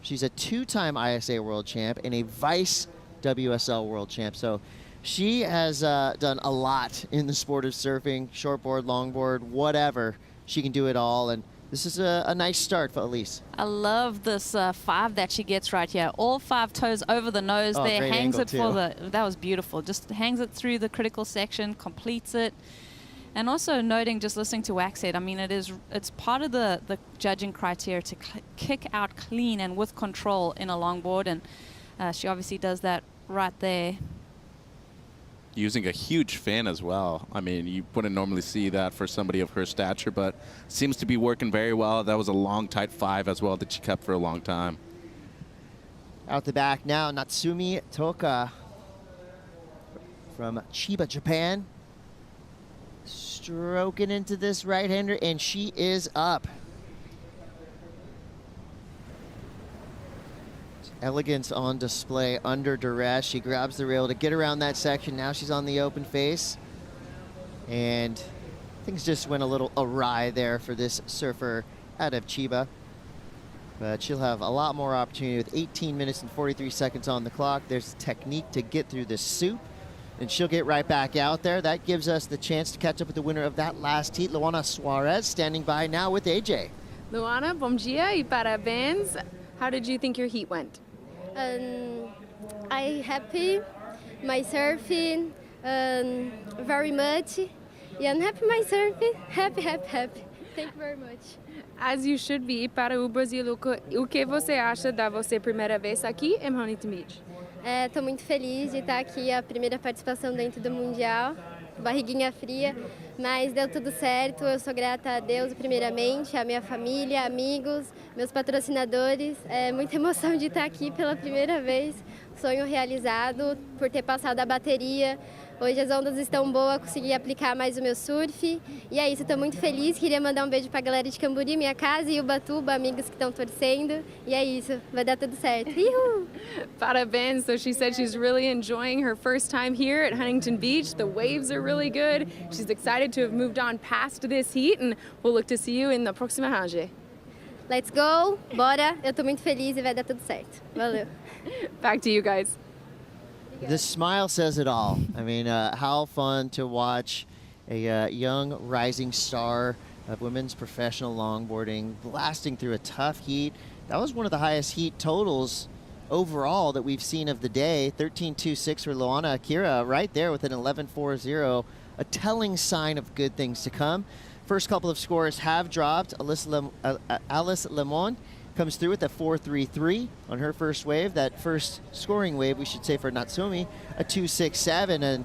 She's a 2-time ISA world champ and a vice WSL world champ. So she has done a lot in the sport of surfing, shortboard, longboard, whatever. She can do it all. And this is a nice start for Elise. I love this 5 that she gets right here. All 5 toes over the nose there. Great Hangs it angle, for that was beautiful. Just hangs it through the critical section, completes it. And also noting, just listening to Waxhead, I mean, it's part of the judging criteria to kick out clean and with control in a longboard, and she obviously does that right there. Using a huge fin as well. I mean, you wouldn't normally see that for somebody of her stature, but seems to be working very well. That was a long, tight 5 as well that she kept for a long time. Out the back now, Natsumi Toka from Chiba, Japan. Stroking into this right-hander, and she is up. Elegance on display under duress. She grabs the rail to get around that section. Now she's on the open face. And things just went a little awry there for this surfer out of Chiba. But she'll have a lot more opportunity with 18 minutes and 43 seconds on the clock. There's technique to get through this soup. And she'll get right back out there. That gives us the chance to catch up with the winner of that last heat, Luana Suarez, standing by now with AJ. Luana, bom dia e parabéns. How did you think your heat went? I happy, my surfing, very much. Yeah, I'm happy my surfing, happy. Thank you very much. As you should be. Para o Brasil, o que você acha da você primeira vez aqui em Huntington Beach? Estou muito feliz de estar aqui, a primeira participação dentro do Mundial. Barriguinha fria, mas deu tudo certo. Eu sou grata a Deus, primeiramente, a minha família, amigos, meus patrocinadores. É muita emoção de estar aqui pela primeira vez. Sonho realizado por ter passado a bateria. Hoje as ondas estão boas, consegui aplicar mais o meu surf. E é isso, estou muito feliz. Queria mandar um beijo para a galera de Camburi, minha casa, e Ubatuba, amigos que estão torcendo. E é isso, vai dar tudo certo. Uhul! Parabéns. So she said she's really enjoying her first time here at Huntington Beach. The waves are really good. She's excited to have moved on past this heat, and we'll look to see you in the próxima range. Let's go, bora. Eu estou muito feliz e vai dar tudo certo. Valeu. Back to you guys. The smile says it all. I mean, how fun to watch a young rising star of women's professional longboarding blasting through a tough heat. That was one of the highest heat totals overall that we've seen of the day. 13.26 for Luana Akira, right there with an 11.40, a telling sign of good things to come. First couple of scores have dropped. Alice Lemon comes through with a 4.33 on her first wave. That first scoring wave, we should say, for Natsumi, a 2.67. And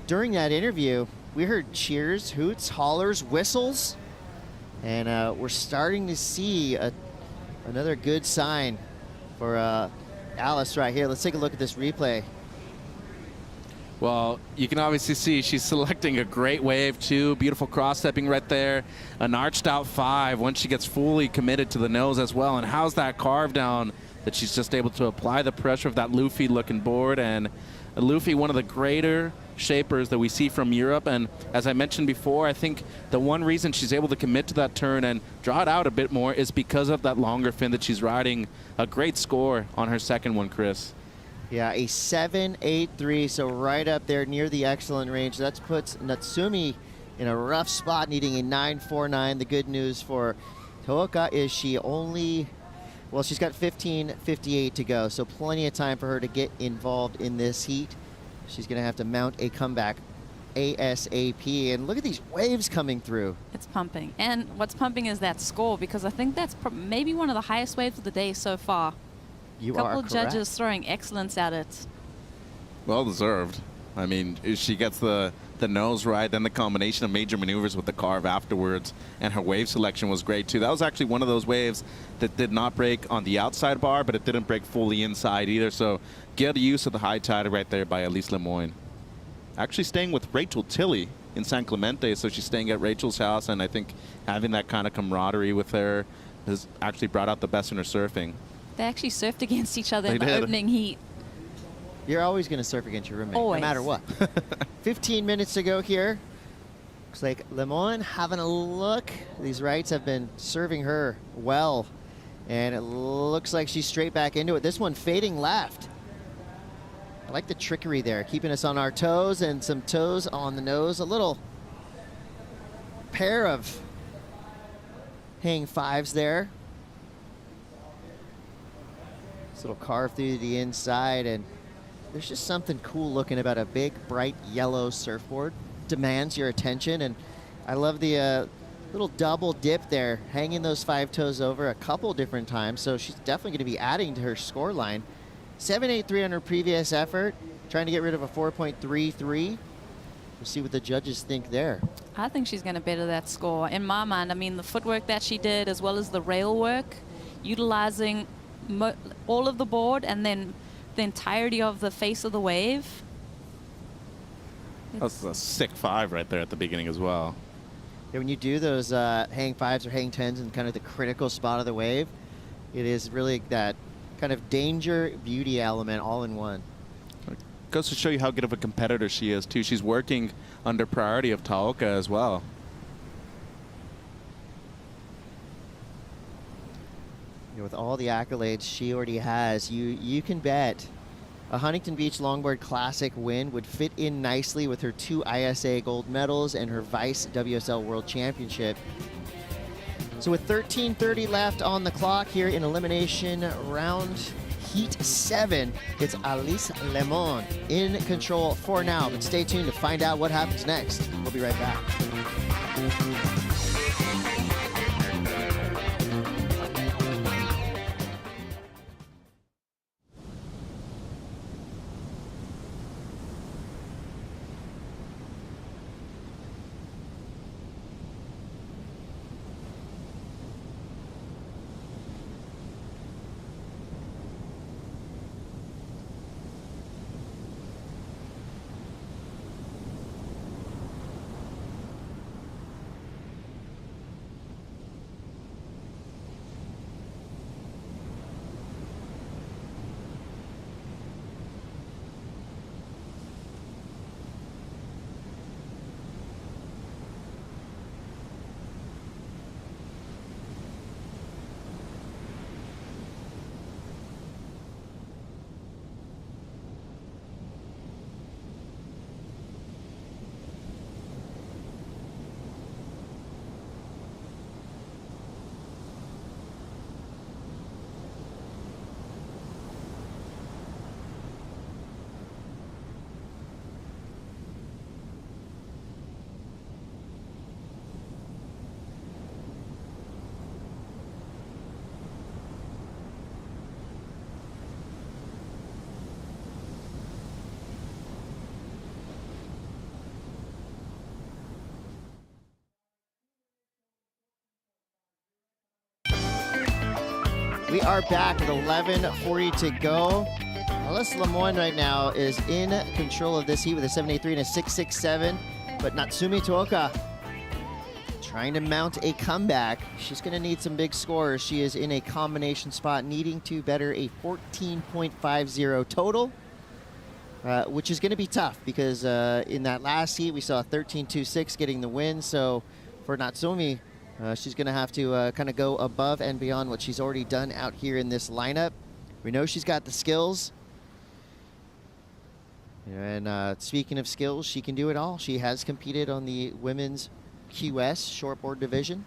during that interview, we heard cheers, hoots, hollers, whistles, and we're starting to see another good sign for Alice right here. Let's take a look at this replay. Well, you can obviously see she's selecting a great wave too. Beautiful cross-stepping right there. An arched out 5 once she gets fully committed to the nose as well. And how's that carve down that she's just able to apply the pressure of that Luffy looking board. And Luffy, one of the greater shapers that we see from Europe. And as I mentioned before, I think the one reason she's able to commit to that turn and draw it out a bit more is because of that longer fin that she's riding. A great score on her second one, Chris. Yeah, a 7.83, so right up there near the excellent range. That puts Natsumi in a rough spot, needing a 9.49. The good news for Tooka is she only, well, she's got 15.58 to go, so plenty of time for her to get involved in this heat. She's going to have to mount a comeback ASAP. And look at these waves coming through. It's pumping. And what's pumping is that score, because I think that's maybe one of the highest waves of the day so far. You are correct. A couple judges throwing excellence at it. Well deserved. I mean, she gets the nose right, then the combination of major maneuvers with the carve afterwards, and her wave selection was great too. That was actually one of those waves that did not break on the outside bar, but it didn't break fully inside either. So good use of the high tide right there by Elise Lemoyne. Actually staying with Rachel Tilley in San Clemente, so she's staying at Rachel's house, and I think having that kind of camaraderie with her has actually brought out the best in her surfing. They actually surfed against each other in the opening heat. You're always going to surf against your roommate, always. No matter what. 15 minutes to go here. Looks like Lemoyne having a look. These rights have been serving her well, and it looks like she's straight back into it. This one fading left. I like the trickery there, keeping us on our toes and some toes on the nose. A little pair of hang fives there. This little carve through the inside, and there's just something cool looking about a big, bright yellow surfboard. Demands your attention, and I love the little double dip there, hanging those 5 toes over a couple different times, so she's definitely going to be adding to her score line. 7.83 on her previous effort, trying to get rid of a 4.33. We'll see what the judges think there. I think she's going to better that score. In my mind, I mean, the footwork that she did, as well as the rail work, utilizing all of the board and then the entirety of the face of the wave. That's a sick 5 right there at the beginning as well. Yeah, when you do those hang 5s or hang 10s in kind of the critical spot of the wave, it is really that kind of danger beauty element all in one. It goes to show you how good of a competitor she is too. She's working under priority of Taoka as well. You know, with all the accolades she already has, you can bet a Huntington Beach Longboard Classic win would fit in nicely with her 2 ISA gold medals and her Vice WSL World Championship. So with 13:30 left on the clock here in elimination round Heat 7, it's Alice Lemon in control for now. But stay tuned to find out what happens next. We'll be right back. We are back with 11:40 to go. Alice Lemoine right now is in control of this heat with a 7.83 and a 6.67, but Natsumi Tooka trying to mount a comeback. She's going to need some big scores. She is in a combination spot, needing to better a 14.50 total, which is going to be tough because in that last heat we saw 13.26 getting the win. So for Natsumi, she's going to have to kind of go above and beyond what she's already done out here in this lineup. We know she's got the skills. And speaking of skills, she can do it all. She has competed on the women's QS shortboard division.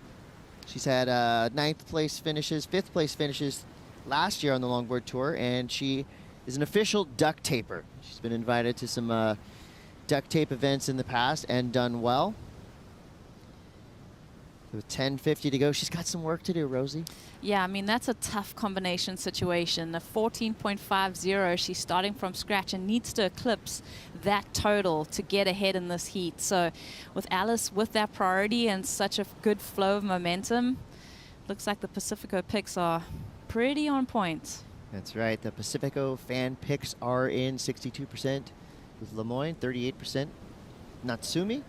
She's had 9th place finishes, 5th place finishes last year on the Longboard Tour, and she is an official duct taper. She's been invited to some duct tape events in the past and done well. With 10:50 to go, she's got some work to do, Rosie. Yeah, I mean, that's a tough combination situation. A 14.50, she's starting from scratch and needs to eclipse that total to get ahead in this heat. So with Alice with that priority and such a good flow of momentum, looks like the Pacifico picks are pretty on point. That's right. The Pacifico fan picks are in 62% with Lemoine, 38% Natsumi.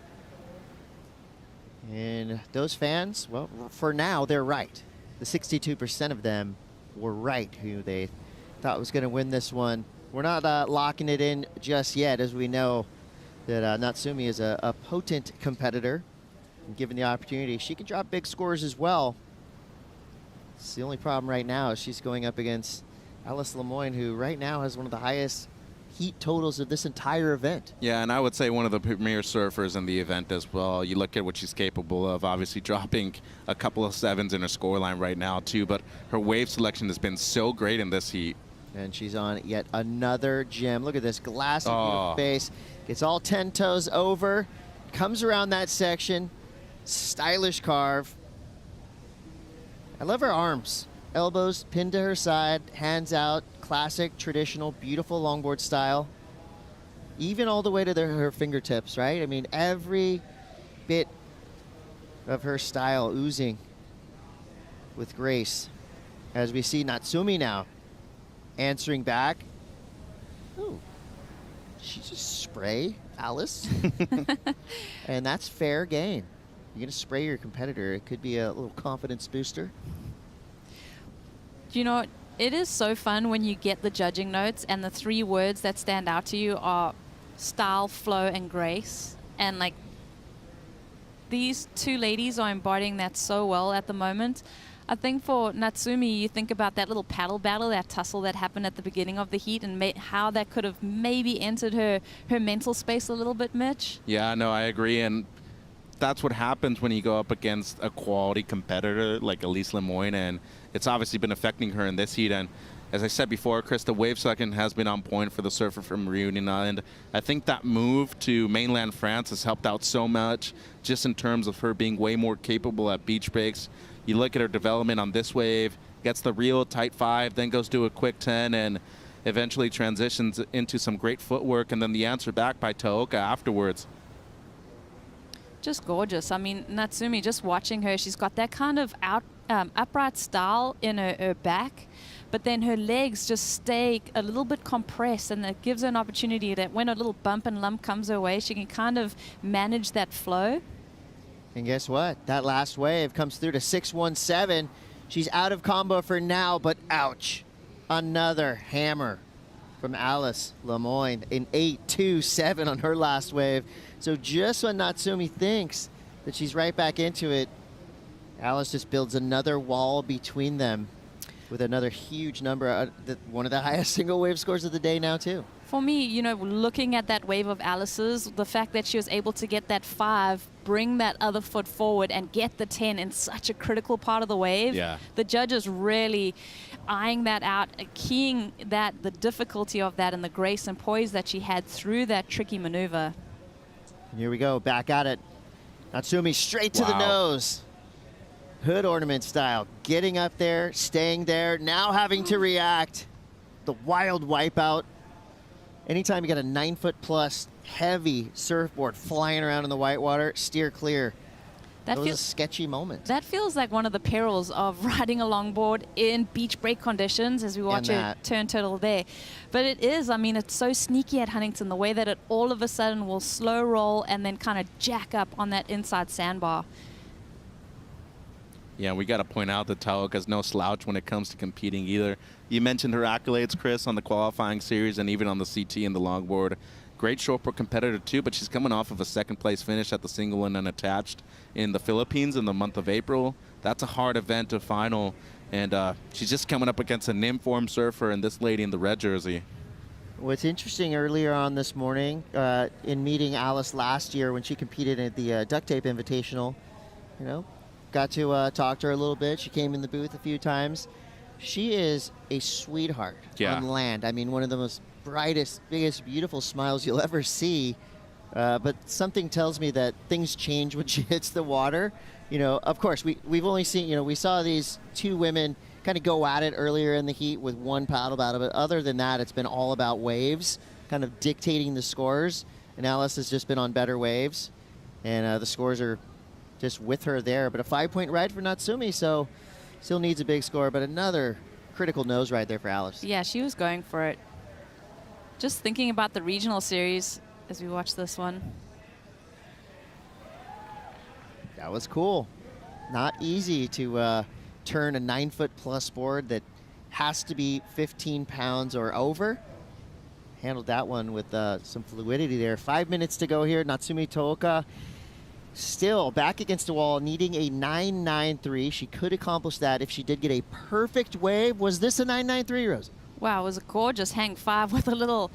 And those fans, well, for now, they're right. The 62% of them were right, who they thought was going to win this one. We're not locking it in just yet, as we know that Natsumi is a potent competitor. And given the opportunity, she can drop big scores as well. It's the only problem right now is she's going up against Alice Lemoine, who right now has one of the highest heat totals of this entire event. Yeah, and I would say one of the premier surfers in the event as well. You look at what she's capable of, obviously dropping a couple of 7s in her scoreline right now too, but her wave selection has been so great in this heat. And she's on yet another gem. Look at this glassy beautiful face. Gets all 10 toes over, comes around that section, stylish carve. I love her arms. Elbows pinned to her side, hands out, classic, traditional, beautiful longboard style. Even all the way to her fingertips, right? I mean, every bit of her style oozing with grace. As we see Natsumi now answering back. Ooh, she just spray Alice. And that's fair game. You're gonna spray your competitor. It could be a little confidence booster. You know, it is so fun when you get the judging notes and the 3 words that stand out to you are style, flow, and grace. And like, these 2 ladies are embodying that so well at the moment. I think for Natsumi, you think about that little paddle battle, that tussle that happened at the beginning of the heat, and how that could have maybe entered her mental space a little bit, Mitch. Yeah, no, I agree. And that's what happens when you go up against a quality competitor like Elise Lemoyne, and it's obviously been affecting her in this heat. And as I said before, Chris, the wave second has been on point for the surfer from Reunion Island. I think that move to mainland France has helped out so much, just in terms of her being way more capable at beach breaks. You look at her development on this wave, gets the real tight 5, then goes to a quick 10, and eventually transitions into some great footwork, and then the answer back by Taoka afterwards. Just gorgeous. I mean, Natsumi, just watching her, she's got that kind of upright style in her back, but then her legs just stay a little bit compressed, and that gives her an opportunity that when a little bump and lump comes her way, she can kind of manage that flow. And guess what? That last wave comes through to 617. She's out of combo for now, but ouch. Another hammer from Alice Lemoyne, an 827 on her last wave. So just when Natsumi thinks that she's right back into it, Alice just builds another wall between them with another huge number, one of the highest single wave scores of the day now too. For me, you know, looking at that wave of Alice's, the fact that she was able to get that 5, bring that other foot forward and get the 10 in such a critical part of the wave, the judges really eyeing that out, keying that, the difficulty of that and the grace and poise that she had through that tricky maneuver. And here we go, back at it. Natsumi straight to the nose. Hood ornament style, getting up there, staying there, now having to react. The wild wipeout. Anytime you got a 9-foot plus heavy surfboard flying around in the whitewater, steer clear. That was a sketchy moment. That feels like one of the perils of riding a longboard in beach break conditions, as we watch it turn turtle there. But it is, I mean, it's so sneaky at Huntington, the way that it all of a sudden will slow roll and then kind of jack up on that inside sandbar. Yeah, we got to point out that Taoka's no slouch when it comes to competing either. You mentioned her accolades, Chris, on the qualifying series and even on the CT and the longboard. Great shortboard competitor too, but she's coming off of a second-place finish at the single and unattached in the Philippines in the month of April. That's a hard event to final, and she's just coming up against an in-form surfer and this lady in the red jersey. What's interesting earlier on this morning, in meeting Alice last year when she competed at the Duct Tape Invitational, you know, got to talk to her a little bit. She came in the booth a few times. She is a sweetheart on land. I mean, one of the most brightest, biggest, beautiful smiles you'll ever see. But something tells me that things change when she hits the water. You know, of course, we've only seen, you know, we saw these two women kind of go at it earlier in the heat with one paddle battle. But other than that, it's been all about waves, kind of dictating the scores. And Alice has just been on better waves. And the scores are just with her there. But a 5-point ride for Natsumi, so still needs a big score, but another critical nose ride there for Alice. Yeah, she was going for it. Just thinking about the regional series as we watch this one. That was cool. Not easy to turn a 9-foot plus board that has to be 15 pounds or over. Handled that one with some fluidity there. 5 minutes to go here. Natsumi Taoka still back against the wall, needing a 9.93. She could accomplish that if she did get a perfect wave. Was this a 9.93, Rose? Wow, it was a gorgeous hang 5 with a little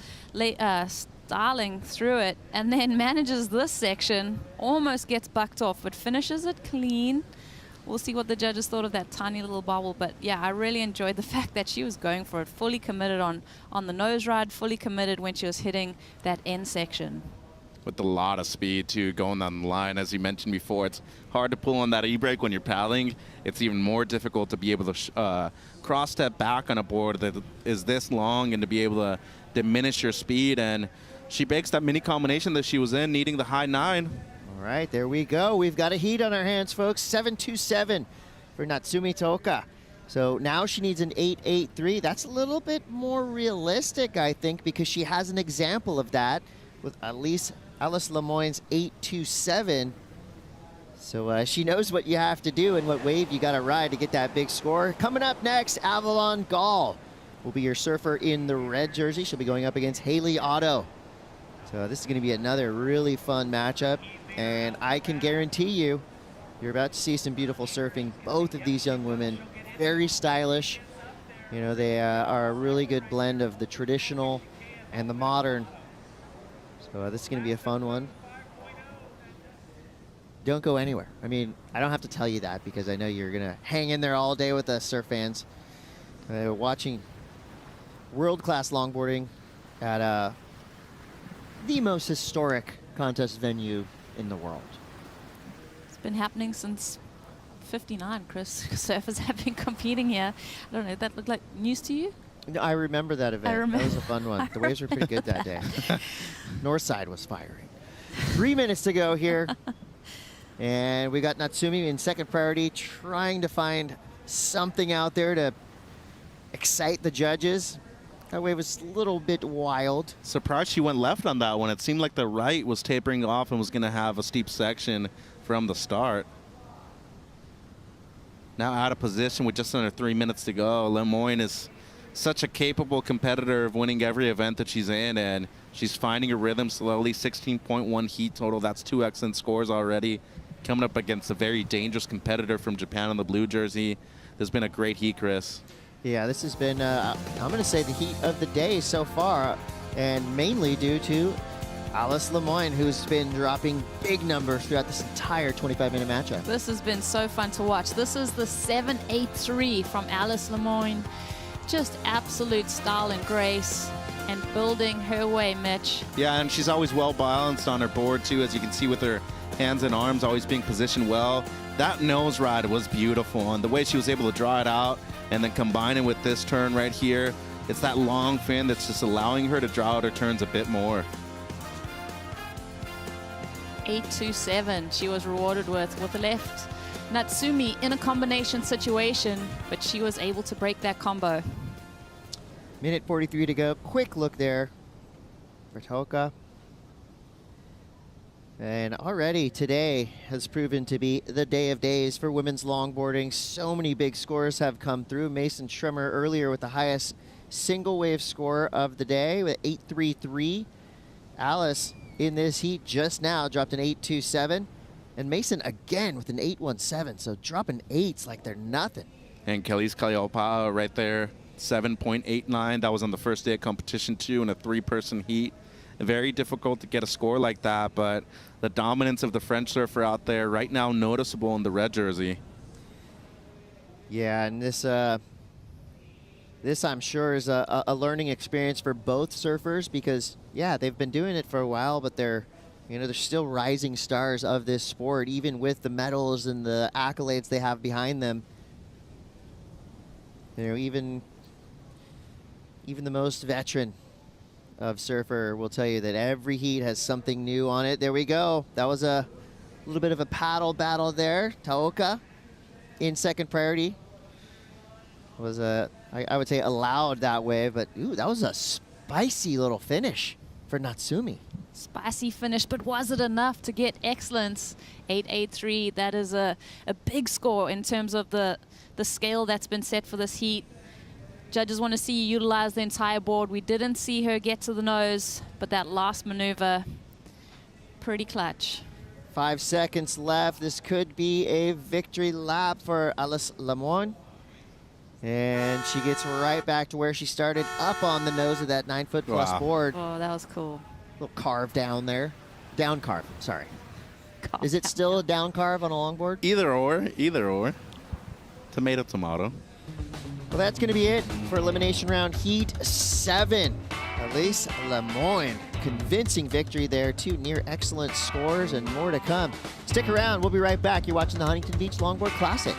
styling through it, and then manages this section, almost gets bucked off, but finishes it clean. We'll see what the judges thought of that tiny little bobble, but yeah, I really enjoyed the fact that she was going for it, fully committed on the nose ride, fully committed when she was hitting that end section. With a lot of speed too, going down the line. As you mentioned before, it's hard to pull on that e-brake when you're paddling. It's even more difficult to be able to cross step back on a board that is this long and to be able to diminish your speed. And she breaks that mini combination that she was in, needing the high 9. All right, there we go. We've got a heat on our hands, folks. 7.27 for Natsumi Taoka. So now she needs an 8.83. That's a little bit more realistic, I think, because she has an example of that with Alice Lemoyne's 8.27. So she knows what you have to do and what wave you got to ride to get that big score. Coming up next, Avalon Gall will be your surfer in the red jersey. She'll be going up against Haley Otto. So this is going to be another really fun matchup. And I can guarantee you, you're about to see some beautiful surfing. Both of these young women, very stylish. You know, they are a really good blend of the traditional and the modern. So this is going to be a fun one. don't go anywhere. I mean, I don't have to tell you that because I know you're going to hang in there all day with us surf fans. Watching world-class longboarding at the most historic contest venue in the world. It's been happening since 59, Chris. Surfers have been competing here. I don't know, that looked like news to you? No, I remember that event. I remember. That was a fun one. The waves were pretty good that day. Northside was firing. 3 minutes to go here. And we got Natsumi in second priority, trying to find something out there to excite the judges. That wave was a little bit wild. Surprised she went left on that one. It seemed like the right was tapering off and was going to have a steep section from the start. Now out of position with just under 3 minutes to go. Lemoyne is such a capable competitor of winning every event that she's in, and she's finding a rhythm slowly. 16.1 heat total. That's 2 excellent scores already. Coming up against a very dangerous competitor from Japan in the blue jersey. There's been a great heat, Chris. Yeah, this has been, I'm going to say, the heat of the day so far, and mainly due to Alice Lemoyne, who's been dropping big numbers throughout this entire 25-minute matchup. This has been so fun to watch. This is the 7.83 from Alice Lemoyne. Just absolute style and grace and building her way, Mitch. Yeah, and she's always well balanced on her board too, as you can see with her hands and arms always being positioned well. That nose ride was beautiful, and the way she was able to draw it out and then combine it with this turn right here, it's that long fin that's just allowing her to draw out her turns a bit more. 8.27 she was rewarded with the left. Natsumi in a combination situation, but she was able to break that combo. Minute 43 to go. Quick look there for Toka. And already today has proven to be the day of days for women's longboarding. So many big scores have come through. Mason Schremer earlier with the highest single wave score of the day with 8.33. Alice in this heat just now dropped an 8.27. And Mason again with an 8.17, so dropping 8s like they're nothing. And Kelly's Kalliopa'a right there, 7.89. That was on the first day of competition too in a 3-person heat. Very difficult to get a score like that, but the dominance of the French surfer out there right now noticeable in the red jersey. Yeah, and this I'm sure is a learning experience for both surfers because, yeah, they've been doing it for a while, but they're still rising stars of this sport, even with the medals and the accolades they have behind them. Even the most veteran of surfer will tell you that every heat has something new on it. There we go. That was a little bit of a paddle battle there. Taoka in second priority. Was I would say allowed that way, but ooh, that was a spicy little finish for Natsumi. Spicy finish, but was it enough to get excellence? 8.83, that is a big score in terms of the scale that's been set for this heat. Judges want to see you utilize the entire board. We didn't see her get to the nose, but that last maneuver, pretty clutch. 5 seconds left. This could be a victory lap for Alice Lemoyne. And she gets right back to where she started, up on the nose of that 9-foot-plus board. Oh, that was cool. Little carve down there. Down carve, sorry. Is it still a down carve on a longboard? Either or. Tomato, tomato. Well, that's going to be it for Elimination Round Heat 7. Alice Lemoyne, convincing victory there. 2 near excellent scores and more to come. Stick around. We'll be right back. You're watching the Huntington Beach Longboard Classic.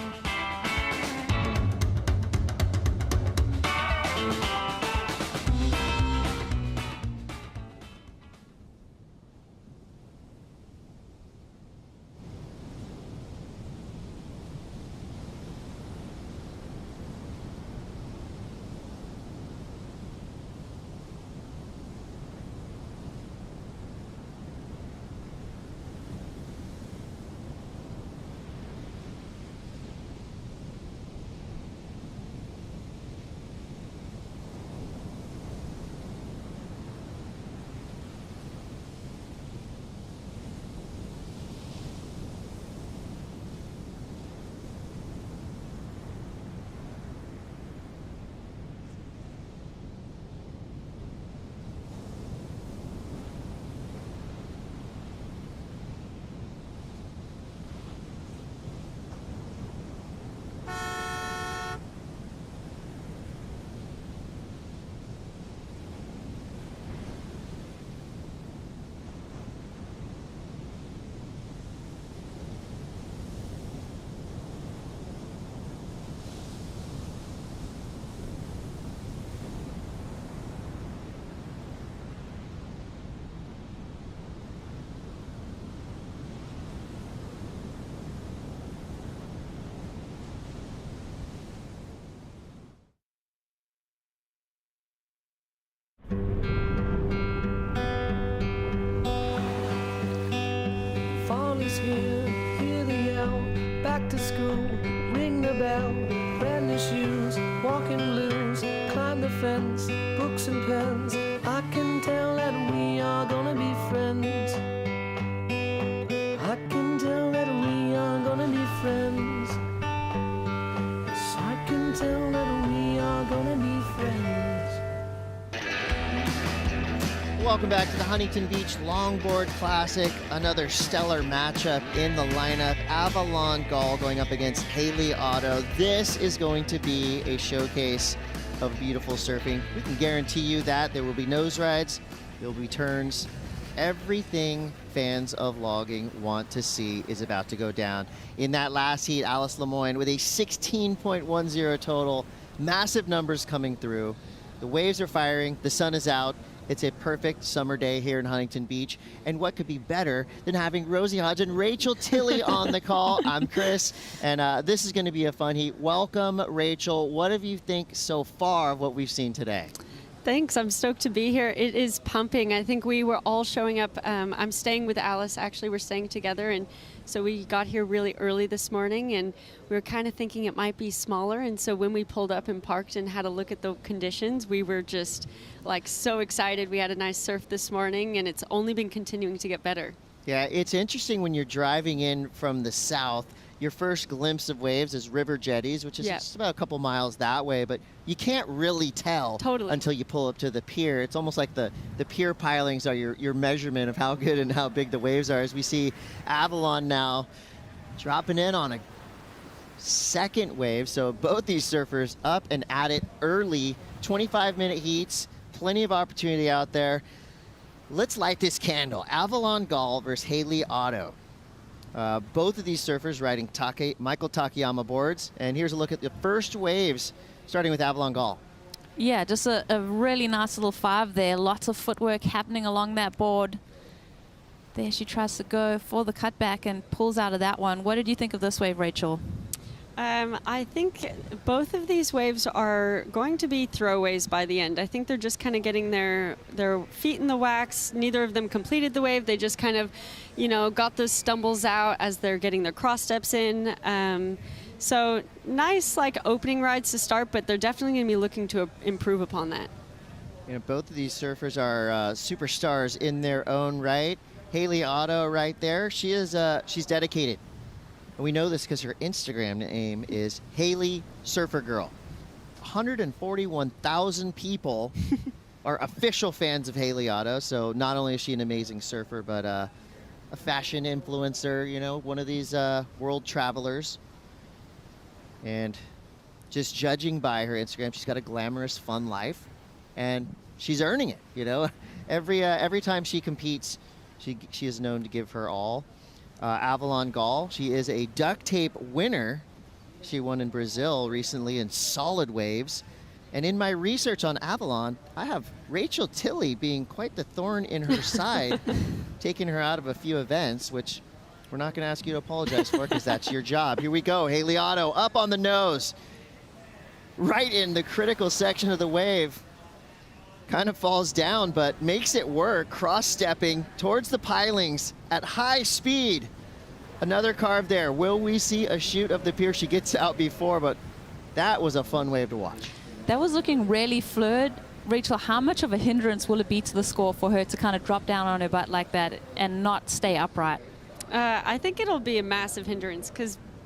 walking blues, climb the fence, books and pens. I can tell that we are gonna be friends. I can tell that we are gonna be friends. Yes, I can tell that we are gonna be friends. Welcome back to the Huntington Beach Longboard Classic. Another stellar matchup in the lineup. Avalon Gall going up against Haley Otto. This is going to be a showcase of beautiful surfing. We can guarantee you that there will be nose rides, there will be turns. Everything fans of logging want to see is about to go down. In that last heat, Alice Lemoyne with a 16.10 total. Massive numbers coming through. The waves are firing, the sun is out. It's a perfect summer day here in Huntington Beach. And what could be better than having Rosie Hodge and Rachel Tilley on the call? I'm Chris, and this is going to be a fun heat. Welcome, Rachel. What have you think so far of what we've seen today? Thanks. I'm stoked to be here. It is pumping. I think we were all showing up. I'm staying with Alice. Actually, we're staying together. And so we got here really early this morning, and we were kind of thinking it might be smaller. And so when we pulled up and parked and had a look at the conditions, we were just like so excited. We had a nice surf this morning, and it's only been continuing to get better. Yeah, it's interesting when you're driving in from the south. Your first glimpse of waves is River Jetties, which is just about a couple miles that way, but you can't really tell until you pull up to the pier. It's almost like the pier pilings are your measurement of how good and how big the waves are. As we see Avalon now dropping in on a second wave, so both these surfers up and at it early, 25-minute heats, plenty of opportunity out there. Let's light this candle. Avalon Gall versus Haley Otto. Both of these surfers riding Michael Takayama boards. And here's a look at the first waves, starting with Avalon Gall. Yeah, just a really nice little five there. Lots of footwork happening along that board. There she tries to go for the cutback and pulls out of that one. What did you think of this wave, Rachel? I think both of these waves are going to be throwaways by the end. I think they're just kind of getting their feet in the wax. Neither of them completed the wave. They just kind of, got those stumbles out as they're getting their cross steps in. So nice opening rides to start, but they're definitely going to be looking to improve upon that. Both of these surfers are superstars in their own right. Haley Otto right there, she's dedicated. And we know this because her Instagram name is Haley Surfer Girl. 141,000 people are official fans of Haley Otto. So not only is she an amazing surfer, but a fashion influencer, one of these world travelers. And just judging by her Instagram, she's got a glamorous, fun life. And she's earning it, Every time she competes, she is known to give her all. Avalon Gall, she is a duct tape winner. She won in Brazil recently in solid waves. And in my research on Avalon, I have Rachel Tilley being quite the thorn in her side, taking her out of a few events, which we're not going to ask you to apologize for because that's your job. Here we go. Haley Otto up on the nose, right in the critical section of the wave. Kind of falls down, but makes it work, cross-stepping towards the pilings at high speed. Another carve there. Will we see a shoot of the pier? She gets out before, but that was a fun wave to watch. That was looking really fluid. Rachel, how much of a hindrance will it be to the score for her to kind of drop down on her butt like that and not stay upright? I think it'll be a massive hindrance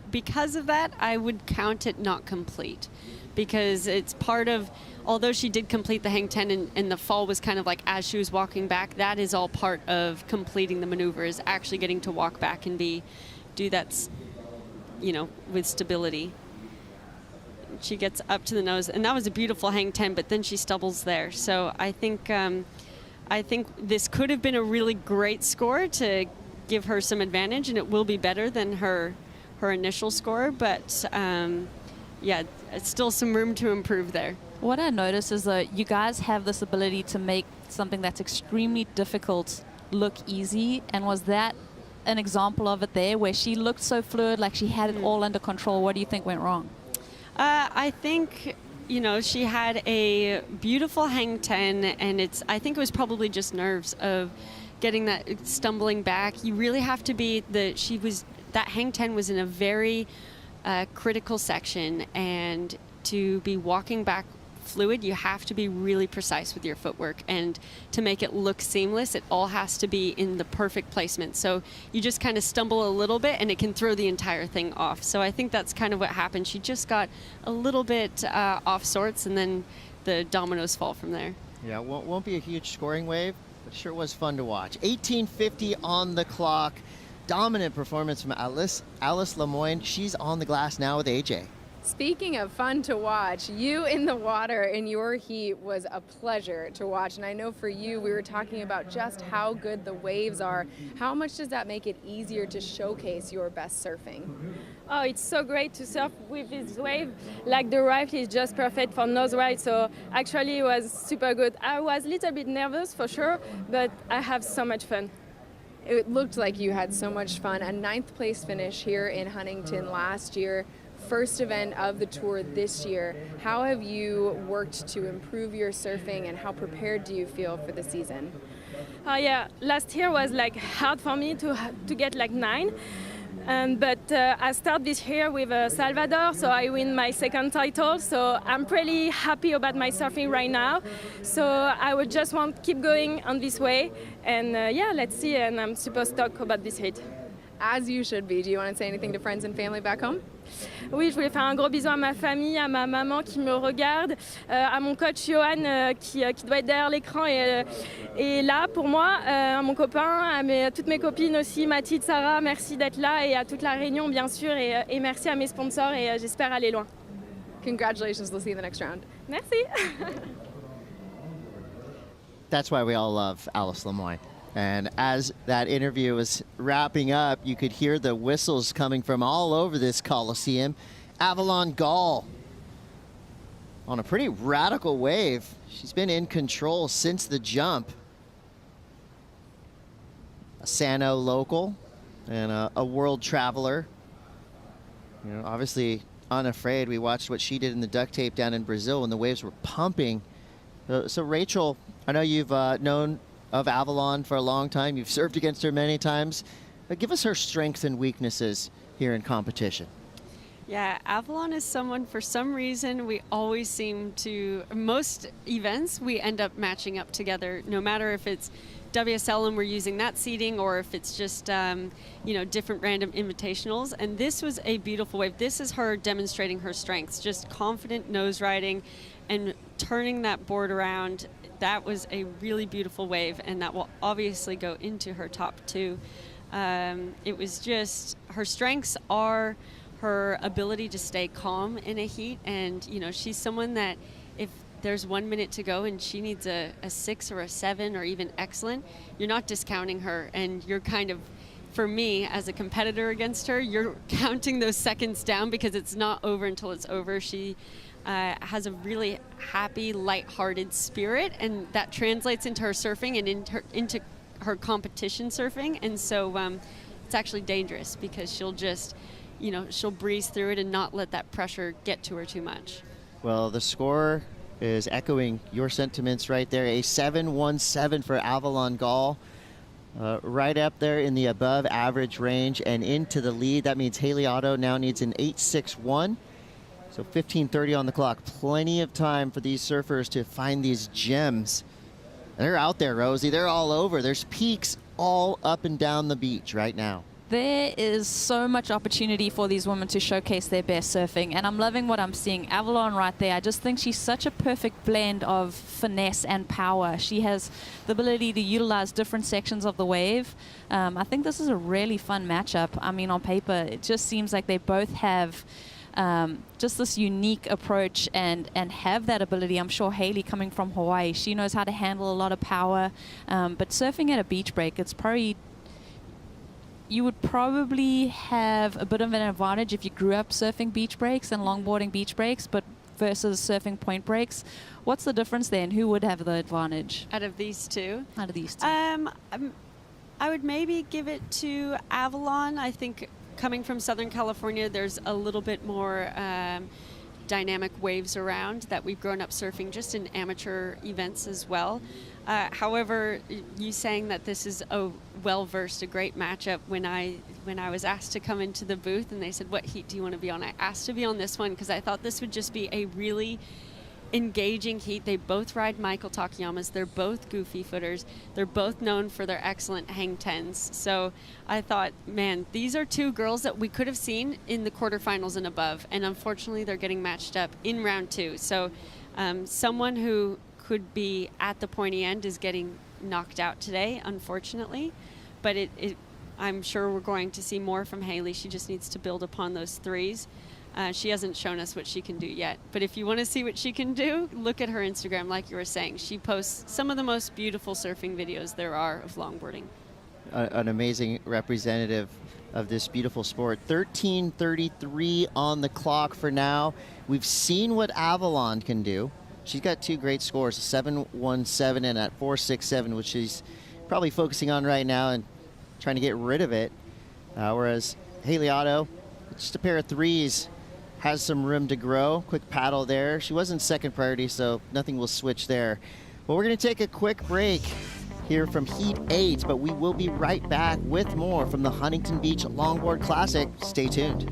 because of that, I would count it not complete. Because it's part of, although she did complete the hang 10 and the fall was kind of like as she was walking back, that is all part of completing the maneuver, is actually getting to walk back and do that, with stability. She gets up to the nose, and that was a beautiful hang 10, but then she stumbles there. So I think this could have been a really great score to give her some advantage, and it will be better than her initial score, but yeah, it's still some room to improve there. What I noticed is that you guys have this ability to make something that's extremely difficult look easy. And was that an example of it there, where she looked so fluid, like she had it all under control? What do you think went wrong? I think, she had a beautiful hang 10, and I think it was probably just nerves of getting that stumbling back. You really have to be that hang 10 was in a very critical section, and to be walking back fluid, you have to be really precise with your footwork, and to make it look seamless, it all has to be in the perfect placement. So you just kind of stumble a little bit and it can throw the entire thing off. So I think that's kind of what happened. She just got a little bit off sorts, and then the dominoes fall from there. Yeah, won't be a huge scoring wave, but sure was fun to watch. 18:50 on the clock. Dominant performance from Alice Lemoyne. She's on the glass now with AJ. Speaking of fun to watch, you in the water in your heat was a pleasure to watch. And I know for you, we were talking about just how good the waves are. How much does that make it easier to showcase your best surfing? Oh, it's so great to surf with this wave. Like the rifle is just perfect for nose ride, so actually it was super good. I was a little bit nervous for sure, but I have so much fun. It looked like you had so much fun. A 9th place finish here in Huntington last year. First event of the tour this year. How have you worked to improve your surfing, and how prepared do you feel for the season? Yeah, last year was like hard for me to get like 9. But I start this year with Salvador, so I win my 2nd title. So I'm pretty happy about my surfing right now. So I would just want to keep going on this way. And yeah, let's see. And I'm super stoked about this hit. As you should be. Do you want to say anything to friends and family back home? Oui, je voulais faire un gros bisou à ma famille, à ma maman qui me regarde, à mon coach Johan qui doit être derrière l'écran et là pour moi, à mon copain, à toutes mes copines aussi, Mathilde, Sarah, merci d'être là, et à toute la Réunion bien sûr, et merci à mes sponsors, et j'espère aller loin. Congratulations, we'll see you in the next round. Merci. That's why we all love Alice Lemoyne. And as that interview was wrapping up, you could hear the whistles coming from all over this Coliseum. Avalon Gall on a pretty radical wave. She's been in control since the jump. A Sano local and a world traveler. You know, obviously unafraid. We watched what she did in the duct tape down in Brazil when the waves were pumping. So Rachel, I know you've known of Avalon for a long time. You've surfed against her many times. But give us her strengths and weaknesses here in competition. Yeah, Avalon is someone, for some reason, we always seem to, most events, we end up matching up together, no matter if it's WSL and we're using that seating, or if it's just, you know, different random invitationals. And this was a beautiful wave. This is her demonstrating her strengths, just confident nose riding and turning that board around. That was a really beautiful wave, and that will obviously go into her top 2. It was just, her strengths are her ability to stay calm in a heat, and you know, she's someone that if there's 1 minute to go and she needs a 6 or a 7 or even excellent, you're not discounting her, and you're kind of, for me as a competitor against her, you're counting those seconds down because it's not over until it's over. She has a really happy, light-hearted spirit, and that translates into her surfing and into her competition surfing. And so it's actually dangerous because she'll just, you know, she'll breeze through it and not let that pressure get to her too much. Well, the score is echoing your sentiments right there. A 7-1-7 for Avalon Gall. Right up there in the above average range and into the lead. That means Haley Otto now needs an 8-6-1. So 15:30 on the clock. Plenty of time for these surfers to find these gems. They're out there, Rosie. They're all over. There's peaks all up and down the beach right now. There is so much opportunity for these women to showcase their best surfing, and I'm loving what I'm seeing. Avalon right there, I just think she's such a perfect blend of finesse and power. She has the ability to utilize different sections of the wave. I think this is a really fun matchup. I mean, on paper, it just seems like they both have just this unique approach and have that ability. I'm sure Haley, coming from Hawaii, she knows how to handle a lot of power, but surfing at a beach break, it's probably, you would probably have a bit of an advantage if you grew up surfing beach breaks and longboarding beach breaks, but versus surfing point breaks. What's the difference there, and who would have the advantage? Out of these two? Out of these two. I would maybe give it to Avalon. I think coming from Southern California, there's a little bit more dynamic waves around that we've grown up surfing just in amateur events as well. However, you saying that this is a well-versed, a great matchup. When I was asked to come into the booth and they said, what heat do you want to be on? I asked to be on this one because I thought this would just be a really engaging heat. They both ride Michael Takayamas. They're both goofy footers. They're both known for their excellent hang tens. So I thought, man, these are two girls that we could have seen in the quarterfinals and above. And unfortunately, they're getting matched up in round 2. So someone who could be at the pointy end is getting knocked out today, unfortunately. But I'm sure we're going to see more from Haley. She just needs to build upon those threes. She hasn't shown us what she can do yet. But if you want to see what she can do, look at her Instagram, like you were saying. She posts some of the most beautiful surfing videos there are of longboarding. An amazing representative of this beautiful sport. 13:33 on the clock for now. We've seen what Avalon can do. She's got 2 great scores, 7.17 and at 4.67, which she's probably focusing on right now and trying to get rid of it. Whereas Haley Otto, just a pair of threes, has some room to grow. Quick paddle there. She wasn't second priority, so nothing will switch there. Well, we're going to take a quick break here from Heat 8, but we will be right back with more from the Huntington Beach Longboard Classic. Stay tuned.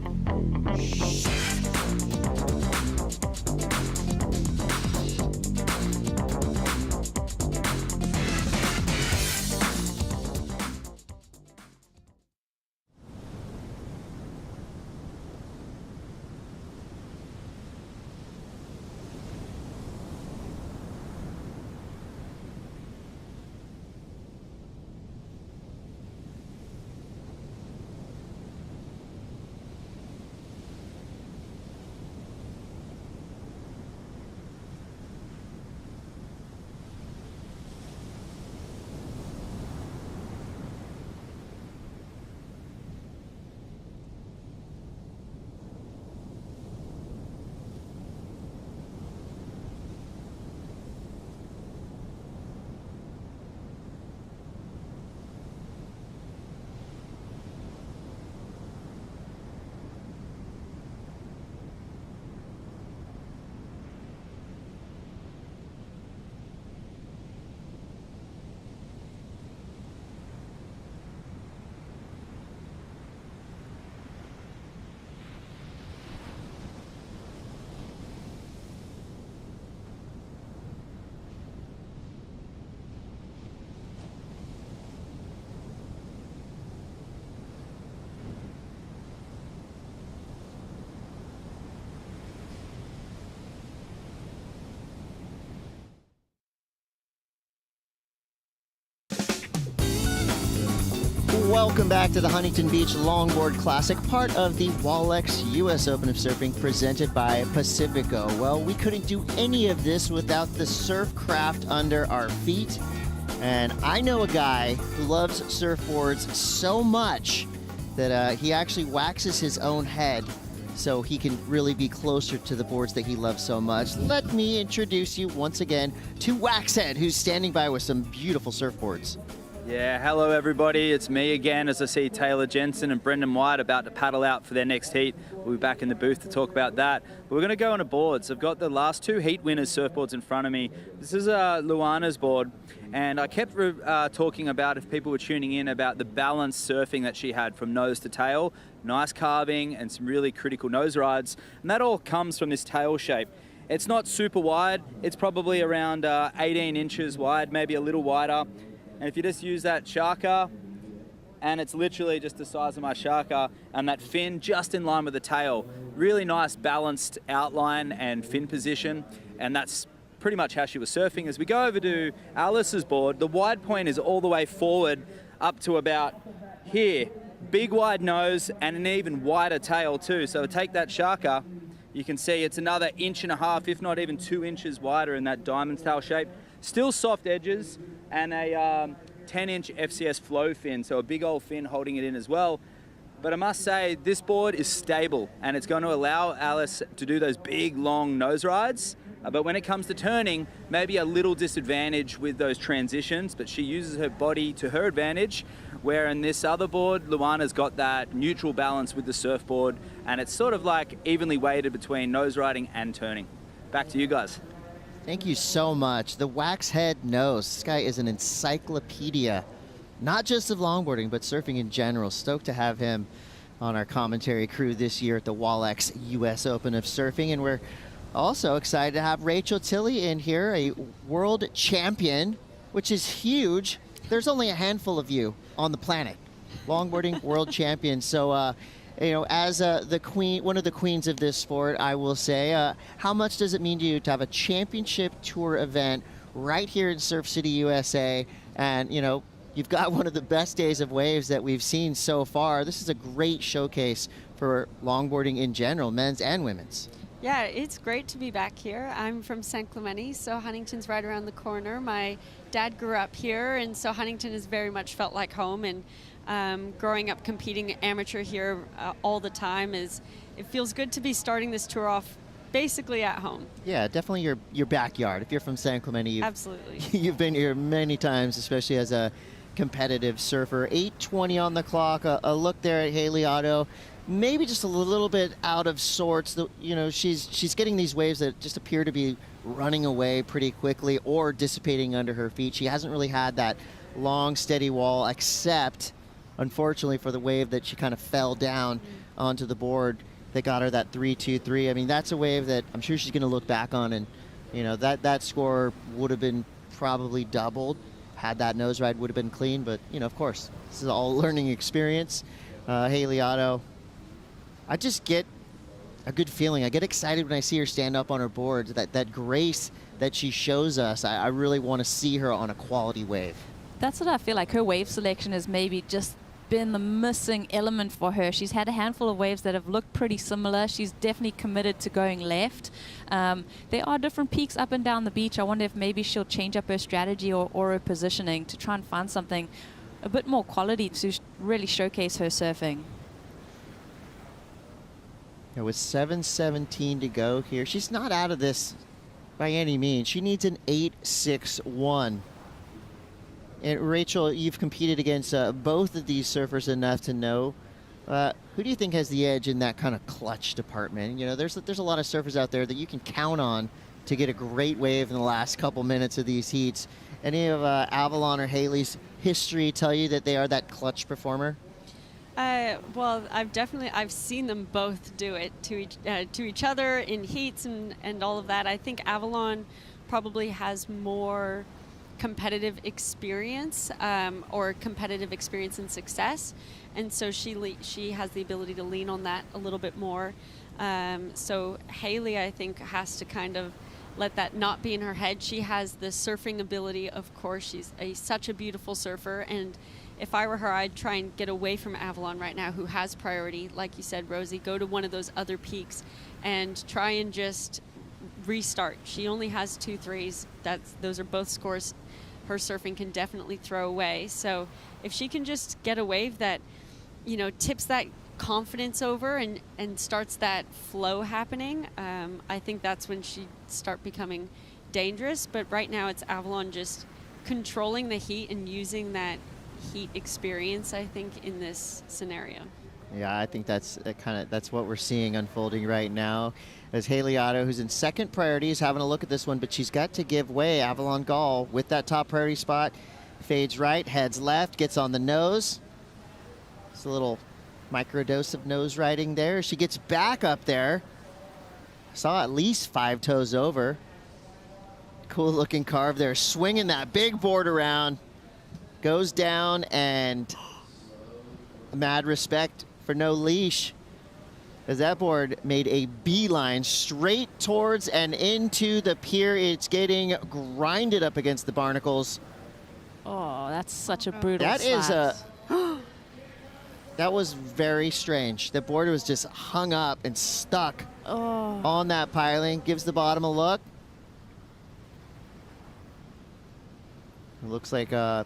Welcome back to the Huntington Beach Longboard Classic, part of the Wallex US Open of Surfing presented by Pacifico. Well, we couldn't do any of this without the surf craft under our feet. And I know a guy who loves surfboards so much that he actually waxes his own head so he can really be closer to the boards that he loves so much. Let me introduce you once again to Waxhead, who's standing by with some beautiful surfboards. Yeah, hello everybody. It's me again as I see Taylor Jensen and Brendan White about to paddle out for their next heat. We'll be back in the booth to talk about that. But we're going to go on a boards. I've got the last 2 heat winners surfboards in front of me. This is Luana's board, and I kept talking about, if people were tuning in, about the balanced surfing that she had from nose to tail. Nice carving and some really critical nose rides, and that all comes from this tail shape. It's not super wide. It's probably around 18 inches wide, maybe a little wider. And if you just use that sharker, and it's literally just the size of my sharker, and that fin just in line with the tail, really nice balanced outline and fin position, and that's pretty much how she was surfing. As we go over to Alice's board, the wide point is all the way forward up to about here. Big wide nose and an even wider tail too. So take that sharker, you can see it's another 1.5 inches, if not even 2 inches wider in that diamond tail shape. Still soft edges and a 10-inch FCS flow fin, so a big old fin holding it in as well. But I must say, this board is stable and it's going to allow Alice to do those big, long nose rides But when it comes to turning, maybe a little disadvantage with those transitions, but she uses her body to her advantage, where in this other board, Luana's got that neutral balance with the surfboard, and it's sort of like evenly weighted between nose riding and turning. Back to you guys. Thank you so much. The wax head nose. This guy is an encyclopedia, not just of longboarding, but surfing in general. Stoked to have him on our commentary crew this year at the Wallex US Open of Surfing. And we're also excited to have Rachel Tilley in here, a world champion, which is huge. There's only a handful of you on the planet, longboarding world champion. So, you know, as the queen, one of the queens of this sport, I will say, how much does it mean to you to have a championship tour event right here in Surf City, USA? And, you know, you've got one of the best days of waves that we've seen so far. This is a great showcase for longboarding in general, men's and women's. Yeah, it's great to be back here. I'm from San Clemente, so Huntington's right around the corner. My dad grew up here, and so Huntington has very much felt like home. And growing up competing amateur here all the time, it feels good to be starting this tour off basically at home. Yeah, definitely your backyard. If you're from San Clemente, absolutely. You've been here many times, especially as a competitive surfer. 8:20 on the clock. A look there at Haley Otto. Maybe just a little bit out of sorts. You know, she's getting these waves that just appear to be running away pretty quickly or dissipating under her feet. She hasn't really had that long, steady wall, except, unfortunately, for the wave that she kind of fell down onto the board. They got her that 3-2-3. I mean, that's a wave that I'm sure she's going to look back on, and you know that score would have been probably doubled had that nose ride would have been clean. But you know, of course, this is all learning experience. Haley Otto. I just get a good feeling. I get excited when I see her stand up on her board. That grace that she shows us, I really want to see her on a quality wave. That's what I feel like. Her wave selection has maybe just been the missing element for her. She's had a handful of waves that have looked pretty similar. She's definitely committed to going left. There are different peaks up and down the beach. I wonder if maybe she'll change up her strategy or her positioning to try and find something a bit more quality to really showcase her surfing. With 7:17 to go here, she's not out of this by any means. She needs an 8.61. And Rachel, you've competed against both of these surfers enough to know who do you think has the edge in that kind of clutch department? You know, there's a lot of surfers out there that you can count on to get a great wave in the last couple minutes of these heats. Any of Avalon or Haley's history tell you that they are that clutch performer? Well, I've seen them both do it to each other in heats and all of that. I think Avalon probably has more competitive experience or competitive experience and success, and so she has the ability to lean on that a little bit more. So Haley, I think, has to kind of let that not be in her head. She has the surfing ability, of course. She's such a beautiful surfer, and if I were her, I'd try and get away from Avalon right now, who has priority. Like you said, Rosie, go to one of those other peaks and try and just restart. She only has 2 threes. Those are both scores her surfing can definitely throw away. So if she can just get a wave that, you know, tips that confidence over and starts that flow happening, I think that's when she start becoming dangerous. But right now it's Avalon just controlling the heat and using that heat experience, I think, in this scenario. Yeah, I think that's that's what we're seeing unfolding right now. As Haley Otto, who's in second priority, is having a look at this one, but she's got to give way. Avalon Gall with that top priority spot, fades right, heads left, gets on the nose. It's a little microdose of nose riding there. She gets back up there. Saw at least 5 toes over. Cool looking carve there, swinging that big board around. Goes down, and mad respect for no leash, as that board made a beeline straight towards and into the pier. It's getting grinded up against the barnacles. Oh, that's such a brutal That slap. that was very strange. The board was just hung up and stuck on that piling. Gives the bottom a look. It looks like a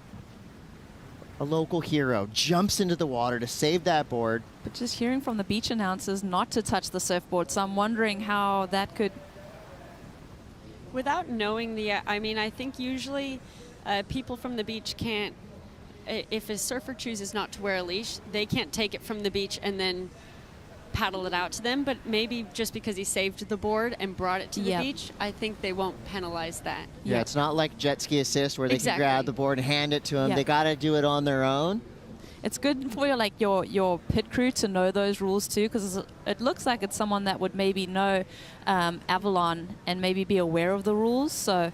local hero jumps into the water to save that board. But just hearing from the beach announcers not to touch the surfboard, so I'm wondering how that could Without knowing I mean, I think usually people from the beach can't, if a surfer chooses not to wear a leash, they can't take it from the beach and then paddle it out to them. But maybe just because he saved the board and brought it to the beach, I think they won't penalize that. Yeah, it's not like jet ski assist where they can Exactly. grab the board and hand it to them. Yeah. They got to do it on their own. It's good for your pit crew to know those rules too, because it looks like it's someone that would maybe know Avalon and maybe be aware of the rules. So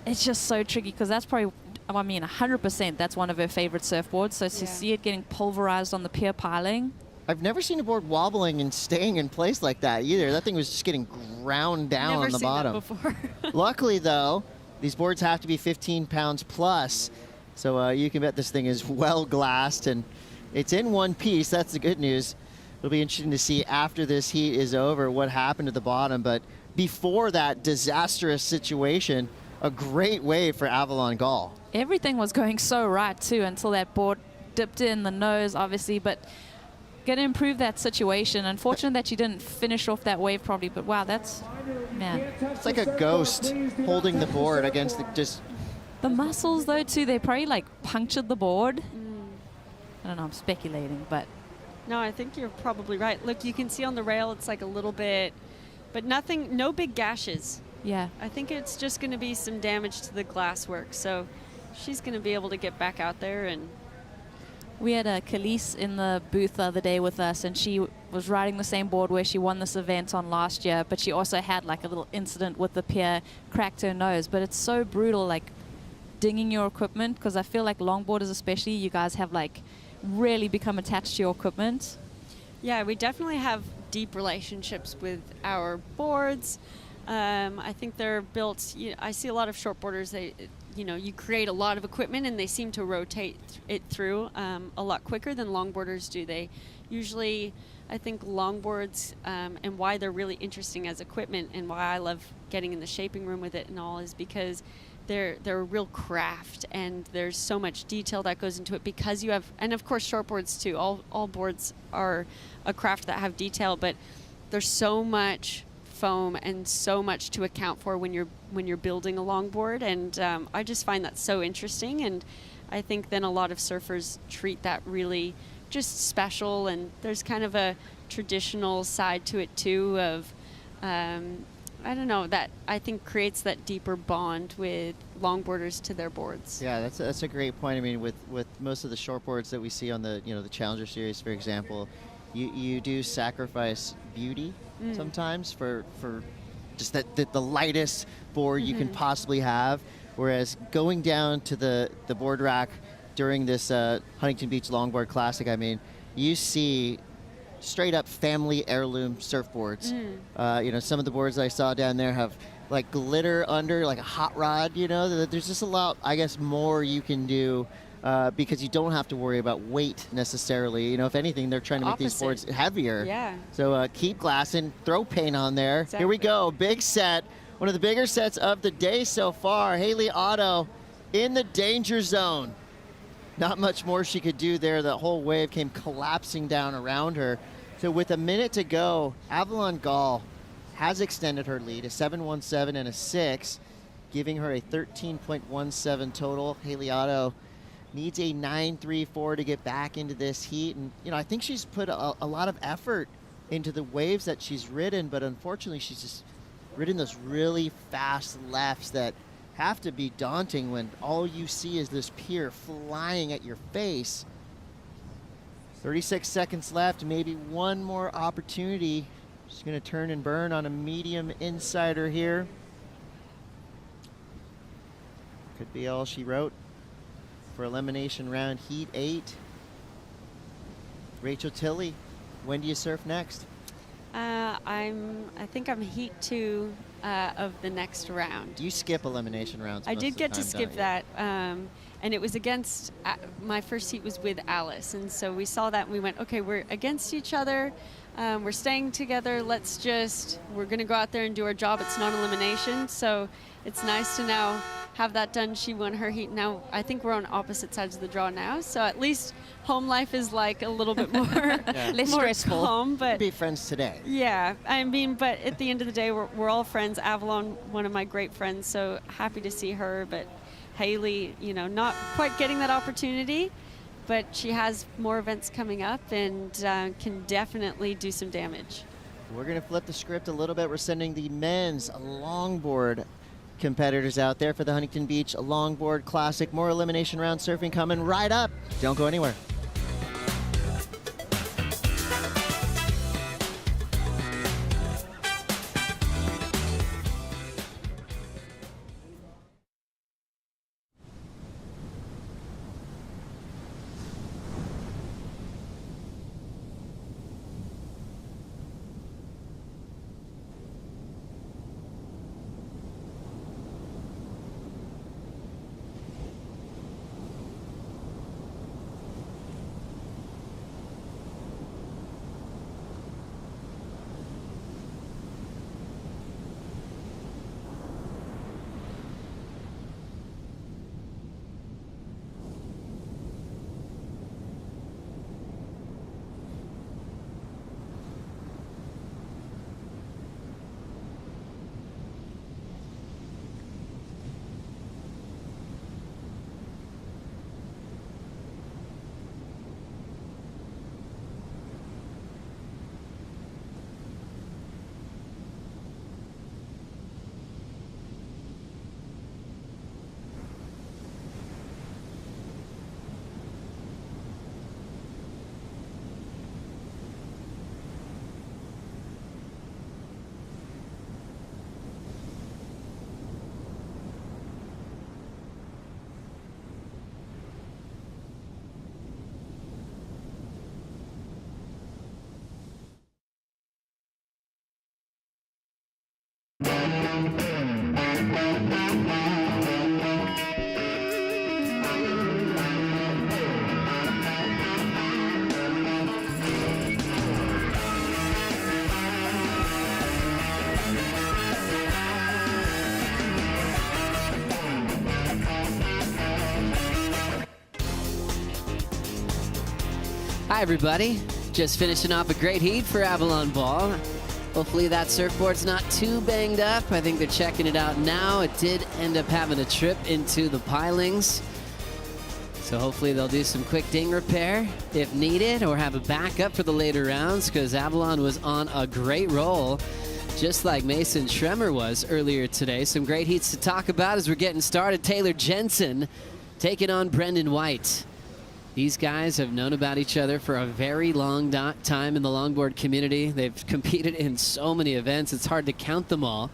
it's just so tricky, because that's probably, I mean, 100% that's one of her favorite surfboards. So to see it getting pulverized on the pier piling. I've never seen a board wobbling and staying in place like that either. That thing was just getting ground down Never on the seen bottom. that before. Luckily, though, these boards have to be 15 pounds plus. So you can bet this thing is well glassed, and it's in one piece. That's the good news. It'll be interesting to see after this heat is over what happened at the bottom. But before that disastrous situation, a great wave for Avalon Gall. Everything was going so right too until that board dipped in the nose, obviously, but going to improve that situation. Unfortunate that she didn't finish off that wave probably, but wow, that's, man. It's like a ghost holding the board against the muscles though too, they probably like punctured the board. I don't know, I'm speculating, but. No, I think you're probably right. Look, you can see on the rail it's like a little bit, but nothing, no big gashes. Yeah. I think it's just going to be some damage to the glasswork. So she's going to be able to get back out there. And we had a Khalees in the booth the other day with us, and she was riding the same board where she won this event on last year, but she also had like a little incident with the pier, cracked her nose. But it's so brutal, like dinging your equipment, because I feel like longboarders especially, you guys have like really become attached to your equipment. yeah, we definitely have deep relationships with our boards. I think they're built, I see a lot of shortboarders, you create a lot of equipment and they seem to rotate it through a lot quicker than longboarders do. They usually, I think longboards and why they're really interesting as equipment and why I love getting in the shaping room with it and all is because they're a real craft and there's so much detail that goes into it because you have, and of course shortboards too, all boards are a craft that have detail, but there's so much foam and so much to account for when you're building a longboard, and I just find that so interesting, and I think then a lot of surfers treat that really just special, and there's kind of a traditional side to it too of I don't know, that I think creates that deeper bond with longboarders to their boards. Yeah, that's a great point. I mean, with most of the shortboards that we see on the the Challenger Series, for example, you do sacrifice beauty sometimes for just the lightest board you can possibly have. Whereas going down to the board rack during this Huntington Beach Longboard Classic, I mean, you see straight up family heirloom surfboards. Some of the boards that I saw down there have like glitter under, like a hot rod, there's just a lot, I guess, more you can do because you don't have to worry about weight necessarily. If anything, they're trying to make these boards heavier. Yeah. So keep glassing, throw paint on there. Exactly. Here we go, big set. One of the bigger sets of the day so far. Haley Otto in the danger zone. Not much more she could do there. The whole wave came collapsing down around her. So with a minute to go, Avalon Gall has extended her lead, a 7.17 and a 6, giving her a 13.17 total. Haley Otto needs a 9.34 to get back into this heat. And, I think she's put a lot of effort into the waves that she's ridden, but unfortunately she's just ridden those really fast lefts that have to be daunting when all you see is this pier flying at your face. 36 seconds left, maybe one more opportunity. She's going to turn and burn on a medium insider here. Could be all she wrote for elimination round heat 8. Rachel Tilley, when do you surf next? I think I'm heat 2 of the next round. You skip elimination rounds. I most did of the get to time, skip don't you? that, and it was against, my first heat was with Alice, and so we saw that and we went, okay, we're against each other, we're staying together, we're going to go out there and do our job, it's not elimination. So it's nice to now have that done. She won her heat. Now I think we're on opposite sides of the draw now, so at least home life is like a little bit more less more stressful. calm, but be friends today. yeah, I mean, but at the end of the day, we're all friends. Avalon, one of my great friends, so happy to see her. But Haley, you know, not quite getting that opportunity, but she has more events coming up and can definitely do some damage. We're going to flip the script a little bit. We're sending the men's longboard competitors out there for the Huntington Beach Longboard Classic. More elimination round surfing coming right up. Don't go anywhere. Hi, everybody. Just finishing off a great heat for Avalon Ball. Hopefully that surfboard's not too banged up. I think they're checking it out now. It did end up having a trip into the pilings. So hopefully they'll do some quick ding repair if needed, or have a backup for the later rounds, because Avalon was on a great roll, just like Mason Schremer was earlier today. Some great heats to talk about as we're getting started. Taylor Jensen taking on Brendan White. These guys have known about each other for a very long time in the longboard community. They've competed in so many events, it's hard to count them all.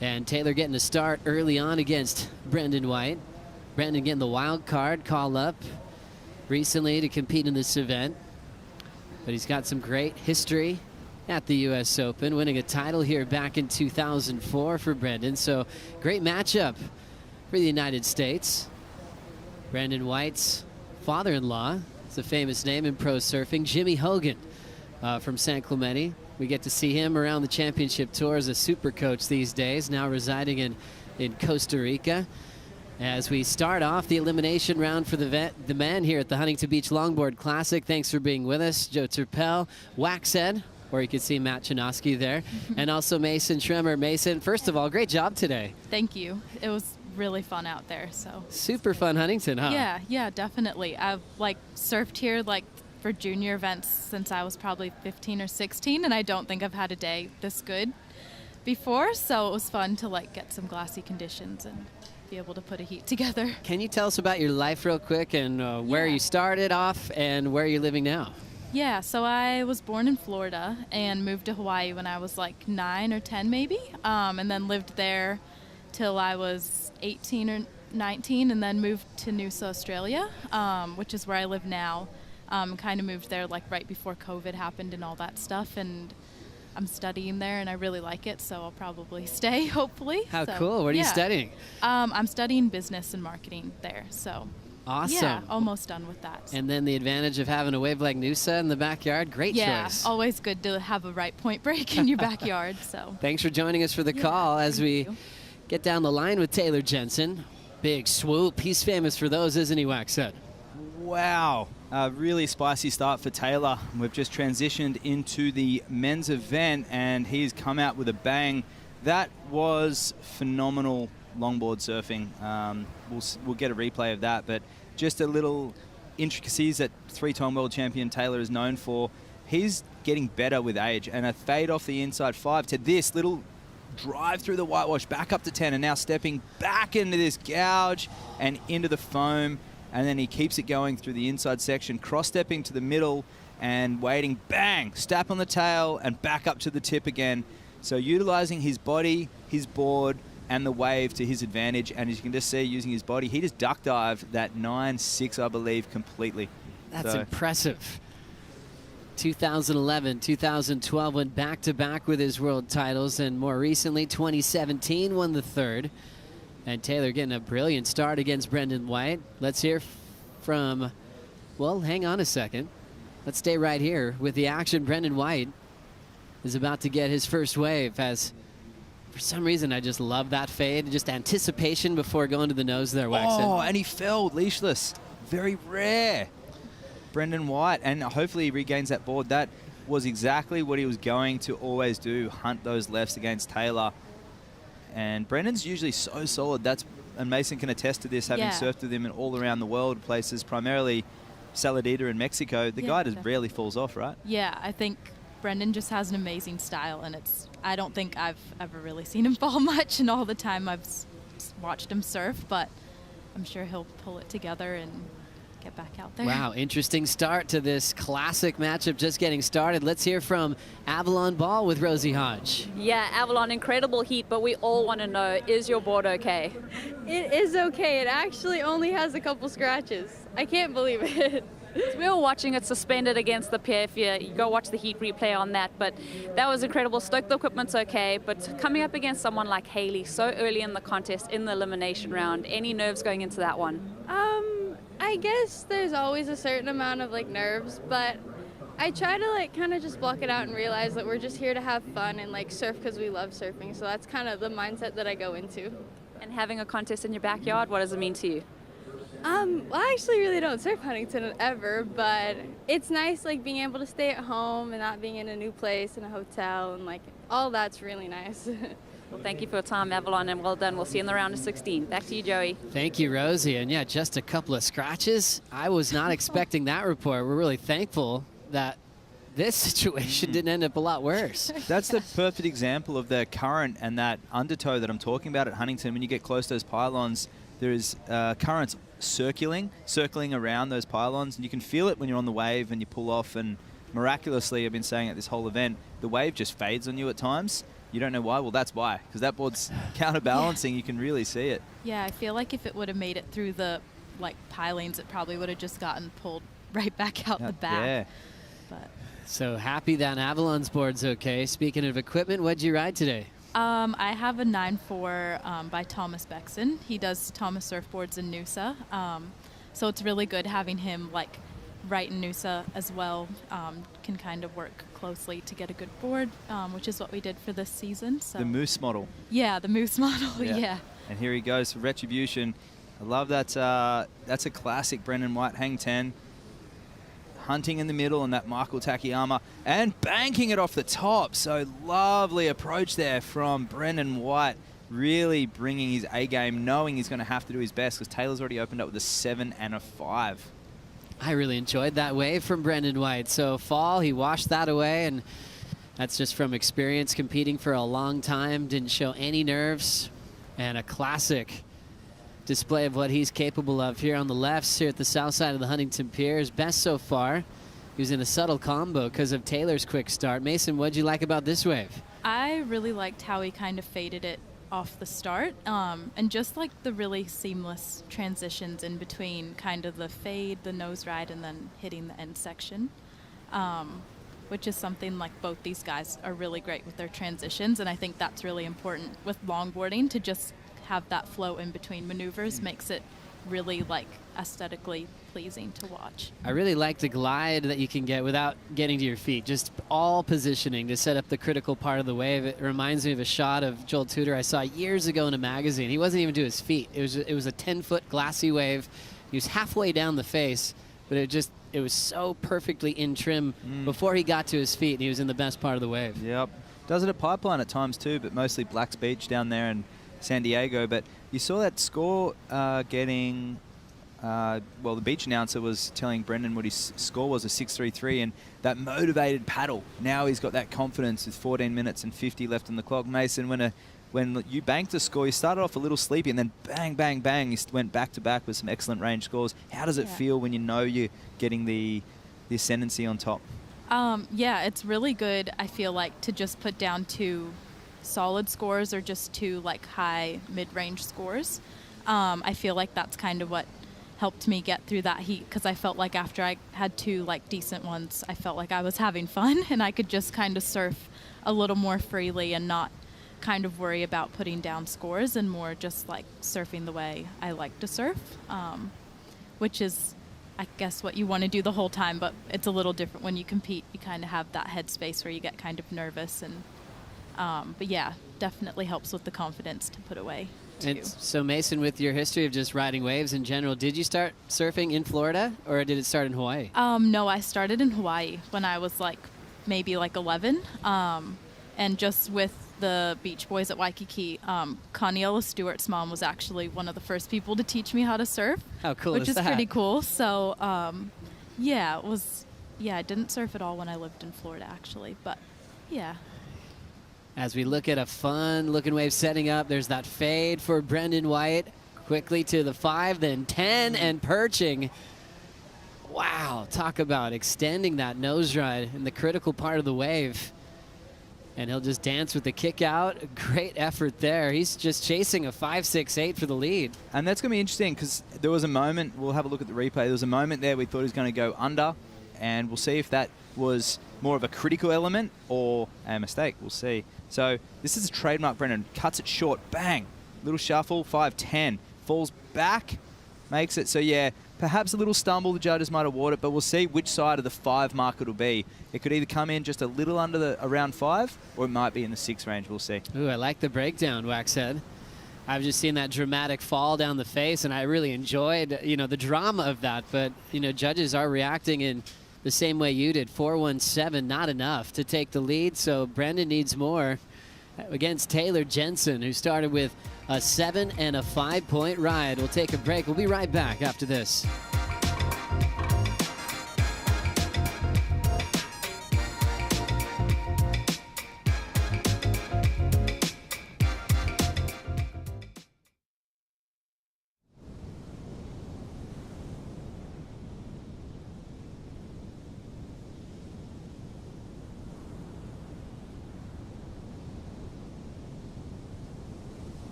And Taylor getting a start early on against Brendan White. Brendan getting the wild card call up recently to compete in this event. But he's got some great history at the US Open, winning a title here back in 2004 for Brendan. So great matchup for the United States. Brendan White's father-in-law is a famous name in pro surfing, Jimmy Hogan from San Clemente. We get to see him around the championship tour as a super coach these days, now residing in Costa Rica. As we start off the elimination round for the men here at the Huntington Beach Longboard Classic. Thanks for being with us, Joe Turpel, Waxhead, or you can see Matt Chinoski there, and also Mason Schremer. Mason, first of all, great job today. Thank you. It was really fun out there. So super fun Huntington, huh? Yeah, definitely. I've surfed here for junior events since I was probably 15 or 16, and I don't think I've had a day this good before, so it was fun to get some glassy conditions and be able to put a heat together. Can you tell us about your life real quick, and where you started off and where you're living now? Yeah, so I was born in Florida and moved to Hawaii when I was 9 or 10 maybe, and then lived there till I was 18 or 19, and then moved to Noosa, Australia, which is where I live now. Kind of moved there right before COVID happened and all that stuff, and I'm studying there and I really like it, so I'll probably stay, hopefully. How cool. What are you studying? I'm studying business and marketing there, so awesome. Yeah, almost done with that. And then the advantage of having a wave like Noosa in the backyard, great choice. Yeah, always good to have a right point break in your backyard. So thanks for joining us for the call as we get down the line with Taylor Jensen. Big swoop. He's famous for those, isn't he, Waxhead? Wow, a really spicy start for Taylor. We've just transitioned into the men's event, and he's come out with a bang. That was phenomenal longboard surfing. We'll get a replay of that, but just a little intricacies that three-time world champion Taylor is known for. He's getting better with age, and a fade off the inside 5 to this little drive through the whitewash, back up to 10, and now stepping back into this gouge and into the foam. And then he keeps it going through the inside section, cross-stepping to the middle and waiting, bang, step on the tail and back up to the tip again. So utilizing his body, his board, and the wave to his advantage. And as you can just see, using his body, he just duck dived that 9.6, I believe, completely. That's impressive. 2011, 2012 went back-to-back with his world titles, and more recently, 2017 won the third. And Taylor getting a brilliant start against Brendan White. Let's hear from, well, hang on a second. Let's stay right here with the action. Brendan White is about to get his first wave, as for some reason I just love that fade. Just anticipation before going to the nose there, Waxen. Oh, and he fell leashless. Very rare. Brendan White, and hopefully he regains that board. That was exactly what he was going to always do, hunt those lefts against Taylor. And Brendan's usually so solid. And Mason can attest to this, having surfed with him in all around the world, places primarily Saladita in Mexico. The guy just rarely falls off, right? Yeah, I think Brendan just has an amazing style, and I don't think I've ever really seen him fall much in all the time I've watched him surf, but I'm sure he'll pull it together and get back out there. Wow, interesting start to this classic matchup, just getting started. Let's hear from Avalon Ball with Rosie Hodge. Yeah, Avalon, incredible heat, but we all want to know, is your board okay? It is okay. It actually only has a couple scratches. I can't believe it. So we were watching it suspended against the pier. If you go watch the heat replay on that, but that was incredible. Stoke, the equipment's okay, but coming up against someone like Haley so early in the contest, in the elimination round, any nerves going into that one? I guess there's always a certain amount of nerves, but I try to kind of just block it out and realize that we're just here to have fun and surf because we love surfing. So that's kind of the mindset that I go into. And having a contest in your backyard, what does it mean to you? Well, I actually really don't surf Huntington ever, but it's nice being able to stay at home and not being in a new place, in a hotel, and all that's really nice. Well, thank you for your time, Avalon, and well done. We'll see you in the round of 16. Back to you, Joey. Thank you, Rosie. And yeah, just a couple of scratches. I was not expecting that report. We're really thankful that this situation didn't end up a lot worse. That's the perfect example of the current and that undertow that I'm talking about at Huntington. When you get close to those pylons, there is currents circling around those pylons, and you can feel it when you're on the wave and you pull off. And miraculously, I've been saying at this whole event, the wave just fades on you at times. You don't know why? Well, that's why, because that board's counterbalancing. You can really see it. Yeah, I feel like if it would have made it through the pilings, it probably would have just gotten pulled right back out the back. Yeah. But so happy that Avalon's board's okay. Speaking of equipment, what'd you ride today? I have a 9.4 by Thomas Bexon. He does Thomas surfboards in Noosa. So it's really good having him right in Noosa as well. Can kind of work closely to get a good board, which is what we did for this season. So The Moose model. Yeah, the Moose model, yeah. And here he goes for Retribution. I love that. That's a classic Brendan White hang 10. Hunting in the middle and that Michael Takayama and banking it off the top. So lovely approach there from Brendan White. Really bringing his A game, knowing he's going to have to do his best because Taylor's already opened up with a 7 and a 5. I really enjoyed that wave from Brendan White. So fall, he washed that away, and that's just from experience competing for a long time. Didn't show any nerves, and a classic display of what he's capable of here on the lefts here at the south side of the Huntington Pier. His best so far. He was in a subtle combo because of Taylor's quick start. Mason, what'd you like about this wave? I really liked how he kind of faded it off the start, and just the really seamless transitions in between kind of the fade, the nose ride, and then hitting the end section, which is something both these guys are really great with their transitions, and I think that's really important with longboarding to just have that flow in between maneuvers. Makes it really aesthetically pleasing to watch. I really like the glide that you can get without getting to your feet. Just all positioning to set up the critical part of the wave. It reminds me of a shot of Joel Tudor I saw years ago in a magazine. He wasn't even to his feet. It was a 10-foot glassy wave. He was halfway down the face, but it was so perfectly in trim before he got to his feet, and he was in the best part of the wave. Yep. Does it at Pipeline at times too, but mostly Black's Beach down there in San Diego. But you saw that score getting... well, the beach announcer was telling Brendan what his score was, a 6.33, and that motivated paddle. Now he's got that confidence with 14 minutes and 50 left on the clock. Mason, when you banked the score, you started off a little sleepy, and then bang, bang, bang, you went back-to-back with some excellent range scores. How does it feel when you know you're getting the ascendancy on top? Yeah, it's really good, I feel like, to just put down 2 solid scores or just 2 like high mid-range scores. I feel like that's kind of what helped me get through that heat, because I felt like after I had 2 like decent ones, I felt like I was having fun and I could just kind of surf a little more freely and not kind of worry about putting down scores, and more just like surfing the way I like to surf, which is, I guess, what you want to do the whole time, but it's a little different when you compete. You kind of have that headspace where you get kind of nervous, and but yeah, definitely helps with the confidence to put away. And so Mason, with your history of just riding waves in general, did you start surfing in Florida, or did it start in Hawaii? No, I started in Hawaii when I was like maybe like 11, and just with the Beach Boys at Waikiki. Conniella Stewart's mom was actually one of the first people to teach me how to surf. How cool which is that? Pretty cool. So yeah, it was. Yeah, I didn't surf at all when I lived in Florida actually, but yeah. As we look at a fun-looking wave setting up, there's that fade for Brendan White. Quickly to the 5, then 10, and perching. Wow, talk about extending that nose ride in the critical part of the wave. And he'll just dance with the kick out. Great effort there. He's just chasing a 5.68 for the lead. And that's going to be interesting, because there was a moment, we'll have a look at the replay, there was a moment there we thought he was going to go under, and we'll see if that was more of a critical element or a mistake. We'll see. So this is a trademark. Brendan cuts it short, bang, little shuffle, 5.10, falls back, makes it. So yeah, perhaps a little stumble, the judges might award it, but we'll see which side of the 5 mark it'll be. It could either come in just a little under the around 5, or it might be in the 6 range. We'll see. Ooh, I like the breakdown, Waxhead. I've just seen that dramatic fall down the face, and I really enjoyed, the drama of that. But, judges are reacting in the same way you did. 4.17, not enough to take the lead, so Brendan needs more against Taylor Jensen, who started with a 7 and a 5-point ride. We'll take a break. We'll be right back after this.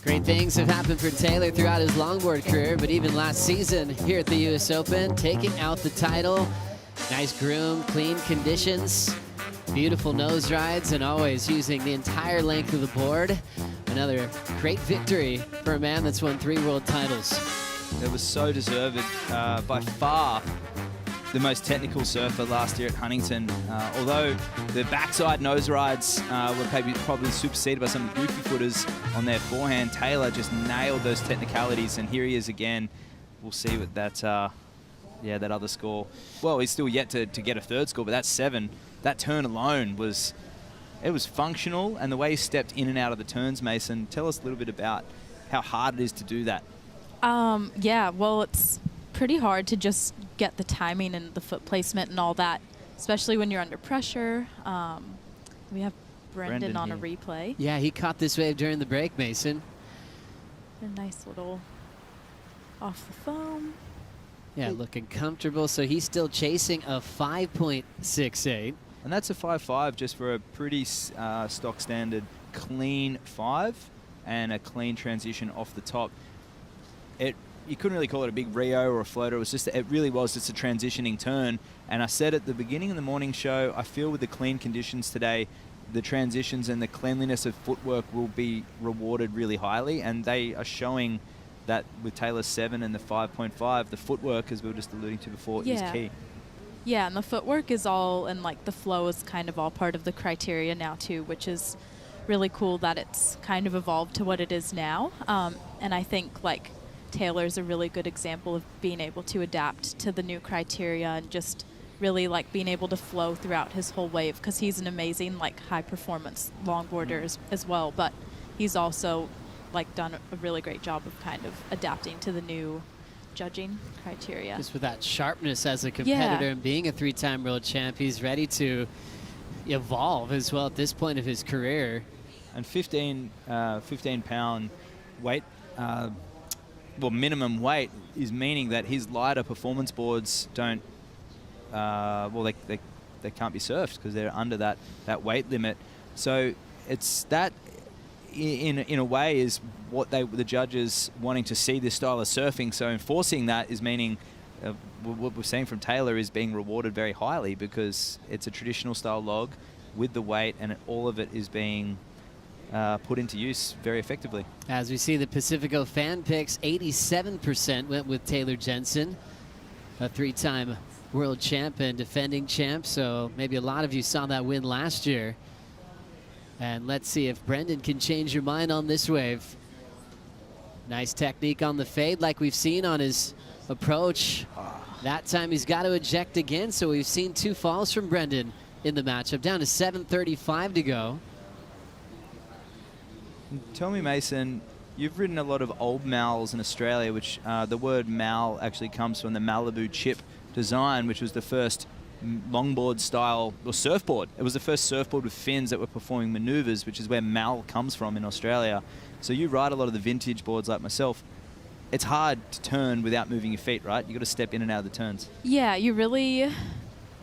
Great things have happened for Taylor throughout his longboard career, but even last season here at the U.S. Open, taking out the title. Nice groom, clean conditions, beautiful nose rides, and always using the entire length of the board. Another great victory for a man that's won 3 world titles. It was so deserved. By far the most technical surfer last year at Huntington. Although the backside nose rides were probably superseded by some of the goofy footers on their forehand, Taylor just nailed those technicalities, and here he is again. We'll see what that, that other score. Well, he's still yet to get a third score, but that's 7. That turn alone was functional, and the way he stepped in and out of the turns, Mason, tell us a little bit about how hard it is to do that. Yeah, well, it's pretty hard to just get the timing and the foot placement and all that, especially when you're under pressure. We have Brendan on a replay. Yeah, he caught this wave during the break, Mason. A nice little off the foam. Yeah, looking comfortable. So he's still chasing a 5.68. And that's a 5.5 just for a pretty stock standard clean 5 and a clean transition off the top. You couldn't really call it a big Rio or a floater. It really was just a transitioning turn. And I said at the beginning of the morning show, I feel with the clean conditions today, the transitions and the cleanliness of footwork will be rewarded really highly. And they are showing that with Taylor's 7 and the 5.5, the footwork, as we were just alluding to before, is key. Yeah, and the footwork is all, and like the flow is kind of all part of the criteria now too, which is really cool that it's kind of evolved to what it is now. And I think like Taylor's a really good example of being able to adapt to the new criteria and just really like being able to flow throughout his whole wave, because he's an amazing like high performance longboarder as well, but he's also like done a really great job of kind of adapting to the new judging criteria. Just with that sharpness as a competitor and being a 3-time world champ, he's ready to evolve as well at this point of his career. And 15-pound weight, minimum weight is meaning that his lighter performance boards don't, they can't be surfed because they're under that weight limit. So it's that, in a way, is what the judges wanting to see this style of surfing. So enforcing that is meaning what we're seeing from Taylor is being rewarded very highly, because it's a traditional style log with the weight, and all of it is being put into use very effectively. As we see the Pacifico fan picks, 87% went with Taylor Jensen, a 3-time world champ and defending champ. So maybe a lot of you saw that win last year. And let's see if Brendan can change your mind on this wave. Nice technique on the fade like we've seen on his approach. That time he's got to eject again, so we've seen 2 falls from Brendan in the matchup. Down to 7:35 to go. Tell me, Mason, you've ridden a lot of old mals in Australia, which the word mal actually comes from the Malibu chip design, which was the first longboard style, or surfboard. It was the first surfboard with fins that were performing maneuvers, which is where mal comes from in Australia. So you ride a lot of the vintage boards like myself. It's hard to turn without moving your feet, right? You got to step in and out of the turns. Yeah, you really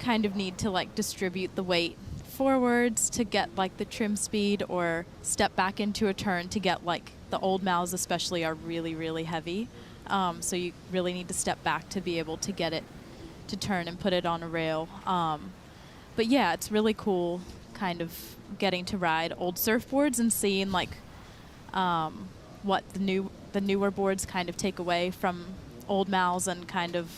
kind of need to like distribute the weight forwards to get like the trim speed, or step back into a turn to get like the old mals especially are really, really heavy. So you really need to step back to be able to get it to turn and put it on a rail. But yeah, it's really cool kind of getting to ride old surfboards and seeing like what the newer boards kind of take away from old mals and kind of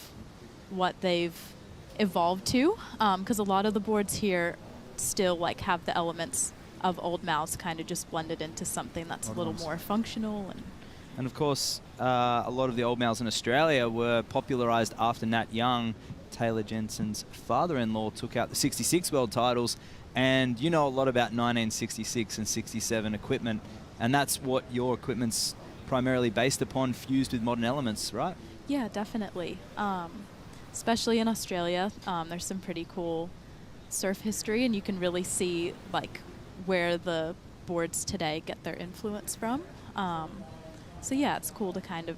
what they've evolved to, because a lot of the boards here still like have the elements of old mals kind of just blended into something that's a little more functional. And of course, a lot of the old males in Australia were popularized after Nat Young, Taylor Jensen's father-in-law, took out the 66 world titles. And you know a lot about 1966 and 67 equipment, and that's what your equipment's primarily based upon, fused with modern elements, right? Yeah, definitely. Especially in Australia, there's some pretty cool surf history, and you can really see like where the boards today get their influence from. So yeah, it's cool to kind of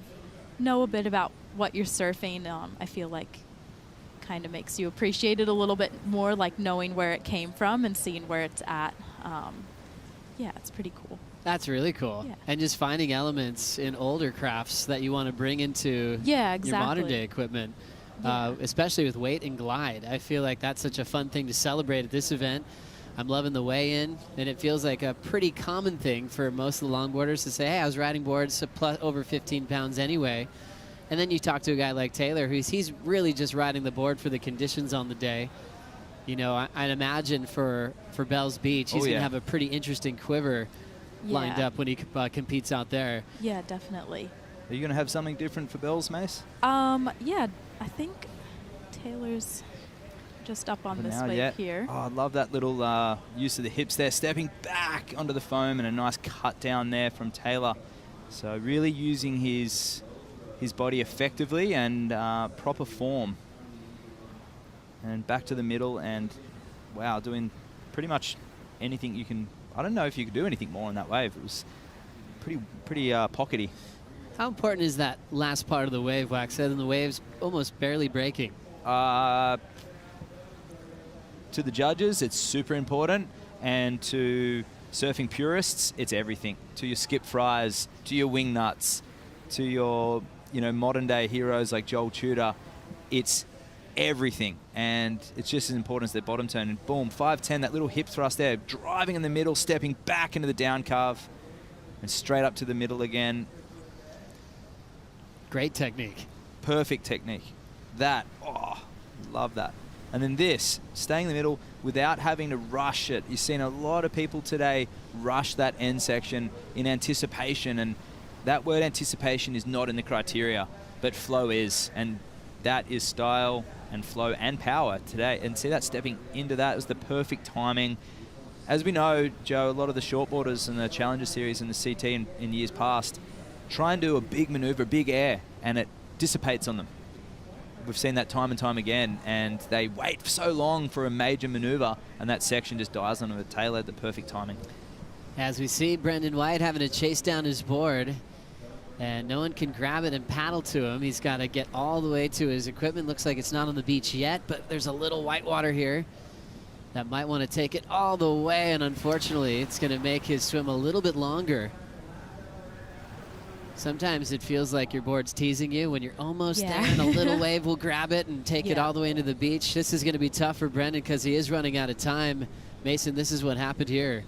know a bit about what you're surfing. I feel like kind of makes you appreciate it a little bit more, like knowing where it came from and seeing where it's at. Yeah, it's pretty cool. That's really cool. Yeah. And just finding elements in older crafts that you want to bring into your modern day equipment, especially with weight and glide. I feel like that's such a fun thing to celebrate at this event. I'm loving the weigh-in, and it feels like a pretty common thing for most of the longboarders to say, hey, I was riding boards plus over 15 pounds anyway. And then you talk to a guy like Taylor, he's really just riding the board for the conditions on the day. You know, I'd imagine for Bells Beach, he's going to have a pretty interesting quiver lined up when he competes out there. Yeah, definitely. Are you going to have something different for Bells, Mace? Yeah, I think Taylor's just up on this wave here. Oh, I love that little use of the hips there, stepping back onto the foam, and a nice cut down there from Taylor. So really using his body effectively and proper form. And back to the middle, and wow, doing pretty much anything you can. I don't know if you could do anything more on that wave. It was pretty pockety. How important is that last part of the wave, Wax? And the wave's almost barely breaking. To the judges, it's super important, and to surfing purists, it's everything. To your skip fries, to your wing nuts, to your modern day heroes like Joel Tudor, it's everything, and it's just as important as their bottom turn. And boom, 510, that little hip thrust there, driving in the middle, stepping back into the down carve, and straight up to the middle again. Great technique. Perfect technique. That, love that. And then this, staying in the middle without having to rush it. You've seen a lot of people today rush that end section in anticipation, and that word anticipation is not in the criteria, but flow is, and that is style and flow and power today. And see that stepping into that was the perfect timing. As we know, Joe, a lot of the shortboarders in the Challenger Series and the CT in years past try and do a big maneuver, big air, and it dissipates on them. We've seen that time and time again, and they wait so long for a major maneuver, and that section just dies on them. Taylor had the perfect timing. As we see Brendan White having to chase down his board, and no one can grab it and paddle to him. He's got to get all the way to his equipment. Looks like it's not on the beach yet, but there's a little white water here that might want to take it all the way, and unfortunately, it's going to make his swim a little bit longer. Sometimes it feels like your board's teasing you when you're almost there, and a little wave will grab it and take it all the way into the beach. This is going to be tough for Brendan because he is running out of time. Mason, this is what happened here.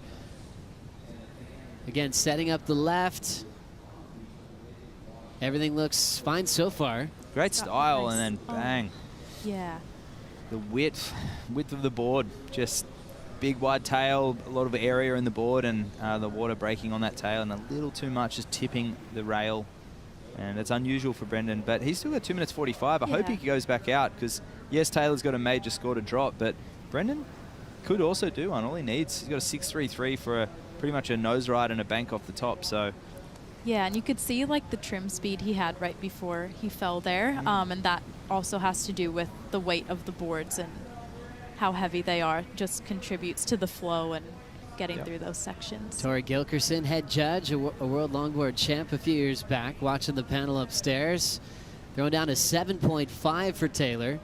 Again, setting up the left. Everything looks fine so far. Great style, and then bang. Yeah. The width of the board, just big wide tail, a lot of area in the board, and the water breaking on that tail, and a little too much just tipping the rail. And it's unusual for Brendan, but he's still got 2 minutes 45. I hope he goes back out, because yes, Taylor's got a major score to drop, but Brendan could also do one. All he needs, he's got a 6.33 for pretty much a nose ride and a bank off the top. So yeah, and you could see like the trim speed he had right before he fell there, and that also has to do with the weight of the boards and how heavy they are. Just contributes to the flow and getting through those sections. Tori Gilkerson, head judge, a world longboard champ a few years back, watching the panel upstairs. Throwing down a 7.5 for Taylor.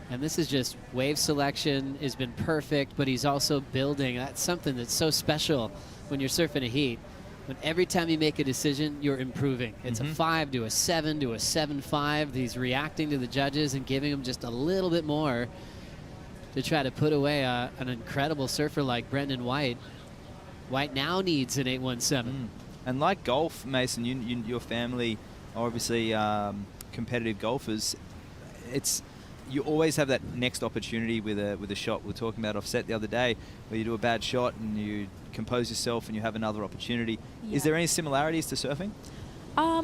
And this is just wave selection has been perfect, but he's also building. That's something that's so special when you're surfing a heat. When every time you make a decision, you're improving. It's a 5 to a 7 to a 7.5. He's reacting to the judges and giving them just a little bit more to try to put away an incredible surfer like Brendan White. White now needs an 817. And like golf, Mason, your family are obviously competitive golfers. You always have that next opportunity with a shot. We were talking about offset the other day, where you do a bad shot and you compose yourself and you have another opportunity. Yeah. Is there any similarities to surfing?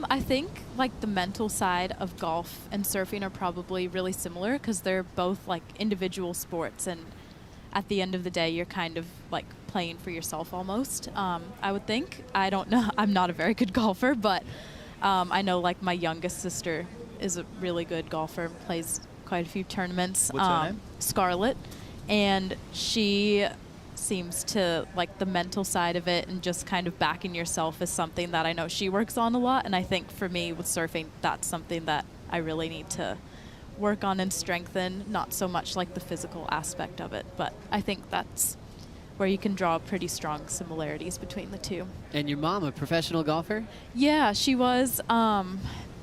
I think like the mental side of golf and surfing are probably really similar, because they're both like individual sports, and at the end of the day you're kind of like playing for yourself almost. I would think. I don't know. I'm not a very good golfer, but I know like my youngest sister is a really good golfer and plays quite a few tournaments. What's her name? Scarlett, and she seems to like the mental side of it, and just kind of backing yourself is something that I know she works on a lot. And I think for me with surfing, that's something that I really need to work on and strengthen, not so much like the physical aspect of it, but I think that's where you can draw pretty strong similarities between the two. And your mom, a professional golfer? Yeah, she was.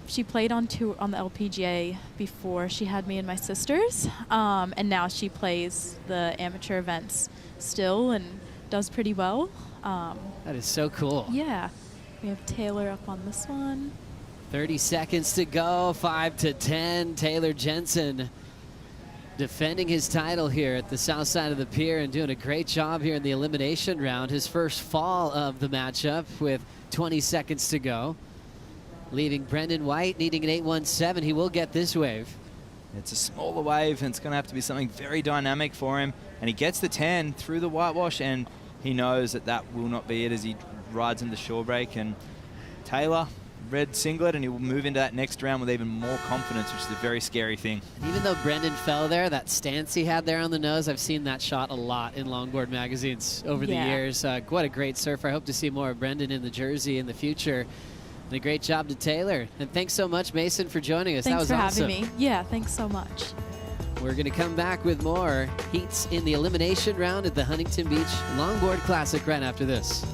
She played on tour on the LPGA before she had me and my sisters, and now she plays the amateur events still and does pretty well. That is so cool. Yeah. We have Taylor up on this one. 30 seconds to go, 5 to 10. Taylor Jensen defending his title here at the south side of the pier and doing a great job here in the elimination round. His first fall of the matchup with 20 seconds to go, leaving Brendan White needing an 8.17. He will get this wave. It's a smaller wave, and it's going to have to be something very dynamic for him. And he gets the 10 through the whitewash, and he knows that that will not be it as he rides into shore break. And Taylor, red singlet, and he will move into that next round with even more confidence, which is a very scary thing. And even though Brendan fell there, that stance he had there on the nose, I've seen that shot a lot in longboard magazines over the years. What a great surfer. I hope to see more of Brendan in the jersey in the future. And a great job to Taylor. And thanks so much, Mason, for joining us. Thanks that was for awesome. having me. Yeah, thanks so much. We're going to come back with more heats in the elimination round at the Huntington Beach Longboard Classic right after this.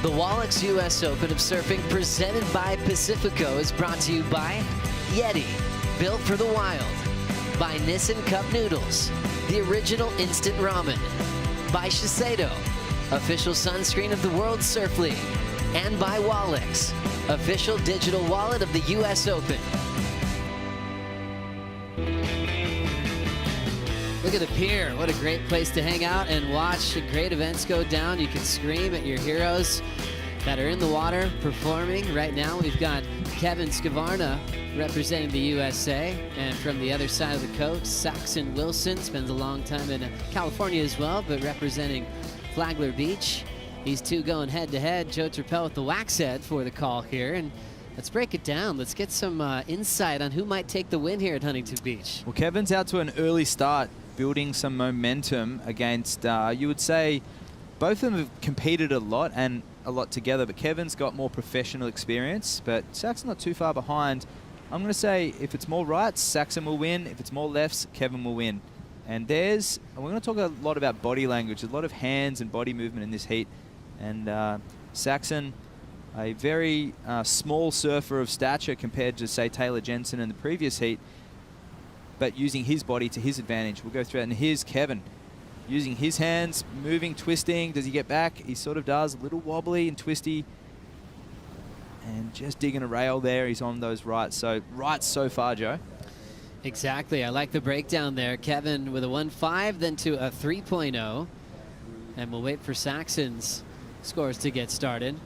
The Wallex US Open of Surfing presented by Pacifico is brought to you by Yeti, built for the wild, by Nissin Cup Noodles, the original instant ramen, by Shiseido, official sunscreen of the World Surf League, and by Wallex, official digital wallet of the US Open. Look at the pier. What a great place to hang out and watch great events go down. You can scream at your heroes that are in the water performing. Right now we've got Kevin Skavarna representing the USA, and from the other side of the coast, Saxon Wilson spends a long time in California as well, but representing Flagler Beach. These two going head to head. Joe Turpel with the wax head for the call here. And let's break it down. Let's get some insight on who might take the win here at Huntington Beach. Well, Kevin's out to an early start, building some momentum against, you would say, both of them have competed a lot and a lot together, but Kevin's got more professional experience, but Saxon not too far behind. I'm going to say if it's more rights, Saxon will win. If it's more lefts, Kevin will win. And we're going to talk a lot about body language, a lot of hands and body movement in this heat. And Saxon, a very small surfer of stature compared to, say, Taylor Jensen in the previous heat, but using his body to his advantage. We'll go through it. And here's Kevin, using his hands, moving, twisting. Does he get back? He sort of does, a little wobbly and twisty. And just digging a rail there. He's on those rights. So rights so far, Joe. Exactly. I like the breakdown there. Kevin with a 1.5, then to a 3.0. And we'll wait for Saxon's scores to get started.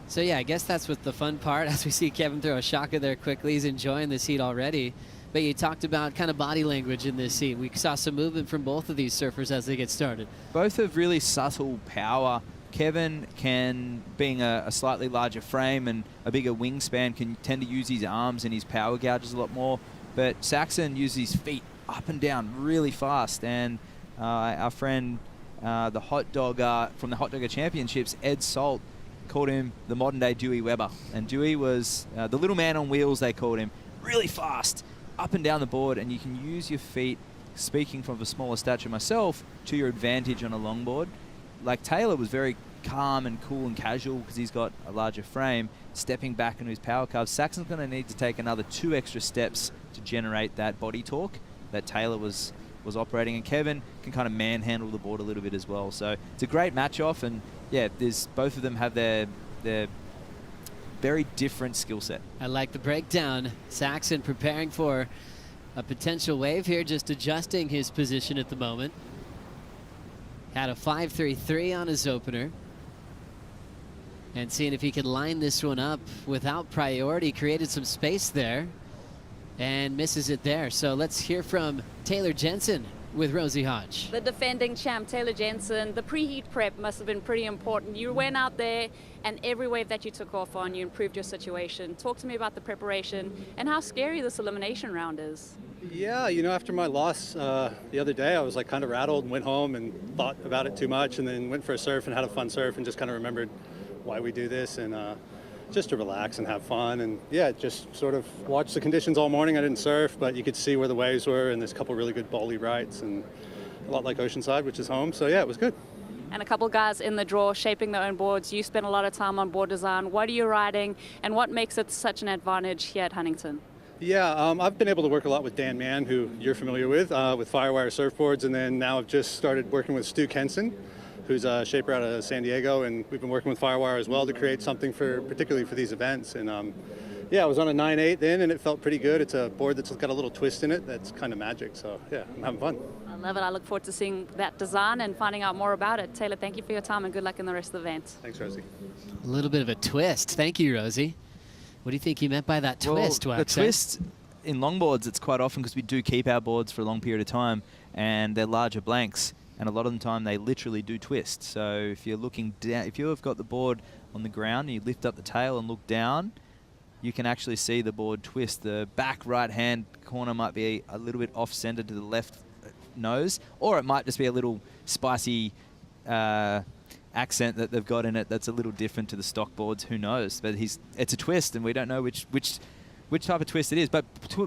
So yeah, I guess that's what the fun part, as we see Kevin throw a shaka there quickly. He's enjoying this heat already. But you talked about kind of body language in this heat. We saw some movement from both of these surfers as they get started. Both have really subtle power. Kevin can, being a slightly larger frame and a bigger wingspan, can tend to use his arms and his power gouges a lot more. But Saxon uses his feet up and down really fast. And our friend, the hot dogger from the Hot Dogger Championships, Ed Salt, called him the modern day Dewey Weber. And Dewey was the little man on wheels, they called him. Really fast, up and down the board, and you can use your feet speaking from a smaller stature myself, to your advantage on a longboard. Like Taylor was very calm and cool and casual because he's got a larger frame, stepping back into his power carve. Saxon's going to need to take another 2 extra steps to generate that body torque that Taylor was operating, and Kevin can kind of manhandle the board a little bit as well. So it's a great match off, and yeah, both of them have their very different skill set. I like the breakdown. Saxon preparing for a potential wave here, just adjusting his position at the moment. Had a 5.33 on his opener. And seeing if he could line this one up without priority. Created some space there and misses it there. So let's hear from Taylor Jensen with Rosie Hodge. The defending champ, Taylor Jensen, the preheat prep must have been pretty important. You went out there and every wave that you took off on, you improved your situation. Talk to me about the preparation and how scary this elimination round is. Yeah, you know, after my loss the other day, I was like kind of rattled and went home and thought about it too much, and then went for a surf and had a fun surf and just kind of remembered why we do this, and just to relax and have fun. And yeah, just sort of watched the conditions all morning. I didn't surf, but you could see where the waves were, and there's a couple really good bally rights and a lot like Oceanside, which is home. So yeah, it was good. And a couple guys in the draw shaping their own boards. You spent a lot of time on board design. What are you riding, and what makes it such an advantage here at Huntington? Yeah, I've been able to work a lot with Dan Mann, who you're familiar with Firewire surfboards, and then now I've just started working with Stu Kenson, who's a shaper out of San Diego, and we've been working with Firewire as well to create something particularly for these events. And yeah, I was on a 9.8 then, and it felt pretty good. It's a board that's got a little twist in it that's kind of magic, so yeah, I'm having fun. I love it. I look forward to seeing that design and finding out more about it. Taylor, thank you for your time, and good luck in the rest of the event. Thanks, Rosie. A little bit of a twist. Thank you, Rosie. What do you think you meant by that twist, Well, the twist in longboards, it's quite often because we do keep our boards for a long period of time, and they're larger blanks, and a lot of the time they literally do twist. So if you're looking down, if you have got the board on the ground and you lift up the tail and look down, you can actually see the board twist. The back right-hand corner might be a little bit off-center to the left nose, or it might just be a little spicy accent that they've got in it that's a little different to the stock boards. Who knows? But it's a twist, and we don't know which type of twist it is. But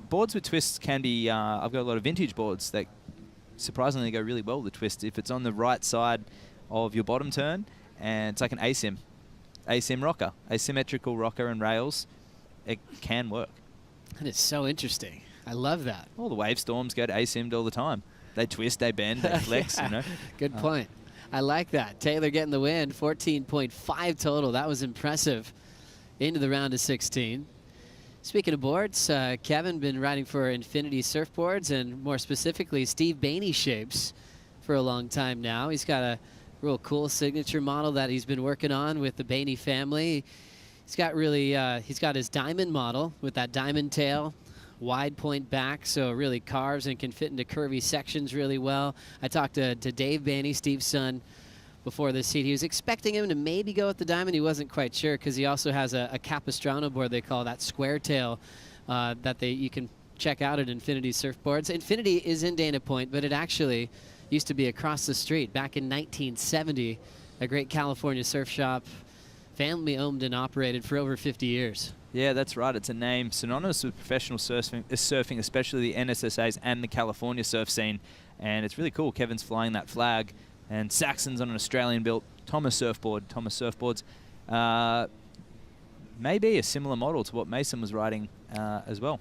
boards with twists can be. I've got a lot of vintage boards that surprisingly go really well with the twist. If it's on the right side of your bottom turn, and it's like an ASIM rocker, asymmetrical rocker and rails, it can work. That is so interesting. I love that. All the wave storms go to ASIM'd all the time. They twist, they bend, they flex. Yeah. You know. Good point. I like that. Taylor getting the win, 14.5 total. That was impressive. Into the round of 16. Speaking of boards, Kevin been riding for Infinity Surfboards, and more specifically Steve Bainey shapes for a long time now. He's got a real cool signature model that he's been working on with the Bainey family. He's got he's got his diamond model with that diamond tail, wide point back, so it really carves and can fit into curvy sections really well. I talked to Dave Bainey, Steve's son, before this heat. He was expecting him to maybe go with the diamond. He wasn't quite sure because he also has a Capistrano board they call that square tail that you can check out at Infinity Surfboards. Infinity is in Dana Point, but it actually used to be across the street back in 1970. A great California surf shop, family owned and operated for over 50 years. Yeah, that's right. It's a name synonymous with professional surfing, especially the NSSAs and the California surf scene. And it's really cool. Kevin's flying that flag, and Saxon's on an Australian-built Thomas surfboard. Thomas surfboards may be a similar model to what Mason was riding as well.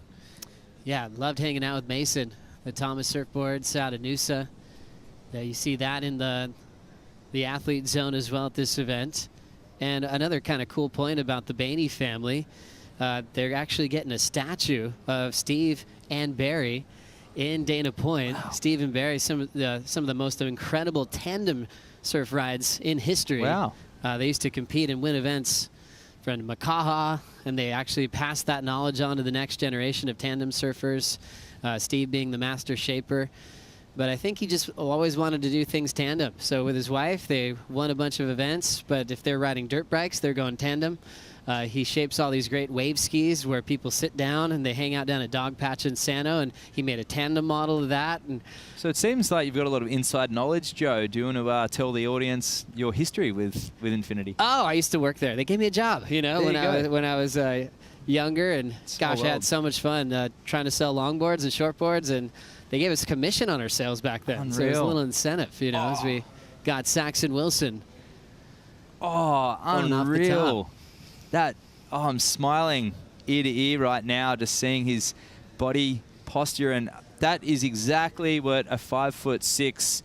Yeah, loved hanging out with Mason. The Thomas surfboards out of Noosa. You see that in the athlete zone as well at this event. And another kind of cool point about the Bainey family, they're actually getting a statue of Steve and Barry in Dana Point. Wow. Steve and Barry, some of the most incredible tandem surf rides in history. Wow. They used to compete and win events from Makaha, and they actually passed that knowledge on to the next generation of tandem surfers, Steve being the master shaper. But I think he just always wanted to do things tandem. So with his wife, they won a bunch of events, but if they're riding dirt bikes, they're going tandem. He shapes all these great wave skis where people sit down and they hang out down at Dog Patch in Sano, and he made a tandem model of that. And so it seems like you've got a lot of inside knowledge, Joe. Do you want to tell the audience your history with Infinity? Oh, I used to work there. They gave me a job, you know, when I was younger, and gosh, I had so much fun trying to sell longboards and shortboards, and they gave us commission on our sales back then. So it was a little incentive, you know, as we got Saxon Wilson. Oh, unreal. I'm smiling ear to ear right now just seeing his body posture, and that is exactly what a 5'6"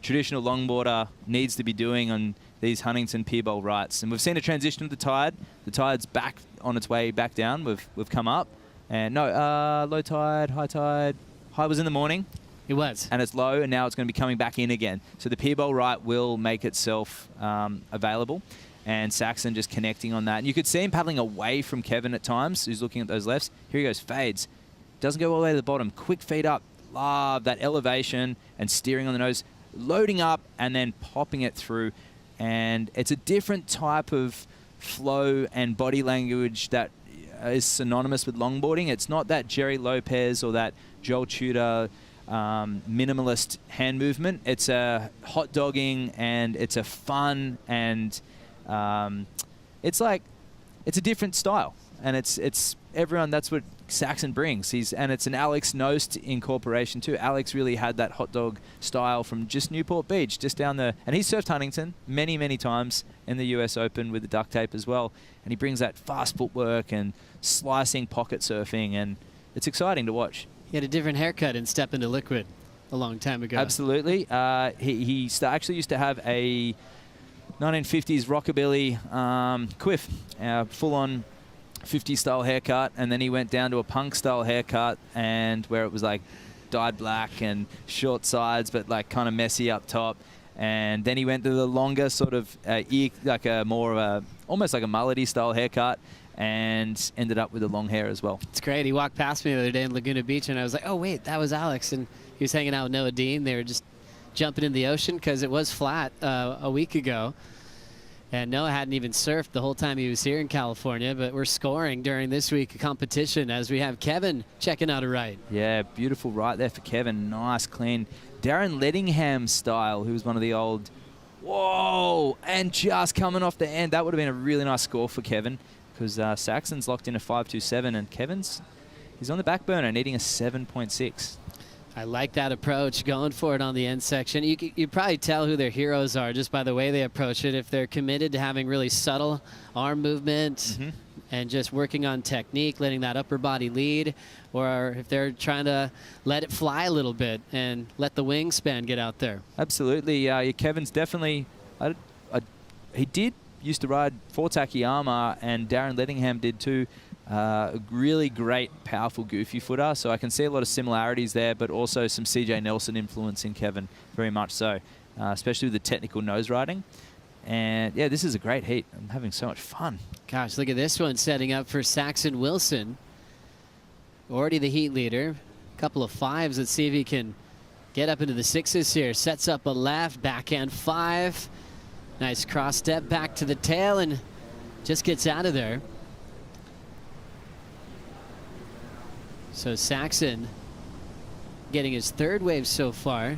traditional longboarder needs to be doing on these Huntington Pier Bowl rights. And we've seen a transition of the tide. The tide's back on its way back down. We've come up. And no, low tide, high tide. High was in the morning. It was. And it's low, and now it's going to be coming back in again. So the Pier Bowl right will make itself available. And Saxon just connecting on that. And you could see him paddling away from Kevin at times, who's looking at those lefts. Here he goes, fades. Doesn't go all the way to the bottom. Quick feet up. Love that elevation and steering on the nose. Loading up and then popping it through. And it's a different type of flow and body language that is synonymous with longboarding. It's not that Jerry Lopez or that Joel Tudor minimalist hand movement. It's a hot dogging, and it's a fun, and it's a different style, and it's everyone. That's what Saxon brings. And it's an Alex Nost incorporation too. Alex really had that hot dog style from just Newport Beach, just down the, and he surfed Huntington many times in the US Open with the duct tape as well. And he brings that fast footwork and slicing pocket surfing, and it's exciting to watch. He had a different haircut in Step Into Liquid a long time ago. Absolutely. He actually used to have a 1950s rockabilly quiff, full-on 50 style haircut, and then he went down to a punk style haircut, and where it was like dyed black and short sides but like kind of messy up top, and then he went to the longer sort of like a more of a almost like a mullety style haircut, and ended up with the long hair as well. It's great. He walked past me the other day in Laguna Beach, and I was like, oh wait, that was Alex. And he was hanging out with Noah Dean. They were just jumping in the ocean because it was flat a week ago. And Noah hadn't even surfed the whole time he was here in California, but we're scoring during this week of competition as we have Kevin checking out a right. Yeah, beautiful right there for Kevin. Nice, clean. Darren Lettingham style, who was one of the old, whoa, and just coming off the end. That would have been a really nice score for Kevin, because Saxon's locked in a 5.27, and he's on the back burner, needing a 7.6. I like that approach, going for it on the end section. You probably tell who their heroes are just by the way they approach it. If they're committed to having really subtle arm movement and just working on technique, letting that upper body lead, or if they're trying to let it fly a little bit and let the wingspan get out there. Absolutely. Kevin's definitely, he used to ride for Takayama, and Darren Lettingham did too. A really great, powerful, goofy footer. So I can see a lot of similarities there, but also some CJ Nelson influence in Kevin, very much so, especially with the technical nose riding. And yeah, this is a great heat. I'm having so much fun. Gosh, look at this one setting up for Saxon Wilson. Already the heat leader. A couple of fives. Let's see if he can get up into the sixes here. Sets up a left, backhand 5. Nice cross step back to the tail and just gets out of there. So Saxon getting his third wave so far,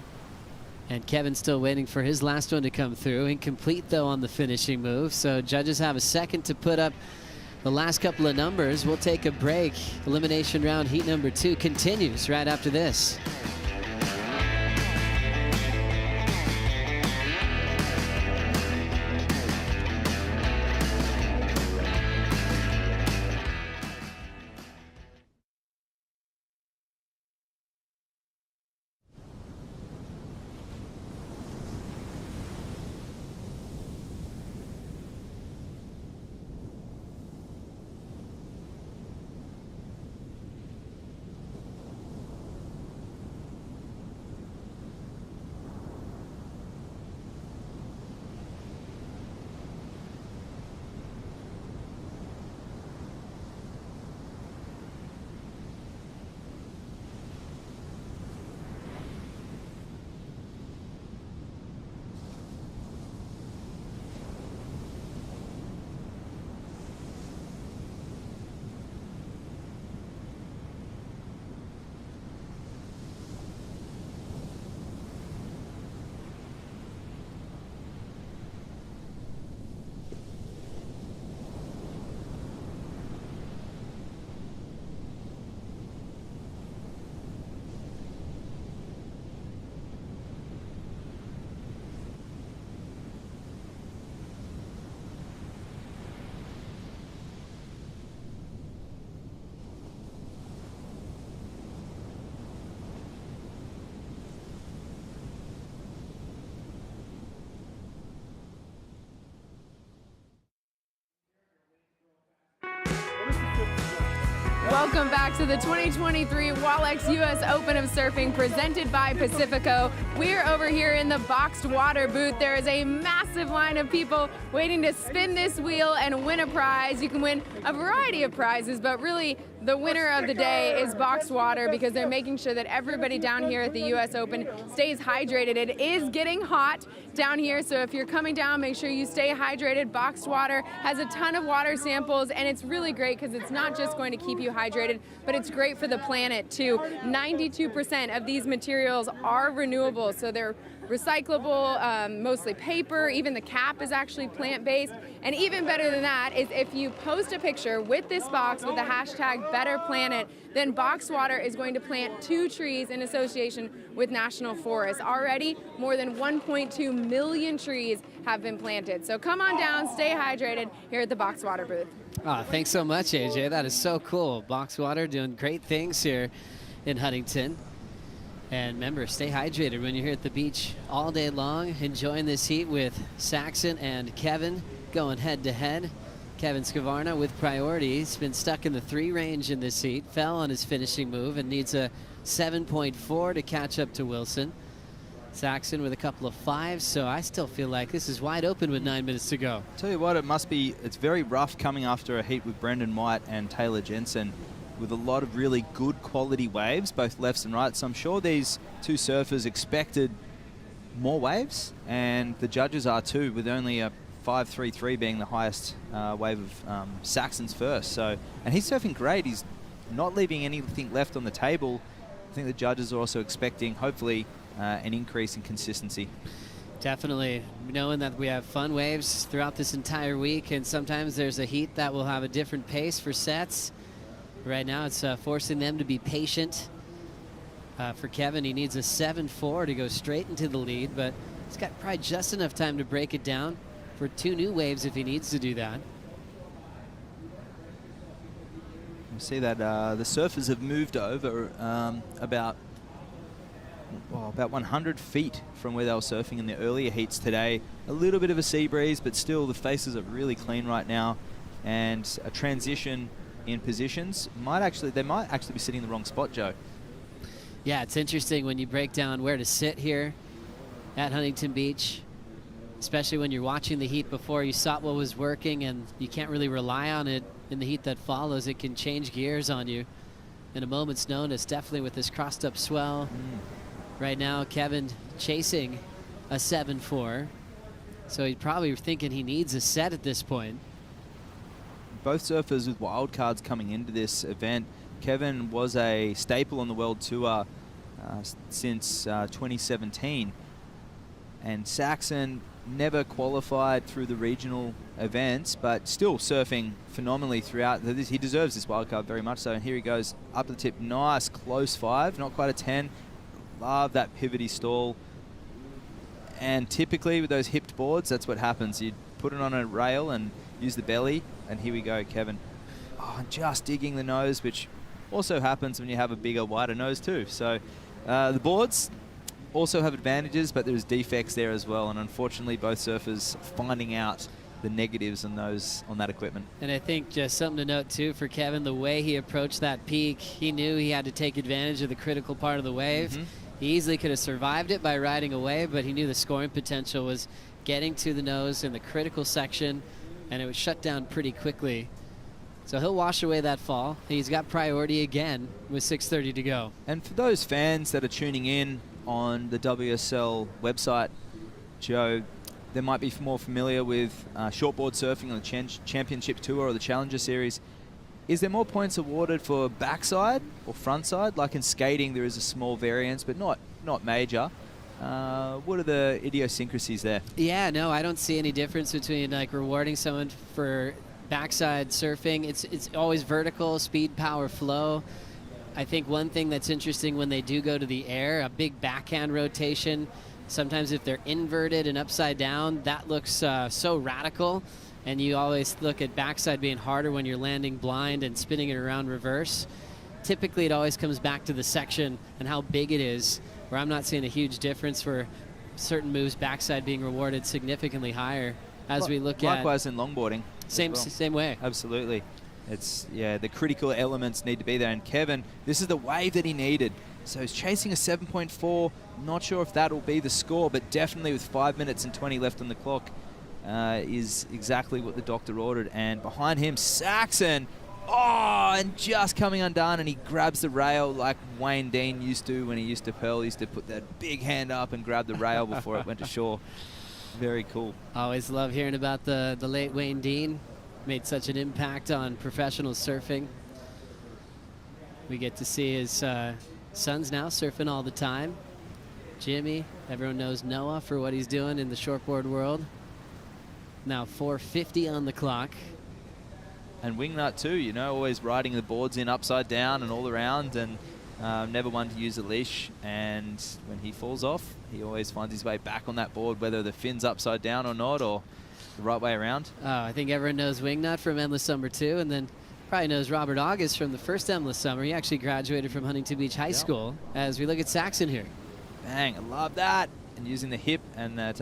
and Kevin still waiting for his last one to come through. Incomplete though on the finishing move, so judges have a second to put up the last couple of numbers. We'll take a break. Elimination round heat number 2 continues right after this. welcome back to the 2023 Wallex US Open of Surfing presented by Pacifico. We're over here in the boxed water booth. There is a massive line of people waiting to spin this wheel and win a prize. You can win a variety of prizes, but really the winner of the day is boxed water because they're making sure that everybody down here at the US Open stays hydrated. It is getting hot down here, so if you're coming down, make sure you stay hydrated. Boxed water has a ton of water samples, and it's really great because it's not just going to keep you hydrated, but it's great for the planet too. 92% of these materials are renewable, so they're recyclable, mostly paper. Even the cap is actually plant-based. And even better than that is if you post a picture with this box with the hashtag Better Planet, then Boxed Water is going to plant 2 trees in association with National Forests. Already, more than 1.2 million trees have been planted. So come on down, stay hydrated here at the Boxed Water booth. Oh, thanks so much, AJ. That is so cool. Boxed Water doing great things here in Huntington. And remember, stay hydrated when you're here at the beach all day long, enjoying this heat with Saxon and Kevin going head-to-head. Kevin Skavarna with priority. He's been stuck in the 3 range in this heat, fell on his finishing move and needs a 7.4 to catch up to Wilson. Saxon with a couple of 5s, so I still feel like this is wide open with 9 minutes to go. Tell you what, it's very rough coming after a heat with Brendan White and Taylor Jensen, with a lot of really good quality waves, both lefts and rights. So I'm sure these 2 surfers expected more waves, and the judges are too, with only a 5.33 being the highest wave of Saxon's first. So, and he's surfing great. He's not leaving anything left on the table. I think the judges are also expecting, hopefully, an increase in consistency. Definitely, knowing that we have fun waves throughout this entire week, and sometimes there's a heat that will have a different pace for sets. Right now, it's forcing them to be patient. For Kevin, he needs a 7.4 to go straight into the lead, but he's got probably just enough time to break it down for 2 new waves if he needs to do that. You see that the surfers have moved over about 100 feet from where they were surfing in the earlier heats today. A little bit of a sea breeze, but still the faces are really clean right now, and a transition in positions they might actually be sitting in the wrong spot, Joe. Yeah, it's interesting when you break down where to sit here at Huntington Beach, especially when you're watching the heat before. You saw what was working, and you can't really rely on it in the heat that follows. It can change gears on you in a moment's notice, definitely with this crossed up swell. Right now, Kevin chasing a 7.4, so he's probably thinking he needs a set at this point. Both surfers with wild cards coming into this event. Kevin was a staple on the World Tour since 2017, and Saxon never qualified through the regional events, but still surfing phenomenally throughout. He deserves this wild card very much so, and here he goes up the tip. Nice close 5, not quite a 10. Love that pivoty stall, and typically with those hipped boards, that's what happens. You put it on a rail and use the belly, and here we go, Kevin. Oh, just digging the nose, which also happens when you have a bigger, wider nose too. So the boards also have advantages, but there's defects there as well, and unfortunately both surfers finding out the negatives on that equipment. And I think just something to note too for Kevin, the way he approached that peak, he knew he had to take advantage of the critical part of the wave. He easily could have survived it by riding away, but he knew the scoring potential was getting to the nose in the critical section, and it was shut down pretty quickly. So he'll wash away that fall. He's got priority again with 6:30 to go. And for those fans that are tuning in on the WSL website, Joe, they might be more familiar with shortboard surfing on the Championship Tour or the Challenger Series. Is there more points awarded for backside or frontside? Like in skating, there is a small variance, but not major. What are the idiosyncrasies there? Yeah, no, I don't see any difference between like rewarding someone for backside surfing. It's always vertical, speed, power, flow. I think one thing that's interesting when they do go to the air, a big backhand rotation. Sometimes if they're inverted and upside down, that looks so radical. And you always look at backside being harder when you're landing blind and spinning it around reverse. Typically, it always comes back to the section and how big it is, where I'm not seeing a huge difference for certain moves backside being rewarded significantly higher as we look at... Likewise in longboarding. Same way. Absolutely. It's, yeah, the critical elements need to be there. And Kevin, this is the wave that he needed. So he's chasing a 7.4. Not sure if that'll be the score, but definitely with 5 minutes and 20 left on the clock is exactly what the doctor ordered. And behind him, Saxon. Oh, and just coming undone, and he grabs the rail like Wayne Dean used to when he used to pearl. He used to put that big hand up and grab the rail before it went to shore. Very cool. Always love hearing about the late Wayne Dean. Made such an impact on professional surfing. We get to see his sons now surfing all the time. Jimmy, everyone knows Noah for what he's doing in the shortboard world. Now 4:50 on the clock. And Wingnut too, you know, always riding the boards in upside down and all around, and never one to use a leash. And when he falls off, he always finds his way back on that board, whether the fin's upside down or not, or the right way around. Oh, I think everyone knows Wingnut from Endless Summer 2, and then probably knows Robert August from the first Endless Summer. He actually graduated from Huntington Beach High School. As we look at Saxon here. Bang, I love that. And using the hip and that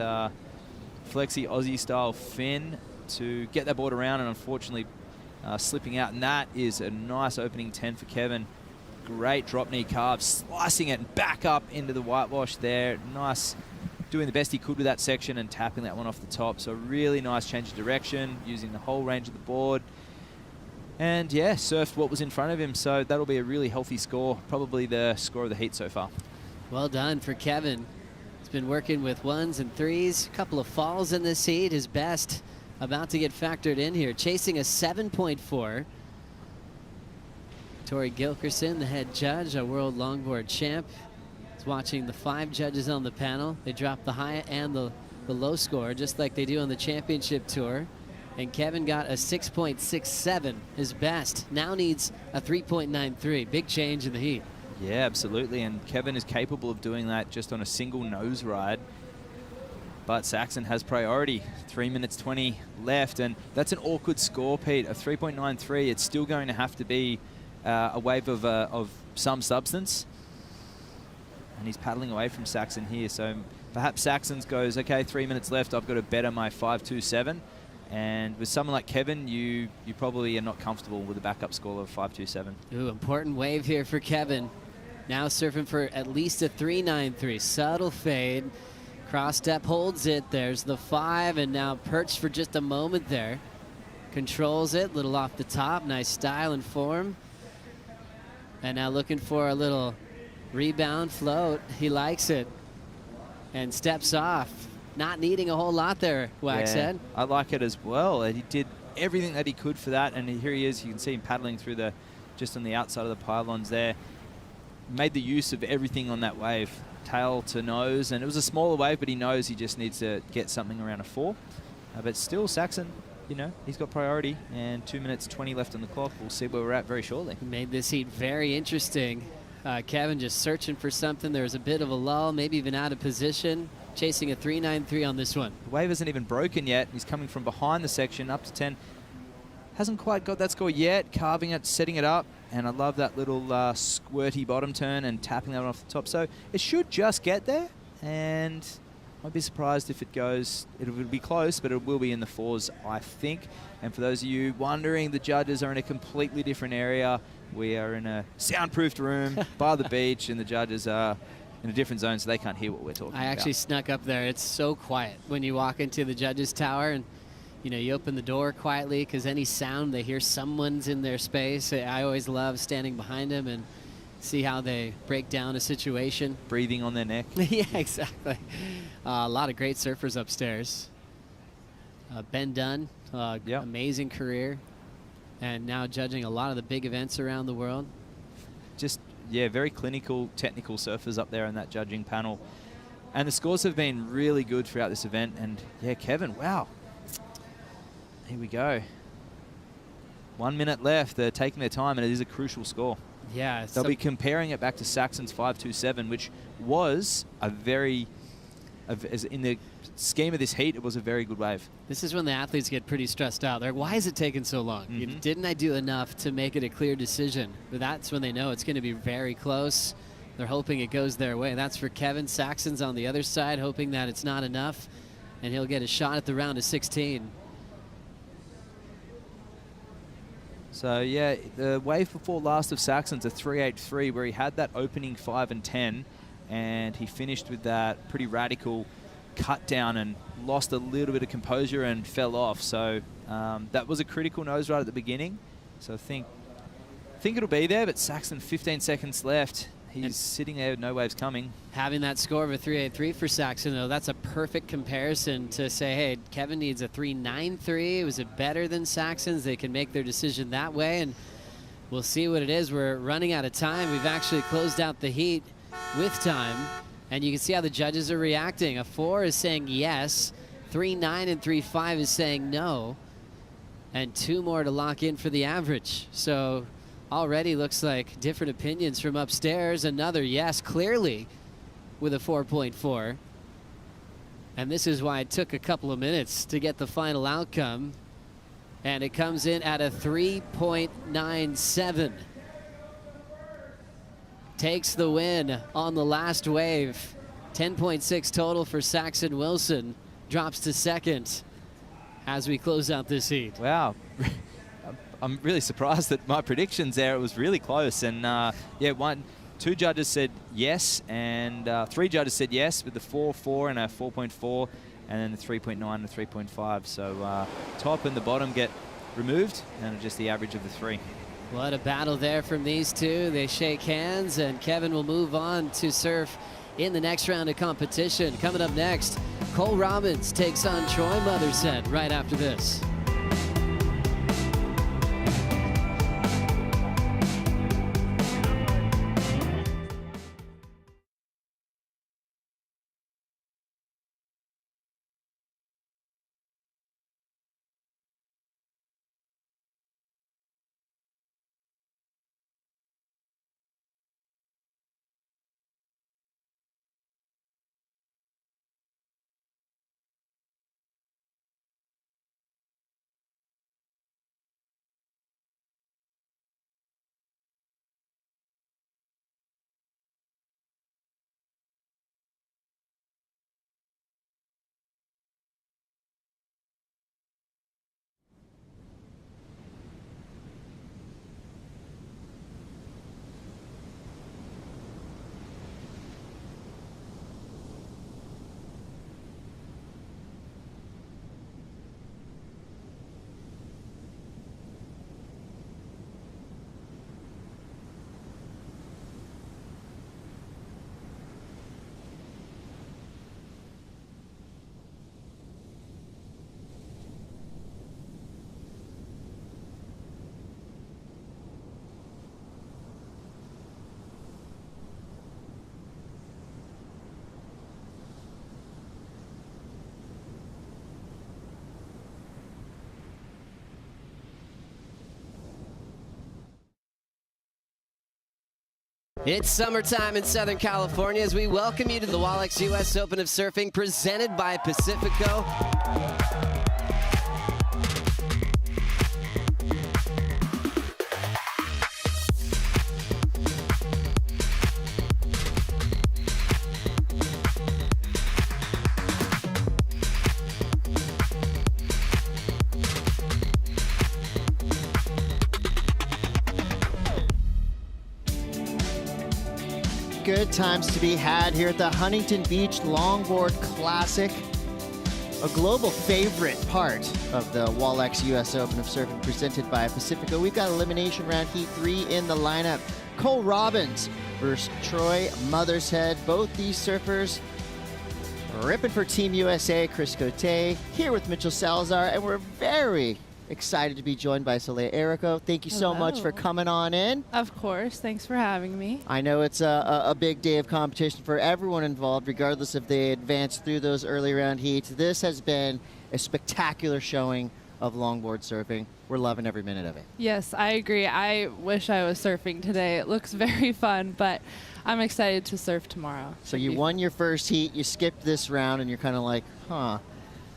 flexi Aussie style fin to get that board around, and unfortunately slipping out. And that is a nice opening 10 for Kevin. Great drop knee carve, slicing it and back up into the whitewash there. Nice, doing the best he could with that section and tapping that one off the top. So really nice change of direction, using the whole range of the board. And yeah, surfed what was in front of him, so that'll be a really healthy score. Probably the score of the heat so far. Well done for Kevin. He's been working with 1s and 3s. A couple of falls in this heat. His best about to get factored in here. Chasing a 7.4. Tori Gilkerson, the head judge, a world longboard champ, is watching the 5 judges on the panel. They drop the high and the low score, just like they do on the championship tour. And Kevin got a 6.67, his best. Now needs a 3.93. Big change in the heat. Yeah, absolutely. And Kevin is capable of doing that just on a single nose ride. But Saxon has priority. 3 minutes 20 left. And that's an awkward score, Pete, of 3.93. It's still going to have to be a wave of some substance. And he's paddling away from Saxon here. So perhaps Saxon's goes, okay, 3 minutes left. I've got to better my 5.27. And with someone like Kevin, you probably are not comfortable with a backup score of 5.27. Ooh, important wave here for Kevin. Now surfing for at least a 3.93. Subtle fade. Cross step holds it. There's the 5, and now perched for just a moment there. Controls it, little off the top. Nice style and form. And now looking for a little rebound float. He likes it. And steps off. Not needing a whole lot there, Waxhead. I like it as well. He did everything that he could for that, and here he is. You can see him paddling through just on the outside of the pylons there. Made the use of everything on that wave, tail to nose, and it was a smaller wave, but he knows he just needs to get something around a 4. But still, Saxon, you know, he's got priority, and 2 minutes 20 left on the clock. We'll see where we're at very shortly. Made this heat very interesting. Kevin just searching for something. There was a bit of a lull, maybe even out of position. Chasing a 3.93 on this one. The wave isn't even broken yet. He's coming from behind the section up to 10. Hasn't quite got that score yet. Carving it, setting it up. And I love that little squirty bottom turn and tapping that one off the top. So it should just get there. And I'd be surprised if it goes. It will be close, but it will be in the 4s, I think. And for those of you wondering, the judges are in a completely different area. We are in a soundproofed room by the beach, and the judges are in a different zone, so they can't hear what we're talking about. I actually snuck up there. It's so quiet when you walk into the judges' tower, and you know, you open the door quietly because any sound, they hear someone's in their space. I always love standing behind them and see how they break down a situation. Breathing on their neck. Yeah, exactly. A lot of great surfers upstairs. Ben Dunn, amazing career, and now judging a lot of the big events around the world. Just yeah, very clinical, technical surfers up there in that judging panel. And the scores have been really good throughout this event. And yeah, Kevin, wow. Here we go. 1 minute left. They're taking their time, and it is a crucial score. Yeah. They'll be comparing it back to Saxon's 5.27, which was a very, in the scheme of this heat, it was a very good wave. This is when the athletes get pretty stressed out. They're like, why is it taking so long? Didn't I do enough to make it a clear decision? But that's when they know it's going to be very close. They're hoping it goes their way. That's for Kevin. Saxon's on the other side, hoping that it's not enough, and he'll get a shot at the round of 16. So yeah, the wave before last of Saxon's a 3.83, where he had that opening 5 and 10, and he finished with that pretty radical cut down and lost a little bit of composure and fell off. So that was a critical nose right at the beginning. So I think it'll be there, but Saxon 15 seconds left. He's sitting there with no waves coming. Having that score of a 3.83 for Saxon, though, that's a perfect comparison to say, hey, Kevin needs a 3.93. Was it better than Saxon's? They can make their decision that way, and we'll see what it is. We're running out of time. We've actually closed out the heat with time, and you can see how the judges are reacting. A 4 is saying yes, 3.9 and 3.5 is saying no, and 2 more to lock in for the average. So already looks like different opinions from upstairs. Another yes, clearly, with a 4.4. And this is why it took a couple of minutes to get the final outcome. And it comes in at a 3.97. Takes the win on the last wave. 10.6 total for Saxon Wilson. Drops to second as we close out this heat. Wow. I'm really surprised that my predictions there, it was really close. And yeah, 2 judges said yes, and 3 judges said yes with the 4.4 and a 4.4, and then the 3.9 and a 3.5. So top and the bottom get removed, and just the average of the 3. What a battle there from these two. They shake hands, and Kevin will move on to surf in the next round of competition. Coming up next, Cole Robbins takes on Troy Mothershead right after this. It's summertime in Southern California as we welcome you to the Wallex US Open of Surfing presented by Pacifico. Good times to be had here at the Huntington Beach Longboard Classic, a global favorite part of the Wallex US Open of Surfing presented by Pacifico. We've got elimination round heat 3 in the lineup. Cole Robbins versus Troy Mothershead. Both these surfers ripping for Team USA. Chris Cote here with Mitchell Salazar, and we're very excited to be joined by Soleil Erico. Thank you so much for coming on in. Of course. Thanks for having me. I know it's a big day of competition for everyone involved, regardless if they advance through those early round heats. This has been a spectacular showing of longboard surfing. We're loving every minute of it. Yes, I agree. I wish I was surfing today. It looks very fun, but I'm excited to surf tomorrow. So you won your first heat, you skipped this round, and you're kind of like, huh,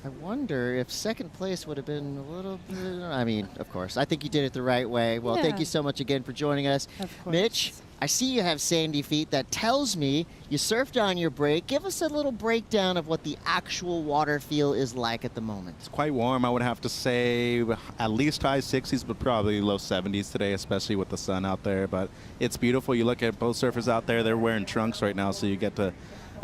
I wonder if second place would have been a little bit, I mean, of course. I think you did it the right way. Well, thank you so much again for joining us. Of course. Mitch, I see you have sandy feet. That tells me you surfed on your break. Give us a little breakdown of what the actual water feel is like at the moment. It's quite warm, I would have to say. At least high 60s, but probably low 70s today, especially with the sun out there. But it's beautiful. You look at both surfers out there, they're wearing trunks right now, so you get a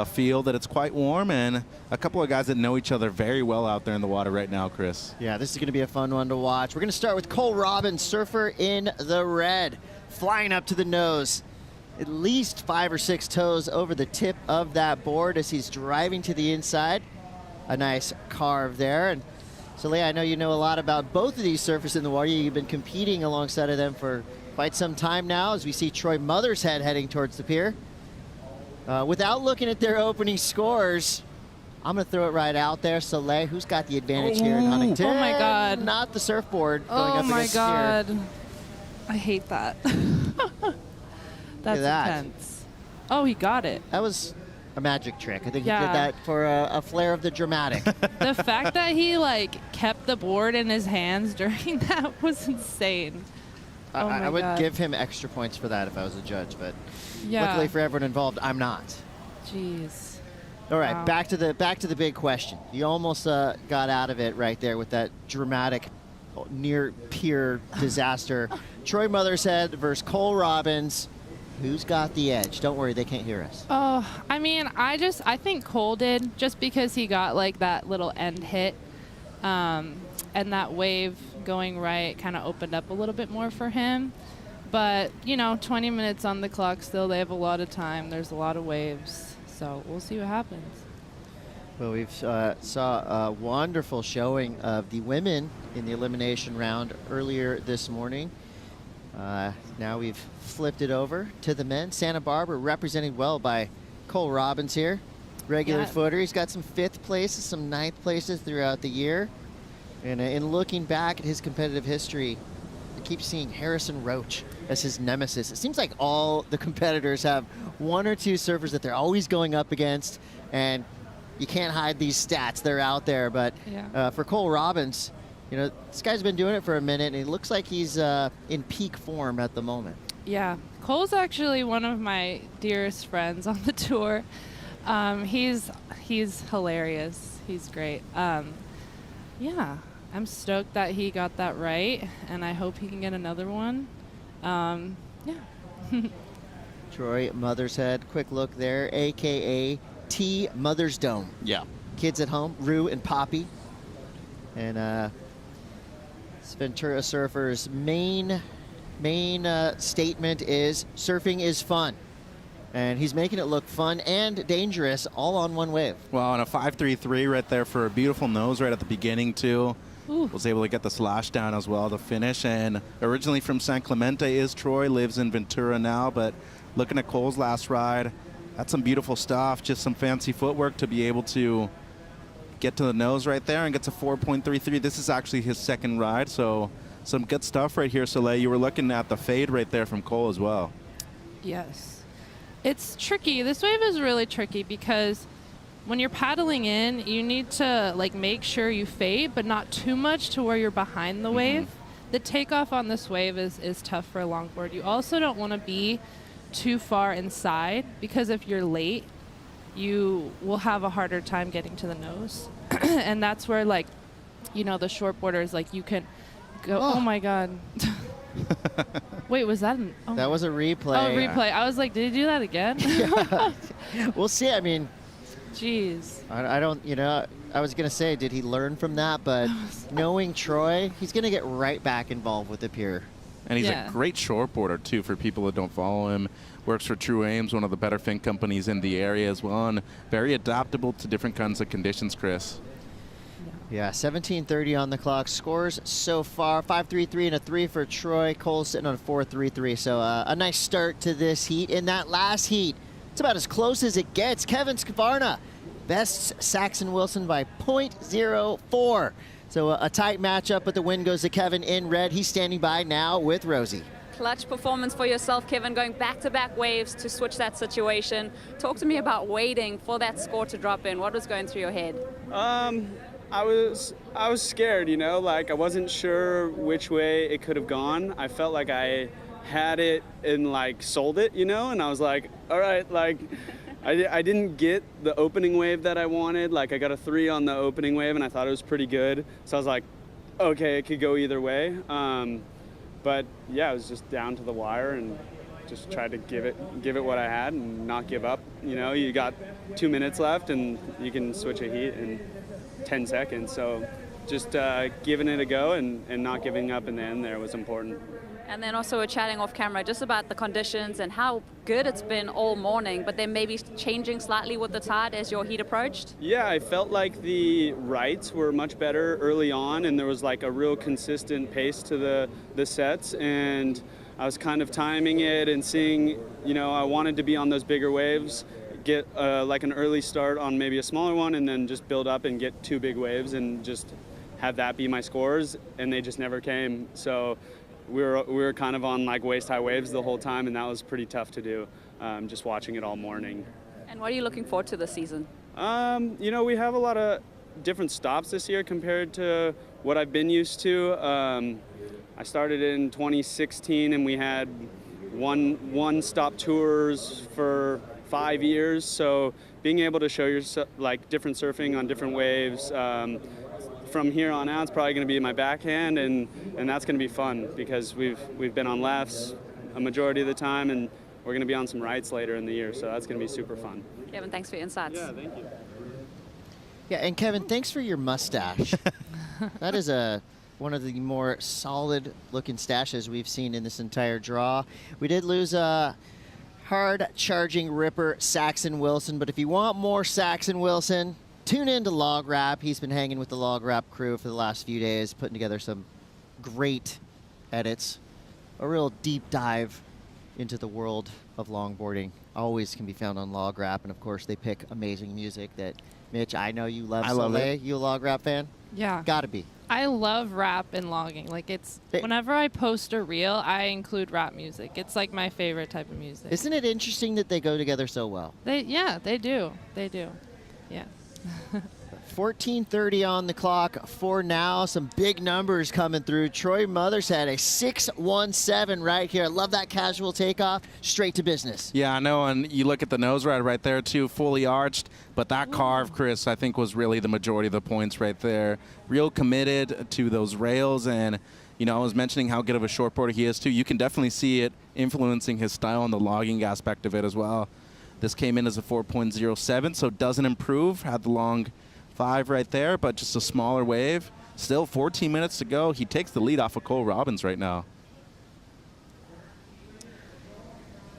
feel that it's quite warm, and a couple of guys that know each other very well out there in the water right now, Chris. Yeah, this is going to be a fun one to watch. We're going to start with Cole Robbins, surfer in the red, flying up to the nose. At least 5 or 6 toes over the tip of that board as he's driving to the inside. A nice carve there. And Soleil, I know you know a lot about both of these surfers in the water. You've been competing alongside of them for quite some time now as we see Troy Mothershead heading towards the pier. Without looking at their opening scores, I'm going to throw it right out there. Soleil, who's got the advantage here in Huntington? Oh, my God. Not the surfboard going up against the pier. Oh, my God. I hate that. That's intense. Oh, he got it. That was a magic trick. I think he did that for a flair of the dramatic. The fact that he, like, kept the board in his hands during that was insane. I would give him extra points for that if I was a judge, but luckily for everyone involved, I'm not. Jeez. All right, Wow. back to the big question. You almost got out of it right there with that dramatic near pier disaster. Troy Mothershead versus Cole Robbins. Who's got the edge? Don't worry, they can't hear us. Oh, I mean, I think Cole did, just because he got like that little end hit, and that wave going right kind of opened up a little bit more for him. But, you know, 20 minutes on the clock still. They have a lot of time. There's a lot of waves. So we'll see what happens. Well, we've saw a wonderful showing of the women in the elimination round earlier this morning. Now we've flipped it over to the men. Santa Barbara represented well by Cole Robbins here. Regular footer. He's got some 5th places, some 9th places throughout the year. And in looking back at his competitive history, I keep seeing Harrison Roach as his nemesis. It seems like all the competitors have 1 or 2 surfers that they're always going up against, and you can't hide these stats. They're out there. But for Cole Robbins, you know, this guy's been doing it for a minute, and he looks like he's in peak form at the moment. Yeah, Cole's actually one of my dearest friends on the tour. He's hilarious. He's great. Yeah, I'm stoked that he got that right, and I hope he can get another one. Yeah. Troy Mothershead, quick look there, a.k.a. T. Mother's Dome. Yeah. Kids at home, Rue and Poppy. And Ventura Surfers' main statement is surfing is fun. And he's making it look fun and dangerous all on one wave. Well, on a 5.33 right there for a beautiful nose right at the beginning, too. Ooh. Was able to get the slash down as well to finish. And originally from San Clemente is Troy, lives in Ventura now. But looking at Cole's last ride, that's some beautiful stuff. Just some fancy footwork to be able to get to the nose right there and gets a 4.33. This is actually his 2nd ride, so some good stuff right here, Soleil. You were looking at the fade right there from Cole as well. Yes. It's tricky. This wave is really tricky because when you're paddling in, you need to like make sure you fade, but not too much to where you're behind the wave. The takeoff on this wave is tough for a longboard. You also don't want to be too far inside, because if you're late, you will have a harder time getting to the nose. And that's where, like, you know, the shortboarders, like, you can go, oh my God. Wait, was that that was a replay. Oh, replay. I was like, did he do that again? We'll see. I mean, jeez. I don't, you know, I was going to say, did he learn from that? But knowing Troy, he's going to get right back involved with the pier. And he's a great shortboarder, too, for people that don't follow him. Works for True Ames, one of the better fin companies in the area as well, and very adaptable to different kinds of conditions, Chris. Yeah, 17:30 on the clock. Scores so far, 5.33 and a 3 for Troy. Cole's sitting on 4.33, so a nice start to this heat. In that last heat, it's about as close as it gets. Kevin Skavarna bests Saxon Wilson by 0.04. So a tight matchup, but the win goes to Kevin in red. He's standing by now with Rosie. Clutch performance for yourself, Kevin, going back-to-back waves to switch that situation. Talk to me about waiting for that score to drop in. What was going through your head? I was scared, you know, like I wasn't sure which way it could have gone. I felt like I had it and like sold it, you know, and I was like, all right, like I didn't get the opening wave that I wanted. Like I got a 3 on the opening wave and I thought it was pretty good. So I was like, okay, it could go either way. But yeah, it was just down to the wire and just tried to give it what I had and not give up. You know, you got 2 minutes left and you can switch a heat in 10 seconds. So just giving it a go and not giving up in the end there was important. And then also we're chatting off camera just about the conditions and how good it's been all morning, but then maybe changing slightly with the tide as your heat approached. Yeah, I felt like the rights were much better early on, and there was like a real consistent pace to the sets, and I was kind of timing it and seeing, you know, I wanted to be on those bigger waves, get like an early start on maybe a smaller one, and then just build up and get 2 big waves and just have that be my scores, and they just never came. So we were kind of on like waist high waves the whole time, and that was pretty tough to do, just watching it all morning. And what are you looking forward to this season? You know, we have a lot of different stops this year compared to what I've been used to. I started in 2016 and we had one stop tours for 5 years. So being able to show yourself like different surfing on different waves, from here on out, it's probably going to be my backhand, and that's going to be fun because we've been on lefts a majority of the time, and we're going to be on some rights later in the year, so that's going to be super fun. Kevin, thanks for your insights. Yeah, thank you. Yeah, and Kevin, thanks for your mustache. That is one of the more solid-looking stashes we've seen in this entire draw. We did lose a hard-charging ripper, Saxon Wilson, but if you want more Saxon Wilson, tune in to Log Rap. He's been hanging with the Log Rap crew for the last few days, putting together some great edits. A real deep dive into the world of longboarding. Always can be found on Log Rap, and of course they pick amazing music that, Mitch, I know you love. I love Soleil. it. You a Log Rap fan? Yeah. Gotta be. I love rap and logging. Like whenever I post a reel, I include rap music. It's like my favorite type of music. Isn't it interesting that they go together so well? They do. Yeah. 14:30 on the clock for now. Some big numbers coming through. Troy Mothers had a 6.17 right here. I love that casual takeoff. Straight to business. Yeah, I know, and you look at the nose ride right there, too, fully arched. But that carve, Chris, I think was really the majority of the points right there. Real committed to those rails, and, you know, I was mentioning how good of a shortboarder he is, too. You can definitely see it influencing his style and the logging aspect of it as well. This came in as a 4.07, so doesn't improve. Had the long 5 right there, but just a smaller wave. Still 14 minutes to go. He takes the lead off of Cole Robbins right now.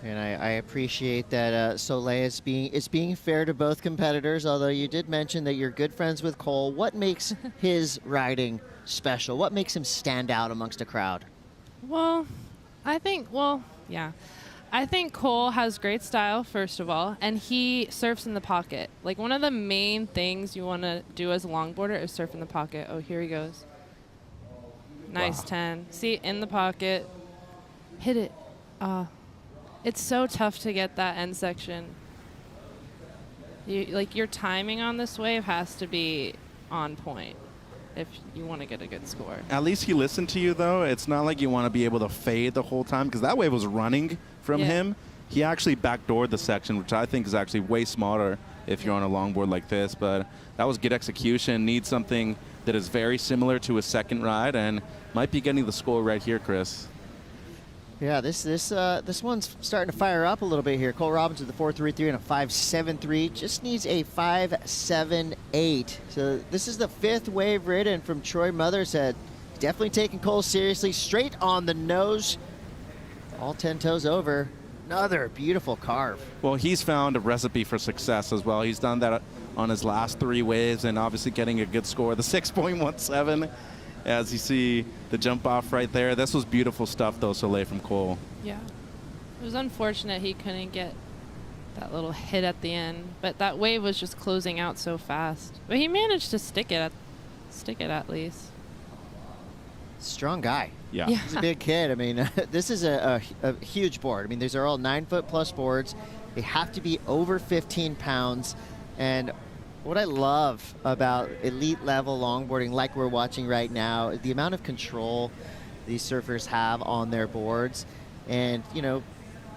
And I appreciate that Soleil is being fair to both competitors, although you did mention that you're good friends with Cole. What makes his riding special? What makes him stand out amongst a crowd? Well, I think Cole has great style, first of all, and he surfs in the pocket. Like, one of the main things you want to do as a longboarder is surf in the pocket. Oh, here he goes. Nice. Wow. 10. See, in the pocket. Hit it. It's so tough to get that end section. Your timing on this wave has to be on point if you want to get a good score. At least he listened to you, though. It's not like you want to be able to fade the whole time, because that wave was running from him. He actually backdoored the section, which I think is actually way smarter if you're on a longboard like this. But that was good execution. Needs something that is very similar to his second ride, and might be getting the score right here, Chris. Yeah, this one's starting to fire up a little bit here. Cole Robbins with a 4.33 and a 5.73. Just needs a 5.78. So this is the 5th wave ridden from Troy Mothershead. Definitely taking Cole seriously. Straight on the nose. All 10 toes over. Another beautiful carve. Well, he's found a recipe for success as well. He's done that on his last 3 waves and obviously getting a good score. The 6.17. As you see the jump off right there. This was beautiful stuff, though, Soleil, from Cole. Yeah. It was unfortunate he couldn't get that little hit at the end, but that wave was just closing out so fast. But he managed to stick it at least. Strong guy. Yeah. He's a big kid. I mean, this is a huge board. I mean, these are all 9-foot-plus boards. They have to be over 15 pounds. And what I love about elite level longboarding, like we're watching right now, the amount of control these surfers have on their boards. And, you know,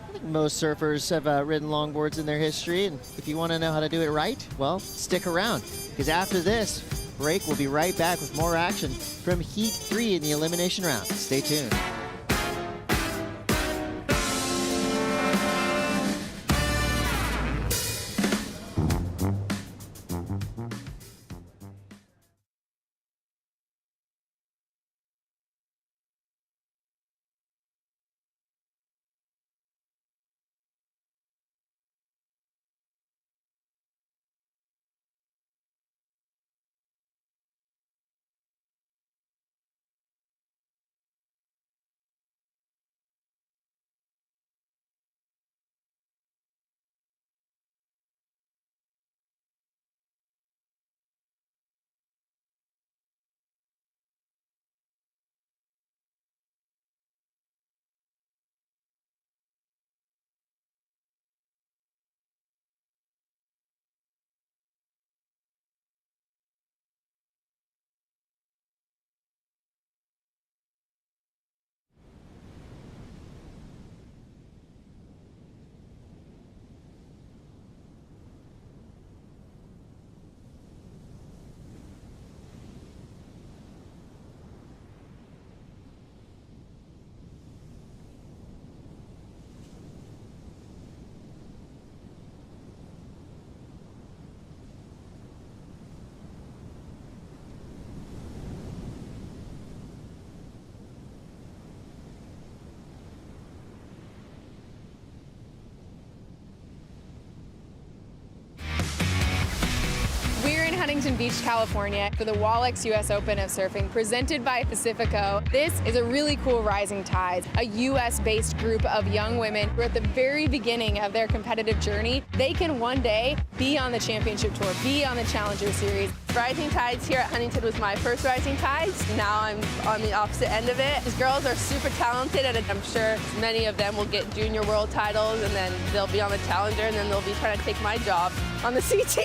I think most surfers have ridden longboards in their history, and if you want to know how to do it right, well, stick around, because after this break, we'll be right back with more action from Heat 3 in the elimination round. Stay tuned. Huntington Beach, California for the Wallex US Open of Surfing presented by Pacifico. This is a really cool rising tide, a US-based group of young women who are at the very beginning of their competitive journey. They can one day be on the championship tour, be on the Challenger Series. Rising Tides here at Huntington was my first Rising Tides. Now I'm on the opposite end of it. These girls are super talented, and I'm sure many of them will get junior world titles, and then they'll be on the Challenger, and then they'll be trying to take my job on the CT.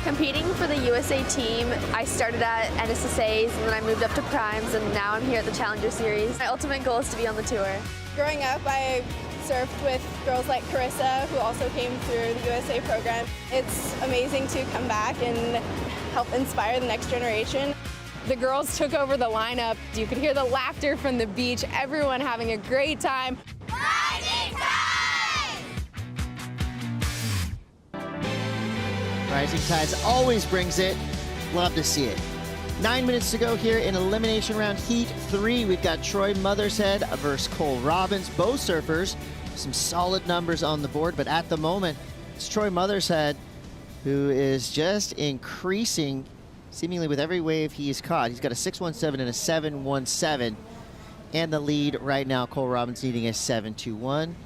Competing for the USA team, I started at NSSA's and then I moved up to Primes, and now I'm here at the Challenger Series. My ultimate goal is to be on the tour. Growing up, I surfed with girls like Carissa, who also came through the USA program. It's amazing to come back and help inspire the next generation. The girls took over the lineup. You could hear the laughter from the beach, everyone having a great time. Rising Tide! Rising Tides always brings it. Love to see it. 9 minutes to go here in elimination round Heat 3. We've got Troy Mothershead versus Cole Robbins. Both surfers, some solid numbers on the board, but at the moment, it's Troy Mothershead who is just increasing seemingly with every wave he's caught. He's got a 617 and a 717. And the lead right now, Cole Robbins needing a 721.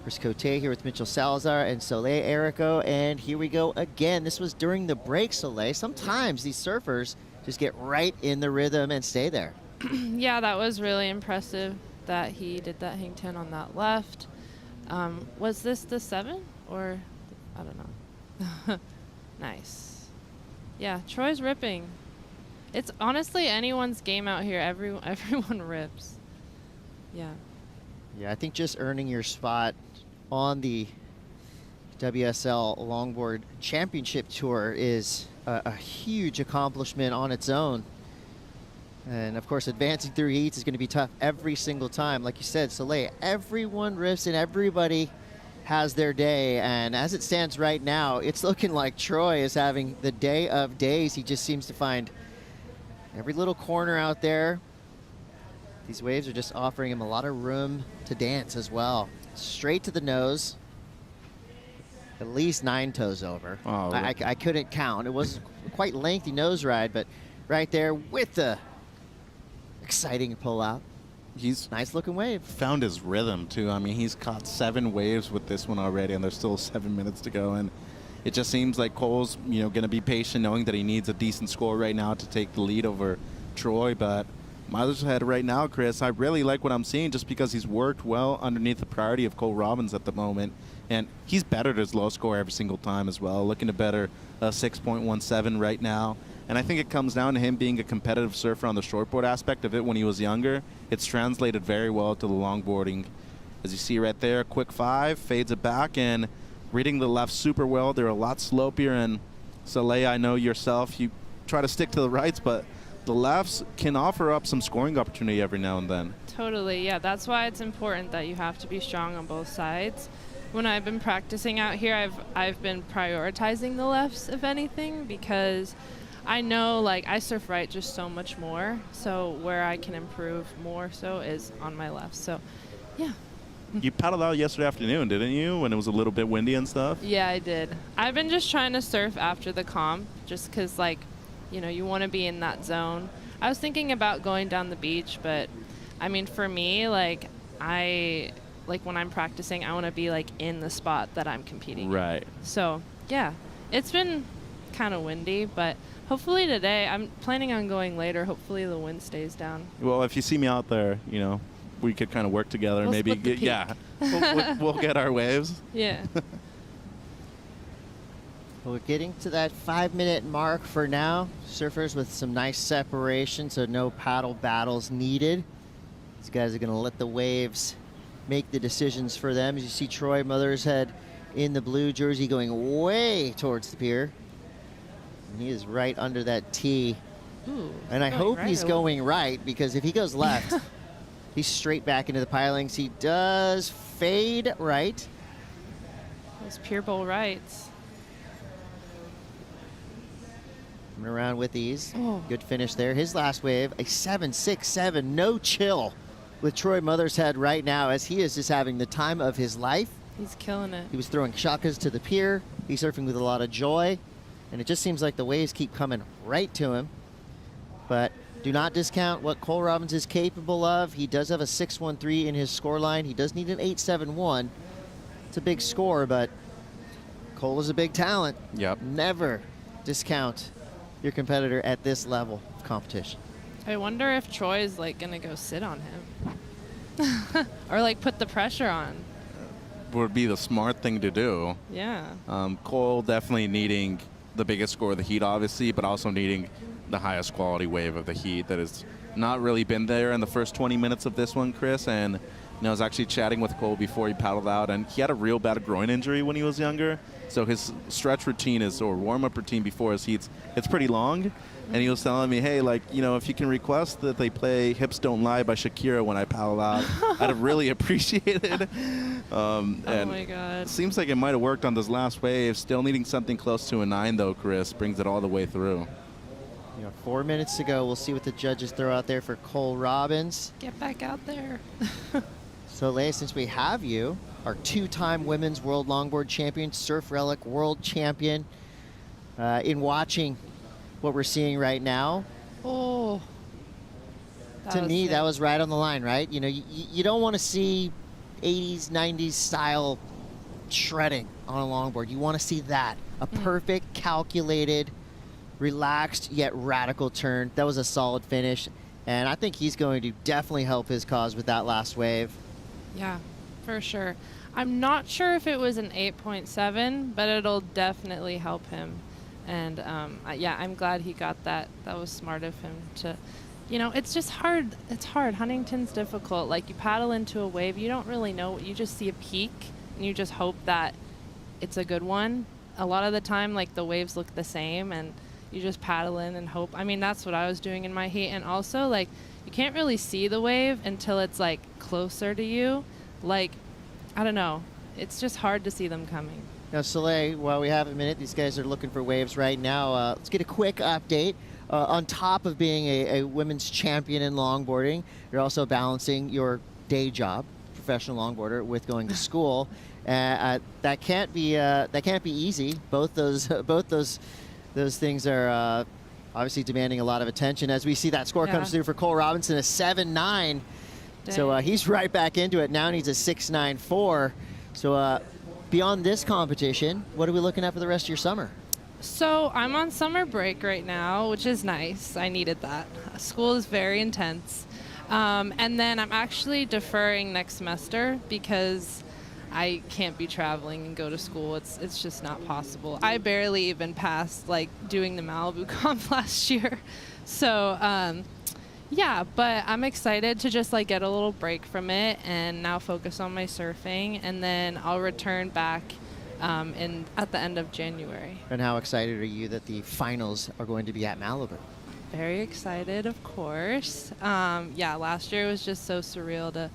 Chris Cote here with Mitchell Salazar and Soleil Erico, and here we go again. This was during the break, Soleil. Sometimes these surfers just get right in the rhythm and stay there. Yeah, that was really impressive that he did that hang 10 on that left. Was this the 7 or I don't know. Nice. Yeah, Troy's ripping. It's honestly anyone's game out here. Everyone rips. Yeah. Yeah, I think just earning your spot on the WSL Longboard Championship Tour is a huge accomplishment on its own. And of course, advancing through heats is going to be tough every single time. Like you said, Soleil, everyone riffs and everybody has their day. And as it stands right now, it's looking like Troy is having the day of days. He just seems to find every little corner out there. These waves are just offering him a lot of room to dance as well. Straight to the nose. At least 9 toes over. Oh, I couldn't count. It was quite lengthy nose ride, but right there with the exciting pull out. He's nice looking wave. Found his rhythm too. I mean, he's caught 7 waves with this one already, and there's still 7 minutes to go. And it just seems like Cole's, going to be patient, knowing that he needs a decent score right now to take the lead over Troy. But Mothershead right now, Chris, I really like what I'm seeing just because he's worked well underneath the priority of Cole Robbins at the moment. And he's bettered his low score every single time as well, looking to better 6.17 right now. And I think it comes down to him being a competitive surfer on the shortboard aspect of it when he was younger. It's translated very well to the longboarding. As you see right there, quick 5, fades it back, and reading the left super well. They're a lot slopier, and Soleil, I know yourself, you try to stick to the rights, but the lefts can offer up some scoring opportunity every now and then. Totally, yeah. That's why it's important that you have to be strong on both sides. When I've been practicing out here, I've been prioritizing the lefts, if anything, because I know, like, I surf right just so much more. So where I can improve more so is on my left. So, yeah. You paddled out yesterday afternoon, didn't you, when it was a little bit windy and stuff? Yeah, I did. I've been just trying to surf after the comp, just because, like, you know, you want to be in that zone. I was thinking about going down the beach, but, I mean, for me, like, when I'm practicing, I want to be, like, in the spot that I'm competing in. Right. So, yeah, it's been kind of windy, but hopefully today, I'm planning on going later. Hopefully the wind stays down. Well, if you see me out there, you know, we could kind of work together. We'll Maybe split the peak. yeah, we'll get our waves. Yeah. Well, we're getting to that 5-minute mark for now. Surfers with some nice separation, so no paddle battles needed. These guys are going to let the waves make the decisions for them. As you see Troy Mothershead in the blue jersey going way towards the pier. And he is right under that tee. Ooh, and I hope right he's going right, because if he goes left, he's straight back into the pilings. He does fade right. Those pier bowl rights. Coming around with ease. Oh. Good finish there. His last wave, a 7.67, no chill with Troy Mothershead right now, as he is just having the time of his life. He's killing it. He was throwing shakas to the pier. He's surfing with a lot of joy, and it just seems like the waves keep coming right to him. But do not discount what Cole Robbins is capable of. He does have a 6.13 in his scoreline. He does need an 8.71. It's a big score, but Cole is a big talent. Yep. Never discount your competitor at this level of competition. I wonder if Troy is, like, going to go sit on him. Or, like, put the pressure on. Would be the smart thing to do. Yeah. Cole definitely needing the biggest score of the heat, obviously, but also needing the highest quality wave of the heat that has not really been there in the first 20 minutes of this one, Chris. And you know, I was actually chatting with Cole before he paddled out, and he had a real bad groin injury when he was younger. So his stretch routine or warm-up routine before his heats, it's pretty long. And he was telling me, hey, like, you know, if you can request that they play Hips Don't Lie by Shakira when I paddle out, I'd have really appreciated. Oh, and my God. It seems like it might have worked on this last wave. Still needing something close to a 9, though, Chris. Brings it all the way through. You know, 4 minutes to go. We'll see what the judges throw out there for Cole Robbins. Get back out there. So, Leia, since we have you, our 2-time women's world longboard champion, Surf Relic world champion, in watching what we're seeing right now. Oh. To me, that was right on the line, right? You know, you don't want to see 80s, 90s style shredding on a longboard. You want to see that. A perfect, calculated, relaxed, yet radical turn. That was a solid finish. And I think he's going to definitely help his cause with that last wave. Yeah, for sure. I'm not sure if it was an 8.7, but it'll definitely help him. And yeah, I'm glad he got that. That was smart of him to, you know, it's just hard. It's hard. Huntington's difficult. Like, you paddle into a wave, you don't really know. You just see a peak, and you just hope that it's a good one. A lot of the time, like, the waves look the same, and you just paddle in and hope. I mean, that's what I was doing in my heat. And also, like, you can't really see the wave until it's, like, closer to you. Like, I don't know. It's just hard to see them coming. Now, Soleil, while we have a minute, these guys are looking for waves right now. Let's get a quick update. On top of being a women's champion in longboarding, you're also balancing your day job, professional longboarder, with going to school. That can't be easy. Both those things are obviously demanding a lot of attention. As we see that score comes through for Cole Robinson, a 7.9. So he's right back into it. Now needs a 6.94. So beyond this competition, what are we looking at for the rest of your summer? So I'm on summer break right now, which is nice. I needed that. School is very intense. And then I'm actually deferring next semester because I can't be traveling and go to school. It's just not possible. I barely even passed like doing the Malibu comp last year. So yeah, but I'm excited to just like get a little break from it and now focus on my surfing, and then I'll return back at the end of January. And how excited are you that the finals are going to be at Malibu? Very excited, of course. Yeah, last year was just so surreal to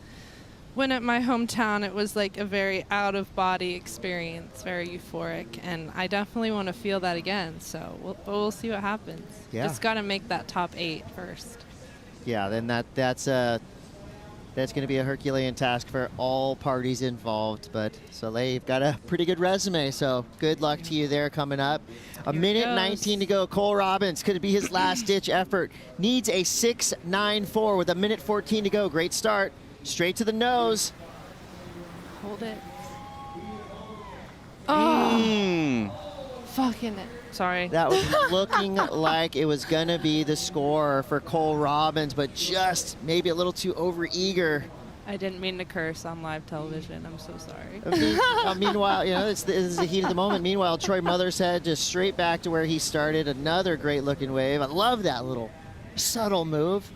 win at my hometown. It was like a very out-of-body experience, very euphoric, and I definitely want to feel that again. So we'll see what happens. Yeah. Just got to make that top 8 first. Yeah, then that's going to be a Herculean task for all parties involved. But Soleil, you've got a pretty good resume, so good luck to you there coming up. A minute 19 to go. Cole Robbins, could it be his last-ditch effort? Needs a 6.94 with a minute 14 to go. Great start. Straight to the nose. Hold it. Oh, fucking it. Sorry. That was looking like it was going to be the score for Cole Robbins, but just maybe a little too over-eager. I didn't mean to curse on live television. I'm so sorry. Meanwhile, this is the heat of the moment. Meanwhile, Troy Mothershead just straight back to where he started. Another great-looking wave. I love that little subtle move.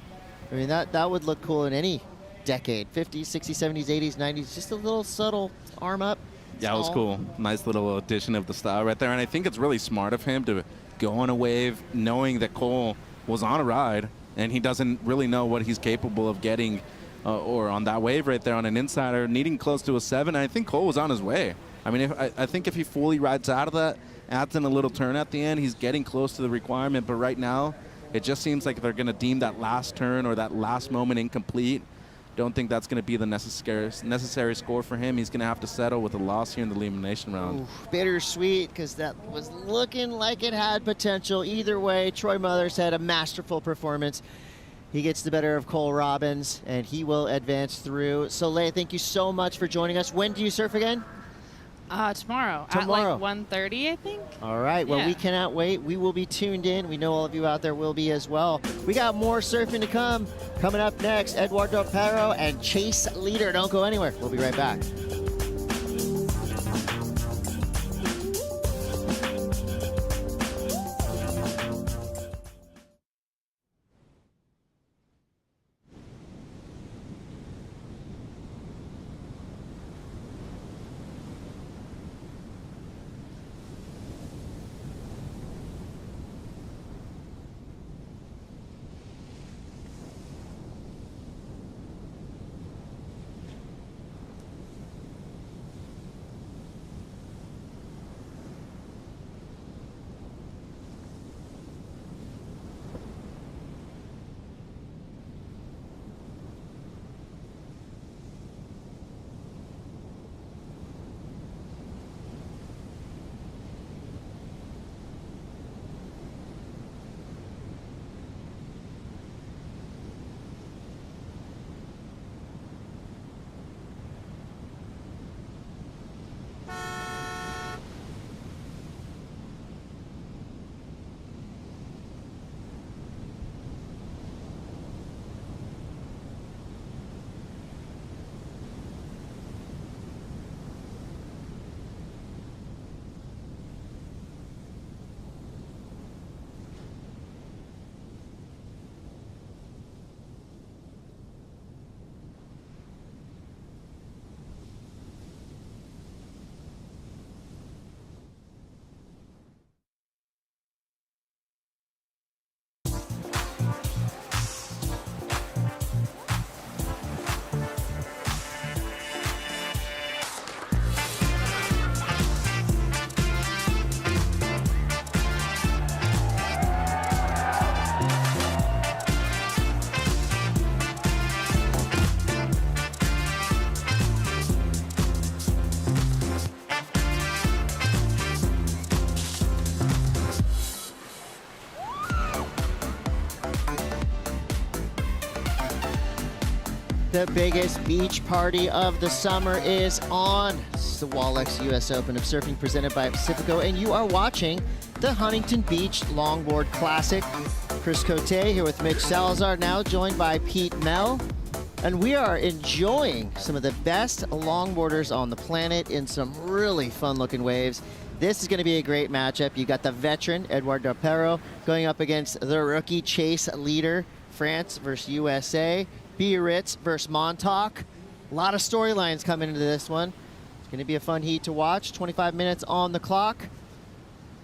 I mean, that would look cool in any decade. 50s, 60s, 70s, 80s, 90s. Just a little subtle arm up. Yeah, it was cool. Nice little addition of the style right there. And I think it's really smart of him to go on a wave knowing that Cole was on a ride and he doesn't really know what he's capable of getting or on that wave right there on an insider, needing close to a 7. I think Cole was on his way. I mean, I think if he fully rides out of that, adds in a little turn at the end, he's getting close to the requirement. But right now, it just seems like they're going to deem that last turn or that last moment incomplete. Don't think that's going to be the necessary score for him. He's going to have to settle with a loss here in the elimination round. Ooh, bittersweet, because that was looking like it had potential. Either way, Troy Mothers had a masterful performance. He gets the better of Cole Robbins, and he will advance through. Soleil, thank you so much for joining us. When do you surf again? Tomorrow. At like 1:30, I think. All right. Well, Yeah. we cannot wait. We will be tuned in. We know all of you out there will be as well. We got more surfing to come. Coming up next, Eduardo Perro and Chase Leader. Don't go anywhere. We'll be right back. The biggest beach party of the summer is on. It's the Wallex US Open of Surfing presented by Pacifico, and you are watching the Huntington Beach Longboard Classic. Chris Cote here with Mitch Salazar, now joined by Pete Mell. And we are enjoying some of the best longboarders on the planet in some really fun-looking waves. This is going to be a great matchup. You got the veteran, Edouard Del Perro, going up against the rookie chase leader, France versus USA, Biarritz versus Montauk. A lot of storylines coming into this one. It's going to be a fun heat to watch. 25 minutes on the clock.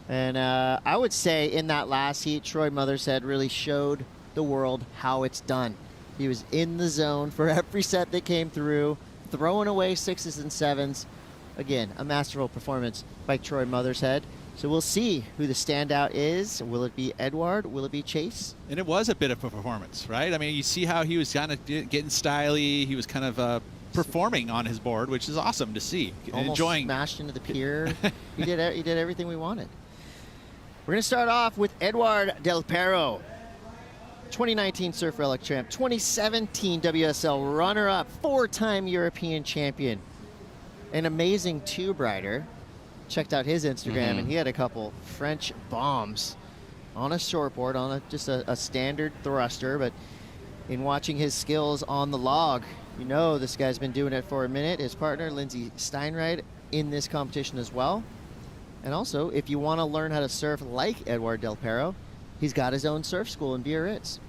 And I would say in that last heat, Troy Mothershead really showed the world how it's done. He was in the zone for every set that came through, throwing away 6s and 7s. Again, a masterful performance by Troy Mothershead. So we'll see who the standout is. Will it be Edouard? Will it be Chase? And it was a bit of a performance, right? I mean, you see how he was kind of getting styly. He was kind of performing on his board, which is awesome to see. Almost enjoying. Smashed into the pier. he did everything we wanted. We're going to start off with Edouard Del Perro, 2019 Surf Relic champ, 2017 WSL runner-up, 4-time European champion, an amazing tube rider. Checked out his Instagram, and he had a couple French bombs on a shortboard, on just a standard thruster. But in watching his skills on the log, you know this guy's been doing it for a minute. His partner, Lindsay Steinride, in this competition as well. And also, if you want to learn how to surf like Edouard Del Perro, he's got his own surf school in Biarritz.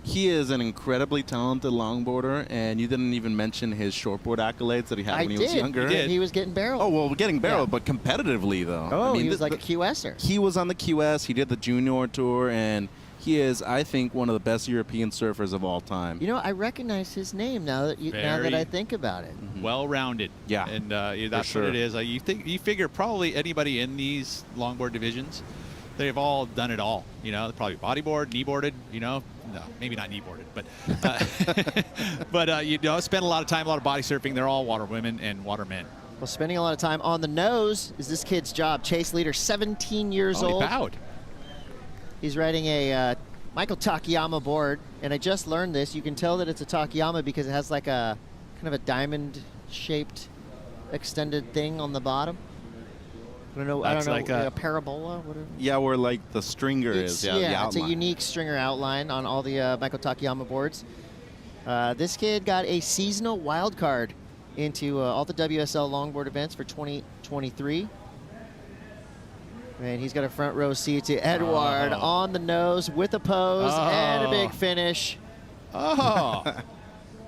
He is an incredibly talented longboarder, and you didn't even mention his shortboard accolades that he had when he was younger. He was getting barreled. Oh, well, getting barreled, but competitively, though. Oh, I mean, he was like a QSer. He was on the QS. He did the junior tour, and he is, I think, one of the best European surfers of all time. You know, I recognize his name now that I think about it. Well-rounded. Yeah. And that's sure. what it is. You figure probably anybody in these longboard divisions, they've all done it all. You know, probably bodyboard, knee-boarded, you know. No, maybe not knee-boarded, but you know, spend a lot of time, a lot of body surfing. They're all water women and water men. Well, spending a lot of time on the nose is this kid's job. Chase leader, 17 years old. He bowed. He's riding a Michael Takayama board, and I just learned this. You can tell that it's a Takayama because it has like a kind of a diamond-shaped extended thing on the bottom. I don't know, like a parabola, whatever. Yeah, where like the stringer is. Yeah, the it's a unique stringer outline on all the Michael Takayama boards. This kid got a seasonal wild card into all the WSL longboard events for 2023. And he's got a front row seat to Edouard on the nose with a pose and a big finish.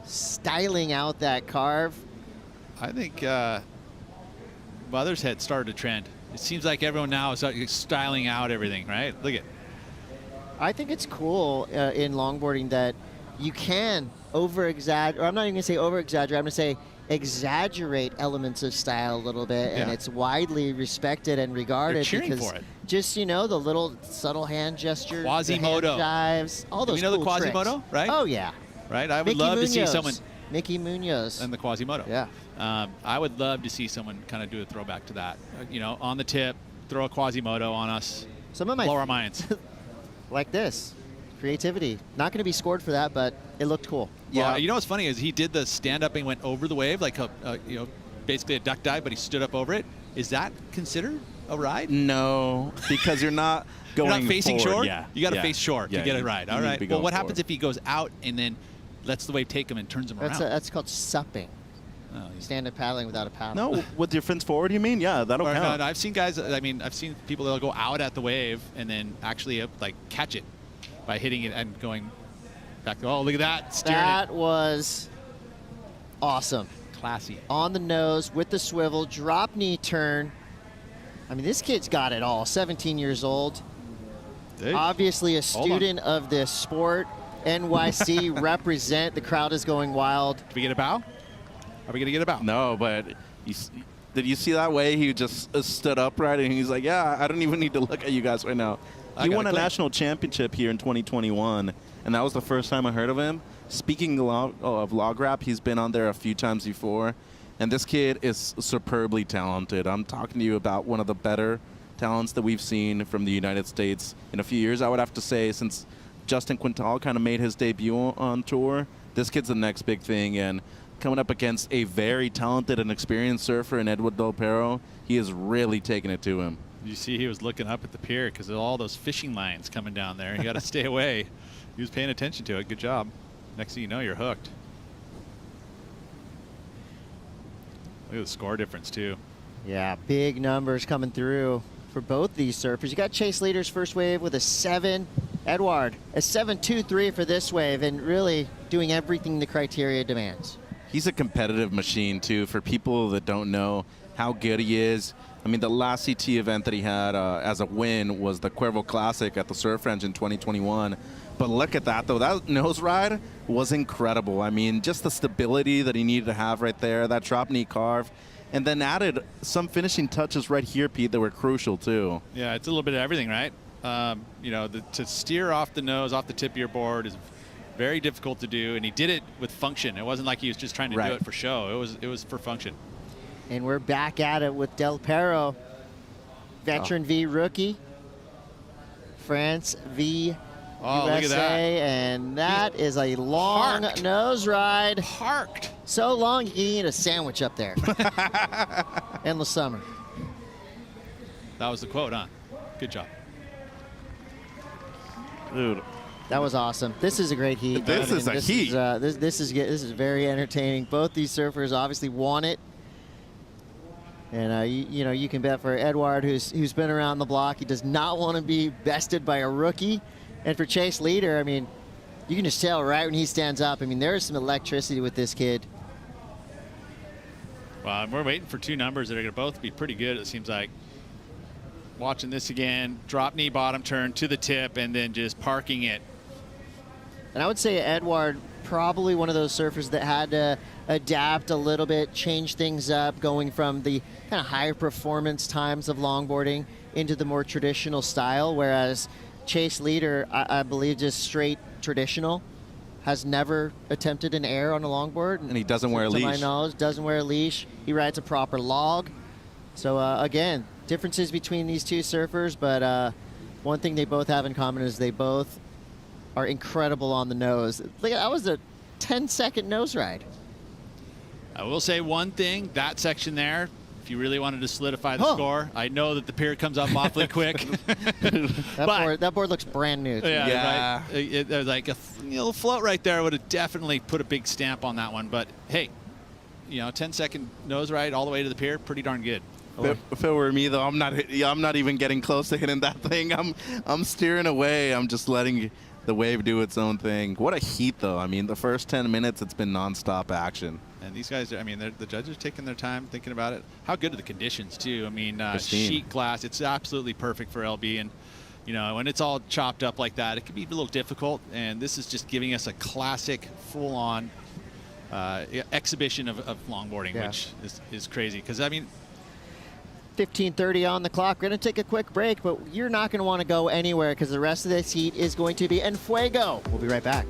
Styling out that carve. I think Mothershead started a trend. It seems like everyone now is styling out everything, right? Look at. I think it's cool in longboarding that you can over-exaggerate, or I'm not even going to say over-exaggerate, I'm going to say exaggerate elements of style a little bit, and it's widely respected and regarded. They're cheering because for it. Just, you know, the little subtle hand gestures, Quasimodo. the hand jives, all those You know cool the Quasimodo, tricks. right? Oh, yeah. Right? I would Mickey love Munoz. to see someone. Mickey Munoz. And the Quasimodo. Yeah. I would love to see someone kind of do a throwback to that. You know, on the tip, throw a Quasimodo on us. Some of my blow our minds. Like this. Creativity. Not going to be scored for that, but it looked cool. Yeah. You know what's funny is he did the stand-up and went over the wave, like you know, basically a duck dive, but he stood up over it. Is that considered a ride? No, because you're not going You're not facing forward. shore? Yeah. You got to yeah. face shore yeah, to get you- a ride. you All need to right. be Well, going what happens forward. if he goes out and then lets the wave take him and turns him around? That's called supping. Stand-up paddling without a paddle. No, with your fins forward, you mean? Yeah, that'll Or, count. no, I've seen guys. I mean, I've seen people that'll go out at the wave and then actually like catch it by hitting it and going back. Oh, look at that! Steering That was awesome. Classy. On the nose with the swivel, drop knee turn. I mean, this kid's got it all. 17 years old. Obviously a Hold on. student of this sport. NYC represent. The crowd is going wild. Did we get a bow? Are we going to get a bow? No, but did you see that way? He just stood upright and he's like, yeah, I don't even need to look at you guys right now. He won a national championship here in 2021, and that was the first time I heard of him. Speaking of log wrap, he's been on there a few times before, and this kid is superbly talented. I'm talking to you about one of the better talents that we've seen from the United States in a few years, I would have to say, since Justin Quintal kind of made his debut on tour. This kid's the next big thing, and coming up against a very talented and experienced surfer in Edouard Del Perro, he is really taking it to him. You see he was looking up at the pier because of all those fishing lines coming down there. You got to stay away. He was paying attention to it. Good job. Next thing you know, you're hooked. Look at the score difference, too. Yeah, big numbers coming through for both these surfers. You got Chase Leader's first wave with a 7. Edouard, a 7.23 for this wave, and really doing everything the criteria demands. He's a competitive machine, too. For people that don't know how good he is, I mean, the last CT event that he had as a win was the Cuervo Classic at the Surf Ranch in 2021. But look at that, though. That nose ride was incredible. I mean, just the stability that he needed to have right there, that drop knee carve, and then added some finishing touches right here, Pete, that were crucial, too. Yeah, it's a little bit of everything, right? You know, to steer off the nose, off the tip of your board is very difficult to do, and he did it with function. It wasn't like he was just trying to do it for show. It was for function. And we're back at it with Del Perro, veteran v rookie, France v USA, and that is a long nose ride. Parked. So long you can eat a sandwich up there. Endless summer. That was the quote, huh? Good job. Dude. That was awesome. This is a great heat. This is a heat. This is very entertaining. Both these surfers obviously want it. And you know, you can bet for Edouard, who's been around the block, he does not want to be bested by a rookie. And for Chase Leader, I mean, you can just tell right when he stands up. I mean, there is some electricity with this kid. Well, we're waiting for two numbers that are going to both be pretty good, it seems like. Watching this again, drop knee bottom turn to the tip, and then just parking it. And I would say Edouard, probably one of those surfers that had to adapt a little bit, change things up, going from the kind of higher performance times of longboarding into the more traditional style, whereas Chase Leader, I believe, just straight traditional, has never attempted an air on a longboard. And he doesn't wear a leash. To my knowledge, doesn't wear a leash. He rides a proper log. So again, differences between these two surfers, but one thing they both have in common is they both are incredible on the nose. Look, that was a 10-second nose ride. I will say one thing, that section there, if you really wanted to solidify the score, I know that the pier comes up awfully quick. That board looks brand new. Yeah. Right? It was like a little float right there would have definitely put a big stamp on that one. But hey, you know, 10-second nose ride all the way to the pier, pretty darn good. If it were me, though, I'm not even getting close to hitting that thing. I'm steering away. I'm just letting the wave do its own thing. What a heat, though. I mean, the first 10 minutes, it's been nonstop action. And these guys, I mean, the judges are taking their time thinking about it. How good are the conditions, too? I mean, sheet glass, it's absolutely perfect for LB. And, you know, when it's all chopped up like that, it can be a little difficult. And this is just giving us a classic, full-on exhibition of longboarding, which is crazy. Because, I mean, 15:30 on the clock. We're going to take a quick break, but you're not going to want to go anywhere because the rest of this heat is going to be en fuego. We'll be right back.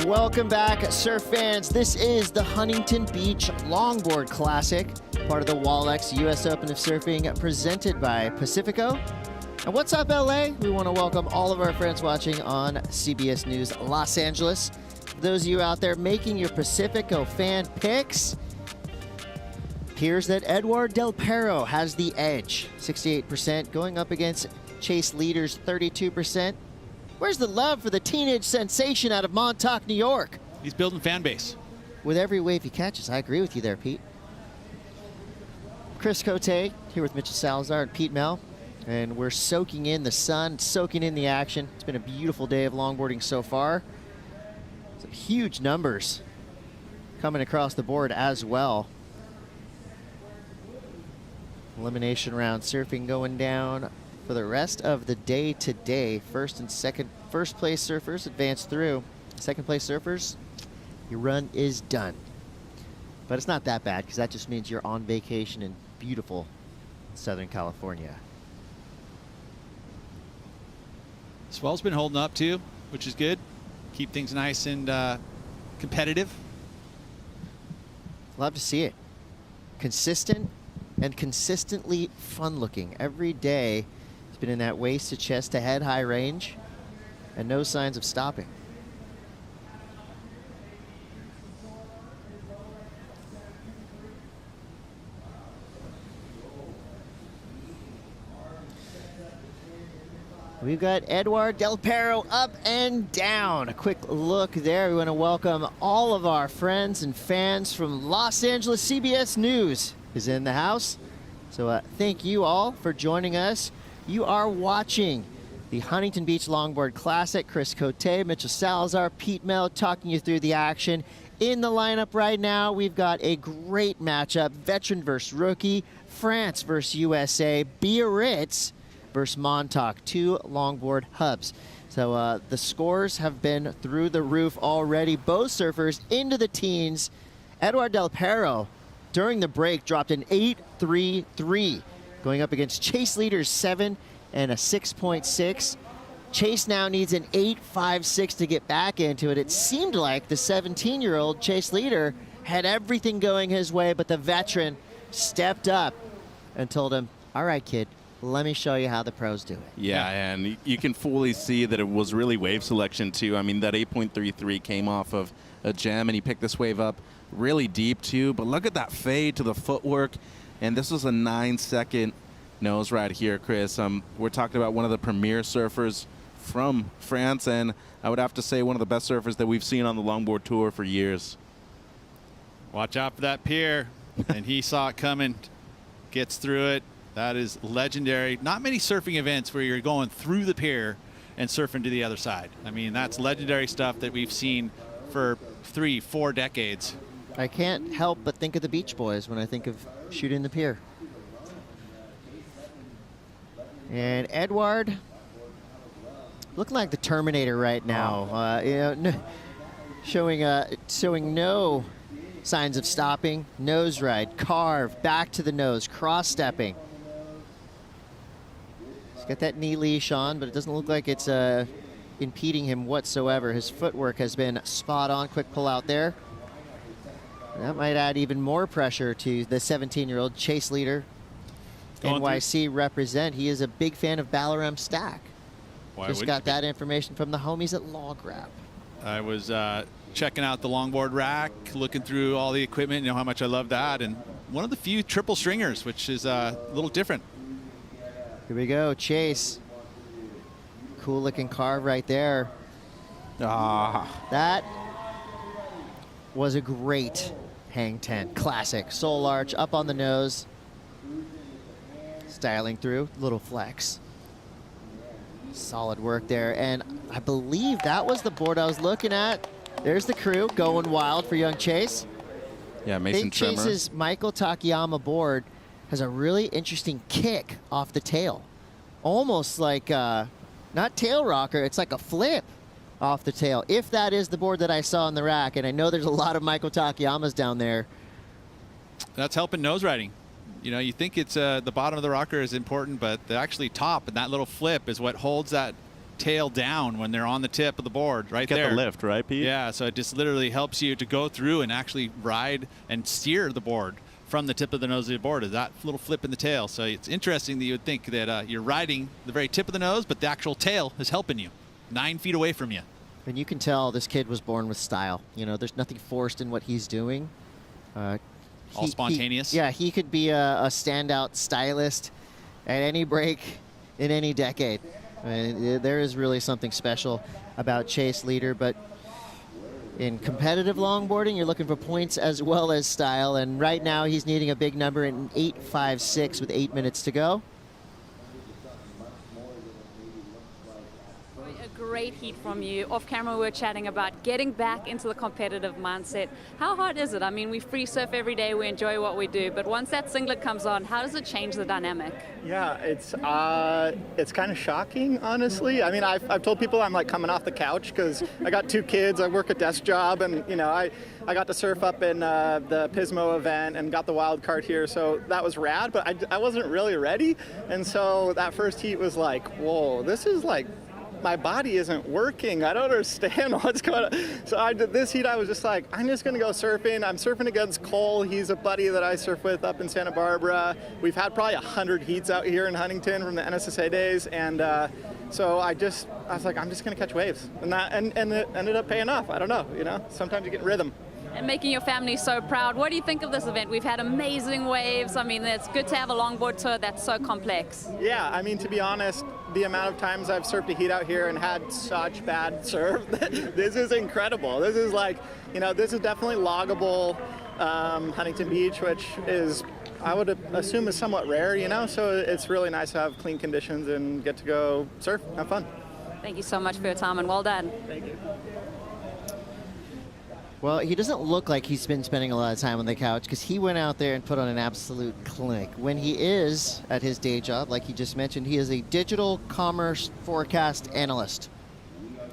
Welcome back, surf fans. This is the Huntington Beach Longboard Classic, part of the Wallex US Open of Surfing, presented by Pacifico. And what's up, LA? We want to welcome all of our friends watching on CBS News Los Angeles. For those of you out there making your Pacifico fan picks, appears that Edward Del Perro has the edge, 68%, going up against Chase Leader's 32%. Where's the love for the teenage sensation out of Montauk, New York? He's building fan base. With every wave he catches. I agree with you there, Pete. Chris Cote here with Mitchell Salazar and Pete Mel. And we're soaking in the sun, soaking in the action. It's been a beautiful day of longboarding so far. Some huge numbers coming across the board as well. Elimination round surfing going down for the rest of the day today. First place surfers advance through. Second place surfers, your run is done. But it's not that bad because that just means you're on vacation in beautiful Southern California. Swell's been holding up too, which is good. Keep things nice and competitive. Love to see it. Consistent and consistently fun looking. Every day it's been in that waist to chest to head high range and no signs of stopping. We've got Edward Del Perro up and down. A quick look there. We want to welcome all of our friends and fans from Los Angeles. CBS News is in the house. So thank you all for joining us. You are watching the Huntington Beach Longboard Classic. Chris Cote, Mitchell Salazar, Pete Mel talking you through the action. In the lineup right now, we've got a great matchup. Veteran versus rookie. France versus USA. Biarritz versus Montauk, two longboard hubs. So the scores have been through the roof already. Both surfers into the teens. Edward Del Perro, during the break, dropped an 8.33, going up against Chase Leader's 7 and a 6.6. Chase now needs an 8.56 to get back into it. It seemed like the 17-year-old Chase Leader had everything going his way, but the veteran stepped up and told him, all right, kid, let me show you how the pros do it. Yeah, and you can fully see that it was really wave selection, too. I mean, that 8.33 came off of a gem, and he picked this wave up really deep, too. But look at that fade to the footwork. And this was a 9-second nose ride here, Chris. We're talking about one of the premier surfers from France, and I would have to say one of the best surfers that we've seen on the longboard tour for years. Watch out for that pier. And he saw it coming, gets through it. That is legendary. Not many surfing events where you're going through the pier and surfing to the other side. I mean, that's legendary stuff that we've seen for 3-4 decades. I can't help but think of the Beach Boys when I think of shooting the pier. And Edward looking like the Terminator right now. Showing no signs of stopping. Nose ride, carve, back to the nose, cross-stepping. He's got that knee leash on, but it doesn't look like it's impeding him whatsoever. His footwork has been spot on. Quick pull out there. And that might add even more pressure to the 17-year-old Chase Leader. NYC represent. He is a big fan of Ballaram Stack. Just got that information from the homies at Log Wrap. I was checking out the longboard rack, looking through all the equipment, you know how much I love that, and one of the few triple stringers, which is a little different. Here we go, Chase. Cool looking carve right there. That was a great hang 10. Classic. Soul arch up on the nose. Styling through, little flex. Solid work there, and I believe that was the board I was looking at. There's the crew going wild for young Chase. Yeah, Mason Trimmer. Chase's Michael Takayama board has a really interesting kick off the tail. Almost like, not tail rocker, it's like a flip off the tail. If that is the board that I saw in the rack, and I know there's a lot of Michael Takayamas down there. That's helping nose riding. You know, you think it's the bottom of the rocker is important, but the actually top and that little flip is what holds that tail down when they're on the tip of the board right there. Get the lift, right, Pete? Yeah, so it just literally helps you to go through and actually ride and steer the board from the tip of the nose of the board, is that little flip in the tail. So it's interesting that you would think that you're riding the very tip of the nose, but the actual tail is helping you 9 feet away from you. And you can tell this kid was born with style. You know, there's nothing forced in what he's doing. All spontaneous. Yeah, he could be a standout stylist at any break in any decade. I mean, there is really something special about Chase Leader, but in competitive longboarding, you're looking for points as well as style, and right now he's needing a big number in 8.56 with 8 minutes to go. Great heat from you. Off camera, we were chatting about getting back into the competitive mindset. How hard is it? I mean, we free surf every day, we enjoy what we do, but once that singlet comes on, how does it change the dynamic? Yeah, it's kind of shocking, honestly. I mean, I've told people I'm like coming off the couch because I got 2 kids, I work a desk job, and you know, I got to surf up in the Pismo event and got the wild card here, so that was rad, but I wasn't really ready, and so that first heat was like, whoa, this is like, my body isn't working. I don't understand what's going on. So this heat, I was just like, I'm just going to go surfing. I'm surfing against Cole. He's a buddy that I surf with up in Santa Barbara. We've had probably 100 heats out here in Huntington from the NSSA days. And so I was like, I'm just going to catch waves. And it ended up paying off. I don't know, you know, sometimes you get rhythm. And making your family so proud. What do you think of this event? We've had amazing waves. I mean, it's good to have a longboard tour that's so complex. Yeah, I mean, to be honest, the amount of times I've surfed a heat out here and had such bad surf, this is incredible. This is like, you know, this is definitely loggable Huntington Beach, which is, I would assume, is somewhat rare, you know, so it's really nice to have clean conditions and get to go surf, have fun. Thank you so much for your time and well done. Thank you. Well, he doesn't look like he's been spending a lot of time on the couch because he went out there and put on an absolute clinic. When he is at his day job, like he just mentioned, he is a digital commerce forecast analyst.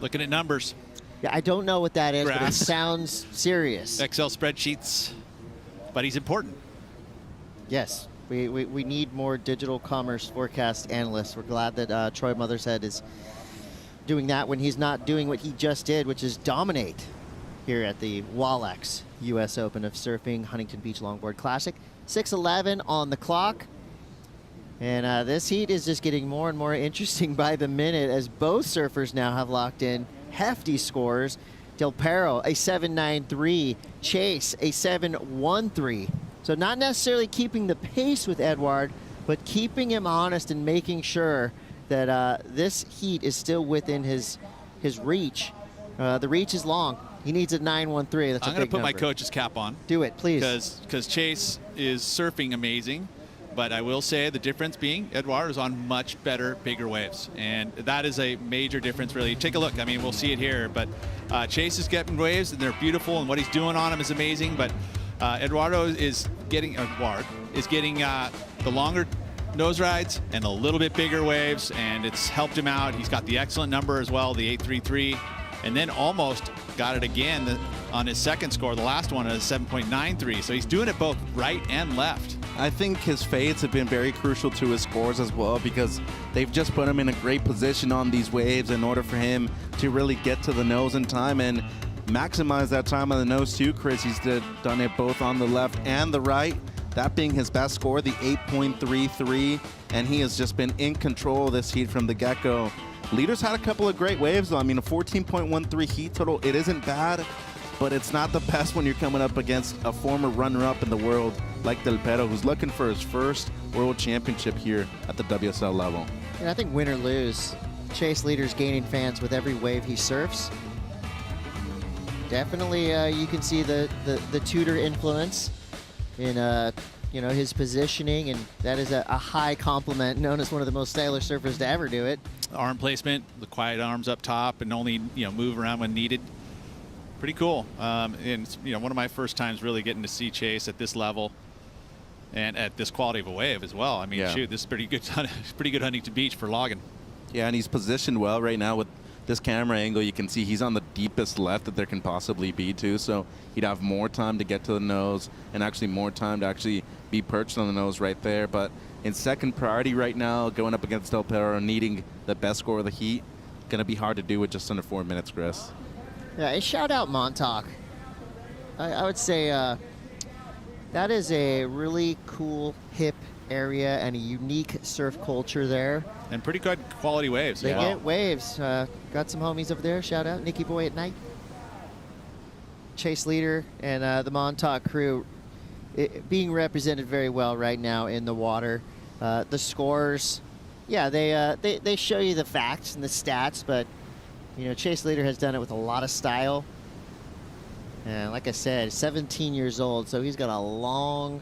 Looking at numbers. Yeah, I don't know what that is, Graphs. but it sounds serious. Excel spreadsheets, but he's important. Yes, we need more digital commerce forecast analysts. We're glad that Troy Mothershead is doing that when he's not doing what he just did, which is dominate here at the Wallex U.S. Open of Surfing Huntington Beach Longboard Classic. 6:11 on the clock. And this heat is just getting more and more interesting by the minute as both surfers now have locked in hefty scores. Del Perro, a 7.93. Chase, a 7.13. So not necessarily keeping the pace with Edouard, but keeping him honest and making sure that this heat is still within his reach. The reach is long. He needs a 9.13. That's I'm going to put my coach's cap on. Do it, please. Because Chase is surfing amazing, but I will say the difference being Edouard is on much better, bigger waves, and that is a major difference, really. Take a look. I mean, we'll see it here, but Chase is getting waves, and they're beautiful, and what he's doing on them is amazing, but Edouard is getting the longer nose rides and a little bit bigger waves, and it's helped him out. He's got the excellent number as well, the 8.33. And then almost got it again on his second score, the last one, at a 7.93. So he's doing it both right and left. I think his fades have been very crucial to his scores as well because they've just put him in a great position on these waves in order for him to really get to the nose in time and maximize that time on the nose too, Chris. He's done it both on the left and the right, that being his best score, the 8.33, and he has just been in control of this heat from the get-go. Leader's had a couple of great waves, though. I mean, a 14.13 heat total, it isn't bad, but it's not the best when you're coming up against a former runner-up in the world like Del Perro, who's looking for his first world championship here at the WSL level. And I think win or lose, Chase Leader's gaining fans with every wave he surfs. Definitely, you can see the Tudor influence in his positioning, and that is a high compliment, known as one of the most stylish surfers to ever do it. Arm placement, the quiet arms up top, and only move around when needed. Pretty cool. And one of my first times really getting to see Chase at this level and at this quality of a wave as well. I mean, shoot, this is pretty good Huntington Beach for logging. Yeah, and he's positioned well right now with this camera angle. You can see he's on the deepest left that there can possibly be too, so he'd have more time to get to the nose and actually more time to actually be perched on the nose right there. But in second priority right now, going up against Del Perro, needing the best score of the heat, going to be hard to do with just under 4 minutes, Chris. Yeah, a shout out Montauk. I would say that That is a really cool, hip area and a unique surf culture there. And pretty good quality waves. They get waves. Got some homies over there. Shout out Nicky Boy at night. Chase Leader and the Montauk crew being represented very well right now in the water. The scores, yeah, they show you the facts and the stats, but you know, Chase Leader has done it with a lot of style. And like I said, 17 years old, so he's got a long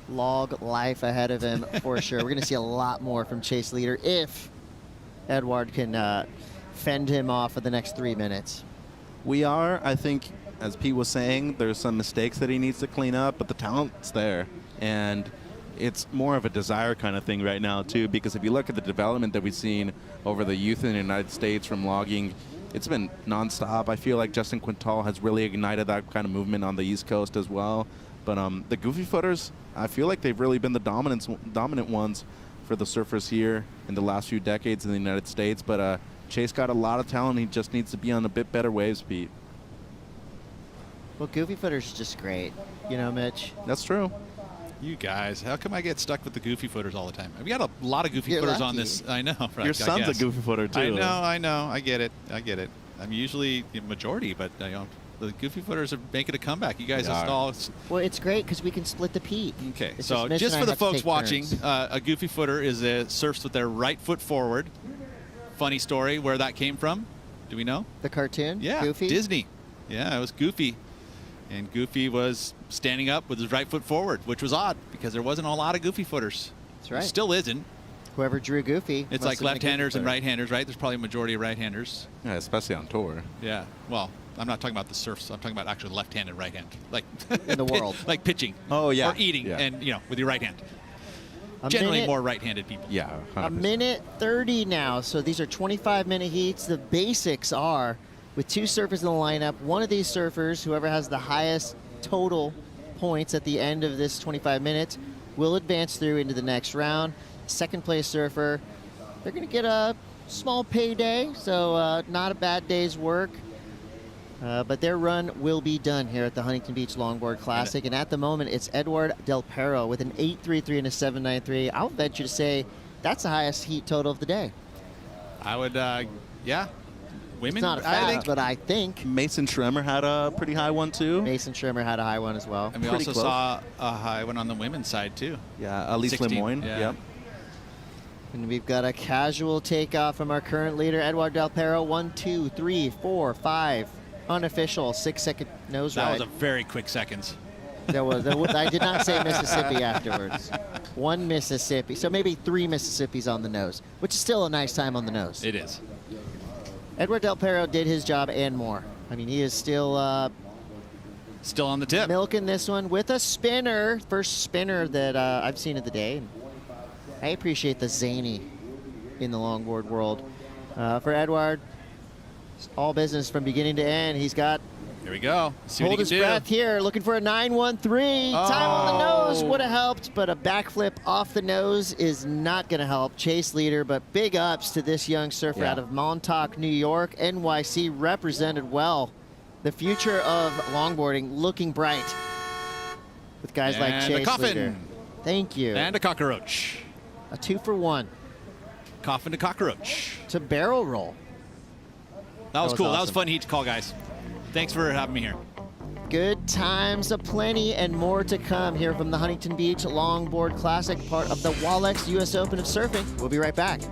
log life ahead of him for sure. We're going to see a lot more from Chase Leader if Edward can fend him off for the next 3 minutes. We are, I think, as Pete was saying, there's some mistakes that he needs to clean up, but the talent's there. And it's more of a desire kind of thing right now, too, because if you look at the development that we've seen over the youth in the United States from logging, it's been nonstop. I feel like Justin Quintal has really ignited that kind of movement on the East Coast as well. But the goofy footers, I feel like they've really been the dominant ones for the surfers here in the last few decades in the United States. But Chase got a lot of talent. He just needs to be on a bit better wave speed. Well, goofy footers is just great. You know, Mitch? That's true. You guys, how come I get stuck with the goofy footers all the time? We got a lot of goofy footers on this. I know. Right, Your son's a goofy footer, too. I know. I get it. I'm usually the majority, but you know, the goofy footers are making a comeback. You guys are all. Well, it's great because we can split the peak. Okay, It's so Mitch just and I for the have to folks take watching, turns. a goofy footer is surfs with their right foot forward. Funny story where that came from. Do we know? The cartoon? Yeah, Goofy? Disney. Yeah, it was Goofy. And Goofy was standing up with his right foot forward, which was odd because there wasn't a lot of goofy footers. That's right. Still isn't. Whoever drew Goofy. It's must like have been a left-handers goofy and footer. right-handers, right? There's probably a majority of right-handers. Yeah, especially on tour. Yeah. Well, I'm not talking about the surfs. I'm talking about actually left-hand and right-hand, like in the world, like pitching. Oh yeah. Or eating, yeah. and you know, with your right hand. A Generally, minute- more right-handed people. Yeah. 100%. A minute 30 now. So these are 25-minute heats. The basics are with 2 surfers in the lineup. One of these surfers, whoever has the highest total points at the end of this 25 minutes, will advance through into the next round. Second place surfer, they're going to get a small payday, so not a bad day's work. But their run will be done here at the Huntington Beach Longboard Classic. And at the moment, it's Edward Del Perro with an 8.33 and a 7.93. I'll venture to say that's the highest heat total of the day. I would, yeah. Women, It's not a fact, but I think Mason Schremer had a pretty high one, too. Mason Schremer had a high one as well. And we Pretty also close. saw a high one on the women's side, too. Yeah, Elise 16, Lemoyne. yeah. Yep. And we've got a casual takeoff from our current leader, Edward Del Perro. 1, 2, 3, 4, 5. Unofficial 6-second nose That ride. was a very quick seconds. I did not say Mississippi afterwards. 1 Mississippi. So maybe 3 Mississippis on the nose, which is still a nice time on the nose. It is. Edward Del Perro did his job and more. I mean, he is still on the tip. Milking this one with a spinner. First spinner that I've seen of the day. I appreciate the zany in the longboard world. For Edward, it's all business from beginning to end. He's got Here we go. See what hold he his can do. breath here, looking for a 9.13. Time on the nose would have helped, but a backflip off the nose is not going to help. Chase Leader, but big ups to this young surfer Yeah. out of Montauk, New York. NYC represented well. The future of longboarding looking bright with guys like And a Chase coffin. Leader. Thank you. And a cockroach. A 2-for-1. Coffin to cockroach. To barrel roll. That was cool. That was awesome. fun heat to call, guys. Thanks for having me here. Good times aplenty and more to come here from the Huntington Beach Longboard Classic, part of the Wallex US Open of Surfing. We'll be right back.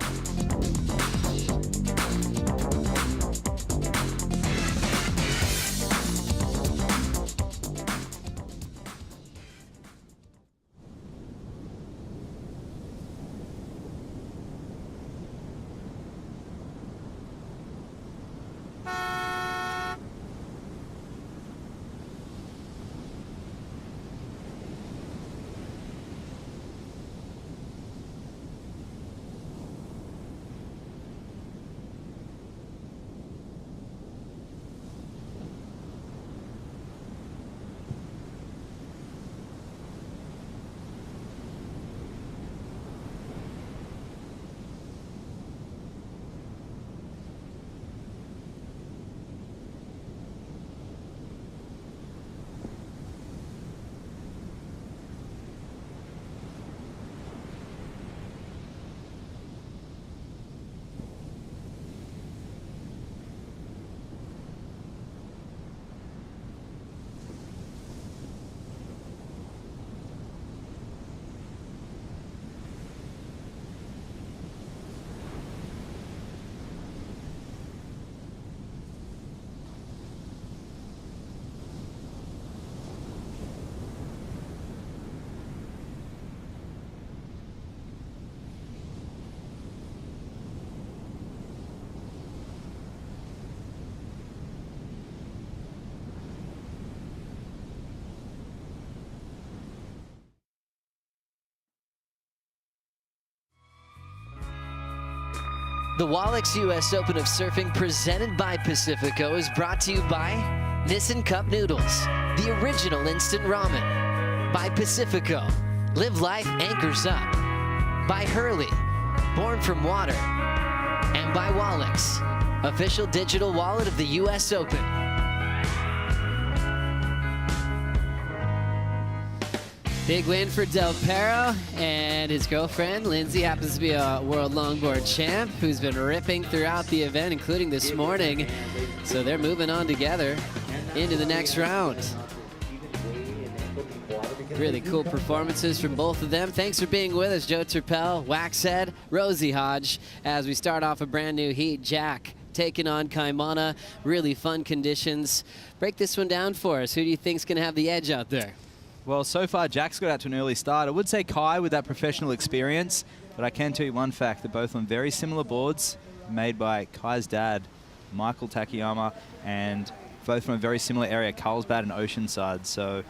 The Wallex US Open of Surfing presented by Pacifico is brought to you by Nissan Cup Noodles, the original instant ramen. By Pacifico, live life anchors up. By Hurley, born from water. And by Wallex, official digital wallet of the US Open. Big win for Del Perro, and his girlfriend, Lindsay, happens to be a world longboard champ who's been ripping throughout the event, including this morning. So they're moving on together into the next round. Really cool performances from both of them. Thanks for being with us, Joe Turpel, Waxhead, Rosie Hodge, as we start off a brand new heat. Jack taking on Kaimana. Really fun conditions. Break this one down for us. Who do you think's going to have the edge out there? Well, so far, Jack's got out to an early start. I would say Kai with that professional experience, but I can tell you one fact. They're both on very similar boards made by Kai's dad, Michael Takayama, and both from a very similar area, Carlsbad and Oceanside. So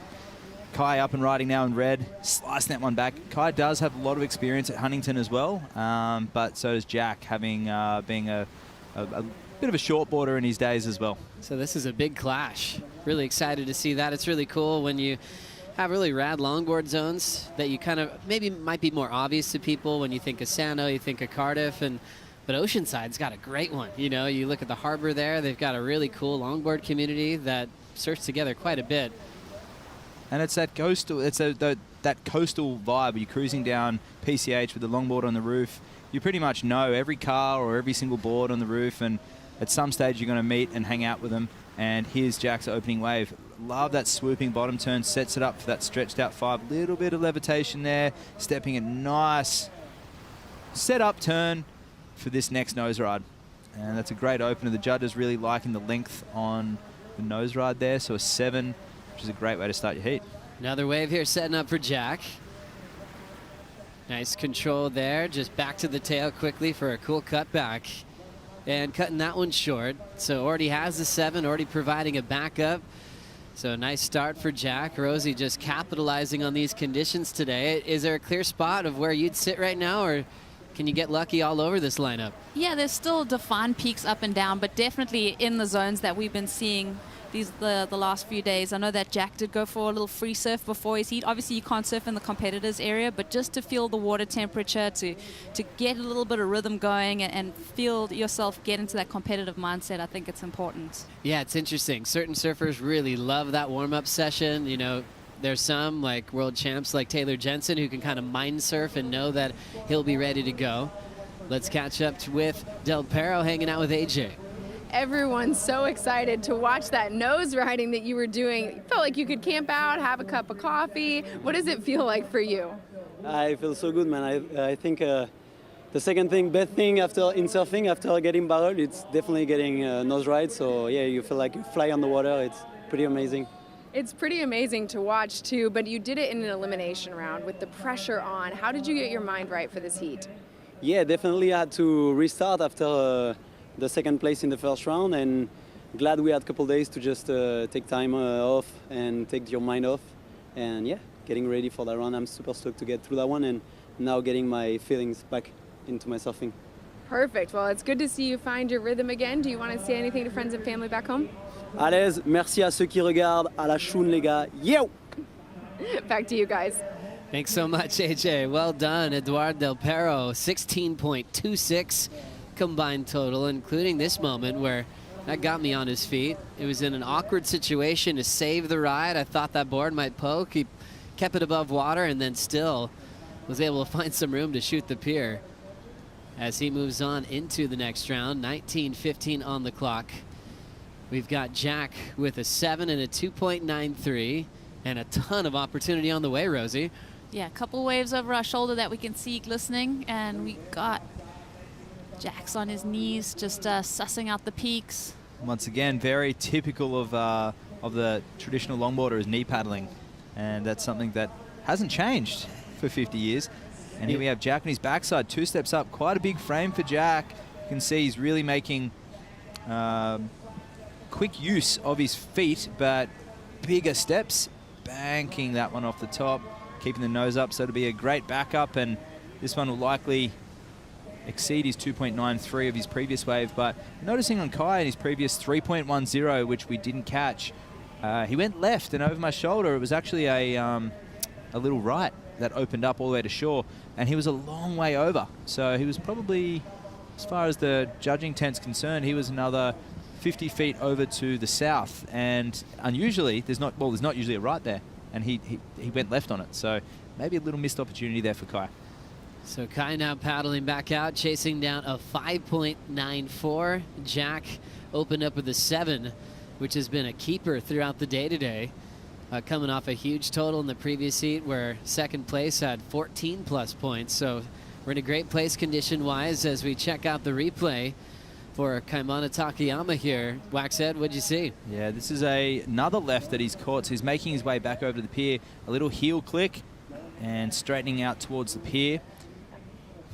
Kai up and riding now in red, slicing that one back. Kai does have a lot of experience at Huntington as well, but so does Jack, having being a bit of a shortboarder in his days as well. So this is a big clash. Really excited to see that. It's really cool when you have really rad longboard zones that you kind of maybe might be more obvious to people when you think of Sano, you think of Cardiff, but Oceanside's got a great one. You know, you look at the harbor there, they've got a really cool longboard community that surfs together quite a bit. And it's that coastal, that coastal vibe. You're cruising down PCH with the longboard on the roof. You pretty much know every car or every single board on the roof, and at some stage you're going to meet and hang out with them. And here's Jack's opening wave. Love that swooping bottom turn, sets it up for that stretched out 5. Little bit of levitation there, stepping a nice set up turn for this next nose ride. And that's a great opener. The judges really liking the length on the nose ride there. So a 7, which is a great way to start your heat. Another wave here setting up for Jack. Nice control there, just back to the tail quickly for a cool cutback. And cutting that one short. So already has the 7, already providing a backup. So a nice start for Jack. Rosie just capitalizing on these conditions today. Is there a clear spot of where you'd sit right now, or can you get lucky all over this lineup? Yeah, there's still defined peaks up and down, but definitely in the zones that we've been seeing the last few days. I know that Jack did go for a little free surf before his heat. Obviously, you can't surf in the competitors area, but just to feel the water temperature, to get a little bit of rhythm going and feel yourself get into that competitive mindset, I think it's important. Yeah, it's interesting. Certain surfers really love that warm-up session. You know, there's some, like world champs like Taylor Jensen, who can kind of mind surf and know that he'll be ready to go. Let's catch up with Del Perro hanging out with AJ. Everyone's so excited to watch that nose riding that you were doing. You felt like you could camp out, have a cup of coffee. What does it feel like for you? I feel so good, man. I think the second thing, best thing in surfing after getting barreled, it's definitely getting nose ride. So yeah, you feel like you fly on the water. It's pretty amazing. It's pretty amazing to watch too, but you did it in an elimination round with the pressure on. How did you get your mind right for this heat? Yeah, definitely I had to restart after the second place in the first round, and glad we had a couple days to just take time off and take your mind off. And yeah, getting ready for that round. I'm super stoked to get through that one, and now getting my feelings back into my surfing. Perfect. Well, it's good to see you find your rhythm again. Do you want to say anything to friends and family back home? Allez, merci à ceux qui regardent. À la choune, les gars. Yo! Back to you guys. Thanks so much, AJ. Well done, Eduard Del Perro. 16.26 combined total, including this moment where that got me on his feet. It was in an awkward situation to save the ride. I thought that board might poke. He kept it above water and then still was able to find some room to shoot the pier as he moves on into the next round. 19:15 on the clock. We've got Jack with a 7 and a 2.93 and a ton of opportunity on the way, Rosie. Yeah, a couple waves over our shoulder that we can see glistening, and we got Jack's on his knees, just sussing out the peaks. Once again, very typical of the traditional longboarder is knee paddling, and that's something that hasn't changed for 50 years. And here we have Jack on his backside, 2 steps up, quite a big frame for Jack. You can see he's really making quick use of his feet, but bigger steps, banking that one off the top, keeping the nose up, so it'll be a great backup, and this one will likely exceed his 2.93 of his previous wave. But noticing on Kai in his previous 3.10, which we didn't catch, he went left, and over my shoulder it was actually a little right that opened up all the way to shore, and he was a long way over. So he was probably, as far as the judging tent's concerned, he was another 50 feet over to the south. And unusually, there's not usually a right there, and he went left on it. So maybe a little missed opportunity there for Kai. So Kai now paddling back out, chasing down a 5.94. Jack opened up with a 7, which has been a keeper throughout the day today. Coming off a huge total in the previous heat where second place had 14 plus points. So we're in a great place condition-wise as we check out the replay for Kaimana Takayama here. Waxhead, what'd you see? Yeah, this is another left that he's caught. So he's making his way back over to the pier. A little heel click and straightening out towards the pier.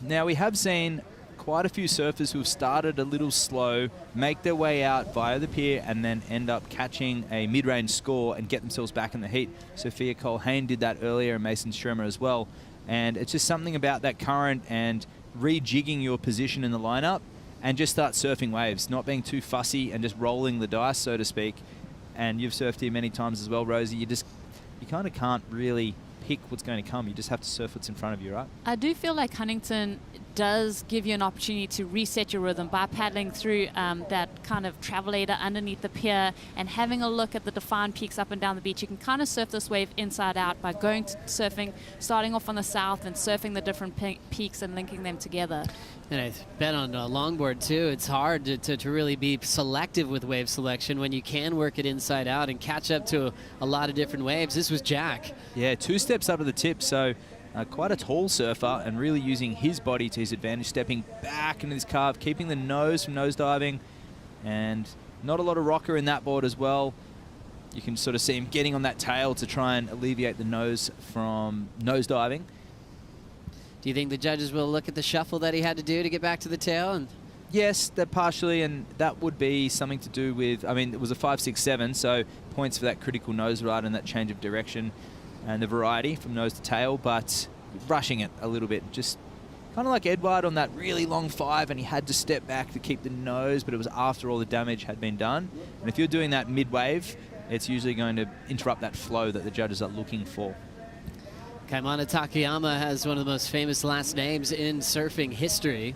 Now, we have seen quite a few surfers who have started a little slow, make their way out via the pier, and then end up catching a mid-range score and get themselves back in the heat. Sophia Colhane did that earlier, and Mason Schremer as well. And it's just something about that current and rejigging your position in the lineup and just start surfing waves, not being too fussy and just rolling the dice, so to speak. And you've surfed here many times as well, Rosie. You kind of can't really pick what's going to come. You just have to surf what's in front of you, right? I do feel like Huntington does give you an opportunity to reset your rhythm by paddling through that kind of travelator underneath the pier and having a look at the defined peaks up and down the beach. You can kind of surf this wave inside out by going to surfing, starting off on the south and surfing the different peaks and linking them together. And I bet on longboard too, it's hard to really be selective with wave selection when you can work it inside out and catch up to a lot of different waves. This was Jack. Yeah, 2 steps up to the tip, so quite a tall surfer and really using his body to his advantage, stepping back into this carve, keeping the nose from nose diving, and not a lot of rocker in that board as well. You can sort of see him getting on that tail to try and alleviate the nose from nose diving. Do you think the judges will look at the shuffle that he had to do to get back to the tail? And yes, that partially, and that would be something to do with, I mean, it was a 5, 6, 7, so points for that critical nose ride and that change of direction and the variety from nose to tail, but rushing it a little bit. Just kind of like Edward on that really long 5, and he had to step back to keep the nose, but it was after all the damage had been done. And if you're doing that mid-wave, it's usually going to interrupt that flow that the judges are looking for. Kaimana Takayama has one of the most famous last names in surfing history.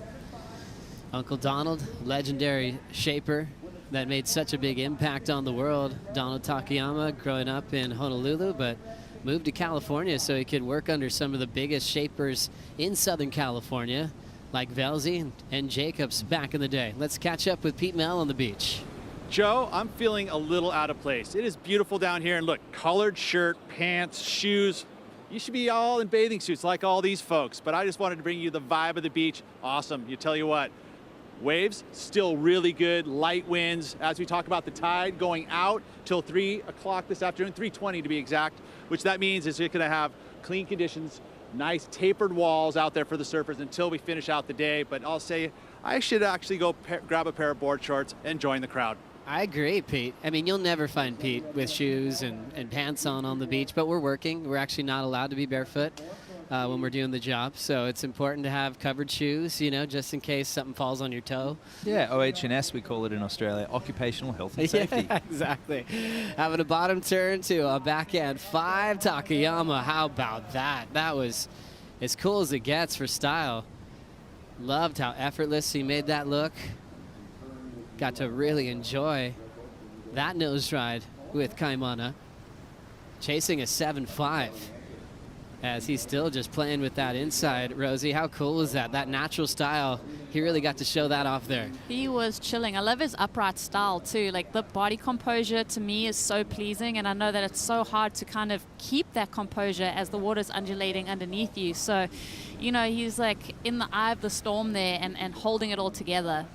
Uncle Donald, legendary shaper that made such a big impact on the world. Donald Takayama growing up in Honolulu, but moved to California so he could work under some of the biggest shapers in Southern California, like Velzy and Jacobs back in the day. Let's catch up with Pete Mel on the beach. Joe, I'm feeling a little out of place. It is beautiful down here, and look, colored shirt, pants, shoes. You should be all in bathing suits like all these folks, but I just wanted to bring you the vibe of the beach. Awesome. You tell you what, waves still really good, light winds. As we talk about the tide going out till 3 o'clock this afternoon, 3:20 to be exact, which that means is you're going to have clean conditions, nice tapered walls out there for the surfers until we finish out the day. But I'll say I should actually go grab a pair of board shorts and join the crowd. I agree, Pete. I mean, you'll never find Pete with shoes and pants on the beach, but we're working. We're actually not allowed to be barefoot when we're doing the job, so it's important to have covered shoes, you know, just in case something falls on your toe. Yeah, OH&S we call it in Australia, occupational health and safety. Yeah, exactly. Having a bottom turn to a backhand 5 Takayama. How about that? That was as cool as it gets for style. Loved how effortless he made that look. Got to really enjoy that nose ride with Kaimana. Chasing a 7.5 as he's still just playing with that inside. Rosie, how cool was that? That natural style, he really got to show that off there. He was chilling. I love his upright style too. Like the body composure to me is so pleasing, and I know that it's so hard to kind of keep that composure as the water's undulating underneath you. So, you know, he's like in the eye of the storm there and holding it all together.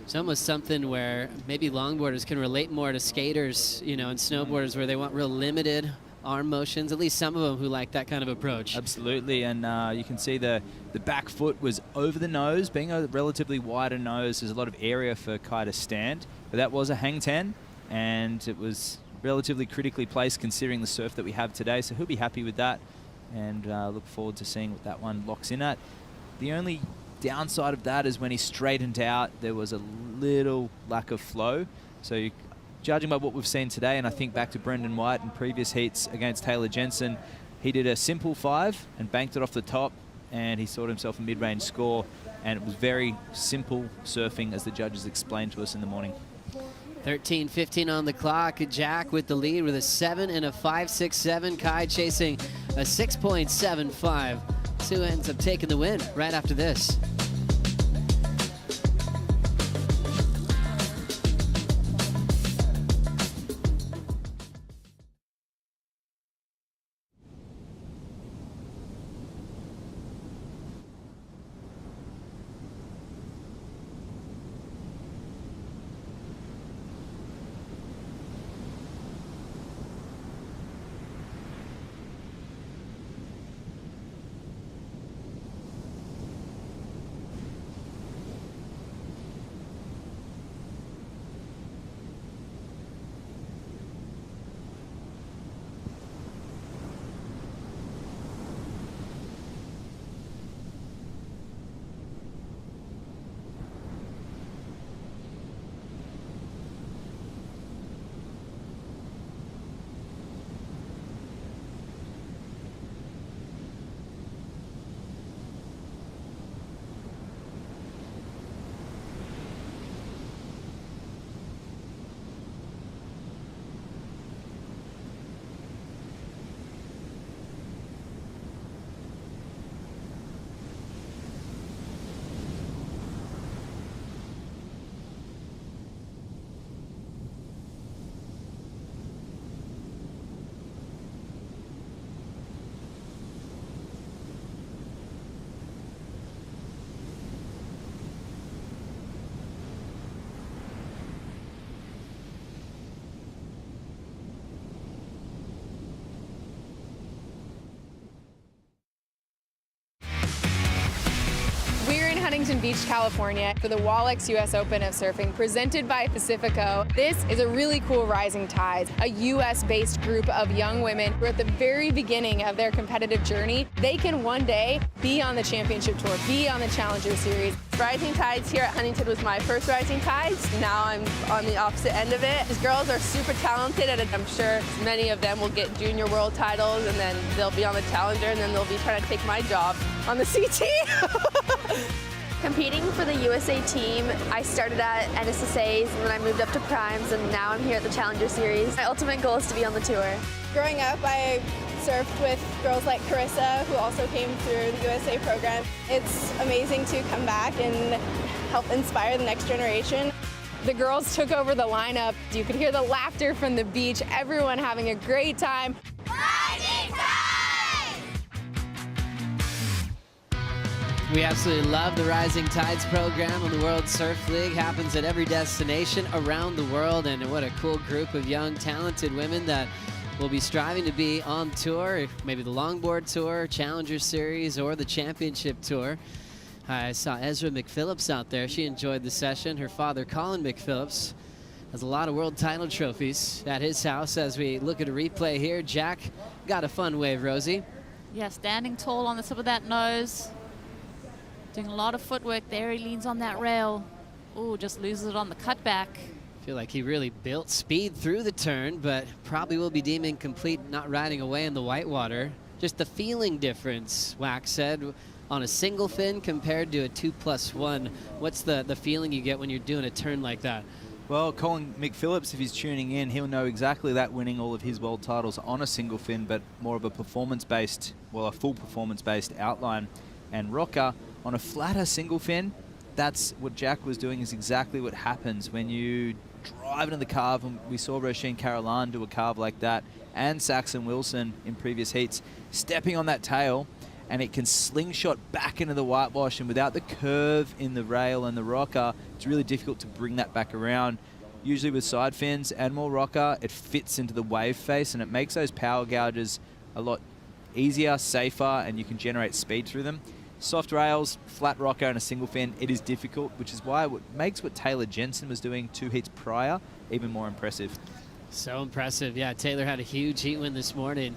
It's almost something where maybe longboarders can relate more to skaters, you know, and snowboarders where they want real limited arm motions, at least some of them who like that kind of approach. Absolutely, and you can see the back foot was over the nose. Being a relatively wider nose, there's a lot of area for Kai to stand, but that was a hang 10, and it was relatively critically placed considering the surf that we have today, so he'll be happy with that, and look forward to seeing what that one locks in at. The only downside of that is when he straightened out, there was a little lack of flow. So judging by what we've seen today, and I think back to Brendan White in previous heats against Taylor Jensen, he did a simple 5 and banked it off the top, and he sorted himself a mid-range score, and it was very simple surfing, as the judges explained to us in the morning. 13:15 on the clock. Jack with the lead with a 7 and a 5.67. Kai chasing a 6.75. Sue ends up taking the win right after this. Huntington Beach, California for the Wallex US Open of Surfing presented by Pacifico. This is a really cool Rising Tides, a US-based group of young women who are at the very beginning of their competitive journey. They can one day be on the championship tour, be on the Challenger Series. Rising Tides here at Huntington was my first Rising Tides. Now I'm on the opposite end of it. These girls are super talented, and I'm sure many of them will get junior world titles, and then they'll be on the Challenger, and then they'll be trying to take my job on the CT. Competing for the USA team, I started at NSSA's and then I moved up to Primes, and now I'm here at the Challenger Series. My ultimate goal is to be on the tour. Growing up, I surfed with girls like Carissa, who also came through the USA program. It's amazing to come back and help inspire the next generation. The girls took over the lineup. You could hear the laughter from the beach, everyone having a great time. Rising Tides! We absolutely love the Rising Tides program on the World Surf League. Happens at every destination around the world, and what a cool group of young, talented women that will be striving to be on tour, maybe the Longboard Tour, Challenger Series, or the Championship Tour. I saw Ezra McPhillips out there. She enjoyed the session. Her father, Colin McPhillips, has a lot of world title trophies at his house. As we look at a replay here, Jack got a fun wave, Rosie. Yeah, standing tall on the tip of that nose. Doing a lot of footwork there. He leans on that rail. Ooh, just loses it on the cutback. I feel like he really built speed through the turn, but probably will be deemed incomplete not riding away in the whitewater. Just the feeling difference, Wax said, on a single fin compared to a 2+1. What's the feeling you get when you're doing a turn like that? Well, Colin McPhillips, if he's tuning in, he'll know exactly that, winning all of his world titles on a single fin, but more of a performance-based, well, a full performance-based outline. And Rocker, on a flatter single fin, that's what Jack was doing, is exactly what happens when you drive into the carve. And we saw Roisin Caroline do a carve like that, and Saxon Wilson in previous heats, stepping on that tail, and it can slingshot back into the whitewash, and without the curve in the rail and the rocker, it's really difficult to bring that back around. Usually with side fins and more rocker, it fits into the wave face, and it makes those power gouges a lot easier, safer, and you can generate speed through them. Soft rails, flat rocker, and a single fin, it is difficult, which is why it makes what Taylor Jensen was doing 2 heats prior even more impressive. So impressive. Yeah, Taylor had a huge heat win this morning.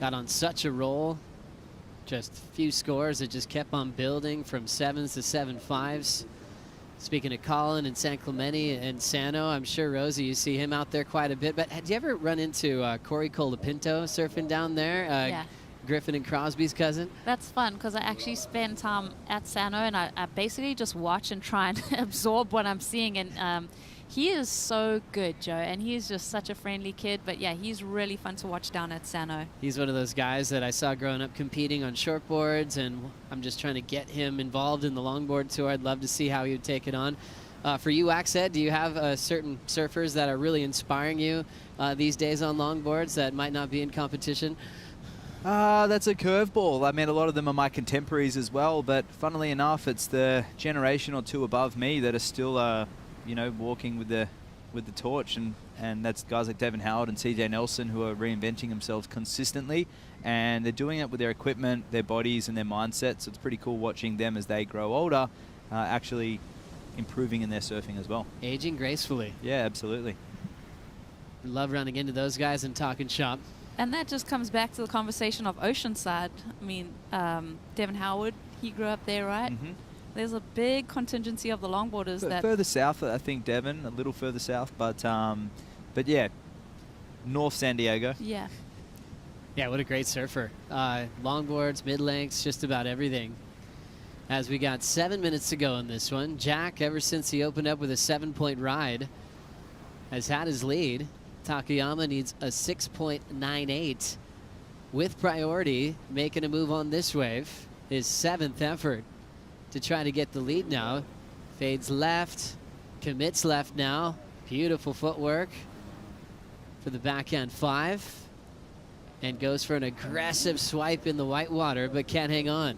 Got on such a roll. Just a few scores that just kept on building from 7s to 7.5s. Speaking of Colin and San Clemente and Sano, I'm sure, Rosie, you see him out there quite a bit. But do you ever run into Corey Colapinto surfing down there? Yeah. Griffin and Crosby's cousin? That's fun because I actually spend time at Sano and I basically just watch and try and absorb what I'm seeing. And he is so good, Joe, and he's just such a friendly kid. But yeah, he's really fun to watch down at Sano. He's one of those guys that I saw growing up competing on shortboards, and I'm just trying to get him involved in the longboard tour. I'd love to see how he would take it on. For you, Waxhead, do you have certain surfers that are really inspiring you these days on longboards that might not be in competition? That's a curveball. I mean, a lot of them are my contemporaries as well, but funnily enough, it's the generation or two above me that are still, you know, walking with the torch, and that's guys like Devin Howard and CJ Nelson who are reinventing themselves consistently, and they're doing it with their equipment, their bodies, and their mindset. So it's pretty cool watching them as they grow older, actually improving in their surfing as well. Aging gracefully. Yeah, absolutely. Love running into those guys and talking shop. And that just comes back to the conversation of Oceanside. I mean, Devin Howard, he grew up there, right? Mm-hmm. There's a big contingency of the longboarders that... Further south, I think, Devin, a little further south, but yeah, North San Diego. Yeah. Yeah, what a great surfer. Longboards, mid-lengths, just about everything. As we got 7 minutes to go in this one, Jack, ever since he opened up with a 7-point ride, has had his lead. Takayama needs a 6.98 with priority, making a move on this wave. His 7th effort to try to get the lead now. Fades left, commits left now. Beautiful footwork for the backhand 5. And goes for an aggressive swipe in the white water, but can't hang on.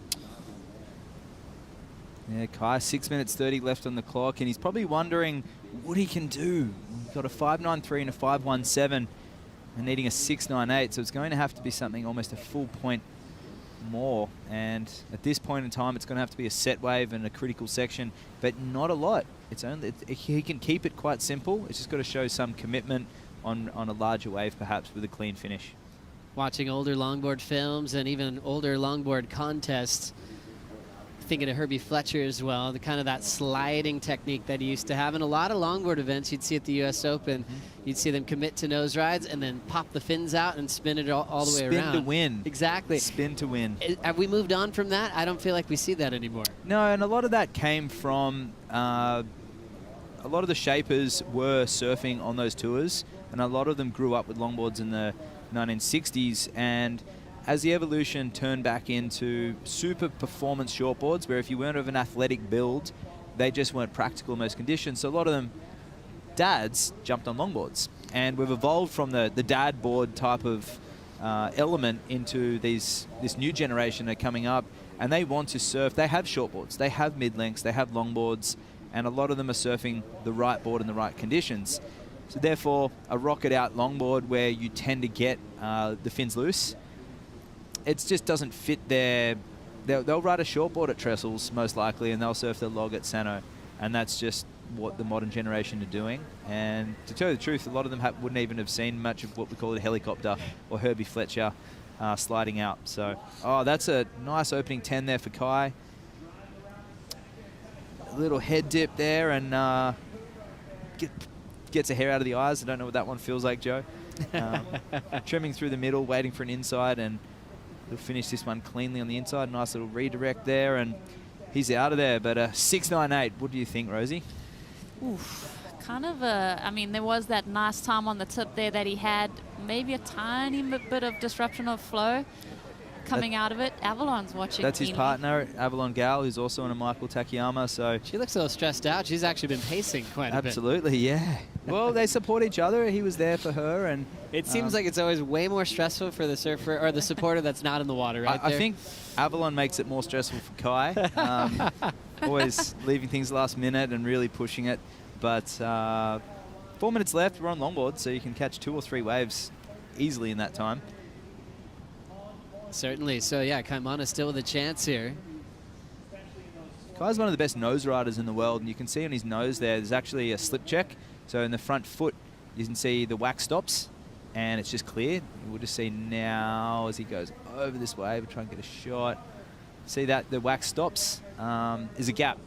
Yeah, Kai, 6 minutes 30 left on the clock, and he's probably wondering what he can do. He's got a 5.93 and a 5.17 and needing a 6.98, so it's going to have to be something almost a full point more. And at this point in time, it's going to have to be a set wave and a critical section, but not a lot. It's only he can keep it quite simple. It's just got to show some commitment on a larger wave, perhaps with a clean finish. Watching older longboard films and even older longboard contests, thinking of Herbie Fletcher as well, the kind of that sliding technique that he used to have. In a lot of longboard events you'd see at the US Open, you'd see them commit to nose rides and then pop the fins out and spin it all the way around. Spin to win. Exactly. Spin to win. Have we moved on from that? I don't feel like we see that anymore. No, and a lot of that came from a lot of the shapers were surfing on those tours, and a lot of them grew up with longboards in the 1960s, and as the evolution turned back into super performance shortboards, where if you weren't of an athletic build, they just weren't practical in most conditions. So a lot of them, dads, jumped on longboards. And we've evolved from the dad board type of element into this new generation that are coming up, and they want to surf. They have shortboards, they have mid-lengths, they have longboards, and a lot of them are surfing the right board in the right conditions. So therefore, a rocket out longboard where you tend to get the fins loose, it just doesn't fit their... They'll ride a shortboard at Trestles, most likely, and they'll surf the log at Sano. And that's just what the modern generation are doing. And to tell you the truth, a lot of them wouldn't even have seen much of what we call a helicopter or Herbie Fletcher sliding out. So, that's a nice opening 10 there for Kai. A little head dip there, and gets a hair out of the eyes. I don't know what that one feels like, Joe. Trimming through the middle, waiting for an inside, and he'll finish this one cleanly on the inside. Nice little redirect there, and he's out of there. But 6.98, what do you think, Rosie? Oof, kind of a... I mean, there was that nice time on the tip there that he had. Maybe a tiny bit of disruption of flow coming out of it. Avalon's watching. That's his partner, Avalon Gal, who's also on a Michael Takayama. So she looks a little stressed out. She's actually been pacing quite a bit. Absolutely, yeah. Well, they support each other. He was there for her, and it seems like it's always way more stressful for the surfer or the supporter that's not in the water, right? I think Avalon makes it more stressful for Kai. Always leaving things last minute and really pushing it. But 4 minutes left. We're on longboard, so you can catch 2 or 3 waves easily in that time. Certainly. So, yeah, Kaimana still with a chance here. Kai's one of the best nose riders in the world, and you can see on his nose there's actually a slip check. So in the front foot, you can see the wax stops. and it's just cleared. We'll just see now as he goes over this wave, try and get a shot. See that the wax stops is a gap,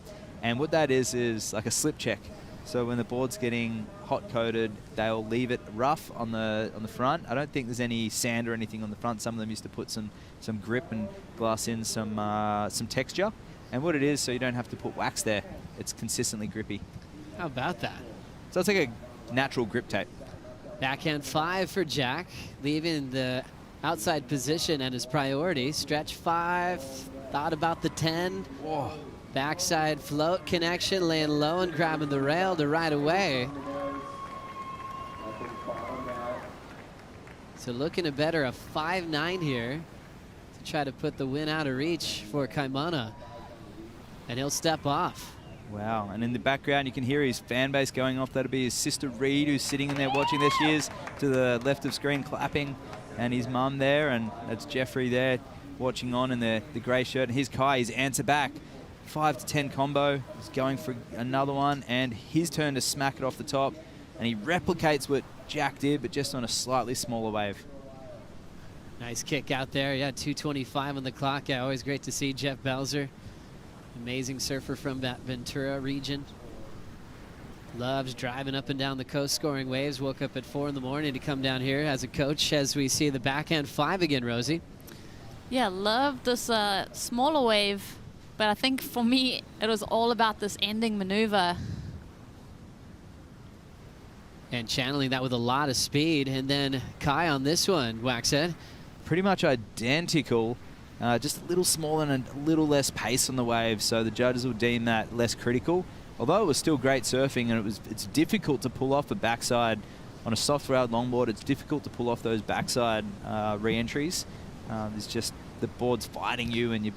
and what that is like a slip check. So when the board's getting hot coated, they'll leave it rough on the front. I don't think there's any sand or anything on the front. Some of them used to put some grip and glass in some texture. And what it is, so you don't have to put wax there. It's consistently grippy. How about that? So it's like a natural grip tape. Backhand 5 for Jack, leaving the outside position at his priority. Stretch 5, thought about the 10. Whoa. Backside float connection, laying low and grabbing the rail to ride away. So looking to better a 5-9 here to try to put the win out of reach for Kaimana. And he'll step off. Wow, and in the background you can hear his fan base going off. That'll be his sister Reed, who's sitting in there watching. There she is to the left of screen clapping, and his mum there, and that's Jeffrey there watching on in the grey shirt. And here's Kai, his answer back. 5 to 10 combo, he's going for another one, and his turn to smack it off the top, and he replicates what Jack did, but just on a slightly smaller wave. Nice kick out there. Yeah, 2:25 on the clock. Yeah, always great to see Jeff Belzer. Amazing surfer from that Ventura region. Loves driving up and down the coast, scoring waves. Woke up at 4 in the morning to come down here as a coach as we see the backhand 5 again, Rosie. Yeah, love this smaller wave, but I think for me it was all about this ending maneuver. And channeling that with a lot of speed. And then Kai on this one, Waxhead. Pretty much identical. Just a little smaller and a little less pace on the wave, so the judges will deem that less critical. Although it was still great surfing, and it's difficult to pull off a backside on a soft railed longboard. It's difficult to pull off those backside re-entries. It's just the board's fighting you, and you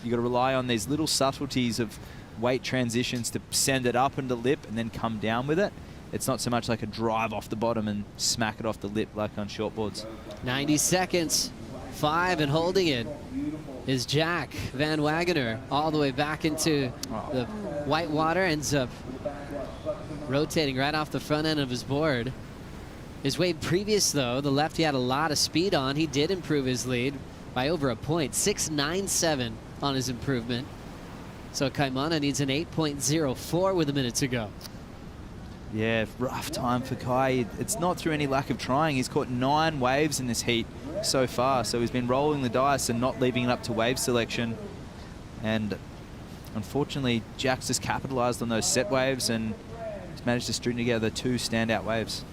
got to rely on these little subtleties of weight transitions to send it up into lip and then come down with it. It's not so much like a drive off the bottom and smack it off the lip like on shortboards. 90 seconds. 5 and holding it is Jack Van Wagener all the way back into the white water. Ends up rotating right off the front end of his board. His wave previous, though, the lefty had a lot of speed on. He did improve his lead by over a point, 6.97 on his improvement. So Kaimana needs an 8.04 with a minute to go. Yeah, rough time for Kai. It's not through any lack of trying. He's caught 9 waves in this heat so far, so he's been rolling the dice and not leaving it up to wave selection. And unfortunately, Jack's just capitalized on those set waves and he's managed to string together 2 standout waves.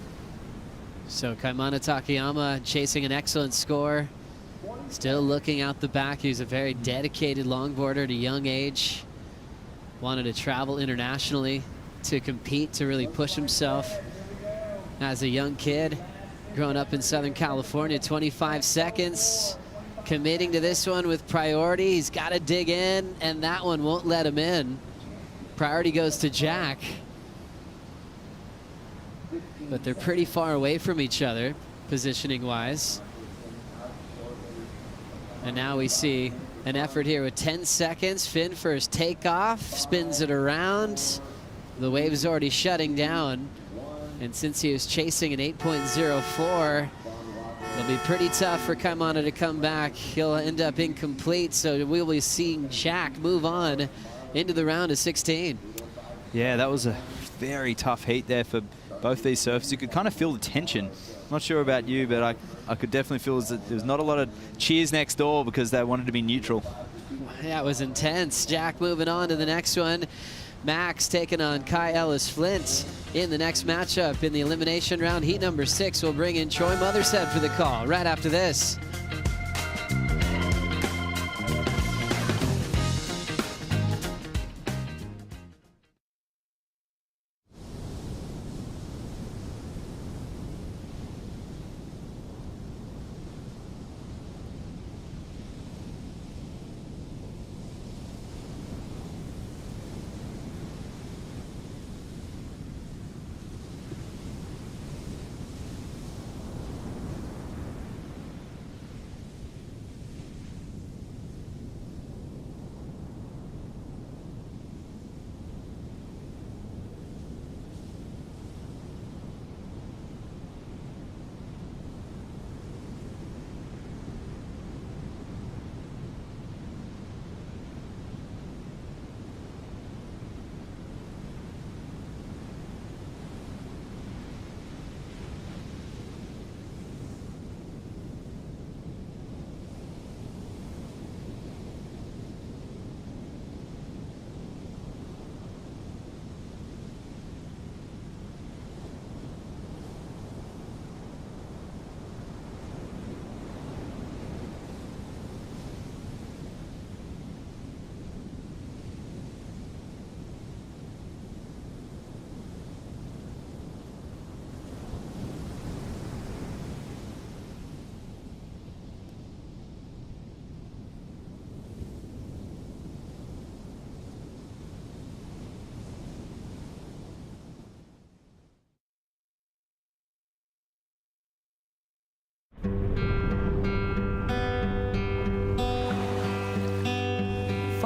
So Kaimana Takayama chasing an excellent score. Still looking out the back. He's a very dedicated longboarder at a young age. Wanted to travel internationally to compete, to really push himself as a young kid. Growing up in Southern California, 25 seconds. Committing to this one with priority. He's got to dig in, and that one won't let him in. Priority goes to Jack. But they're pretty far away from each other, positioning-wise. And now we see an effort here with 10 seconds. Finn for his takeoff, spins it around. The wave is already shutting down. And since he was chasing an 8.04, it'll be pretty tough for Kaimana to come back. He'll end up incomplete, so we'll be seeing Jack move on into the round of 16. Yeah, that was a very tough heat there for both these surfers. You could kind of feel the tension. Not sure about you, but I could definitely feel that there was not a lot of cheers next door because they wanted to be neutral. Yeah, it was intense. Jack moving on to the next one. Max taking on Kai Ellis Flint in the next matchup in the elimination round. Heat number 6 will bring in Troy Mothershead for the call right after this.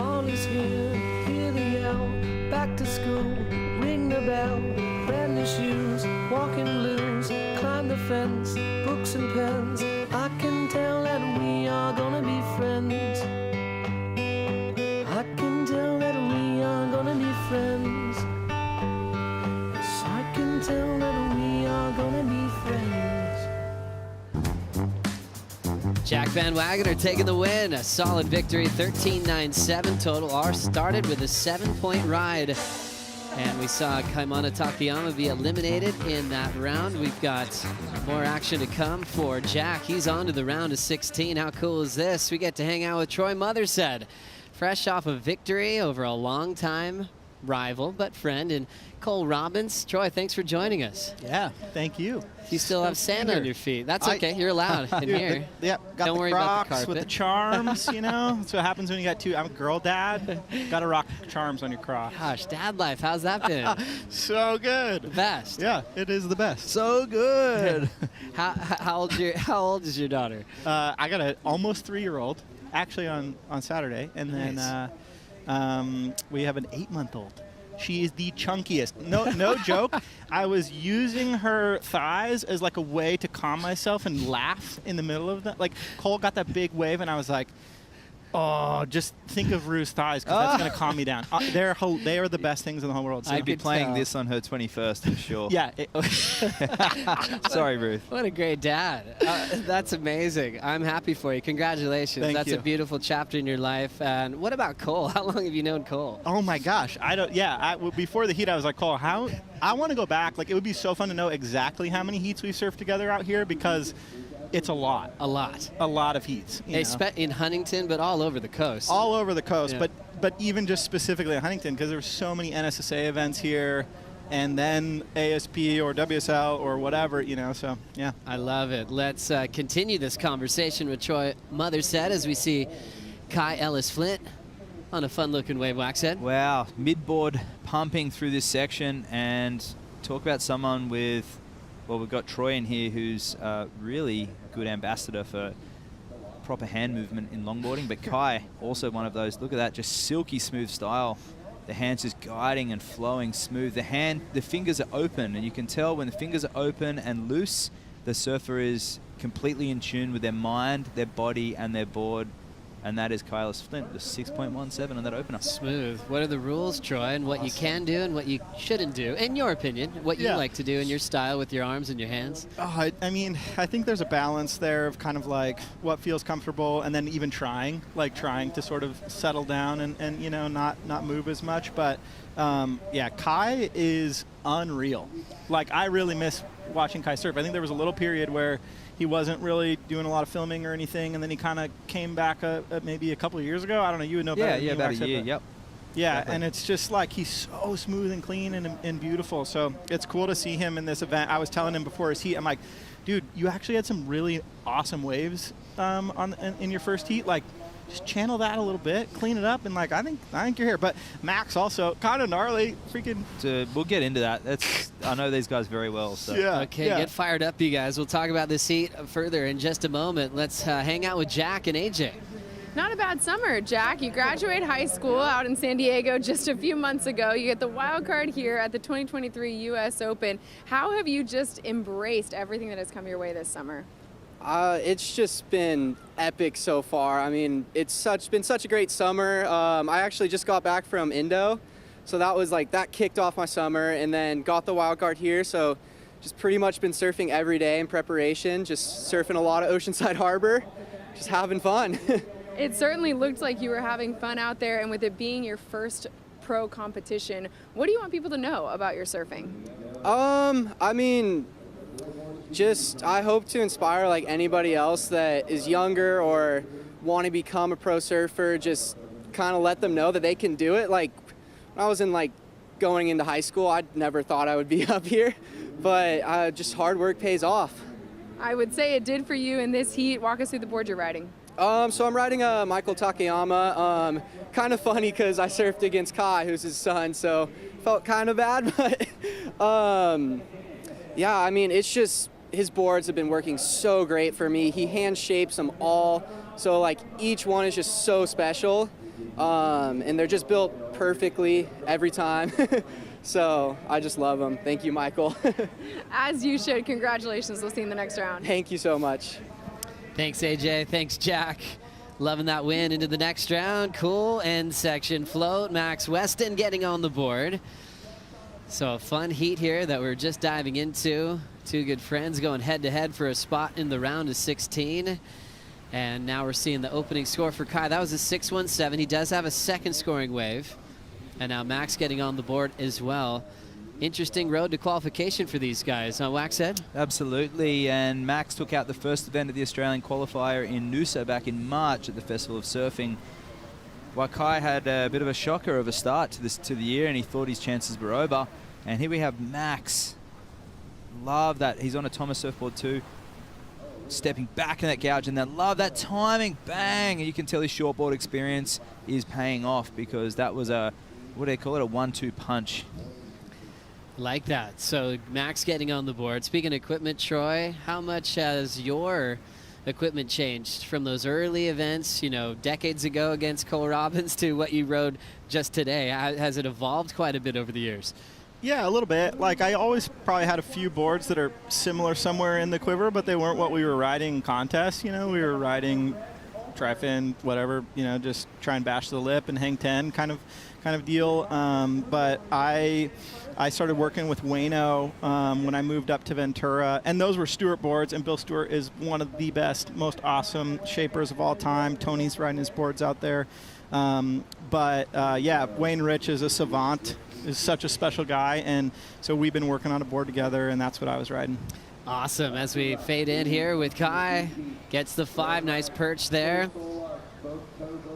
Fall is here, hear the yell. Back to school, ring the bell. Brand new shoes, walking blues. Climb the fence, books and pens. I can tell that we are gonna be friends. I can tell that we are gonna be friends. Yes, I can tell that we are gonna be friends. Jack Van Wagoner taking the win. A solid victory, 13.97 total. Our started with a 7-point ride. And we saw Kaimana Takayama be eliminated in that round. We've got more action to come for Jack. He's on to the round of 16. How cool is this? We get to hang out with Troy Mothershead, fresh off a victory over a long-time rival but friend in Cole Robbins. Troy, thanks for joining us. Yeah, thank you. You still have sand on your feet. That's okay. You're allowed in here. Yeah, got Don't the worry about the Crocs carpet. with the charms, you know. That's what happens when you got two. I'm a girl dad. Got to rock charms on your Crocs. Gosh, dad life, how's that been? So good. The best. Yeah, it is the best. So good. How old is your daughter? I got an almost 3-year-old, actually on Saturday, and then we have an 8-month-old. She is the chunkiest. No joke. I was using her thighs as like a way to calm myself and laugh in the middle of that. Like Cole got that big wave, and I was like, oh, just think of Rue's thighs, because that's going to calm me down. They are the best things in the whole world. So I'd be playing this on her 21st for sure. Yeah. Sorry, Ruth. What a great dad. That's amazing. I'm happy for you. Congratulations. Thank That's you. a beautiful chapter in your life. And what about Cole? How long have you known Cole? Oh my gosh, before the heat I was like, Cole, I want to go back. Like, it would be so fun to know exactly how many heats we've surfed together out here, because it's a lot of heats. In Huntington, but all over the coast. All over the coast, Yeah. but even just specifically in Huntington, because there's so many NSSA events here, and then ASP or WSL or whatever, so yeah. I love it. Let's continue this conversation with Troy Mothershead as we see Kai Ellis-Flint on a fun-looking wave wax head. Wow, midboard pumping through this section, and talk about someone with, well, we've got Troy in here who's a really good ambassador for proper hand movement in longboarding, but Kai, also one of those. Look at that, just silky smooth style. The hand's just guiding and flowing smooth. The fingers are open, and you can tell when the fingers are open and loose, the surfer is completely in tune with their mind, their body, and their board. And that is Kai Ellis-Flint, the 6.17 on that opener. Smooth. What are the rules, Troy, and what you can do and what you shouldn't do, in your opinion, what you like to do in your style with your arms and your hands? Oh, I mean, I think there's a balance there of kind of like what feels comfortable, and then even trying to sort of settle down and not move as much. But yeah, Kai is unreal. Like, I really miss watching Kai surf. I think there was a little period where he wasn't really doing a lot of filming or anything, and then he kind of came back maybe a couple of years ago. I don't know. You would know better. Yeah, about a year. Yep. Yeah, Exactly. And it's just like he's so smooth and clean and beautiful. So it's cool to see him in this event. I was telling him before his heat, I'm like, dude, you actually had some really awesome waves in your first heat. Like, just channel that a little bit, clean it up, and like I think you're here. But Max also kind of gnarly, freaking. We'll get into that. I know these guys very well. So. Yeah. Okay, get fired up, you guys. We'll talk about this heat further in just a moment. Let's hang out with Jack and AJ. Not a bad summer, Jack. You graduate high school out in San Diego just a few months ago. You get the wild card here at the 2023 U.S. Open. How have you just embraced everything that has come your way this summer? It's just been epic so far. I mean, it's been such a great summer. I actually just got back from Indo, so that kicked off my summer, and then got the wild card here. So just pretty much been surfing every day in preparation, just surfing a lot of Oceanside Harbor, just having fun. It certainly looked like you were having fun out there, and with it being your first pro competition, what do you want people to know about your surfing? I mean, I hope to inspire like anybody else that is younger or want to become a pro surfer, just kind of let them know that they can do it. Like, when I was going into high school, I never thought I would be up here, but just hard work pays off. I would say it did for you in this heat. Walk us through the board you're riding. So I'm riding Michael Takayama. Kind of funny because I surfed against Kai, who's his son, so felt kind of bad, but yeah, I mean, it's just, his boards have been working so great for me. He hand shapes them all, so like each one is just so special. and they're just built perfectly every time. So I just love them. Thank you, Michael. As you should. Congratulations. We'll see you in the next round. Thank you so much. Thanks, AJ. Thanks, Jack. Loving that win into the next round. Cool end section float. Max Weston getting on the board. So a fun heat here that we're just diving into. Two good friends going head-to-head for a spot in the round of 16. And now we're seeing the opening score for Kai. That was a 6-1-7. He does have a second scoring wave. And now Max getting on the board as well. Interesting road to qualification for these guys, huh, Waxhead? Absolutely, and Max took out the first event of the Australian qualifier in Noosa back in March at the Festival of Surfing. While Kai had a bit of a shocker of a start to the year, and he thought his chances were over. And here we have Max. Love that. He's on a Thomas surfboard too. Stepping back in that gouge, and then love that timing. Bang! And you can tell his shortboard experience is paying off, because that was a, what do they call it, a 1-2 punch. Like that. So Max getting on the board. Speaking of equipment, Troy, how much has your equipment changed from those early events, you know, decades ago against Cole Robbins to what you rode just today? Has it evolved quite a bit over the years? Yeah, a little bit. Like, I always probably had a few boards that are similar somewhere in the quiver, but they weren't what we were riding in contests. You know, we were riding tri-fin, whatever, you know, just try and bash the lip and hang 10 kind of deal. But I started working with Wayno when I moved up to Ventura, and those were Stewart boards, and Bill Stewart is one of the best, most awesome shapers of all time. Tony's riding his boards out there. Yeah, Wayne Rich is a savant, is such a special guy, and so we've been working on a board together, and that's what I was riding. Awesome. As we fade in here with Kai, gets the 5, nice perch there.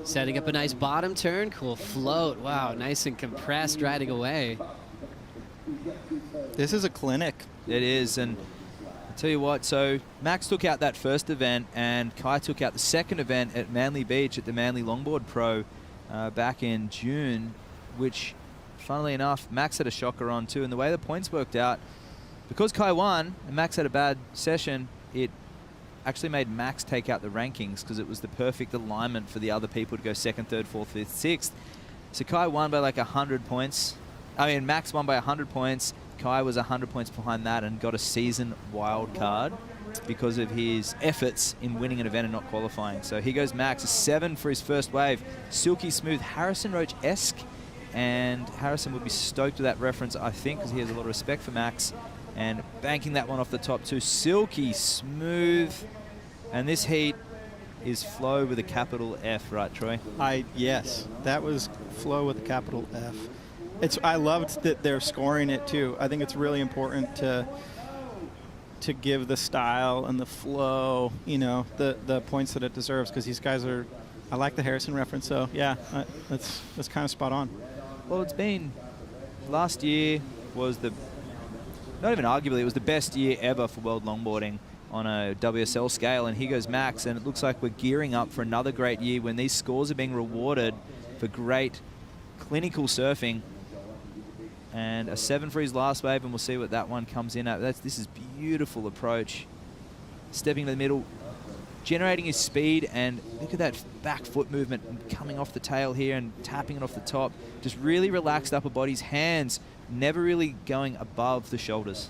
Setting up a nice bottom turn, cool float. Wow, nice and compressed, riding away. This is a clinic. It is, and I'll tell you what, so Max took out that first event, and Kai took out the second event at Manly Beach at the Manly Longboard Pro back in June, which, funnily enough, Max had a shocker on too. And the way the points worked out, because Kai won and Max had a bad session, it actually made Max take out the rankings, because it was the perfect alignment for the other people to go 2nd, 3rd, 4th, 5th, 6th. So Kai won by like 100 points. I mean, Max won by 100 points. Kai was 100 points behind that and got a season wild card because of his efforts in winning an event and not qualifying. So here goes Max, a 7 for his first wave. Silky smooth, Harrison Roach-esque. And Harrison would be stoked with that reference, I think, because he has a lot of respect for Max. And banking that one off the top too. Silky smooth. And this heat is flow with a capital F, right, Troy? Yes, that was flow with a capital F. I loved that they're scoring it too. I think it's really important to give the style and the flow, you know, the points that it deserves, because these guys are, I like the Harrison reference, so yeah, that's kind of spot on. Well, it's been, last year was not even arguably, it was the best year ever for world longboarding on a WSL scale, and here goes Max, and it looks like we're gearing up for another great year when these scores are being rewarded for great clinical surfing. And a 7 for his last wave, and we'll see what that one comes in at. This is beautiful approach. Stepping to the middle, generating his speed, and look at that back foot movement coming off the tail here and tapping it off the top. Just really relaxed upper body. His hands never really going above the shoulders.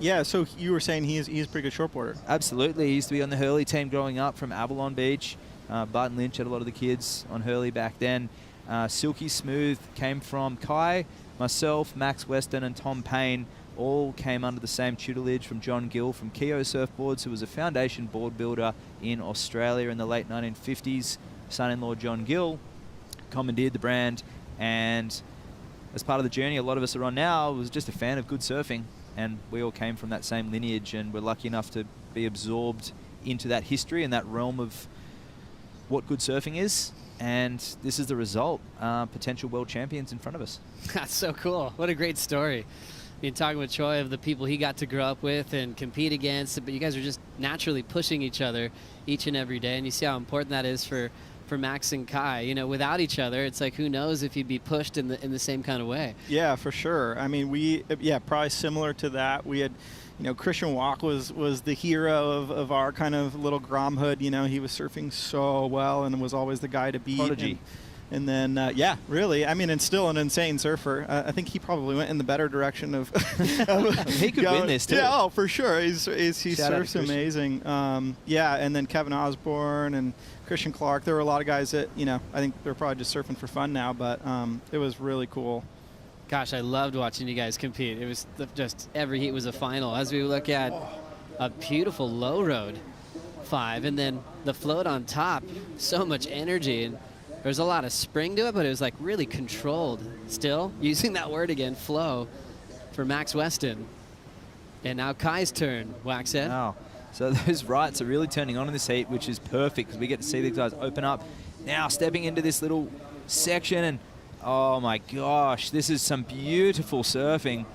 Yeah, so you were saying he's a pretty good shortboarder. Absolutely. He used to be on the Hurley team growing up from Avalon Beach. Barton Lynch had a lot of the kids on Hurley back then. Silky Smooth came from Kai, myself, Max Weston, and Tom Payne. All came under the same tutelage from John Gill from Keo Surfboards, who was a foundation board builder in Australia in the late 1950s. Son-in-law John Gill commandeered the brand, and as part of the journey a lot of us are on now, was just a fan of good surfing, and we all came from that same lineage, and we're lucky enough to be absorbed into that history and that realm of what good surfing is. And this is the result. Potential world champions in front of us. That's so cool. What a great story. Been talking with Troy of the people he got to grow up with and compete against, but you guys are just naturally pushing each other each and every day, and you see how important that is for Max and Kai. You know, without each other, it's like, who knows if you'd be pushed in the same kind of way. Yeah, for sure. I mean, probably similar to that. We had, you know, Christian Walk was the hero of our kind of little Grom hood. You know, he was surfing so well and was always the guy to beat. Prodigy. And then, yeah, really, I mean, and still an insane surfer. I think he probably went in the better direction of. He could win this too. Yeah, oh, for sure. He Shout out surfs to Christian. amazing. Yeah, and then Kevin Osborne and Christian Clark. There were a lot of guys that, you know, I think they're probably just surfing for fun now, but it was really cool. Gosh, I loved watching you guys compete. It was just every heat was a final. As we look at a beautiful low road 5, and then the float on top, so much energy, and there's a lot of spring to it, but it was like really controlled. Still, using that word again, flow, for Max Weston. And now Kai's turn, Waxhead. Wow. So those rights are really turning on in this heat, which is perfect because we get to see these guys open up. Now stepping into this little section, and oh my gosh, this is some beautiful surfing.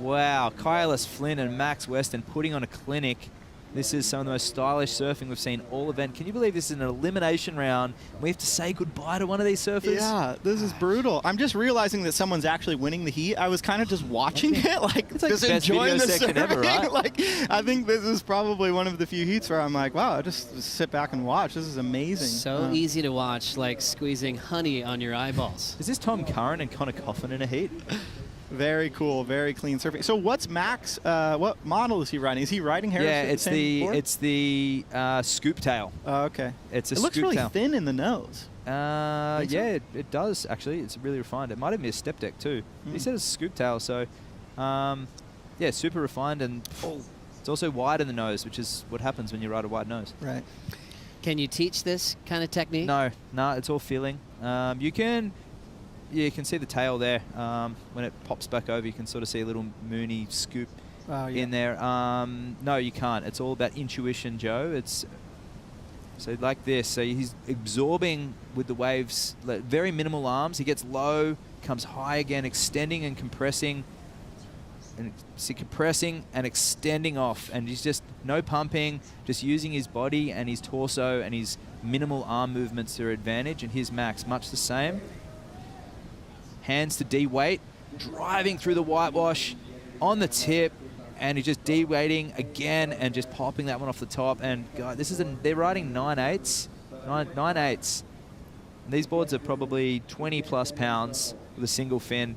Wow, Kailis Flynn and Max Weston putting on a clinic. This is some of the most stylish surfing we've seen all event. Can you believe this is an elimination round? We have to say goodbye to one of these surfers? Yeah, this is brutal. I'm just realizing that someone's actually winning the heat. I was kind of just watching it, like it's like just the best enjoying video the section surfing. ever, right? Like, I think this is probably one of the few heats where I'm like, wow, I just sit back and watch. This is amazing. So easy to watch, like squeezing honey on your eyeballs. Is this Tom Curran and Connor Coffin in a heat? Very cool, very clean surfing. So what's Max, what model is he riding? Is he riding Harris? Yeah, it's the scoop tail. Oh, okay. It's a it looks scoop really tail. thin in the nose. Yeah, it does actually. It's really refined. It might even be a step deck too. He said it's a scoop tail, so yeah, super refined, and it's also wide in the nose, which is what happens when you ride a wide nose. Right. Can you teach this kind of technique? No, it's all feeling. You can see the tail there. When it pops back over, you can sort of see a little moony scoop in there. No, you can't. It's all about intuition, Joe. It's so like this. So he's absorbing with the waves, very minimal arms. He gets low, comes high again, extending and compressing, and compressing and extending off. And he's just no pumping, just using his body and his torso and his minimal arm movements to their advantage. And here's Max, much the same. Hands to D-weight, driving through the whitewash on the tip, and he's just D-weighting again and just popping that one off the top. And God, they're riding 9/8s. And these boards are probably 20 plus pounds with a single fin.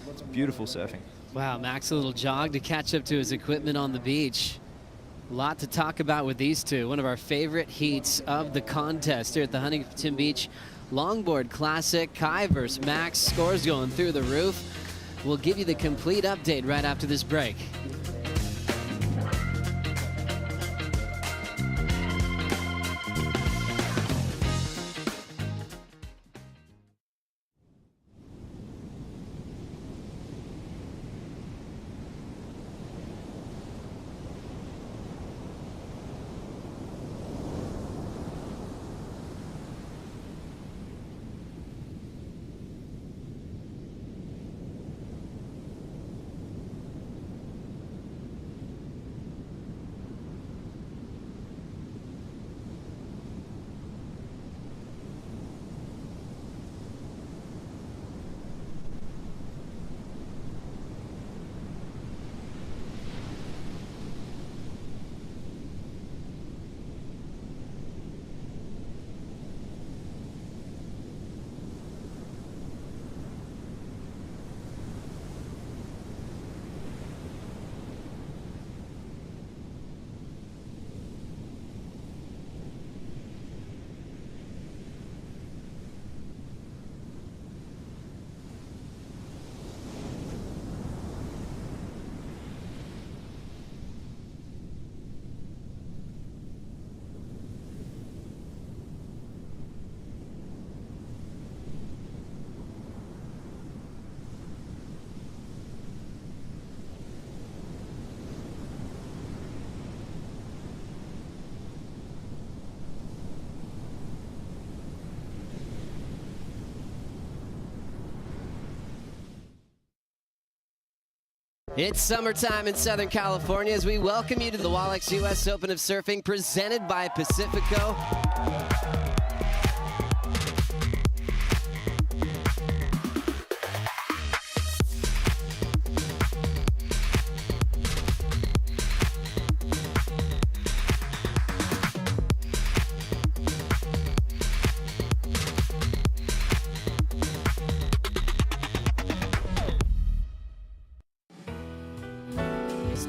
It's beautiful surfing. Wow, Max, a little jog to catch up to his equipment on the beach. A lot to talk about with these two. One of our favorite heats of the contest here at the Huntington Beach Longboard Classic. Kai versus Max, scores going through the roof. We'll give you the complete update right after this break. It's summertime in Southern California as we welcome you to the Wallex U.S. Open of Surfing presented by Pacifico.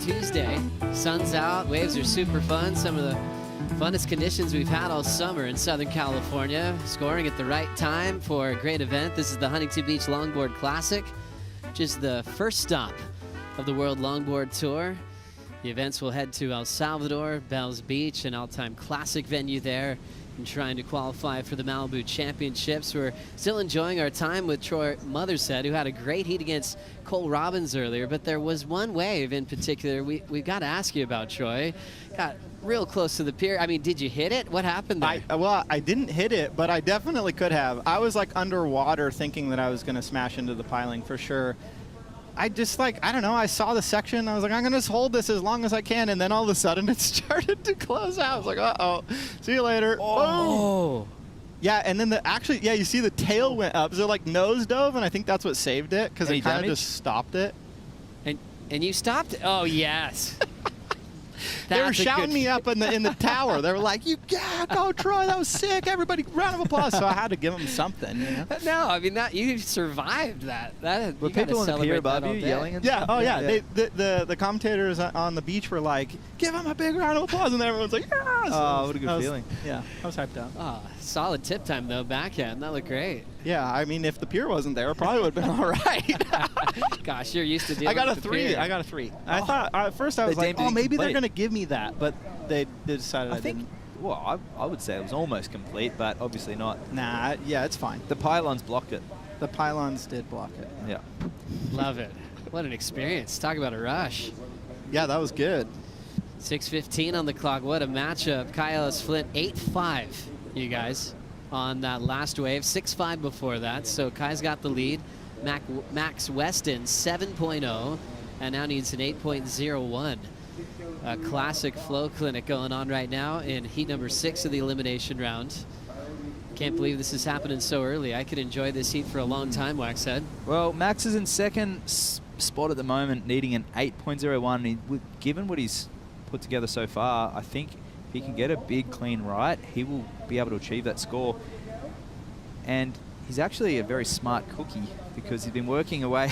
Tuesday. Sun's out, waves are super fun. Some of the funnest conditions we've had all summer in Southern California. Scoring at the right time for a great event. This is the Huntington Beach Longboard Classic, which is the first stop of the World Longboard Tour. The events will head to El Salvador, Bells Beach, an all-time classic venue there, and trying to qualify for the Malibu Championships. We're still enjoying our time with Troy Mothershead, who had a great heat against Cole Robbins earlier, but there was one wave in particular we've got to ask you about, Troy. Got real close to the pier. I mean, did you hit it? What happened there? Well, I didn't hit it, but I definitely could have. I was like underwater thinking that I was going to smash into the piling for sure. I just I don't know, I saw the section, I was like, I'm going to hold this as long as I can, and then all of a sudden it started to close out. I was like, uh-oh, see you later. Oh. Boom. Yeah, and then you see the tail went up. So like nose dove, and I think that's what saved it, because it kind of just stopped it. And you stopped it? Oh, yes. They were shouting me up in the tower. They were like, go Troy, that was sick. Everybody, round of applause. So I had to give them something, you know? No, I mean, you survived that. Were people on the pier above you yelling and stuff? Yeah, the commentators on the beach were like, give him a big round of applause, and everyone's like, yeah. Oh, what a good feeling. Yeah, I was hyped up. Oh, solid tip time, though, backhand. That looked great. Yeah, I mean, if the pier wasn't there, it probably would have been all right. Gosh, you're used to dealing I got with a the pier. I got a 3. I thought, at first I was like, maybe they're going to give me that, but they decided I didn't. Well, I would say it was almost complete, but obviously not. Nah, yeah, it's fine. The pylons blocked it. The pylons did block it. Yeah. Love it. What an experience. Talk about a rush. Yeah, that was good. 6:15 on the clock. What a matchup. Kai Ellis Flint, 8-5, you guys, on that last wave. 6-5 before that. So Kai's got the lead. Max Weston, 7.0, and now needs an 8.01. A classic flow clinic going on right now in heat number 6 of the elimination round. Can't believe this is happening so early. I could enjoy this heat for a long time, Waxhead. Well, Max is in second spot at the moment, needing an 8.01. Given what he's put together so far, I think if he can get a big clean right, he will be able to achieve that score. And he's actually a very smart cookie, because he's been working away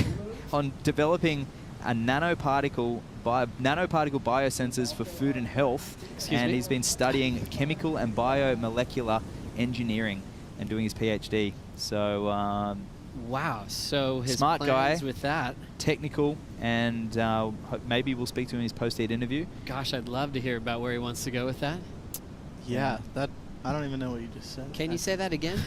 on developing a nanoparticle biosensors for food and health. He's been studying chemical and biomolecular engineering and doing his PhD. So wow, so his smart plans guy with that. Technical, and maybe we'll speak to him in his post-heat interview. Gosh, I'd love to hear about where he wants to go with that. Yeah, that I don't even know what you just said. Can you say that again?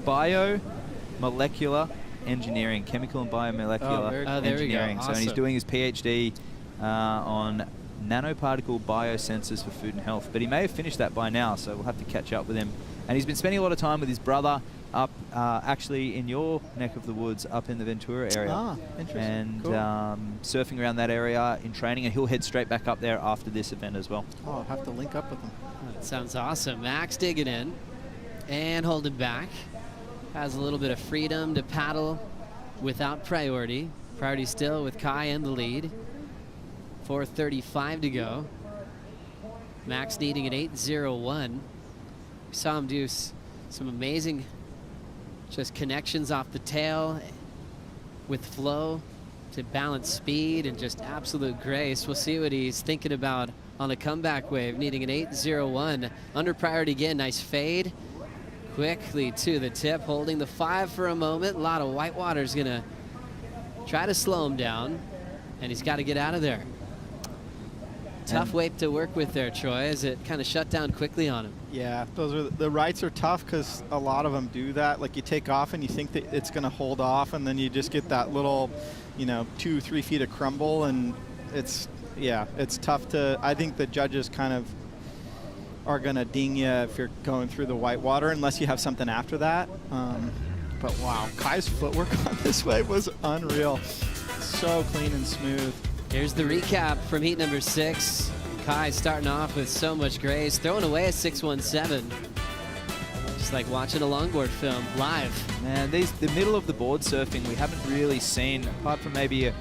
Biomolecular engineering, chemical and biomolecular engineering. Awesome. So he's doing his PhD on nanoparticle biosensors for food and health. But he may have finished that by now, so we'll have to catch up with him. And he's been spending a lot of time with his brother up, actually in your neck of the woods, up in the Ventura area. Ah, interesting. And cool. Surfing around that area in training, and he'll head straight back up there after this event as well. Oh, I'll have to link up with him. That sounds awesome. Max digging in and holding back. Has a little bit of freedom to paddle without priority. Priority still with Kai in the lead. 4:35 to go. Max needing an 8.01. We saw him do some amazing just connections off the tail with flow to balance speed and just absolute grace. We'll see what he's thinking about on a comeback wave, needing an 8.01. Under priority again, nice fade. Quickly to the tip, holding the 5 for a moment. A lot of white water's gonna try to slow him down, and he's got to get out of there. Tough wave to work with there, Troy, as it kind of shut down quickly on him. Yeah, the rights are tough because a lot of them do that. Like you take off and you think that it's going to hold off, and then you just get that little, 2-3 feet of crumble, and it's tough to. I think the judges kind of are going to ding you if you're going through the white water, unless you have something after that. But wow, Kai's footwork on this wave was unreal. So clean and smooth. Here's the recap from heat number 6. Kai starting off with so much grace, throwing away a 6.17. Just like watching a longboard film live. Man, the middle of the board surfing we haven't really seen, apart from maybe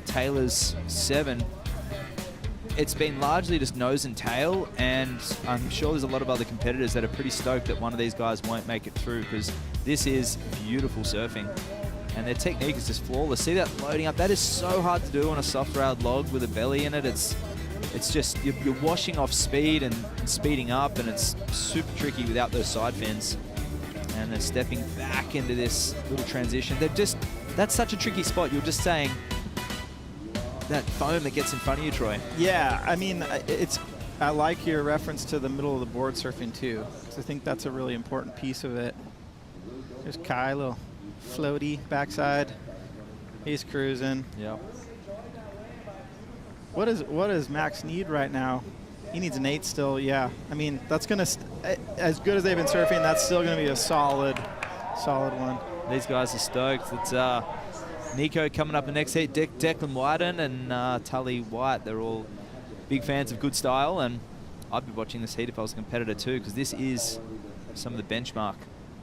Taylor's 7. It's been largely just nose and tail, and I'm sure there's a lot of other competitors that are pretty stoked that one of these guys won't make it through, because this is beautiful surfing. and their technique is just flawless. See that loading up? That is so hard to do on a soft railed log with a belly in it. It's just, you're washing off speed and speeding up, and it's super tricky without those side fins. And they're stepping back into this little transition. That's such a tricky spot. You're just saying that foam that gets in front of you, Troy. Yeah, I mean, I like your reference to the middle of the board surfing too, because I think that's a really important piece of it. There's Kai, little floaty backside. He's cruising. Yep. What does Max need right now? He needs an 8 still, yeah. I mean, that's going to, as good as they've been surfing, that's still going to be a solid one. These guys are stoked. It's Nico coming up in the next heat, Declan Wyden and Tully White. They're all big fans of good style, and I'd be watching this heat if I was a competitor too, because this is some of the benchmark.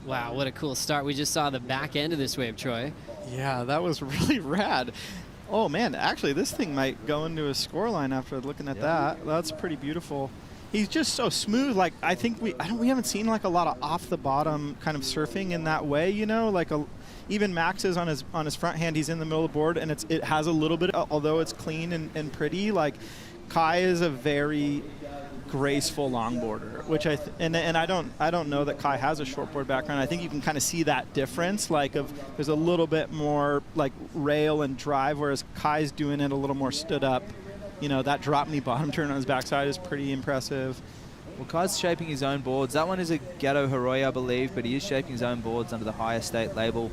Wow, what a cool start. We just saw the back end of this wave, Troy. Yeah, that was really rad. Oh man, actually this thing might go into a score line after looking at that. That's pretty beautiful. He's just so smooth. Like, I think we haven't seen like a lot of off the bottom kind of surfing in that way, you know, like even Max is on his front hand, he's in the middle of the board, and it has a little bit, although it's clean and pretty. Like, Kai is a very graceful longboarder, which I don't know that Kai has a shortboard background. I think you can kind of see that difference, like there's a little bit more like rail and drive, whereas Kai's doing it a little more stood up. You know, that drop knee bottom turn on his backside is pretty impressive. Well, Kai's shaping his own boards. That one is a Gato Heroi, I believe, but he is shaping his own boards under the higher state label.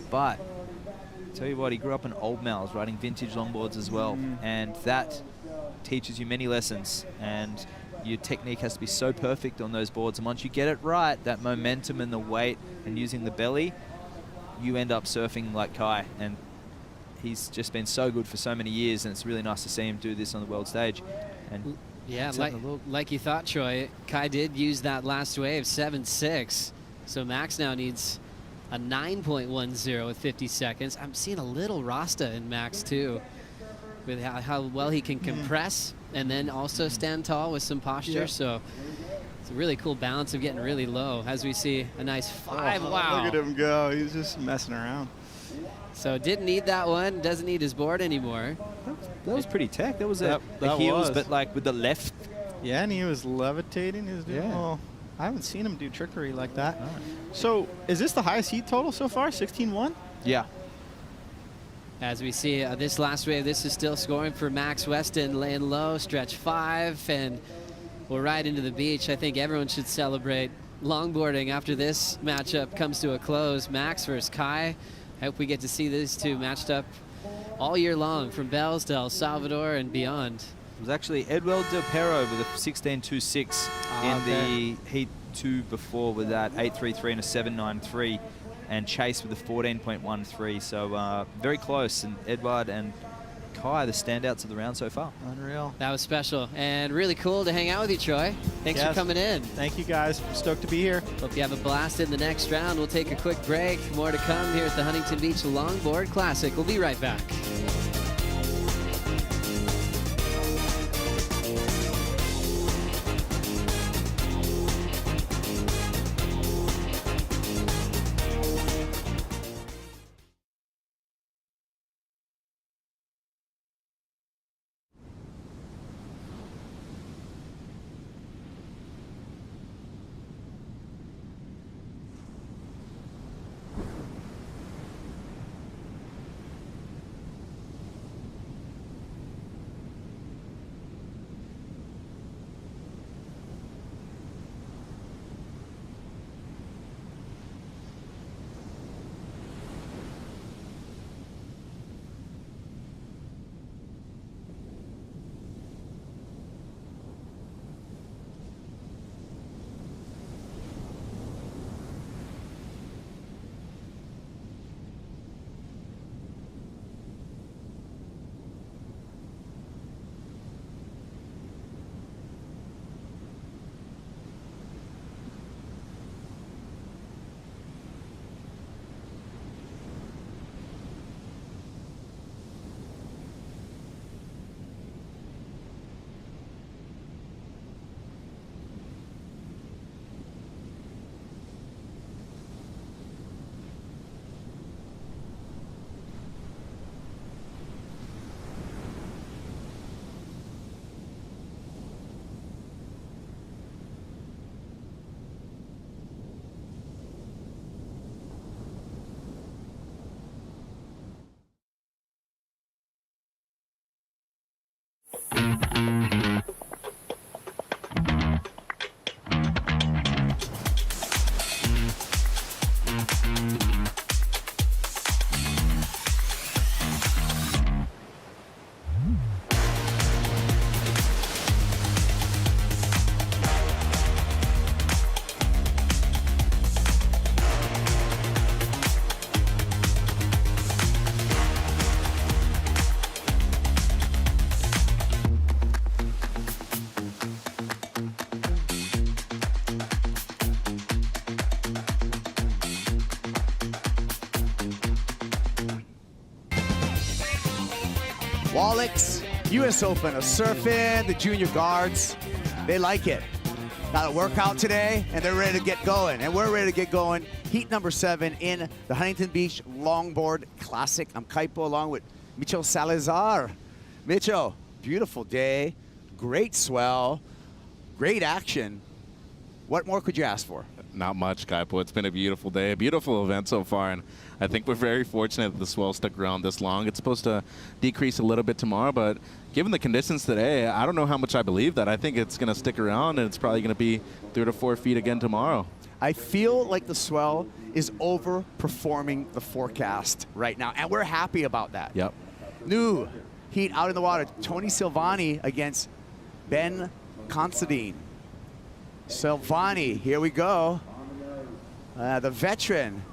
But tell you what, he grew up in Old Mal's riding vintage longboards as well, and that teaches you many lessons, and your technique has to be so perfect on those boards, and once you get it right, that momentum and the weight and using the belly, you end up surfing like Kai, and he's just been so good for so many years, and it's really nice to see him do this on the world stage. And yeah, like you thought, Troy, Kai did use that last wave, 7.6, so Max now needs a 9.10 with 50 seconds. I'm seeing a little Rasta in Max too, with how well he can compress and then also stand tall with some posture. Yeah. So it's a really cool balance of getting really low as we see a nice 5. Wow. Look at him go. He's just messing around. So didn't need that one. Doesn't need his board anymore. That was pretty tech. That was the heels, but like with the left. Yeah, and he was levitating. He was doing, well, I haven't seen him do trickery like that. Right. So is this the highest heat total so far, 16-1? Yeah. As we see this last wave, this is still scoring for Max Weston, laying low, stretch 5, and we'll ride into the beach. I think everyone should celebrate longboarding after this matchup comes to a close. Max versus Kai. I hope we get to see these two matched up all year long, from Bells to El Salvador and beyond. It was actually Edwell Del Perro with a 16.26 in the heat 2 before with that 8.33 and a 7.93. And Chase with a 14.13, so very close. And Edward and Kai, the standouts of the round so far. Unreal. That was special and really cool to hang out with you, Troy. Thanks for coming in. Thank you, guys. I'm stoked to be here. Hope you have a blast in the next round. We'll take a quick break. More to come here at the Huntington Beach Longboard Classic. We'll be right back. Wallex, U.S. Open of surfing, the junior guards, they like it. Got a workout today, and they're ready to get going. And we're ready to get going. Heat number 7 in the Huntington Beach Longboard Classic. I'm Kaipo along with Micho Salazar. Micho, beautiful day, great swell, great action. What more could you ask for? Not much, Kaipo. It's been a beautiful day, a beautiful event so far, and I think we're very fortunate that the swell stuck around this long. It's supposed to decrease a little bit tomorrow, but given the conditions today, I don't know how much I believe that. I think it's going to stick around, and it's probably going to be 3 to 4 feet again tomorrow. I feel like the swell is overperforming the forecast right now, and we're happy about that. Yep. New heat out in the water. Tony Silvani against Ben Considine. Silvani, here we go. The veteran.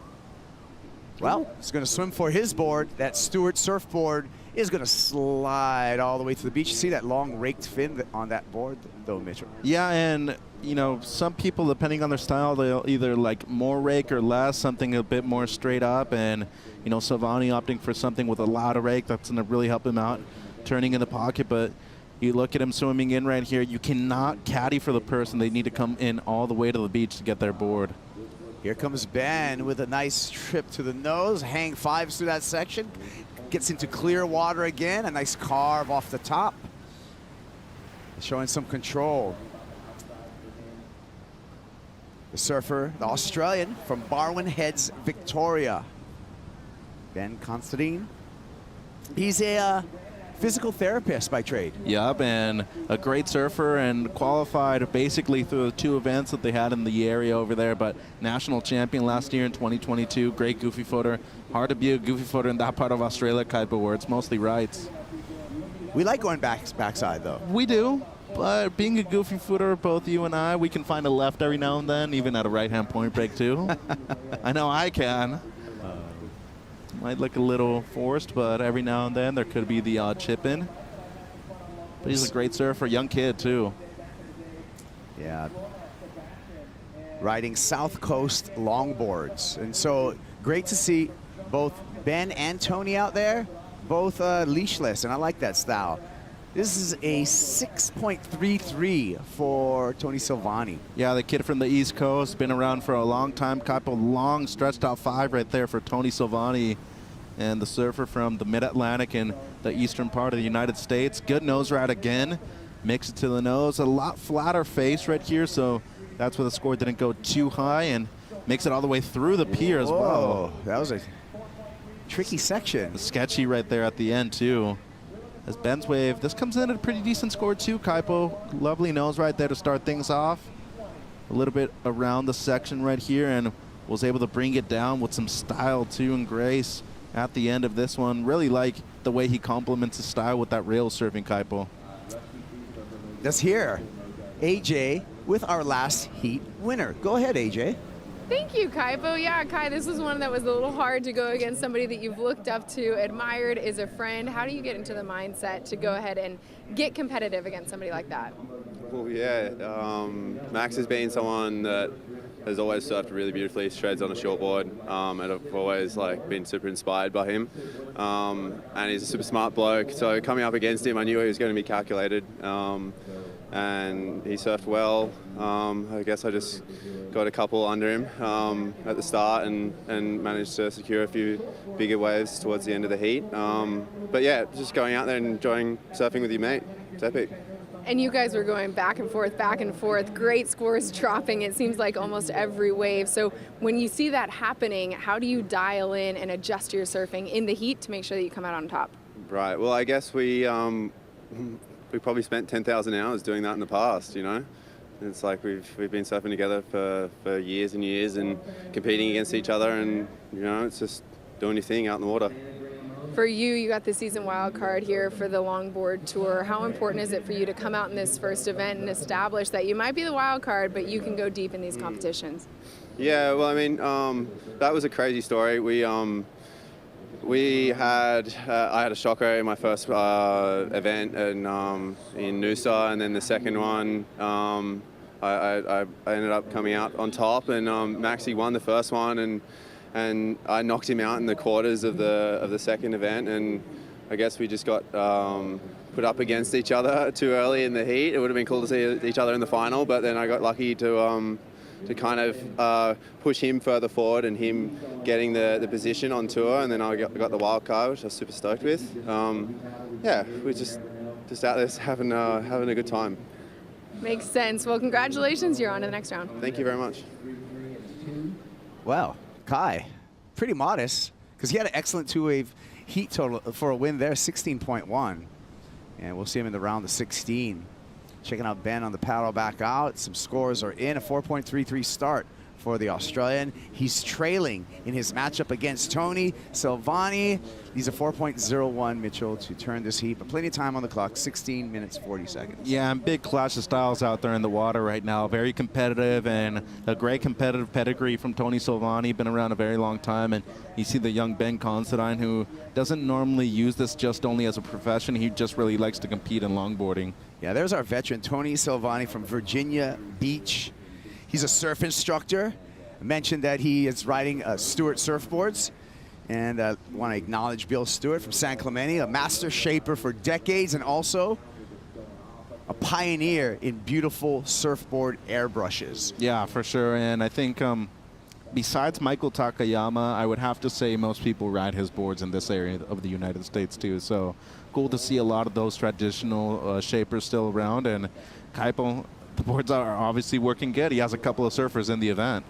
Well, he's going to swim for his board. That Stewart surfboard is going to slide all the way to the beach. You see that long raked fin on that board, though, Mitchell? Yeah, and you know, some people, depending on their style, they'll either like more rake or less, something a bit more straight up. And you know, Silvani opting for something with a lot of rake, that's going to really help him out, turning in the pocket. But you look at him swimming in right here. You cannot caddy for the person. They need to come in all the way to the beach to get their board. Here comes Ben with a nice trip to the nose. Hang 5s through that section. Gets into clear water again. A nice carve off the top. Showing some control. The surfer, the Australian from Barwon Heads, Victoria. Ben Considine. He's a physical therapist by trade. Yep, and a great surfer and qualified basically through the 2 events that they had in the area over there, but national champion last year in 2022, great goofy footer. Hard to be a goofy footer in that part of Australia, Kaipo, where it's mostly rights. We like going backside, though. We do, but being a goofy footer, both you and I, we can find a left every now and then, even at a right-hand point break, too. I know I can. Might look a little forced, but every now and then there could be the odd chip in. But he's a great surfer, young kid too. Yeah. Riding South Coast longboards. And so great to see both Ben and Tony out there, both leashless, and I like that style. This is a 6.33 for Tony Silvani. Yeah, the kid from the East Coast, been around for a long time. Couple long stretched out 5 right there for Tony Silvani. And the surfer from the Mid-Atlantic and the eastern part of the United States. Good nose ride again. Mix it to the nose. A lot flatter face right here, so that's why the score didn't go too high, and makes it all the way through the pier as well. That was a tricky section. Sketchy right there at the end, too. As Ben's wave, this comes in at a pretty decent score, too, Kaipo. Lovely nose right there to start things off. A little bit around the section right here, and was able to bring it down with some style, too, and grace at the end of this one. Really like the way he complements his style with that rail surfing, Kaipo. Let's hear AJ with our last heat winner. Go ahead, AJ. Thank you, Kaipo. Yeah, Kai, this was one that was a little hard to go against somebody that you've looked up to, admired, is a friend. How do you get into the mindset to go ahead and get competitive against somebody like that? Well, yeah, Max has been someone that has always surfed really beautifully, shreds on a shortboard, and I've always been super inspired by him. And he's a super smart bloke, so coming up against him, I knew he was going to be calculated, and he surfed well. I guess I just got a couple under him at the start and managed to secure a few bigger waves towards the end of the heat. But yeah, just going out there and enjoying surfing with your mate. It's epic. And you guys were going back and forth, great scores dropping, it seems like almost every wave. So when you see that happening, how do you dial in and adjust your surfing in the heat to make sure that you come out on top? Right, well, I guess we probably spent 10,000 hours doing that in the past, you know? It's like we've been surfing together for years and years and competing against each other, and, you know, it's just doing your thing out in the water. For you, you got the season wild card here for the Longboard Tour. How important is it for you to come out in this first event and establish that you might be the wild card, but you can go deep in these competitions? Yeah, well, I mean, that was a crazy story. I had a shocker in my first event in Noosa, and then the second one, I ended up coming out on top, and Maxie won the first one, and I knocked him out in the quarters of the second event, and I guess we just got put up against each other too early in the heat. It would have been cool to see each other in the final, but then I got lucky to kind of push him further forward and him getting the position on tour, and then I got the wild card, which I was super stoked with. Yeah, we're just out there having a good time. Makes sense. Well, congratulations. You're on to the next round. Thank you very much. Well, Kai, pretty modest, because he had an excellent two-wave heat total for a win there, 16.1. And we'll see him in the round of 16. Checking out Ben on the paddle back out. Some scores are in. A 4.33 start for the Australian. He's trailing in his matchup against Tony Silvani. He's a 4.01, Mitchell, to turn this heat, but plenty of time on the clock, 16 minutes, 40 seconds. Yeah, and big clash of styles out there in the water right now. Very competitive, and a great competitive pedigree from Tony Silvani. Been around a very long time, and you see the young Ben Considine, who doesn't normally use this just only as a profession. He just really likes to compete in longboarding. Yeah, there's our veteran, Tony Silvani from Virginia Beach. He's a surf instructor. I mentioned that he is riding Stewart surfboards. And I want to acknowledge Bill Stewart from San Clemente, a master shaper for decades and also a pioneer in beautiful surfboard airbrushes. Yeah, for sure. And I think besides Michael Takayama, I would have to say most people ride his boards in this area of the United States too. So cool to see a lot of those traditional shapers still around. And Kaipo, the boards are obviously working good. He has a couple of surfers in the event.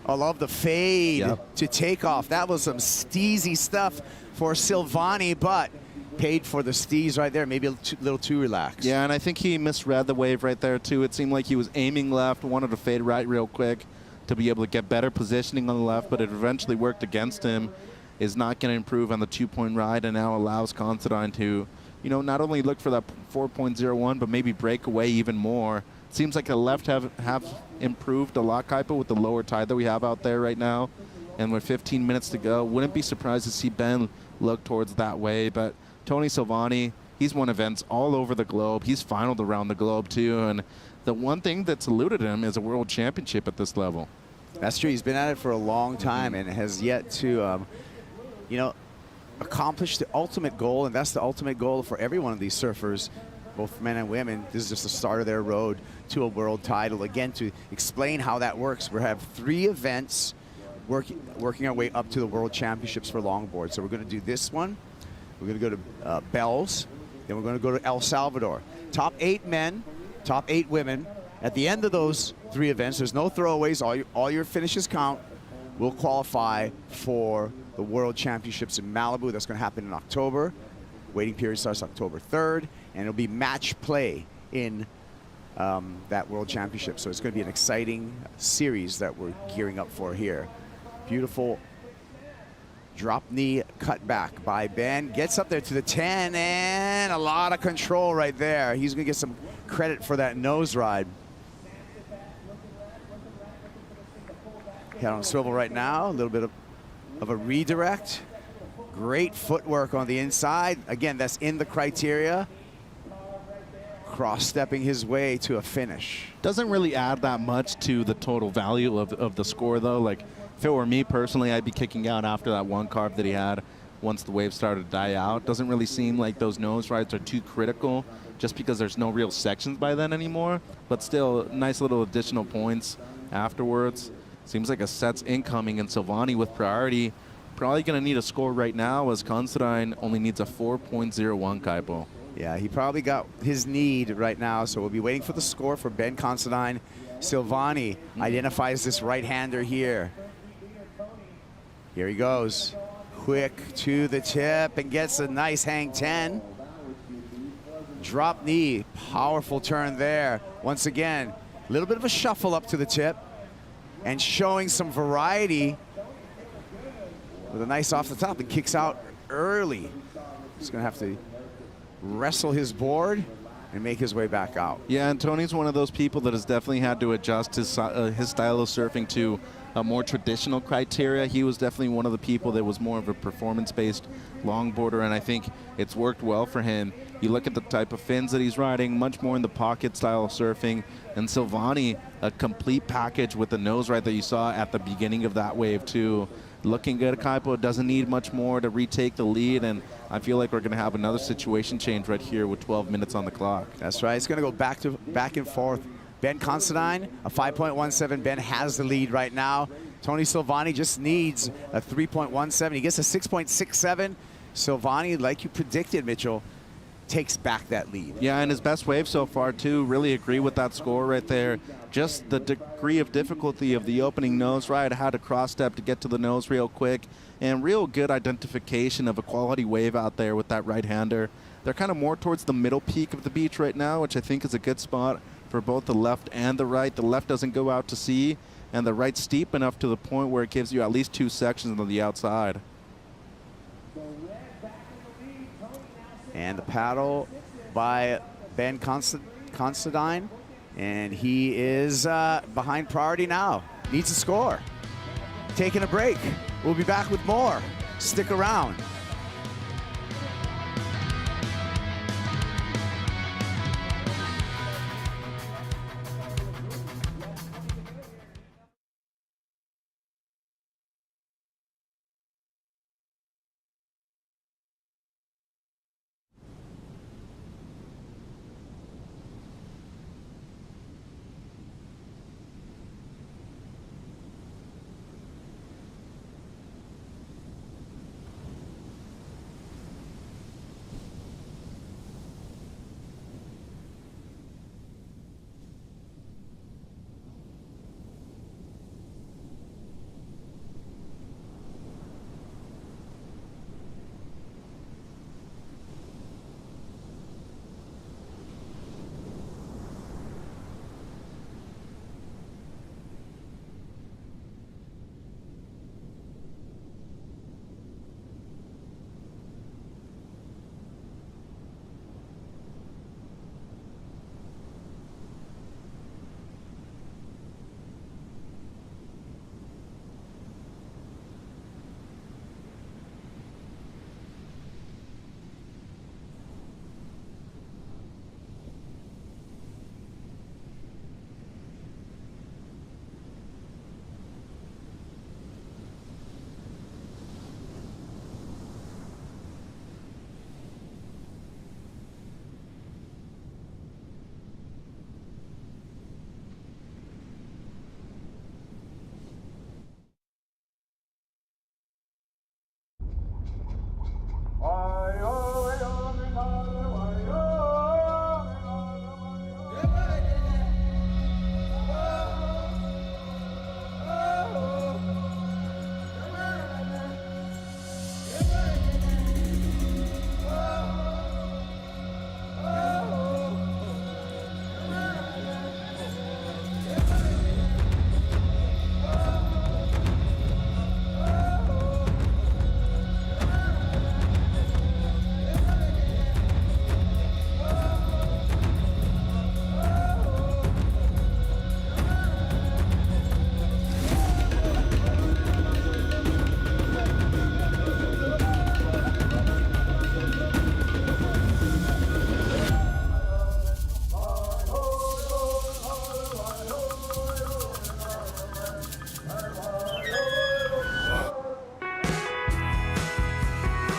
I love the fade to take off. That was some steezy stuff for Silvani, but paid for the steez right there. Maybe a little too relaxed. Yeah, and I think he misread the wave right there too. It seemed like he was aiming left, wanted to fade right real quick to be able to get better positioning on the left, but it eventually worked against him. Is not going to improve on the 2-point ride, and now allows Considine to, you know, not only look for that 4.01, but maybe break away even more. Seems like the left have improved a lot, Kaipo, with the lower tide that we have out there right now. And with 15 minutes to go, wouldn't be surprised to see Ben look towards that way. But Tony Silvani, he's won events all over the globe. He's finaled around the globe, too. And the one thing that's eluded him is a world championship at this level. That's true. He's been at it for a long time and has yet to, you know, accomplish the ultimate goal. And that's the ultimate goal for every one of these surfers, both men and women. This is just the start of their road to a world title. Again, to explain how that works, we have 3 events working our way up to the World Championships for longboard. So we're going to do this one. We're going to go to Bells. Then we're going to go to El Salvador. Top 8 men, top 8 women. At the end of those 3 events, there's no throwaways. All your finishes count. Will qualify for the World Championships in Malibu. That's going to happen in October. Waiting period starts October 3rd. And it'll be match play in that World Championship. So it's going to be an exciting series that we're gearing up for here. Beautiful drop knee cut back by Ben. Gets up there to the 10, and a lot of control right there. He's going to get some credit for that nose ride. Head on swivel right now. A little bit of a redirect. Great footwork on the inside. Again, that's in the criteria. Cross-stepping his way to a finish. Doesn't really add that much to the total value of the score, though. Like, if it were me personally, I'd be kicking out after that one carve that he had once the wave started to die out. Doesn't really seem like those nose rides are too critical just because there's no real sections by then anymore. But still, nice little additional points afterwards. Seems like a set's incoming, and Silvani with priority. Probably going to need a score right now, as Considine only needs a 4.01, Kaipo. Yeah, he probably got his need right now, so we'll be waiting for the score for Ben Considine. Silvani identifies this right-hander here. Here he goes. Quick to the tip and gets a nice hang 10. Drop knee, powerful turn there. Once again, a little bit of a shuffle up to the tip and showing some variety with a nice off the top and kicks out early. He's gonna have to wrestle his board and make his way back out. Yeah, and Tony's one of those people that has definitely had to adjust his style of surfing to a more traditional criteria. He was definitely one of the people that was more of a performance-based longboarder, and I think it's worked well for him. You look at the type of fins that he's riding, much more in the pocket style of surfing, and Silvani, a complete package with the nose ride that you saw at the beginning of that wave too. looking good. Kaipo doesn't need much more to retake the lead, and I feel like we're going to have another situation change right here with 12 minutes on the clock. That's right. It's going to go back and forth. Ben Considine, a 5.17. Ben has the lead right now. Tony Silvani just needs a 3.17. He gets a 6.67. Silvani, like you predicted, Mitchell, takes back that lead. Yeah, and his best wave so far, too. Really agree with that score right there. Just the degree of difficulty of the opening nose ride, how to cross-step to get to the nose real quick, and real good identification of a quality wave out there with that right-hander. They're kind of more towards the middle peak of the beach right now, which I think is a good spot for both the left and the right. The left doesn't go out to sea, and the right steep enough to the point where it gives you at least 2 sections on the outside. And the paddle by Ben Considine, and he is behind priority now. Needs a score. Taking a break. We'll be back with more. Stick around.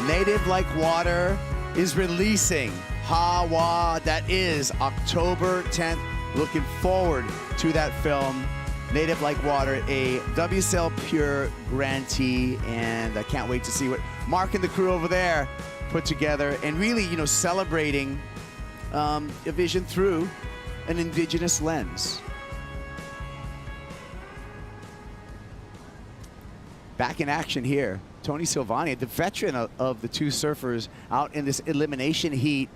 Native Like Water is releasing Hawa. That is October 10th. Looking forward to that film. Native Like Water, a WSL Pure grantee, and I can't wait to see what Mark and the crew over there put together, and really, you know, celebrating a vision through an indigenous lens. Back in action here, Tony Silvani, the veteran of the two surfers, out in this elimination heat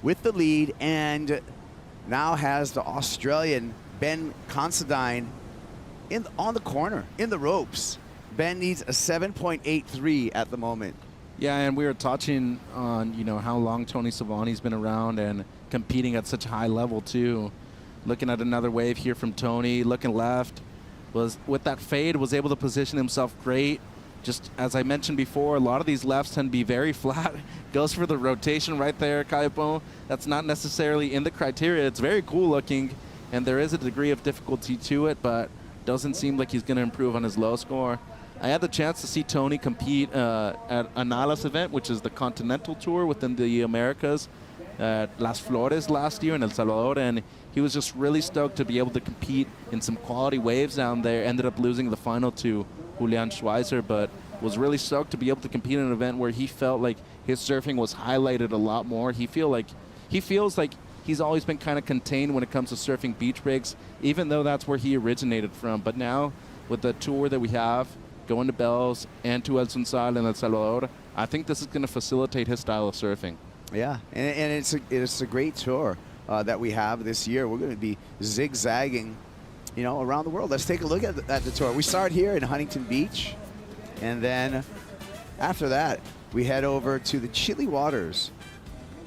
with the lead, and now has the Australian Ben Considine on the corner, in the ropes. Ben needs a 7.83 at the moment. Yeah, and we were touching on, you know, how long Tony Silvani's been around and competing at such a high level too. Looking at another wave here from Tony, looking left, was with that fade, was able to position himself great. Just as I mentioned before, a lot of these lefts tend to be very flat. Goes for the rotation right there, Kaipo. That's not necessarily in the criteria. It's very cool looking, and there is a degree of difficulty to it, but doesn't seem like he's going to improve on his low score. I had the chance to see Tony compete at Anala's event, which is the Continental Tour within the Americas, at Las Flores last year in El Salvador, and he was just really stoked to be able to compete in some quality waves down there. Ended up losing the final to Julian Schweizer, but was really stoked to be able to compete in an event where he felt like his surfing was highlighted a lot more. He feels like he's always been kind of contained when it comes to surfing beach breaks, even though that's where he originated from. But now, with the tour that we have, going to Bells and to El Sunsal in El Salvador, I think this is going to facilitate his style of surfing. Yeah, and it's a great tour that we have this year. We're going to be zigzagging, around the world. Let's take a look at the tour. We start here in Huntington Beach, and then after that, we head over to the chilly waters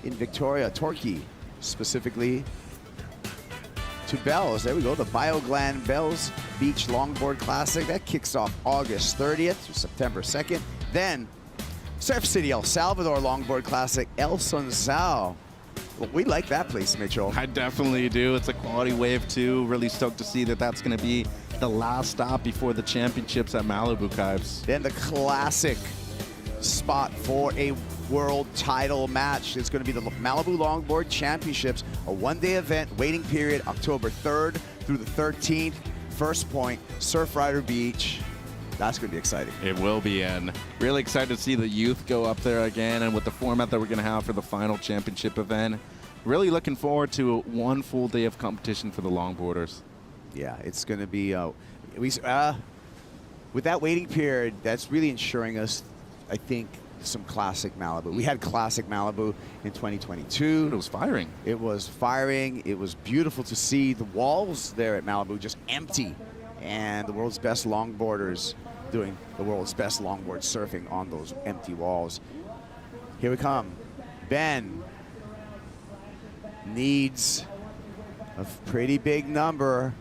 in Victoria, Turkey, specifically to Bells. There we go, the Bioglan Bells Beach Longboard Classic. That kicks off August 30th to September 2nd. Then Surf City El Salvador Longboard Classic, El Sunsal. Well, we like that place, Mitchell. I definitely do. It's a quality wave, too. Really stoked to see that that's going to be the last stop before the championships at Malibu, Kibes. Then the classic spot for a world title match is going to be the Malibu Longboard Championships, a one-day event, waiting period October 3rd through the 13th. First point, Surfrider Beach. That's going to be exciting. It will be, and really excited to see the youth go up there again, and with the format that we're going to have for the final championship event. Really looking forward to one full day of competition for the longboarders. Yeah, it's going to be, with that waiting period, that's really ensuring us, I think, some classic Malibu. We had classic Malibu in 2022. It was firing. It was firing. It was beautiful to see the walls there at Malibu just empty, and the world's best longboarders doing the world's best longboard surfing on those empty walls. Here we come. Ben needs a pretty big number.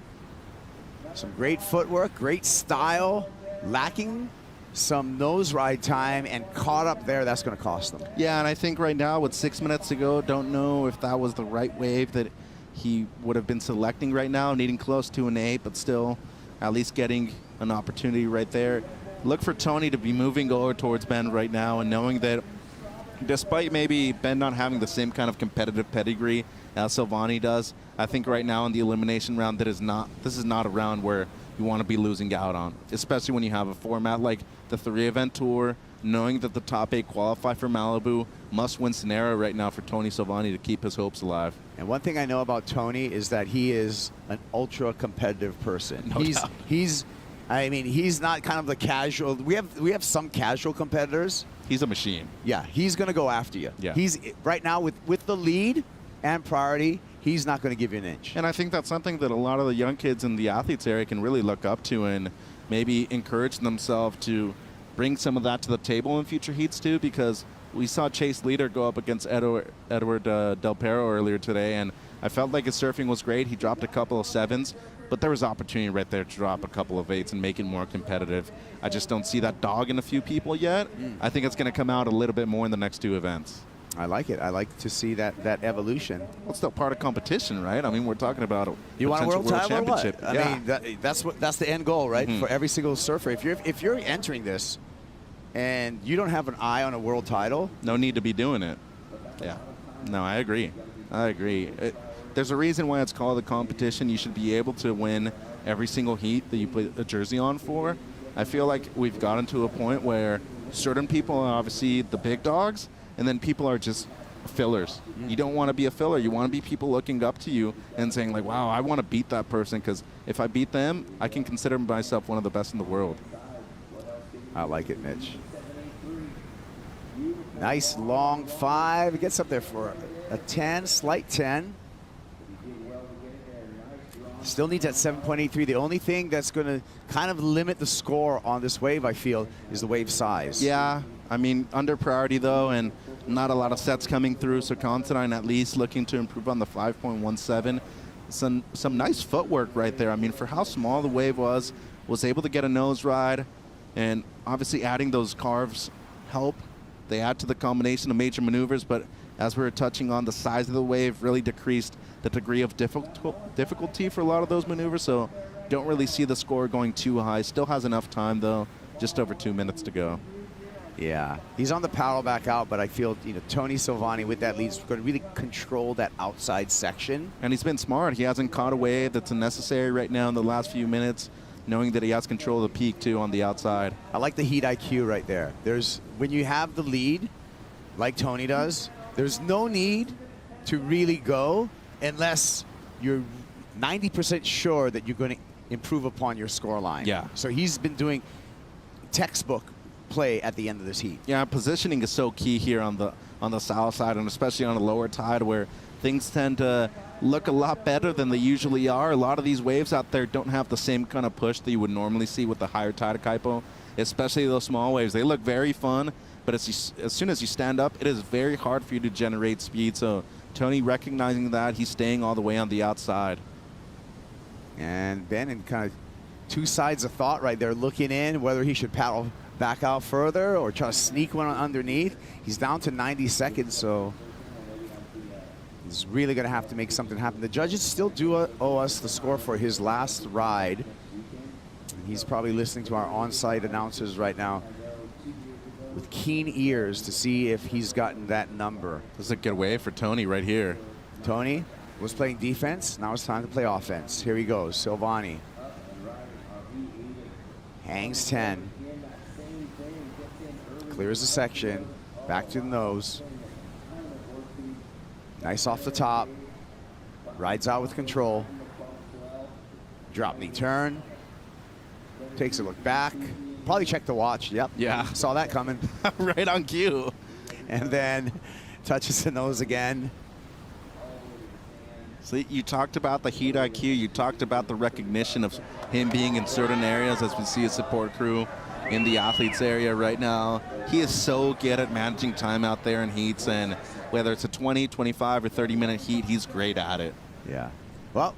Some great footwork, great style, lacking some nose ride time, and caught up there. That's going to cost them. Yeah, and I think right now with 6 minutes to go, don't know if that was the right wave that he would have been selecting right now, needing close to an 8, but still at least getting an opportunity right there. Look for Tony to be moving over towards Ben right now, and knowing that despite maybe Ben not having the same kind of competitive pedigree as Silvani does, I think right now in the elimination round, this is not a round where you want to be losing out on, especially when you have a format like the 3-event tour, knowing that the top 8 qualify for Malibu. Must-win scenario right now for Tony Silvani to keep his hopes alive. And one thing I know about Tony is that he is an ultra-competitive person. No doubt. He's not kind of the casual. We have some casual competitors. He's a machine. Yeah, he's going to go after you. Yeah. He's right now with the lead and priority. He's not going to give you an inch. And I think that's something that a lot of the young kids in the athletes area can really look up to and maybe encourage themselves to bring some of that to the table in future heats too, because we saw Chase Leader go up against Edward Del Perro earlier today, and I felt like his surfing was great. He dropped a couple of 7s, but there was opportunity right there to drop a couple of 8s and make it more competitive. I just don't see that dog in a few people yet. I think it's going to come out a little bit more in the next 2 events. I like it. I like to see that evolution. Well, it's still part of competition, right? I mean, we're talking about a you want a world title championship. Or what? I mean, that's the end goal, right? For every single surfer. If you're entering this and you don't have an eye on a world title, no need to be doing it. Yeah. No, I agree. There's a reason why it's called a competition. You should be able to win every single heat that you put a jersey on for. I feel like we've gotten to a point where certain people are obviously the big dogs, and then people are just fillers. You don't want to be a filler. You want to be people looking up to you and saying like, wow, I want to beat that person, because if I beat them, I can consider myself one of the best in the world. I like it, Mitch. Nice long 5. It gets up there for a 10, slight 10. Still needs that 7.83. The only thing that's going to kind of limit the score on this wave, I feel, is the wave size. Yeah, I mean, under priority, though, and not a lot of sets coming through, so Considine at least looking to improve on the 5.17. Some nice footwork right there. I mean, for how small the wave was able to get a nose ride, and obviously adding those carves help. They add to the combination of major maneuvers, but as we were touching on, the size of the wave really decreased the degree of difficulty for a lot of those maneuvers, so don't really see the score going too high. Still has enough time, though, just over 2 minutes to go. Yeah, he's on the paddle back out, but I feel, Tony Silvani with that lead is going to really control that outside section. And he's been smart. He hasn't caught a wave that's necessary right now in the last few minutes, knowing that he has control of the peak, too, on the outside. I like the heat IQ right there. When you have the lead, like Tony does, there's no need to really go unless you're 90% sure that you're going to improve upon your score line. Yeah. So he's been doing textbook play at the end of this heat. Yeah, positioning is so key here on the south side, and especially on the lower tide where things tend to look a lot better than they usually are. A lot of these waves out there don't have the same kind of push that you would normally see with the higher tide of Kaipo, especially those small waves. They look very fun, but as soon as you stand up, it is very hard for you to generate speed. So Tony recognizing that, he's staying all the way on the outside. And Ben in kind of two sides of thought right there, looking in whether he should paddle back out further or try to sneak one underneath. He's down to 90 seconds, so he's really going to have to make something happen. The judges still do owe us the score for his last ride. And he's probably listening to our on-site announcers right now with keen ears to see if he's gotten that number. This is a good wave for Tony right here. Tony was playing defense. Now it's time to play offense. Here he goes, Silvani. Hangs 10. Clears the section, back to the nose. Nice off the top. Rides out with control. Drop knee turn. Takes a look back. Probably checked the watch. Yep. Yeah. Saw that coming. Right on cue. And then touches the nose again. So you talked about the heat IQ. You talked about the recognition of him being in certain areas, as we see his support crew in the athletes area right now. He is so good at managing time out there in heats, and whether it's a 20, 25, or 30-minute heat, he's great at it. Yeah. Well,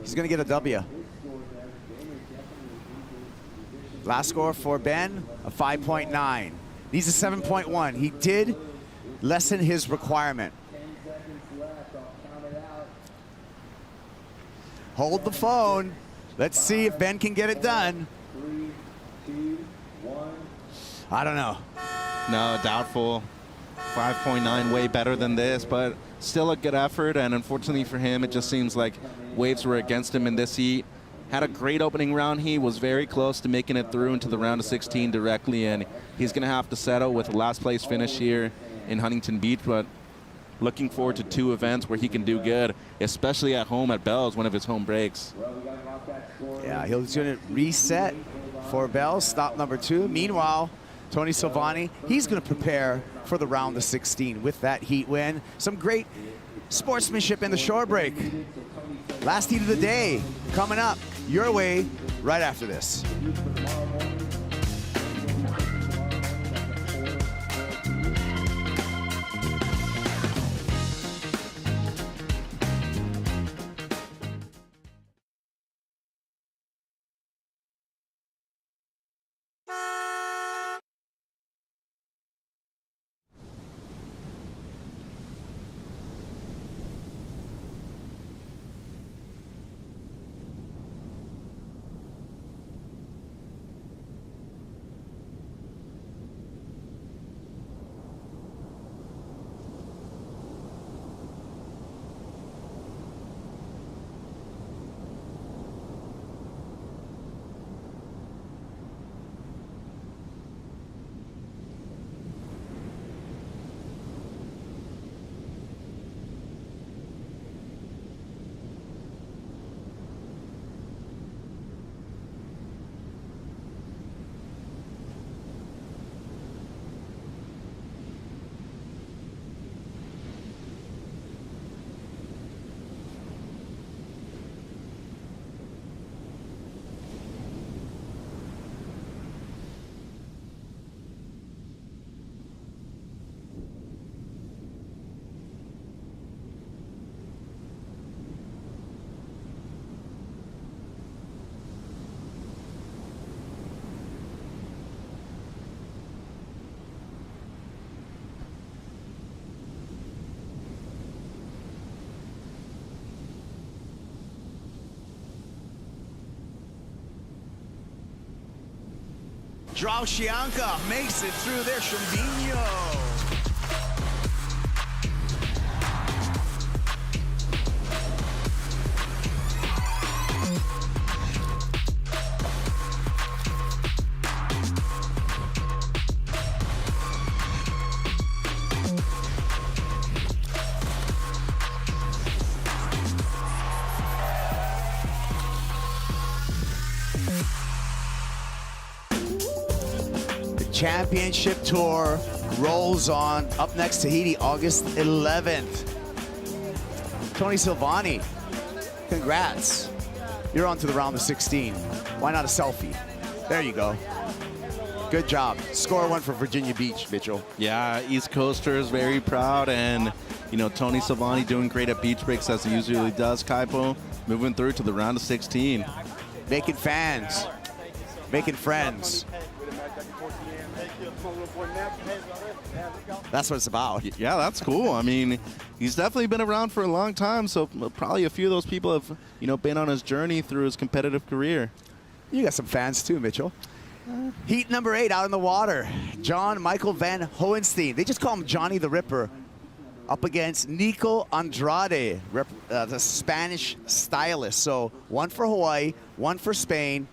he's going to get a W. Last score for Ben, a 5.9. Needs a 7.1. He did lessen his requirement. Hold the phone. Let's see if Ben can get it done. I don't know. No, doubtful. 5.9, way better than this, but still a good effort. And unfortunately for him, it just seems like waves were against him in this heat. Had a great opening round. He was very close to making it through into the round of 16 directly, and he's going to have to settle with a last place finish here in Huntington Beach. But looking forward to 2 events where he can do good, especially at home at Bell's, one of his home breaks. Yeah, he's going to reset for Bell's, stop number 2. Meanwhile, Tony Silvani, he's going to prepare for the round of 16 with that heat win. Some great sportsmanship in the shore break. Last heat of the day coming up your way right after this. Draushianka makes it through there. Shambino. Championship Tour rolls on. Up next, Tahiti, August 11th. Tony Silvani, congrats. You're on to the round of 16. Why not a selfie? There you go. Good job. Score one for Virginia Beach, Mitchell. Yeah, East Coasters very proud, and you know, Tony Silvani doing great at beach breaks as he usually does, Kaipo. Moving through to the round of 16. Making fans, making friends. That's what it's about. Yeah, that's cool. I mean, he's definitely been around for a long time, so probably a few of those people have, you know, been on his journey through his competitive career. You got some fans too, Mitchell. Heat number 8 out in the water. John Michael Van Hohenstein. They just call him Johnny the Ripper. Up against Nico Andrade, the Spanish stylist. So one for Hawaii, one for Spain.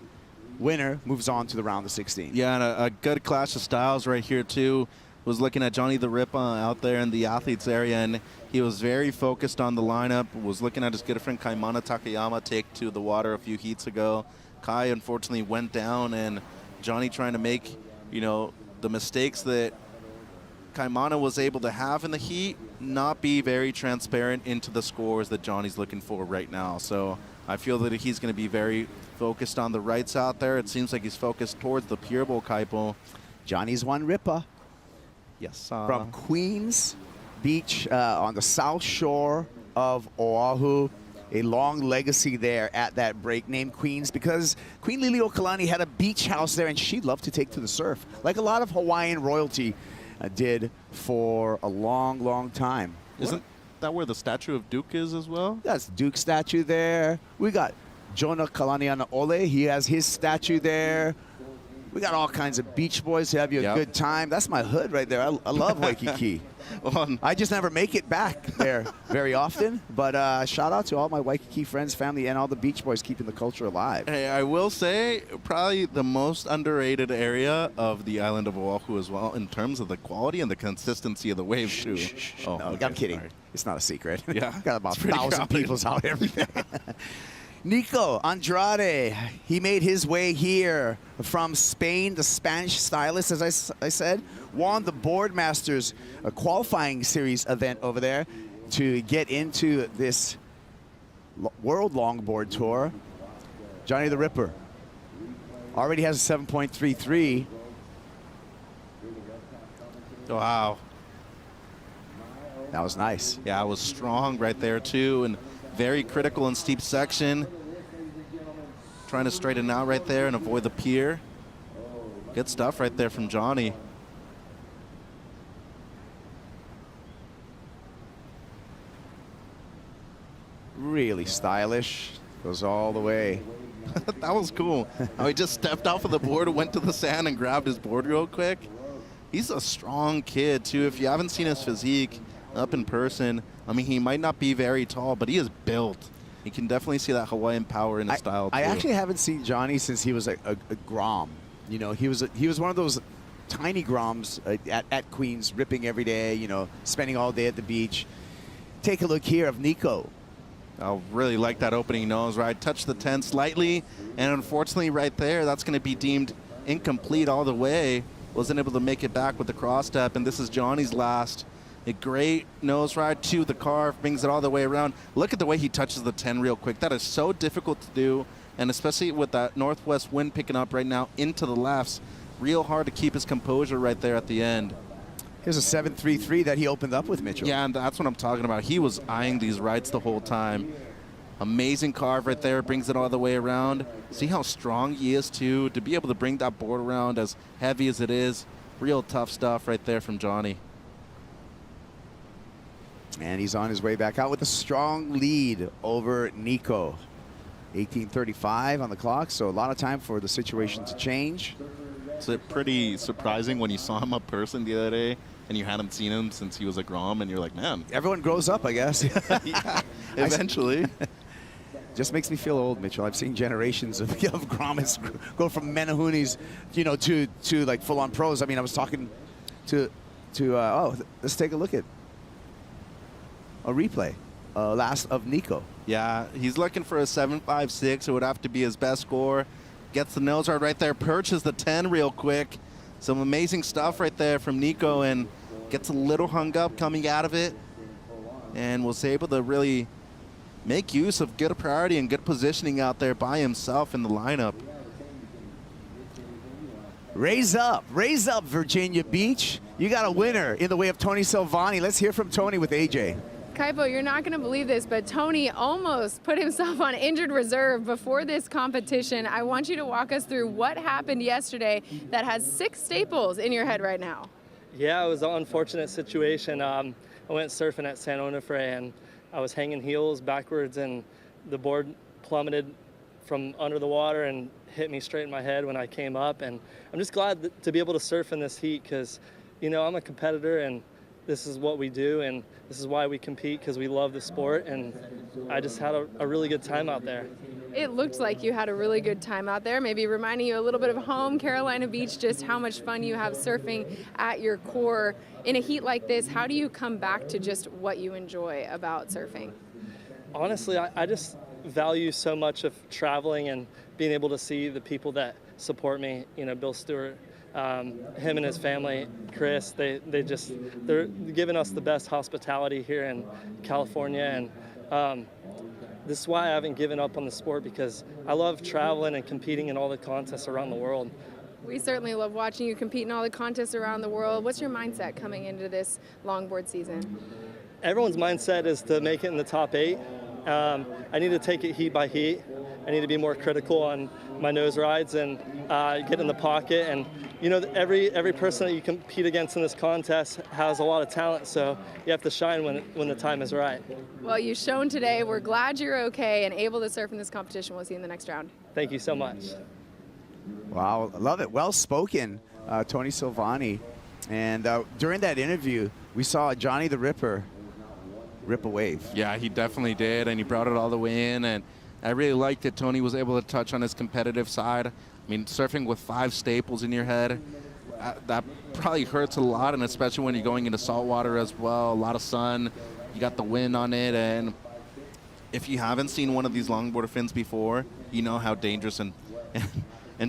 Winner moves on to the round of 16. Yeah, and a good clash of styles right here too. Was looking at Johnny the Ripper out there in the athletes area, and he was very focused on the lineup. Was looking at his good friend Kaimana Takayama take to the water a few heats ago. Kai unfortunately went down, and Johnny trying to make, you know, the mistakes that Kaimana was able to have in the heat, not be very transparent into the scores that Johnny's looking for right now. So I feel that he's going to be very focused on the rights out there. It seems like he's focused towards the Pier Bowl, Kaipo. Johnny's one Ripper. Yes. From Queens Beach on the south shore of Oahu. A long legacy there at that break named Queens because Queen Liliuokalani had a beach house there and she loved to take to the surf, like a lot of Hawaiian royalty did for a long, long time. Isn't that where the statue of Duke is as well? That's Duke's statue there. We got Jonah Kalaniana Ole. He has his statue there. We got all kinds of Beach Boys who have you a good time. That's my hood right there. I love Waikiki. I just never make it back there very often. But shout out to all my Waikiki friends, family, and all the Beach Boys keeping the culture alive. Hey, I will say probably the most underrated area of the island of Oahu as well in terms of the quality and the consistency of the waves too. Oh, no, I'm kidding. Sorry. It's not a secret. Yeah. Got about 1,000 people out every day. Nico Andrade, he made his way here from Spain, the Spanish stylist, as I said, won the Boardmasters qualifying series event over there to get into this World Longboard Tour. Johnny the Ripper already has a 7.33. Wow. That was nice. Yeah, it was strong right there too, and very critical and steep section. Trying to straighten out right there and avoid the pier. Good stuff right there from Johnny. Really stylish. Goes all the way. That was cool. How he just stepped off of the board, went to the sand, and grabbed his board real quick. He's a strong kid, too. If you haven't seen his physique up in person, I mean, he might not be very tall, but he is built. You can definitely see that Hawaiian power in his style, too. I actually haven't seen Johnny since he was a Grom. You know, he was one of those tiny Groms at Queens, ripping every day, you know, spending all day at the beach. Take a look here of Nico. I really like that opening nose, right? Touched the 10 slightly, and unfortunately right there, that's going to be deemed incomplete all the way. Wasn't able to make it back with the cross step, and this is Johnny's last. A great nose ride to the carve, brings it all the way around. Look at the way he touches the 10 real quick. That is so difficult to do, and especially with that northwest wind picking up right now into the lefts, real hard to keep his composure right there at the end. Here's a 7.33 that he opened up with, Mitchell. Yeah, and that's what I'm talking about. He was eyeing these rights the whole time. Amazing carve right there, brings it all the way around. See how strong he is, too, to be able to bring that board around as heavy as it is. Real tough stuff right there from Johnny. And he's on his way back out with a strong lead over Nico. 18:35 on the clock, so a lot of time for the situation to change. Was it pretty surprising when you saw him up person the other day and you hadn't seen him since he was a Grom, and you're like, man. Everyone grows up, I guess. Yeah, eventually. Just makes me feel old, Mitchell. I've seen generations of Grommets go from Menahunis, you know, to like full-on pros. I mean, I was talking to let's take a look at a replay last of Nico. Yeah, he's looking for a 7.56. It would have to be his best score. Gets the nose right there, perches the 10 real quick. Some amazing stuff right there from Nico, and gets a little hung up coming out of it, and was able to really make use of good priority and good positioning out there by himself in the lineup. Raise up, Virginia Beach. You got a winner in the way of Tony Silvani. Let's hear from Tony with AJ. Kaipo, you're not going to believe this, but Tony almost put himself on injured reserve before this competition. I want you to walk us through what happened yesterday that has 6 staples in your head right now. Yeah, it was an unfortunate situation. I went surfing at San Onofre, and I was hanging heels backwards, and the board plummeted from under the water and hit me straight in my head when I came up. And I'm just glad to be able to surf in this heat because, you know, I'm a competitor, and this is what we do, and this is why we compete, because we love the sport, and I just had a really good time out there. It looked like you had a really good time out there, maybe reminding you a little bit of home, Carolina Beach, just how much fun you have surfing at your core. In a heat like this, how do you come back to just what you enjoy about surfing? Honestly, I just value so much of traveling and being able to see the people that support me, you know, Bill Stewart, him and his family, Chris, they're giving us the best hospitality here in California, and this is why I haven't given up on the sport, because I love traveling and competing in all the contests around the world. We certainly love watching you compete in all the contests around the world. What's your mindset coming into this longboard season? Everyone's mindset is to make it in the top 8. I need to take it heat by heat. I need to be more critical on my nose rides and get in the pocket. And you know, every person that you compete against in this contest has a lot of talent, so you have to shine when the time is right. Well, you've shown today. We're glad you're okay and able to surf in this competition. We'll see you in the next round. Thank you so much. Wow, I love it. Well spoken, Tony Silvani. And during that interview, we saw Johnny the Ripper rip a wave. Yeah, he definitely did, and he brought it all the way in, and I really liked that Tony was able to touch on his competitive side. I mean, surfing with 5 staples in your head, that probably hurts a lot, and especially when you're going into salt water as well, a lot of sun, you got the wind on it, and if you haven't seen one of these longboard fins before, you know how dangerous and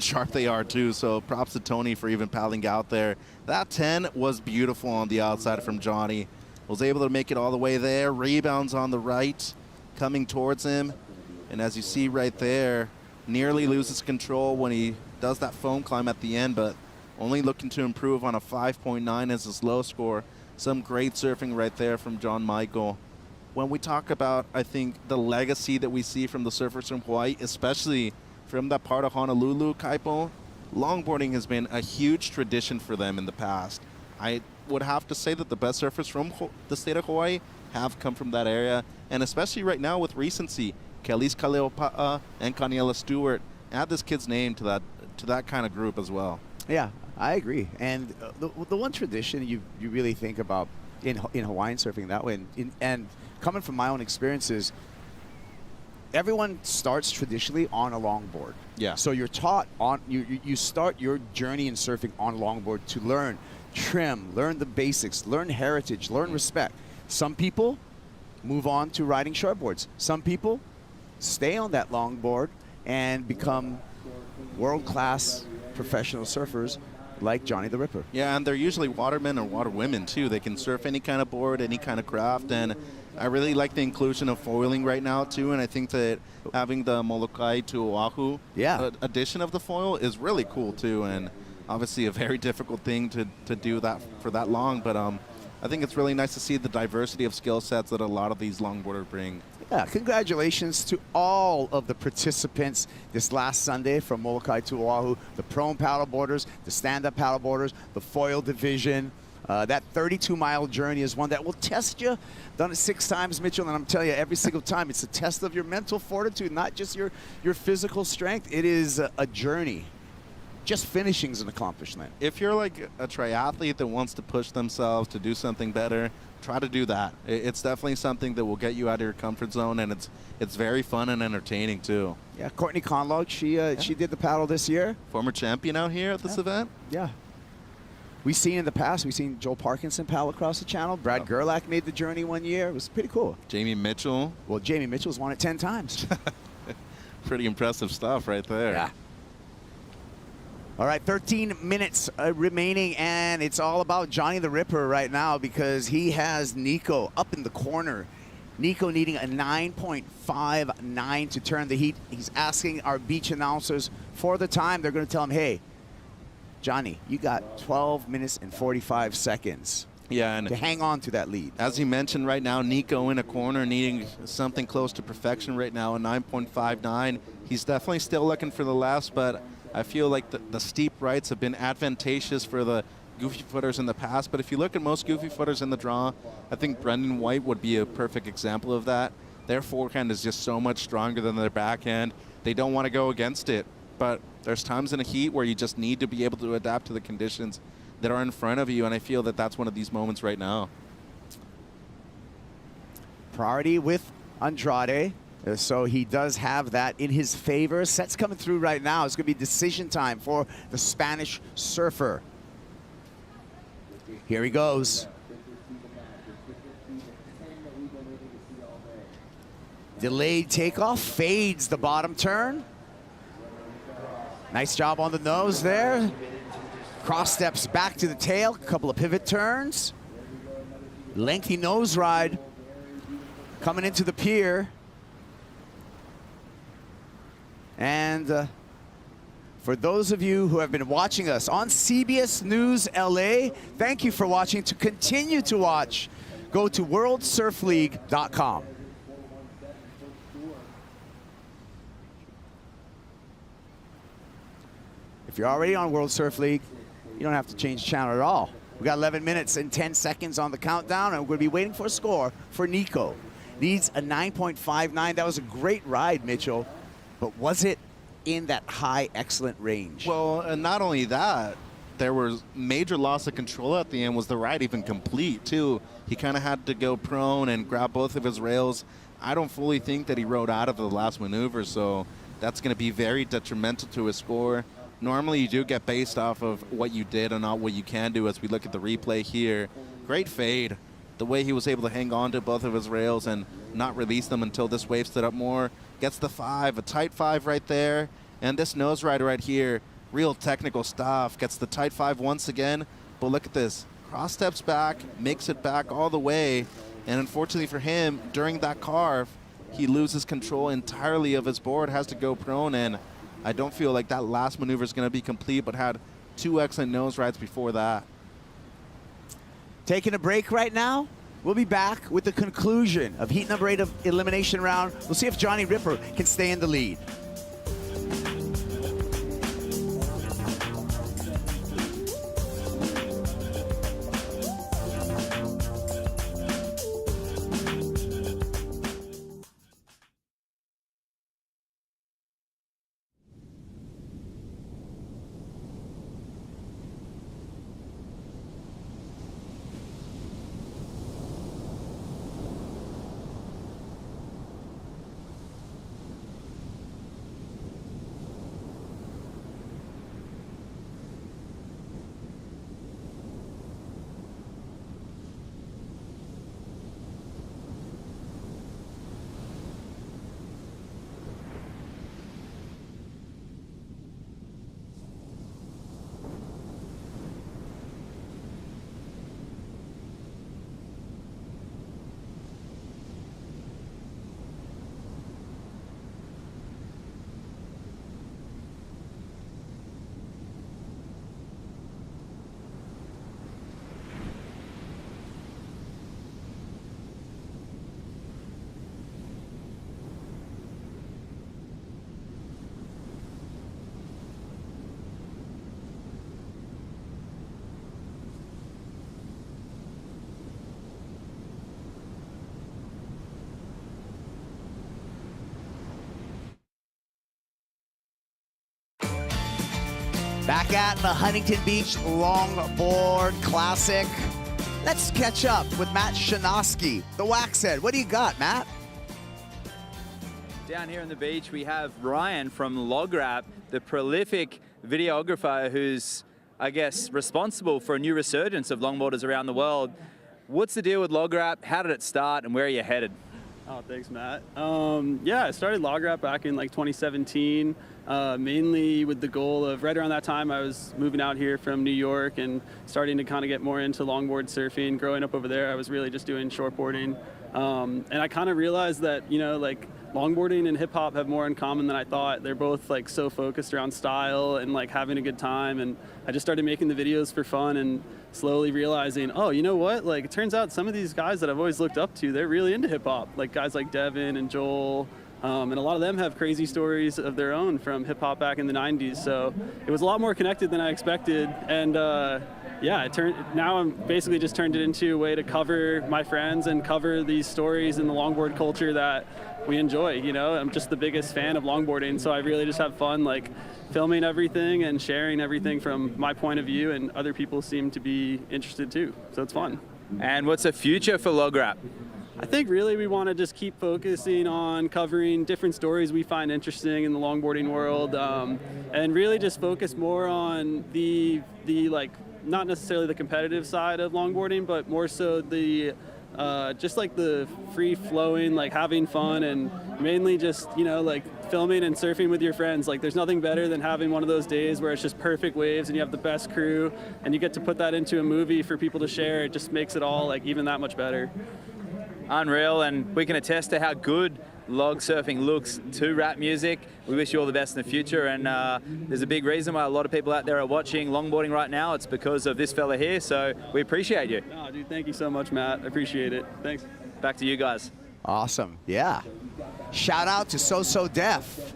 sharp they are too, so props to Tony for even paddling out there. That 10 was beautiful on the outside from Johnny. Was able to make it all the way there, rebounds on the right, coming towards him, and as you see right there, nearly loses control when he does that foam climb at the end, but only looking to improve on a 5.9 as his low score. Some great surfing right there from John Michael. When we talk about, I think, the legacy that we see from the surfers from Hawaii, especially from that part of Honolulu, Kaipo, longboarding has been a huge tradition for them in the past. I would have to say that the best surfers from the state of Hawaii have come from that area, and especially right now with recency, Kelly's Kaleopa'a and Kaniela Stewart add this kid's name to that kind of group as well. Yeah, I agree. And the one tradition you really think about in Hawaiian surfing that way, and coming from my own experiences, everyone starts traditionally on a longboard. Yeah. So you're taught on you start your journey in surfing on a longboard to learn trim, learn the basics, learn heritage, learn respect. Some people move on to riding shortboards. Some people stay on that longboard and become world-class professional surfers like Johnny the Ripper. Yeah, and they're usually watermen or waterwomen too. They can surf any kind of board, any kind of craft, and I really like the inclusion of foiling right now too, and I think that having the Molokai to Oahu addition of the foil is really cool too, and obviously a very difficult thing to do that for that long, but I think it's really nice to see the diversity of skill sets that a lot of these longboarders bring. Yeah, congratulations to all of the participants this last Sunday from Molokai to Oahu, the prone paddleboarders, the stand-up paddleboarders, the foil division. That 32-mile journey is one that will test you. Done it 6 times, Mitchell, and I'm telling you, every single time, it's a test of your mental fortitude, not just your physical strength. It is a journey. just finishing is an accomplishment. If you're like a triathlete that wants to push themselves to do something better, try to do that. It's definitely something that will get you out of your comfort zone, and it's very fun and entertaining too. Yeah, Courtney Conlog, she did the paddle this year. Former champion out here at this event. Yeah. We've seen in the past, we've seen Joel Parkinson paddle across the channel. Brad Gerlach made the journey one year. It was pretty cool. Jamie Mitchell. Well, Jamie Mitchell's won it 10 times. Pretty impressive stuff right there. Yeah. All right, 13 minutes remaining, and it's all about Johnny the Ripper right now because he has Nico up in the corner. Nico needing a 9.59 to turn the heat. He's asking our beach announcers for the time. They're going to tell him, hey, Johnny, you got 12 minutes and 45 seconds and to hang on to that lead. As you mentioned right now, Nico in a corner needing something close to perfection right now, a 9.59. He's definitely still looking for the lefts, but I feel like the steep rights have been advantageous for the goofy footers in the past. But if you look at most goofy footers in the draw, I think Brendan White would be a perfect example of that. Their forehand is just so much stronger than their backhand. They don't want to go against it. But there's times in a heat where you just need to be able to adapt to the conditions that are in front of you, and I feel that that's one of these moments right now. Priority with Andrade, so he does have that in his favor. Sets coming through right now. It's going to be decision time for the Spanish surfer. Here he goes. Delayed takeoff, fades the bottom turn. Nice job on the nose there. Cross steps back to the tail, a couple of pivot turns. Lengthy nose ride coming into the pier. And for those of you who have been watching us on CBS News LA, thank you for watching. To continue to watch, go to worldsurfleague.com. If you're already on World Surf League, you don't have to change channel at all. We got 11 minutes and 10 seconds on the countdown, and we're going to be waiting for a score for Nico. Needs a 9.59. That was a great ride, Mitchell, but was it in that high, excellent range? Well, and not only that, there was major loss of control at the end. Was the ride even complete, too? He kind of had to go prone and grab both of his rails. I don't fully think that he rode out of the last maneuver, so that's going to be very detrimental to his score. Normally, you do get based off of what you did and not what you can do as we look at the replay here. Great fade. The way he was able to hang on to both of his rails and not release them until this wave stood up more. Gets the 5, a tight 5 right there. And this nose ride right here, real technical stuff. Gets the tight 5 once again. But look at this. Cross steps back, makes it back all the way. And unfortunately for him, during that carve, he loses control entirely of his board, has to go prone, and I don't feel like that last maneuver is going to be complete, but had 2 excellent nose rides before that. Taking a break right now. We'll be back with the conclusion of heat number 8 of elimination round. We'll see if Johnny Ripper can stay in the lead. back at the Huntington Beach Longboard Classic. Let's catch up with Matt Shanoski, the Waxhead. What do you got, Matt? Down here on the beach, we have Ryan from LogRap, the prolific videographer who's, I guess, responsible for a new resurgence of longboarders around the world. What's the deal with LogRap? How did it start, and where are you headed? Oh, thanks, Matt. Yeah, I started LogRap back in like 2017, mainly with the goal of, right around that time, I was moving out here from New York and starting to kind of get more into longboard surfing. Growing up over there, I was really just doing shortboarding. And I kind of realized that, you know, like, longboarding and hip hop have more in common than I thought. They're both like so focused around style and like having a good time. And I just started making the videos for fun and slowly realizing, oh, you know what? Like, it turns out some of these guys that I've always looked up to, they're really into hip hop. Like guys like Devin and Joel. And a lot of them have crazy stories of their own from hip hop back in the 90s. So it was a lot more connected than I expected. And yeah, now I'm basically just turned it into a way to cover my friends and cover these stories in the longboard culture that we enjoy. You know, I'm just the biggest fan of longboarding, so I really just have fun like filming everything and sharing everything from my point of view, and other people seem to be interested too, so it's fun. And what's the future for LogRap? I think really we want to just keep focusing on covering different stories we find interesting in the longboarding world, and really just focus more on the like, not necessarily the competitive side of longboarding, but more so the just like the free flowing, like having fun, and mainly just, you know, like filming and surfing with your friends. Like there's nothing better than having one of those days where it's just perfect waves and you have the best crew and you get to put that into a movie for people to share. It just makes it all like even that much better. Unreal, and we can attest to how good log surfing looks to rap music. We wish you all the best in the future, and there's a big reason why a lot of people out there are watching longboarding right now. It's because of this fella here, so we appreciate you. Oh, dude, thank you so much, Matt. I appreciate it. Thanks. Back to you guys. Awesome, yeah. Shout out to So Def,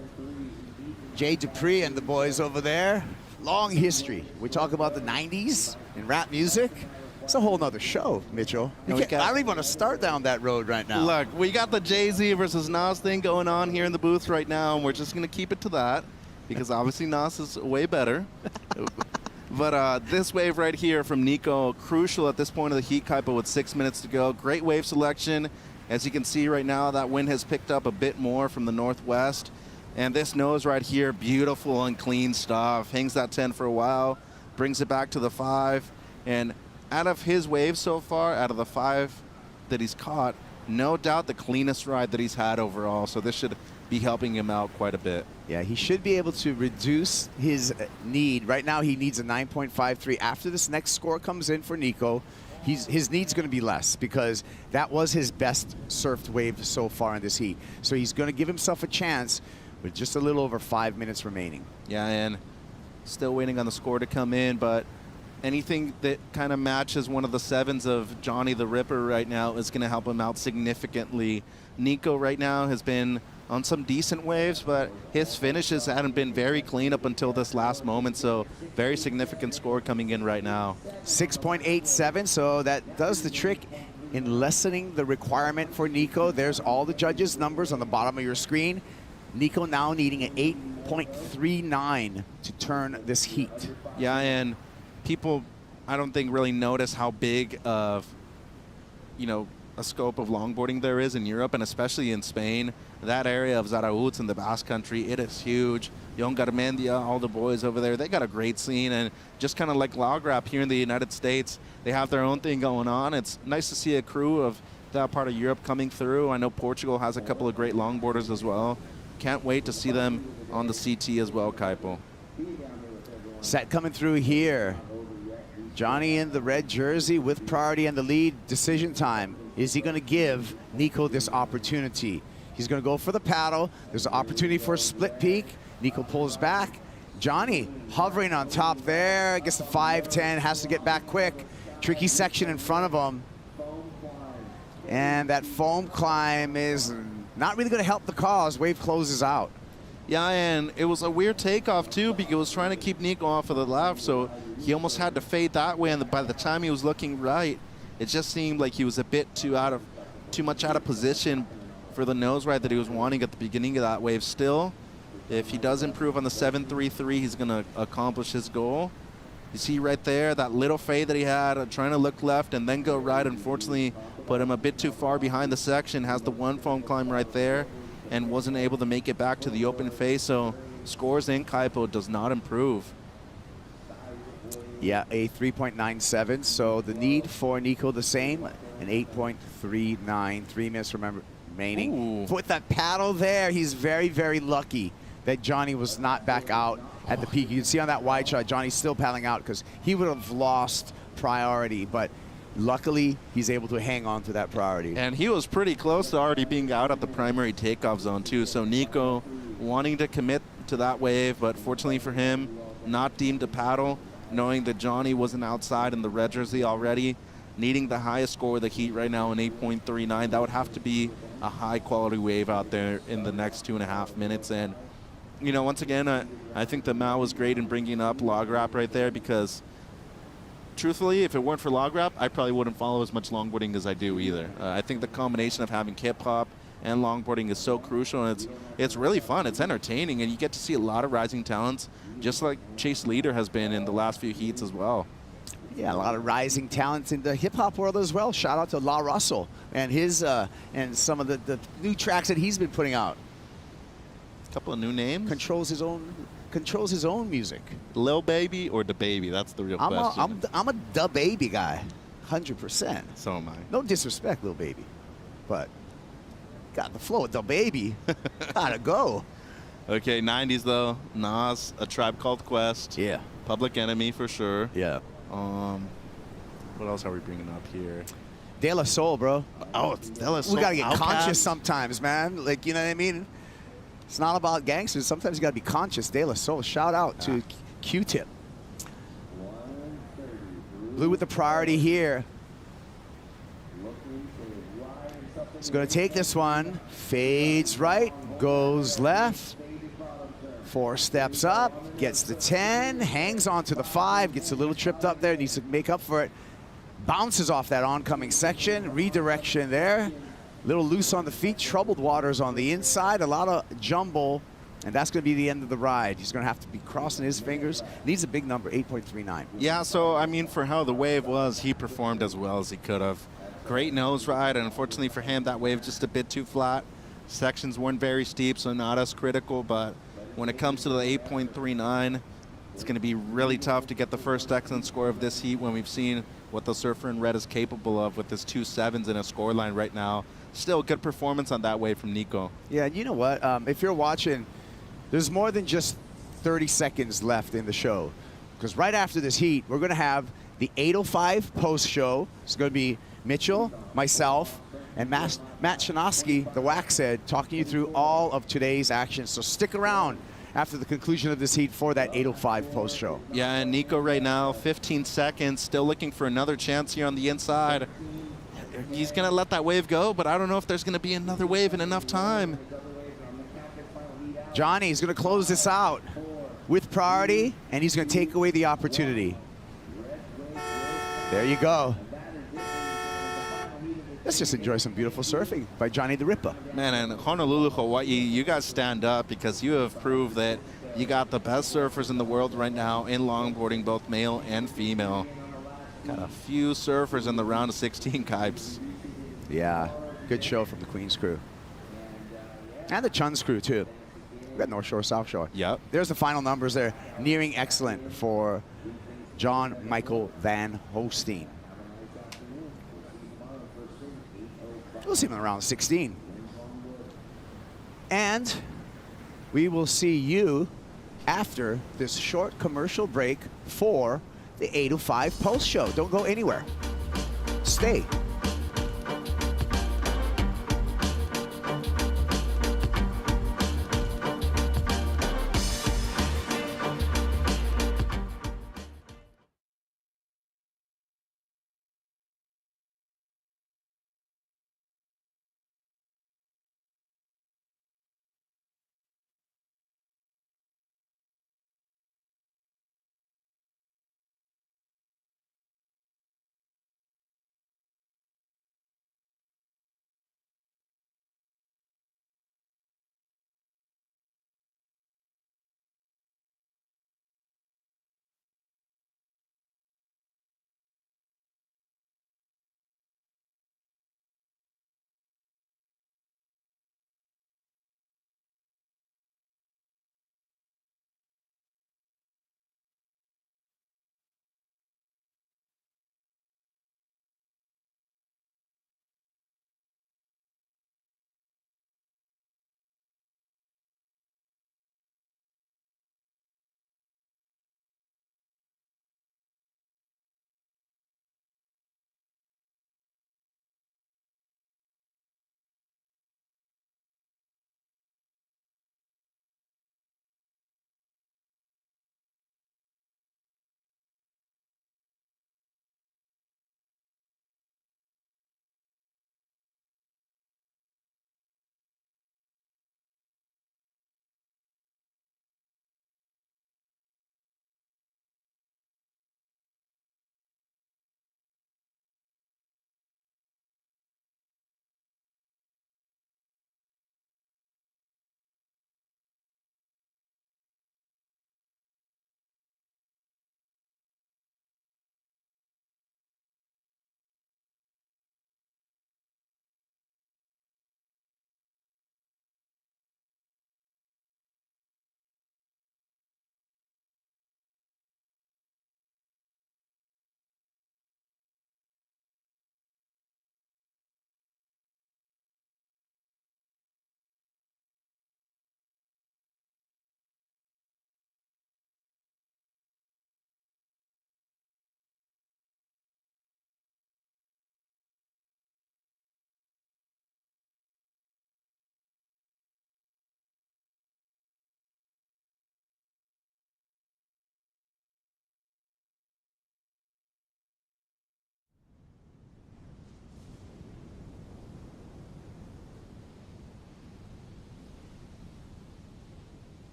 Jay Dupree and the boys over there. Long history. We talk about the 90s in rap music. It's a whole nother show, Mitchell. I don't even want to start down that road right now. Look, we got the Jay-Z versus Nas thing going on here in the booth right now, and we're just going to keep it to that because obviously Nas is way better. But this wave right here from Nico, crucial at this point of the heat, Kaipo, with 6 minutes to go. Great wave selection. As you can see right now, that wind has picked up a bit more from the northwest. And this nose right here, beautiful and clean stuff. Hangs that 10 for a while, brings it back to the 5. And out of his waves so far, out of the 5 that he's caught, no doubt the cleanest ride that he's had overall. So this should be helping him out quite a bit. Yeah, he should be able to reduce his need. Right now he needs a 9.53. After this next score comes in for Nico, his need's going to be less because that was his best surfed wave so far in this heat. So he's going to give himself a chance with just a little over 5 minutes remaining. Yeah, and still waiting on the score to come in, but anything that kind of matches one of the 7s of Johnny the Ripper right now is going to help him out significantly. Nico right now has been on some decent waves, but his finishes hadn't been very clean up until this last moment, so very significant score coming in right now. 6.87, so that does the trick in lessening the requirement for Nico. There's all the judges' numbers on the bottom of your screen. Nico now needing an 8.39 to turn this heat. Yeah, and people, I don't think, really notice how big of, you know, a scope of longboarding there is in Europe, and especially in Spain. That area of Zarautz in the Basque Country, it is huge. Young Garmendia, all the boys over there, they got a great scene, and just kind of like LogRap here in the United States, they have their own thing going on. It's nice to see a crew of that part of Europe coming through. I know Portugal has a couple of great longboarders as well. Can't wait to see them on the CT as well, Kaipo. Set coming through here. Johnny in the red jersey with priority and the lead. Decision time. Is he going to give Nico this opportunity? He's going to go for the paddle. There's an opportunity for a split peak. Nico pulls back. Johnny hovering on top there. Gets the 5-10. Has to get back quick. Tricky section in front of him. And that foam climb is not really going to help the cause. Wave closes out. Yeah, and it was a weird takeoff too because it was trying to keep Nico off of the left, so he almost had to fade that way, and by the time he was looking right, it just seemed like he was a bit too much out of position for the nose ride that he was wanting at the beginning of that wave. Still, If he does improve on the 7.33, he's going to accomplish his goal. You see right there, that little fade that he had, trying to look left and then go right, unfortunately put him a bit too far behind the section, has the one foam climb right there, and wasn't able to make it back to the open face, so scores in Kaipo does not improve. Yeah, a 3.97, so the need for Nico the same, an 8.39, 3 minutes remaining. Ooh. With that paddle there, he's very, very lucky that Johnny was not back out at the peak. You can see on that wide shot, Johnny's still paddling out because he would have lost priority, but luckily he's able to hang on to that priority. And he was pretty close to already being out at the primary takeoff zone too, so Nico wanting to commit to that wave, but fortunately for him, not deemed to paddle, knowing that Johnny wasn't outside in the red jersey already, needing the highest score of the heat right now in 8.39. That would have to be a high quality wave out there in the next 2.5 minutes. And, you know, once again, I think the Mao was great in bringing up log wrap right there, because truthfully, if it weren't for log wrap, I probably wouldn't follow as much longboarding as I do either. I think the combination of having hip hop and longboarding is so crucial, and it's really fun. It's entertaining, and you get to see a lot of rising talents, just like Chase Leader has been in the last few heats as well. Yeah, a lot of rising talents in the hip-hop world as well. Shout out to La Russell and his and some of the new tracks that he's been putting out. A couple of new names. Controls his own music. Lil Baby or Da Baby? That's the real question. I'm a Da Baby guy, 100%. So am I. No disrespect, Lil Baby, but got the flow with Da Baby. Gotta go. Okay, 90s though. Nas, A Tribe Called Quest. Yeah. Public Enemy for sure. Yeah. What else are we bringing up here? De La Soul, bro. Oh, it's De La Soul. We gotta get Outkast. conscious sometimes, man. Like, you know what I mean? It's not about gangsters. Sometimes you gotta be conscious. De La Soul. Shout out to Q-Tip. Blue with the priority here. He's gonna take this one. Fades right, goes left. 4 steps up, gets the 10, hangs on to the 5, gets a little tripped up there, needs to make up for it. Bounces off that oncoming section, redirection there. Little loose on the feet, troubled waters on the inside, a lot of jumble, and that's going to be the end of the ride. He's going to have to be crossing his fingers. Needs a big number, 8.39. Yeah, so, I mean, for how the wave was, he performed as well as he could have. Great nose ride, and unfortunately for him, that wave just a bit too flat. Sections weren't very steep, so not as critical, but when it comes to the 8.39, it's going to be really tough to get the first excellent score of this heat when we've seen what the surfer in red is capable of with his 2 7s in a scoreline right now. Still, good performance on that wave from Nico. Yeah, and you know what? If you're watching, there's more than just 30 seconds left in the show, because right after this heat, we're going to have the 8:05 post-show. It's going to be Mitchell, myself, and Matt Chinaski, the Wax Head, talking you through all of today's action. So stick around after the conclusion of this heat for that 8:05 post-show. Yeah, and Nico right now, 15 seconds, still looking for another chance here on the inside. He's going to let that wave go, but I don't know if there's going to be another wave in enough time. Johnny's going to close this out with priority, and he's going to take away the opportunity. There you go. Let's just enjoy some beautiful surfing by Johnny the Ripper. Man, and Honolulu, Hawaii, you guys stand up because you have proved that you got the best surfers in the world right now in longboarding, both male and female. Got a few surfers in the round of 16 Kipes. Yeah, good show from the Queen's crew. And the Chun's crew, too. We got North Shore, South Shore. Yep. There's the final numbers there. Nearing excellent for John Michael Van Hosteen. We'll see him in around 16. And we will see you after this short commercial break for the 8:05 post show. Don't go anywhere. Stay.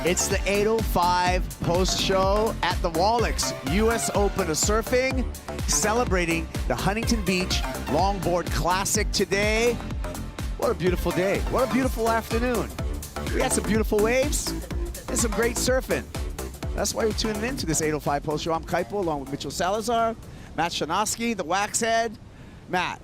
It's the 8:05 post-show at the Wallex U.S. Open of Surfing, celebrating the Huntington Beach Longboard Classic today. What a beautiful day. What a beautiful afternoon. We had some beautiful waves and some great surfing. That's why you're tuning in to this 8:05 post-show. I'm Kaipo, along with Mitchell Salazar, Matt Shanoski, the Waxhead. Matt,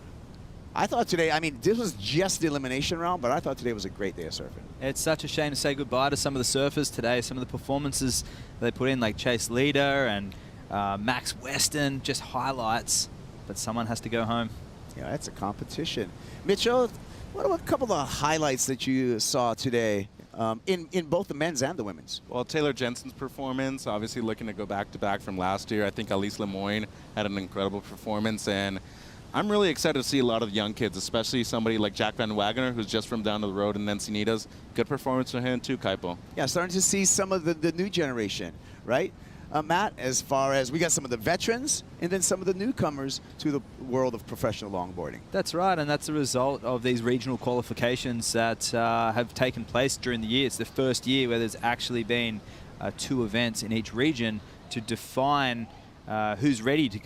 I thought today, I mean, this was just the elimination round, but I thought today was a great day of surfing. It's such a shame to say goodbye to some of the surfers today. Some of the performances they put in, like Chase Leader and Max Weston, just highlights. But someone has to go home. Yeah, that's a competition. Mitchell, what are a couple of highlights that you saw today in both the men's and the women's? Well, Taylor Jensen's performance, obviously looking to go back-to-back from last year. I think Elise Lemoyne had an incredible performance, and I'm really excited to see a lot of young kids, especially somebody like Jack Van Wagener, who's just from down the road in Encinitas. Good performance from him too, Kaipo. Yeah, starting to see some of the new generation, right? Matt, as far as we got some of the veterans and then some of the newcomers to the world of professional longboarding. That's right, and that's a result of these regional qualifications that have taken place during the year. It's the first year where there's actually been 2 events in each region to define who's ready to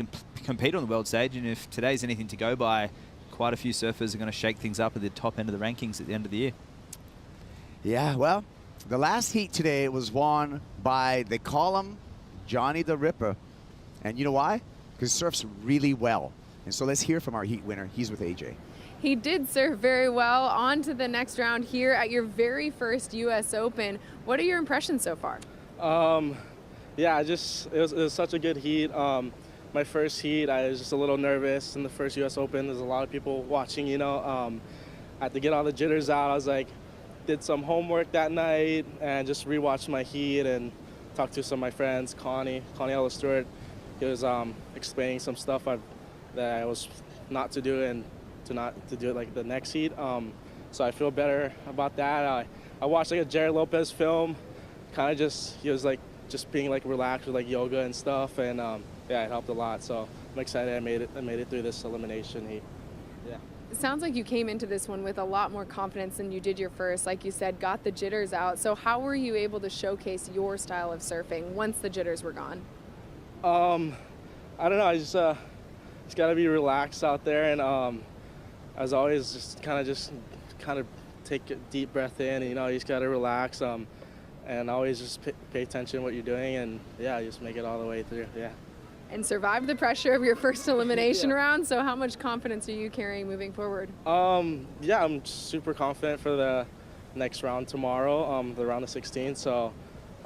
compete on the world stage. And if today's anything to go by, quite a few surfers are going to shake things up at the top end of the rankings at the end of the year. Yeah, well, the last heat today was won by, they call him Johnny the Ripper. And you know why? Because he surfs really well. And so let's hear from our heat winner. He's with AJ. He did surf very well. On to the next round here at your very first U.S. Open. What are your impressions so far? Yeah, it was such a good heat. My first heat, I was just a little nervous in the first U.S. Open. There's a lot of people watching, you know. I had to get all the jitters out. I was like, did some homework that night and just rewatched my heat and talked to some of my friends, Connie Ellis Stewart. He was explaining some stuff that I was not to do and not to do it like the next heat. So I feel better about that. I watched like a Jared Lopez film, kind of just, he was like, just being like relaxed with like yoga and stuff, and yeah, it helped a lot. So I'm excited I made it through this elimination heat. Yeah. It sounds like you came into this one with a lot more confidence than you did your first. Like you said, got the jitters out. So how were you able to showcase your style of surfing once the jitters were gone? I don't know. I just got to be relaxed out there, and as always, just kind of take a deep breath in. And, you know, you just got to relax. And always just pay attention to what you're doing, and yeah, just make it all the way through. Yeah. And survive the pressure of your first elimination round. So how much confidence are you carrying moving forward? Yeah, I'm super confident for the next round tomorrow, the round of 16. So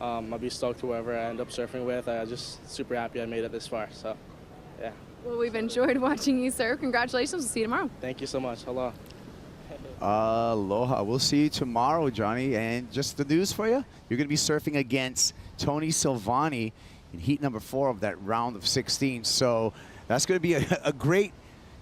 I'll be stoked whoever I end up surfing with. I'm just super happy I made it this far. So yeah. Well, we've enjoyed watching you surf. Congratulations. We'll see you tomorrow. Thank you so much. Hello. Aloha. We'll see you tomorrow, Johnny. And just the news for you, you're going to be surfing against Tony Silvani in heat number 4 of that round of 16. So that's going to be a great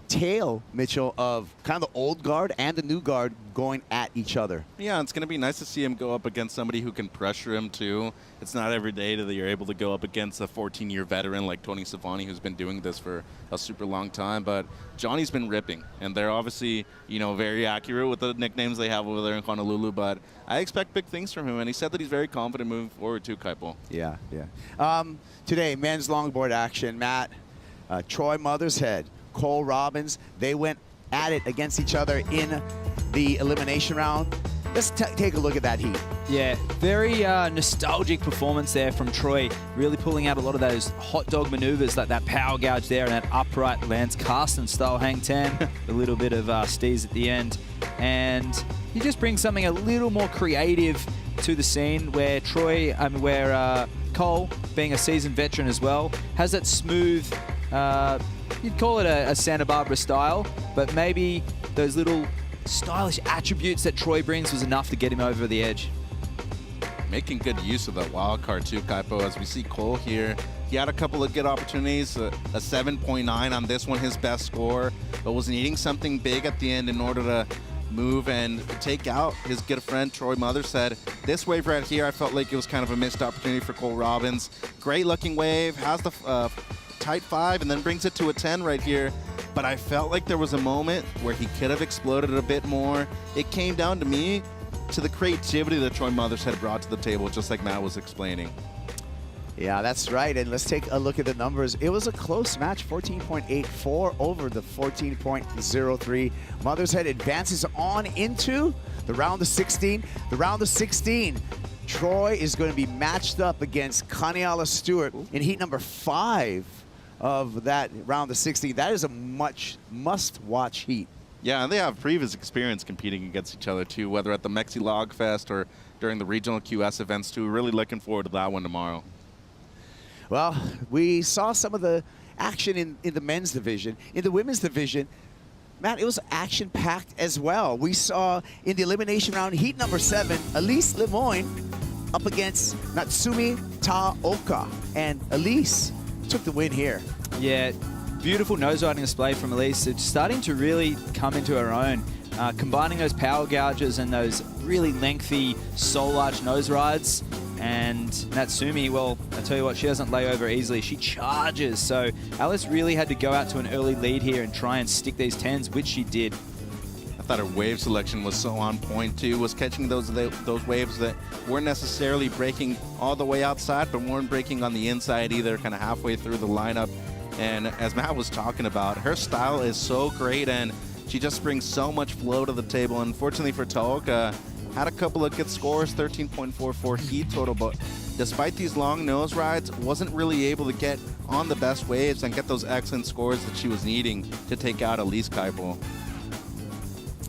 tale, Mitchell, of kind of the old guard and the new guard going at each other. Yeah, it's going to be nice to see him go up against somebody who can pressure him, too. It's not every day that you're able to go up against a 14-year veteran like Tony Silvani, who's been doing this for a super long time. But Johnny's been ripping, and they're obviously, you know, very accurate with the nicknames they have over there in Honolulu. But I expect big things from him, and he said that he's very confident moving forward, too, Kaipo. Yeah, yeah. Today, men's longboard action, Matt, Troy Mothershead, Cole Robbins, they went at it against each other in the elimination round. Let's take a look at that heat. Yeah, very nostalgic performance there from Troy, really pulling out a lot of those hot dog maneuvers, like that power gouge there and that upright Lance Carsten style hang 10, a little bit of steez at the end. And he just brings something a little more creative to the scene where Cole, being a seasoned veteran as well, has that smooth, you'd call it a Santa Barbara style, but maybe those little stylish attributes that Troy brings was enough to get him over the edge. Making good use of that wild card too, Kaipo, as we see Cole here He had a couple of good opportunities, a 7.9 on this one, his best score, but was needing something big at the end in order to move and take out his good friend Troy Mothershead. This wave right here, I felt like it was kind of a missed opportunity for Cole Robbins. Great looking wave, has the tight 5 and then brings it to a 10 right here. But I felt like there was a moment where he could have exploded a bit more. It came down to me, to the creativity that Troy Mothershead brought to the table, just like Matt was explaining. Yeah, that's right. And let's take a look at the numbers. It was a close match, 14.84 over the 14.03. Mothershead advances on into the round of 16. The round of 16, Troy is going to be matched up against Kaniala Stewart in heat number 5 of that round of 16. That is a must-watch heat. Yeah, and they have previous experience competing against each other too, whether at the Mexi Log Fest or during the regional QS events too. Really looking forward to that one tomorrow. Well, we saw some of the action in the men's division. In the women's division, Matt, it was action-packed as well. We saw in the elimination round, heat number 7, Elise Lemoyne up against Natsumi Taoka. And Elise took the win here. Yeah, beautiful nose riding display from Elise. It's starting to really come into her own. Combining those power gouges and those really lengthy soul arch nose rides. And Natsumi, well, I tell you what, she doesn't lay over easily. She charges. So Alice really had to go out to an early lead here and try and stick these 10s, which she did. I thought her wave selection was so on point too. Was catching those waves that weren't necessarily breaking all the way outside, but weren't breaking on the inside either, kind of halfway through the lineup. And as Matt was talking about, her style is so great, and she just brings so much flow to the table. Unfortunately for Taoka, had a couple of good scores, 13.44 heat total, but despite these long nose rides, wasn't really able to get on the best waves and get those excellent scores that she was needing to take out Elise Keipel.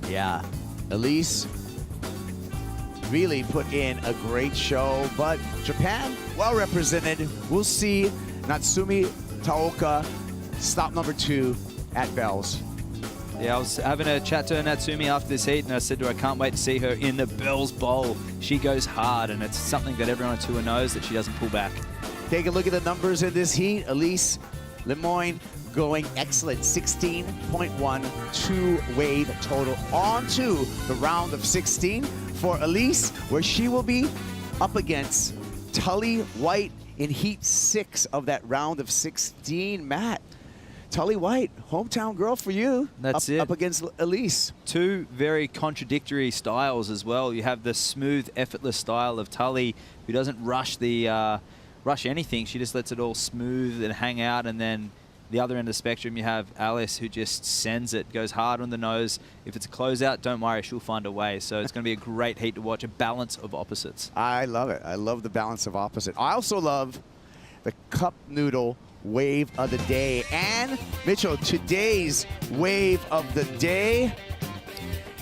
Yeah, Elise really put in a great show, but Japan, well represented. We'll see Natsumi Taoka, stop number 2 at Bells. Yeah, I was having a chat to Natsumi after this heat, and I said to her, I can't wait to see her in the Bells Bowl. She goes hard, and it's something that everyone on tour knows, that she doesn't pull back. Take a look at the numbers in this heat. Elise Lemoyne going excellent, 16.12 wave total on to the round of 16 for Elise, where she will be up against Tully White in heat 6 of that round of 16. Matt, Tully White, hometown girl for you. That's it. Up against Elise. Two very contradictory styles as well. You have the smooth, effortless style of Tully, who doesn't rush anything. She just lets it all smooth and hang out. And then the other end of the spectrum, you have Alice, who just sends it, goes hard on the nose. If it's a closeout, don't worry, she'll find a way. So it's going to be a great heat to watch, a balance of opposites. I love it. I love the balance of opposite. I also love the cup noodle wave of the day. And Mitchell, today's wave of the day,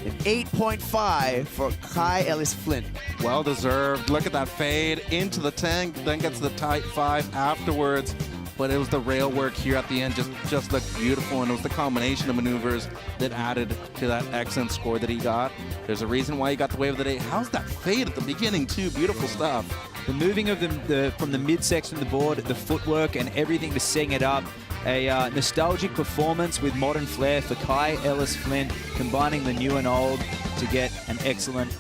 an 8.5 for Kai Ellis Flint. Well deserved. Look at that fade into the 10, then gets the tight 5 afterwards. But it was the rail work here at the end just looked beautiful, and it was the combination of maneuvers that added to that excellent score that he got. There's a reason why he got the wave of the day. How's that fade at the beginning too? Beautiful stuff. The moving of from the midsection of the board, the footwork and everything to sing it up. A nostalgic performance with modern flair for Kai Ellis Flint, combining the new and old to get an excellent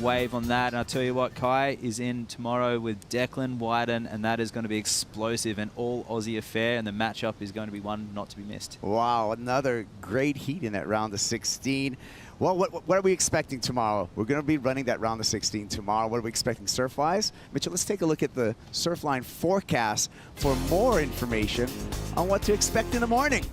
wave on that. And I'll tell you what, Kai is in tomorrow with Declan Wyden, and that is going to be explosive and all Aussie affair, and the matchup is going to be one not to be missed. Wow, another great heat in that round of 16. Well, what are we expecting tomorrow? We're going to be running that round of 16 tomorrow. What are we expecting surf-wise? Mitchell, let's take a look at the Surfline forecast for more information on what to expect in the morning.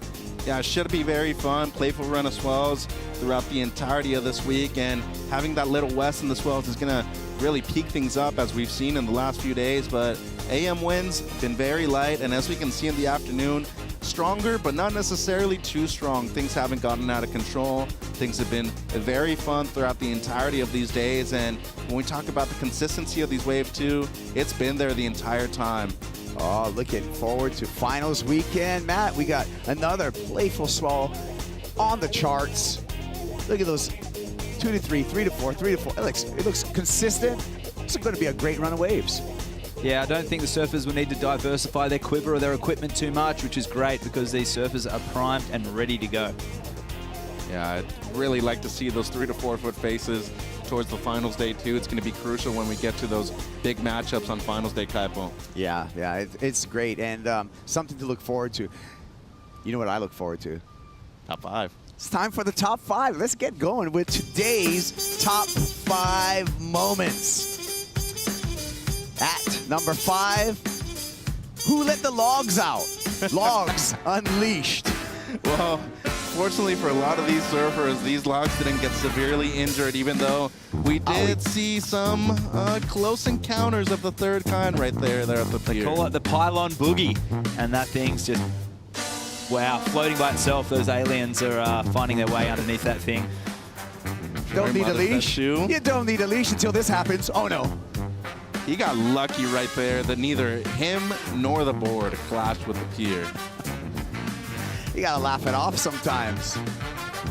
Yeah, it should be very fun. Playful run of swells throughout the entirety of this week, and having that little west in the swells is going to really peak things up, as we've seen in the last few days. But AM winds been very light, and as we can see in the afternoon, stronger, but not necessarily too strong. Things haven't gotten out of control. Things have been very fun throughout the entirety of these days, and when we talk about the consistency of these waves too, it's been there the entire time. Oh, looking forward to finals weekend. Matt, we got another playful swell on the charts. Look at those 2 to 3, 3 to 4, 3 to 4. It looks consistent. It's going to be a great run of waves. Yeah, I don't think the surfers will need to diversify their quiver or their equipment too much, which is great because these surfers are primed and ready to go. Yeah, I'd really like to see those 3 to 4 foot faces towards the finals day too. It's going to be crucial when we get to those big matchups on finals day, Kaipo. Yeah, it's great and something to look forward to. You know what I look forward to? Top 5. It's time for the top 5. Let's get going with today's top 5 moments. At number 5, who let the logs out? Logs unleashed. Well, fortunately for a lot of these surfers, these logs didn't get severely injured, even though we did see some close encounters of the third kind right there at the pier. They call it the pylon boogie, and that thing's just, wow, floating by itself. Those aliens are finding their way underneath that thing. Don't need a leash. You don't need a leash until this happens. Oh no. He got lucky right there that neither him nor the board clashed with the pier. You gotta laugh it off sometimes.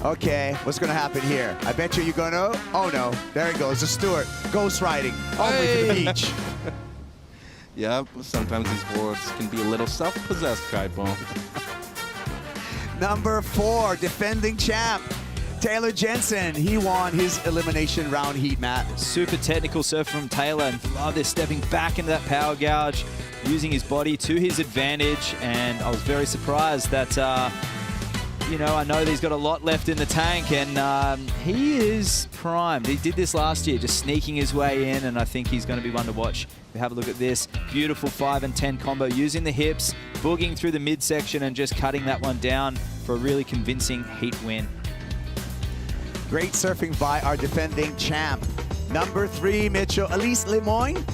Okay, what's gonna happen here? I bet you're gonna, oh no, there he goes, the Stewart, ghost riding, all the way to the beach. Yep, sometimes these boards can be a little self-possessed, Kaipo. Number 4, defending champ, Taylor Jensen. He won his elimination round heat, Matt. Super technical surfer from Taylor, and love this stepping back into that power gouge, using his body to his advantage, and I was very surprised that, you know, I know that he's got a lot left in the tank, and he is primed. He did this last year, just sneaking his way in, and I think he's going to be one to watch. Have a look at this beautiful 5 and 10 combo, using the hips, boogieing through the midsection, and just cutting that one down for a really convincing heat win. Great surfing by our defending champ. Number 3, Mitchell, Elise Lemoyne.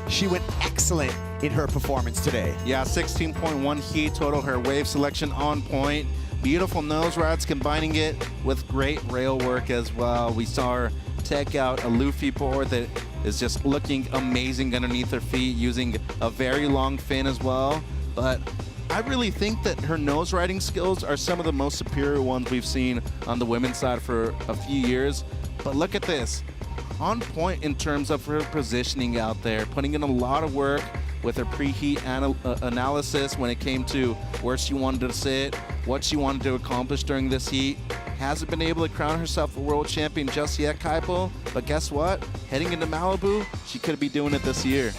She went excellent in her performance today. Yeah, 16.1 heat total, her wave selection on point. Beautiful nose rides, combining it with great rail work as well. We saw her take out a Luffy board that is just looking amazing underneath her feet, using a very long fin as well. But I really think that her nose riding skills are some of the most superior ones we've seen on the women's side for a few years. But look at this. On point in terms of her positioning out there, putting in a lot of work with her preheat analysis when it came to where she wanted to sit, what she wanted to accomplish during this heat. Hasn't been able to crown herself a world champion just yet, Kaipo, but guess what? Heading into Malibu, she could be doing it this year.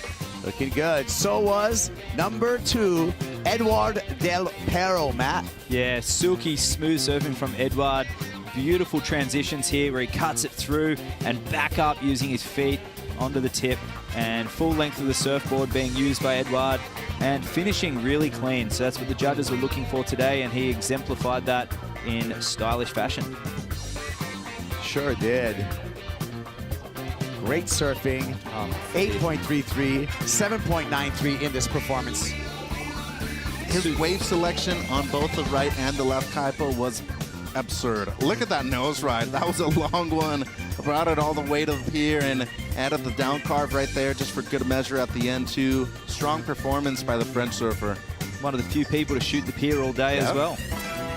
Looking good. So was number 2, Edward Del Perro, Matt. Yeah, silky smooth surfing from Edward. Beautiful transitions here where he cuts it through and back up using his feet onto the tip, and full length of the surfboard being used by Edward, and finishing really clean. So that's what the judges were looking for today, and he exemplified that in stylish fashion. Sure did. Great surfing. 8.33, 7.93 in this performance. His wave selection on both the right and the left, Kaipo, was absurd. Look at that nose ride. That was a long one. Brought it all the way to the pier and added the down carve right there just for good measure at the end too. Strong performance by the French surfer. One of the few people to shoot the pier all day as well.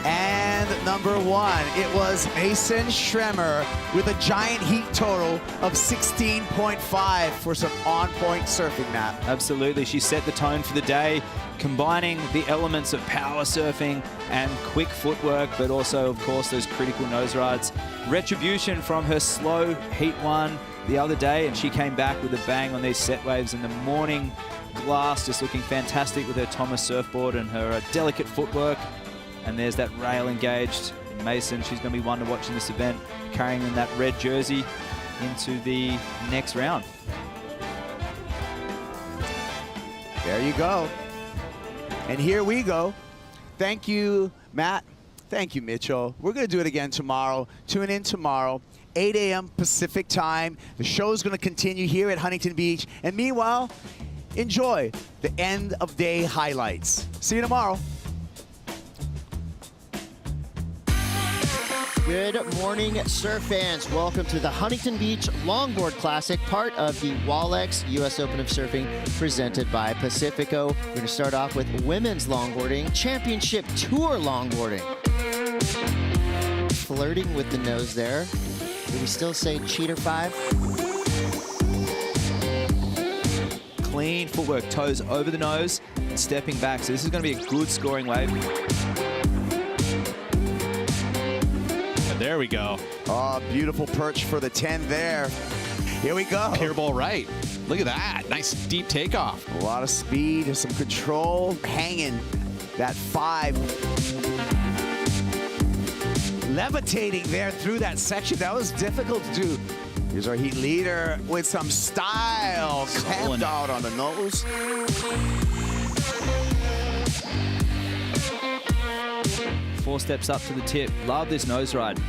And number 1, it was Mason Schremer with a giant heat total of 16.5 for some on-point surfing, Matt. Absolutely. She set the tone for the day, combining the elements of power surfing and quick footwork, but also, of course, those critical nose rides. Retribution from her slow heat 1 the other day, and she came back with a bang on these set waves in the morning. Glass just looking fantastic with her Thomas surfboard and her delicate footwork. And there's that rail engaged. Mason, she's going to be one to watch in this event, carrying in that red jersey into the next round. There you go. And here we go. Thank you, Matt. Thank you, Mitchell. We're going to do it again tomorrow. Tune in tomorrow, 8 a.m. Pacific time. The show's going to continue here at Huntington Beach. And meanwhile, enjoy the end of day highlights. See you tomorrow. Good morning, surf fans. Welcome to the Huntington Beach Longboard Classic, part of the Wallex US Open of Surfing, presented by Pacifico. We're going to start off with women's longboarding, championship tour longboarding. Flirting with the nose there. Do we still say cheater 5? clean footwork, toes over the nose and stepping back. So this is going to be a good scoring wave. And there we go. Oh, beautiful perch for the 10 there. Here we go. Pier ball right. Look at that. Nice deep takeoff. A lot of speed and some control. Hanging that 5. Levitating there through that section. That was difficult to do. Here's our heat leader with some style. Camped out on the nose. 4 steps up to the tip. Love this nose ride.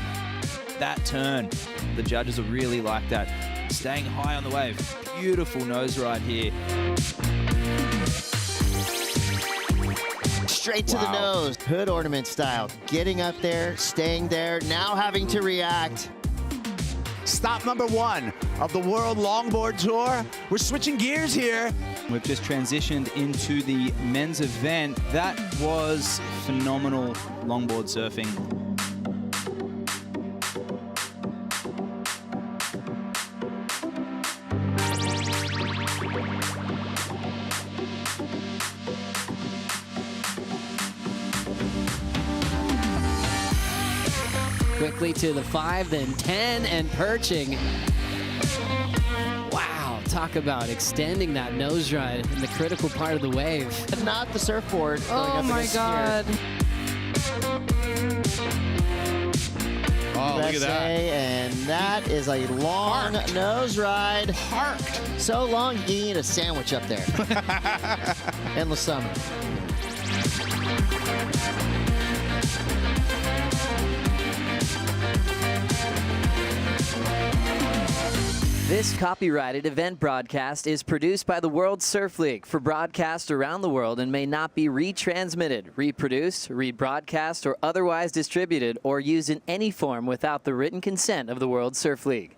That turn, the judges will really like that. Staying high on the wave. Beautiful nose ride here. Straight to the nose, hood ornament style. Getting up there, staying there, now having to react. Stop number 1 of the World Longboard Tour. We're switching gears here. We've just transitioned into the men's event. That was phenomenal longboard surfing. Quickly to the 5, then 10, and perching. Wow, talk about extending that nose ride in the critical part of the wave. Not the surfboard. Oh my God. Oh, look at that. And that is a long nose ride. Parked. So long you can eat a sandwich up there. Endless summer. This copyrighted event broadcast is produced by the World Surf League for broadcast around the world and may not be retransmitted, reproduced, rebroadcast, or otherwise distributed or used in any form without the written consent of the World Surf League.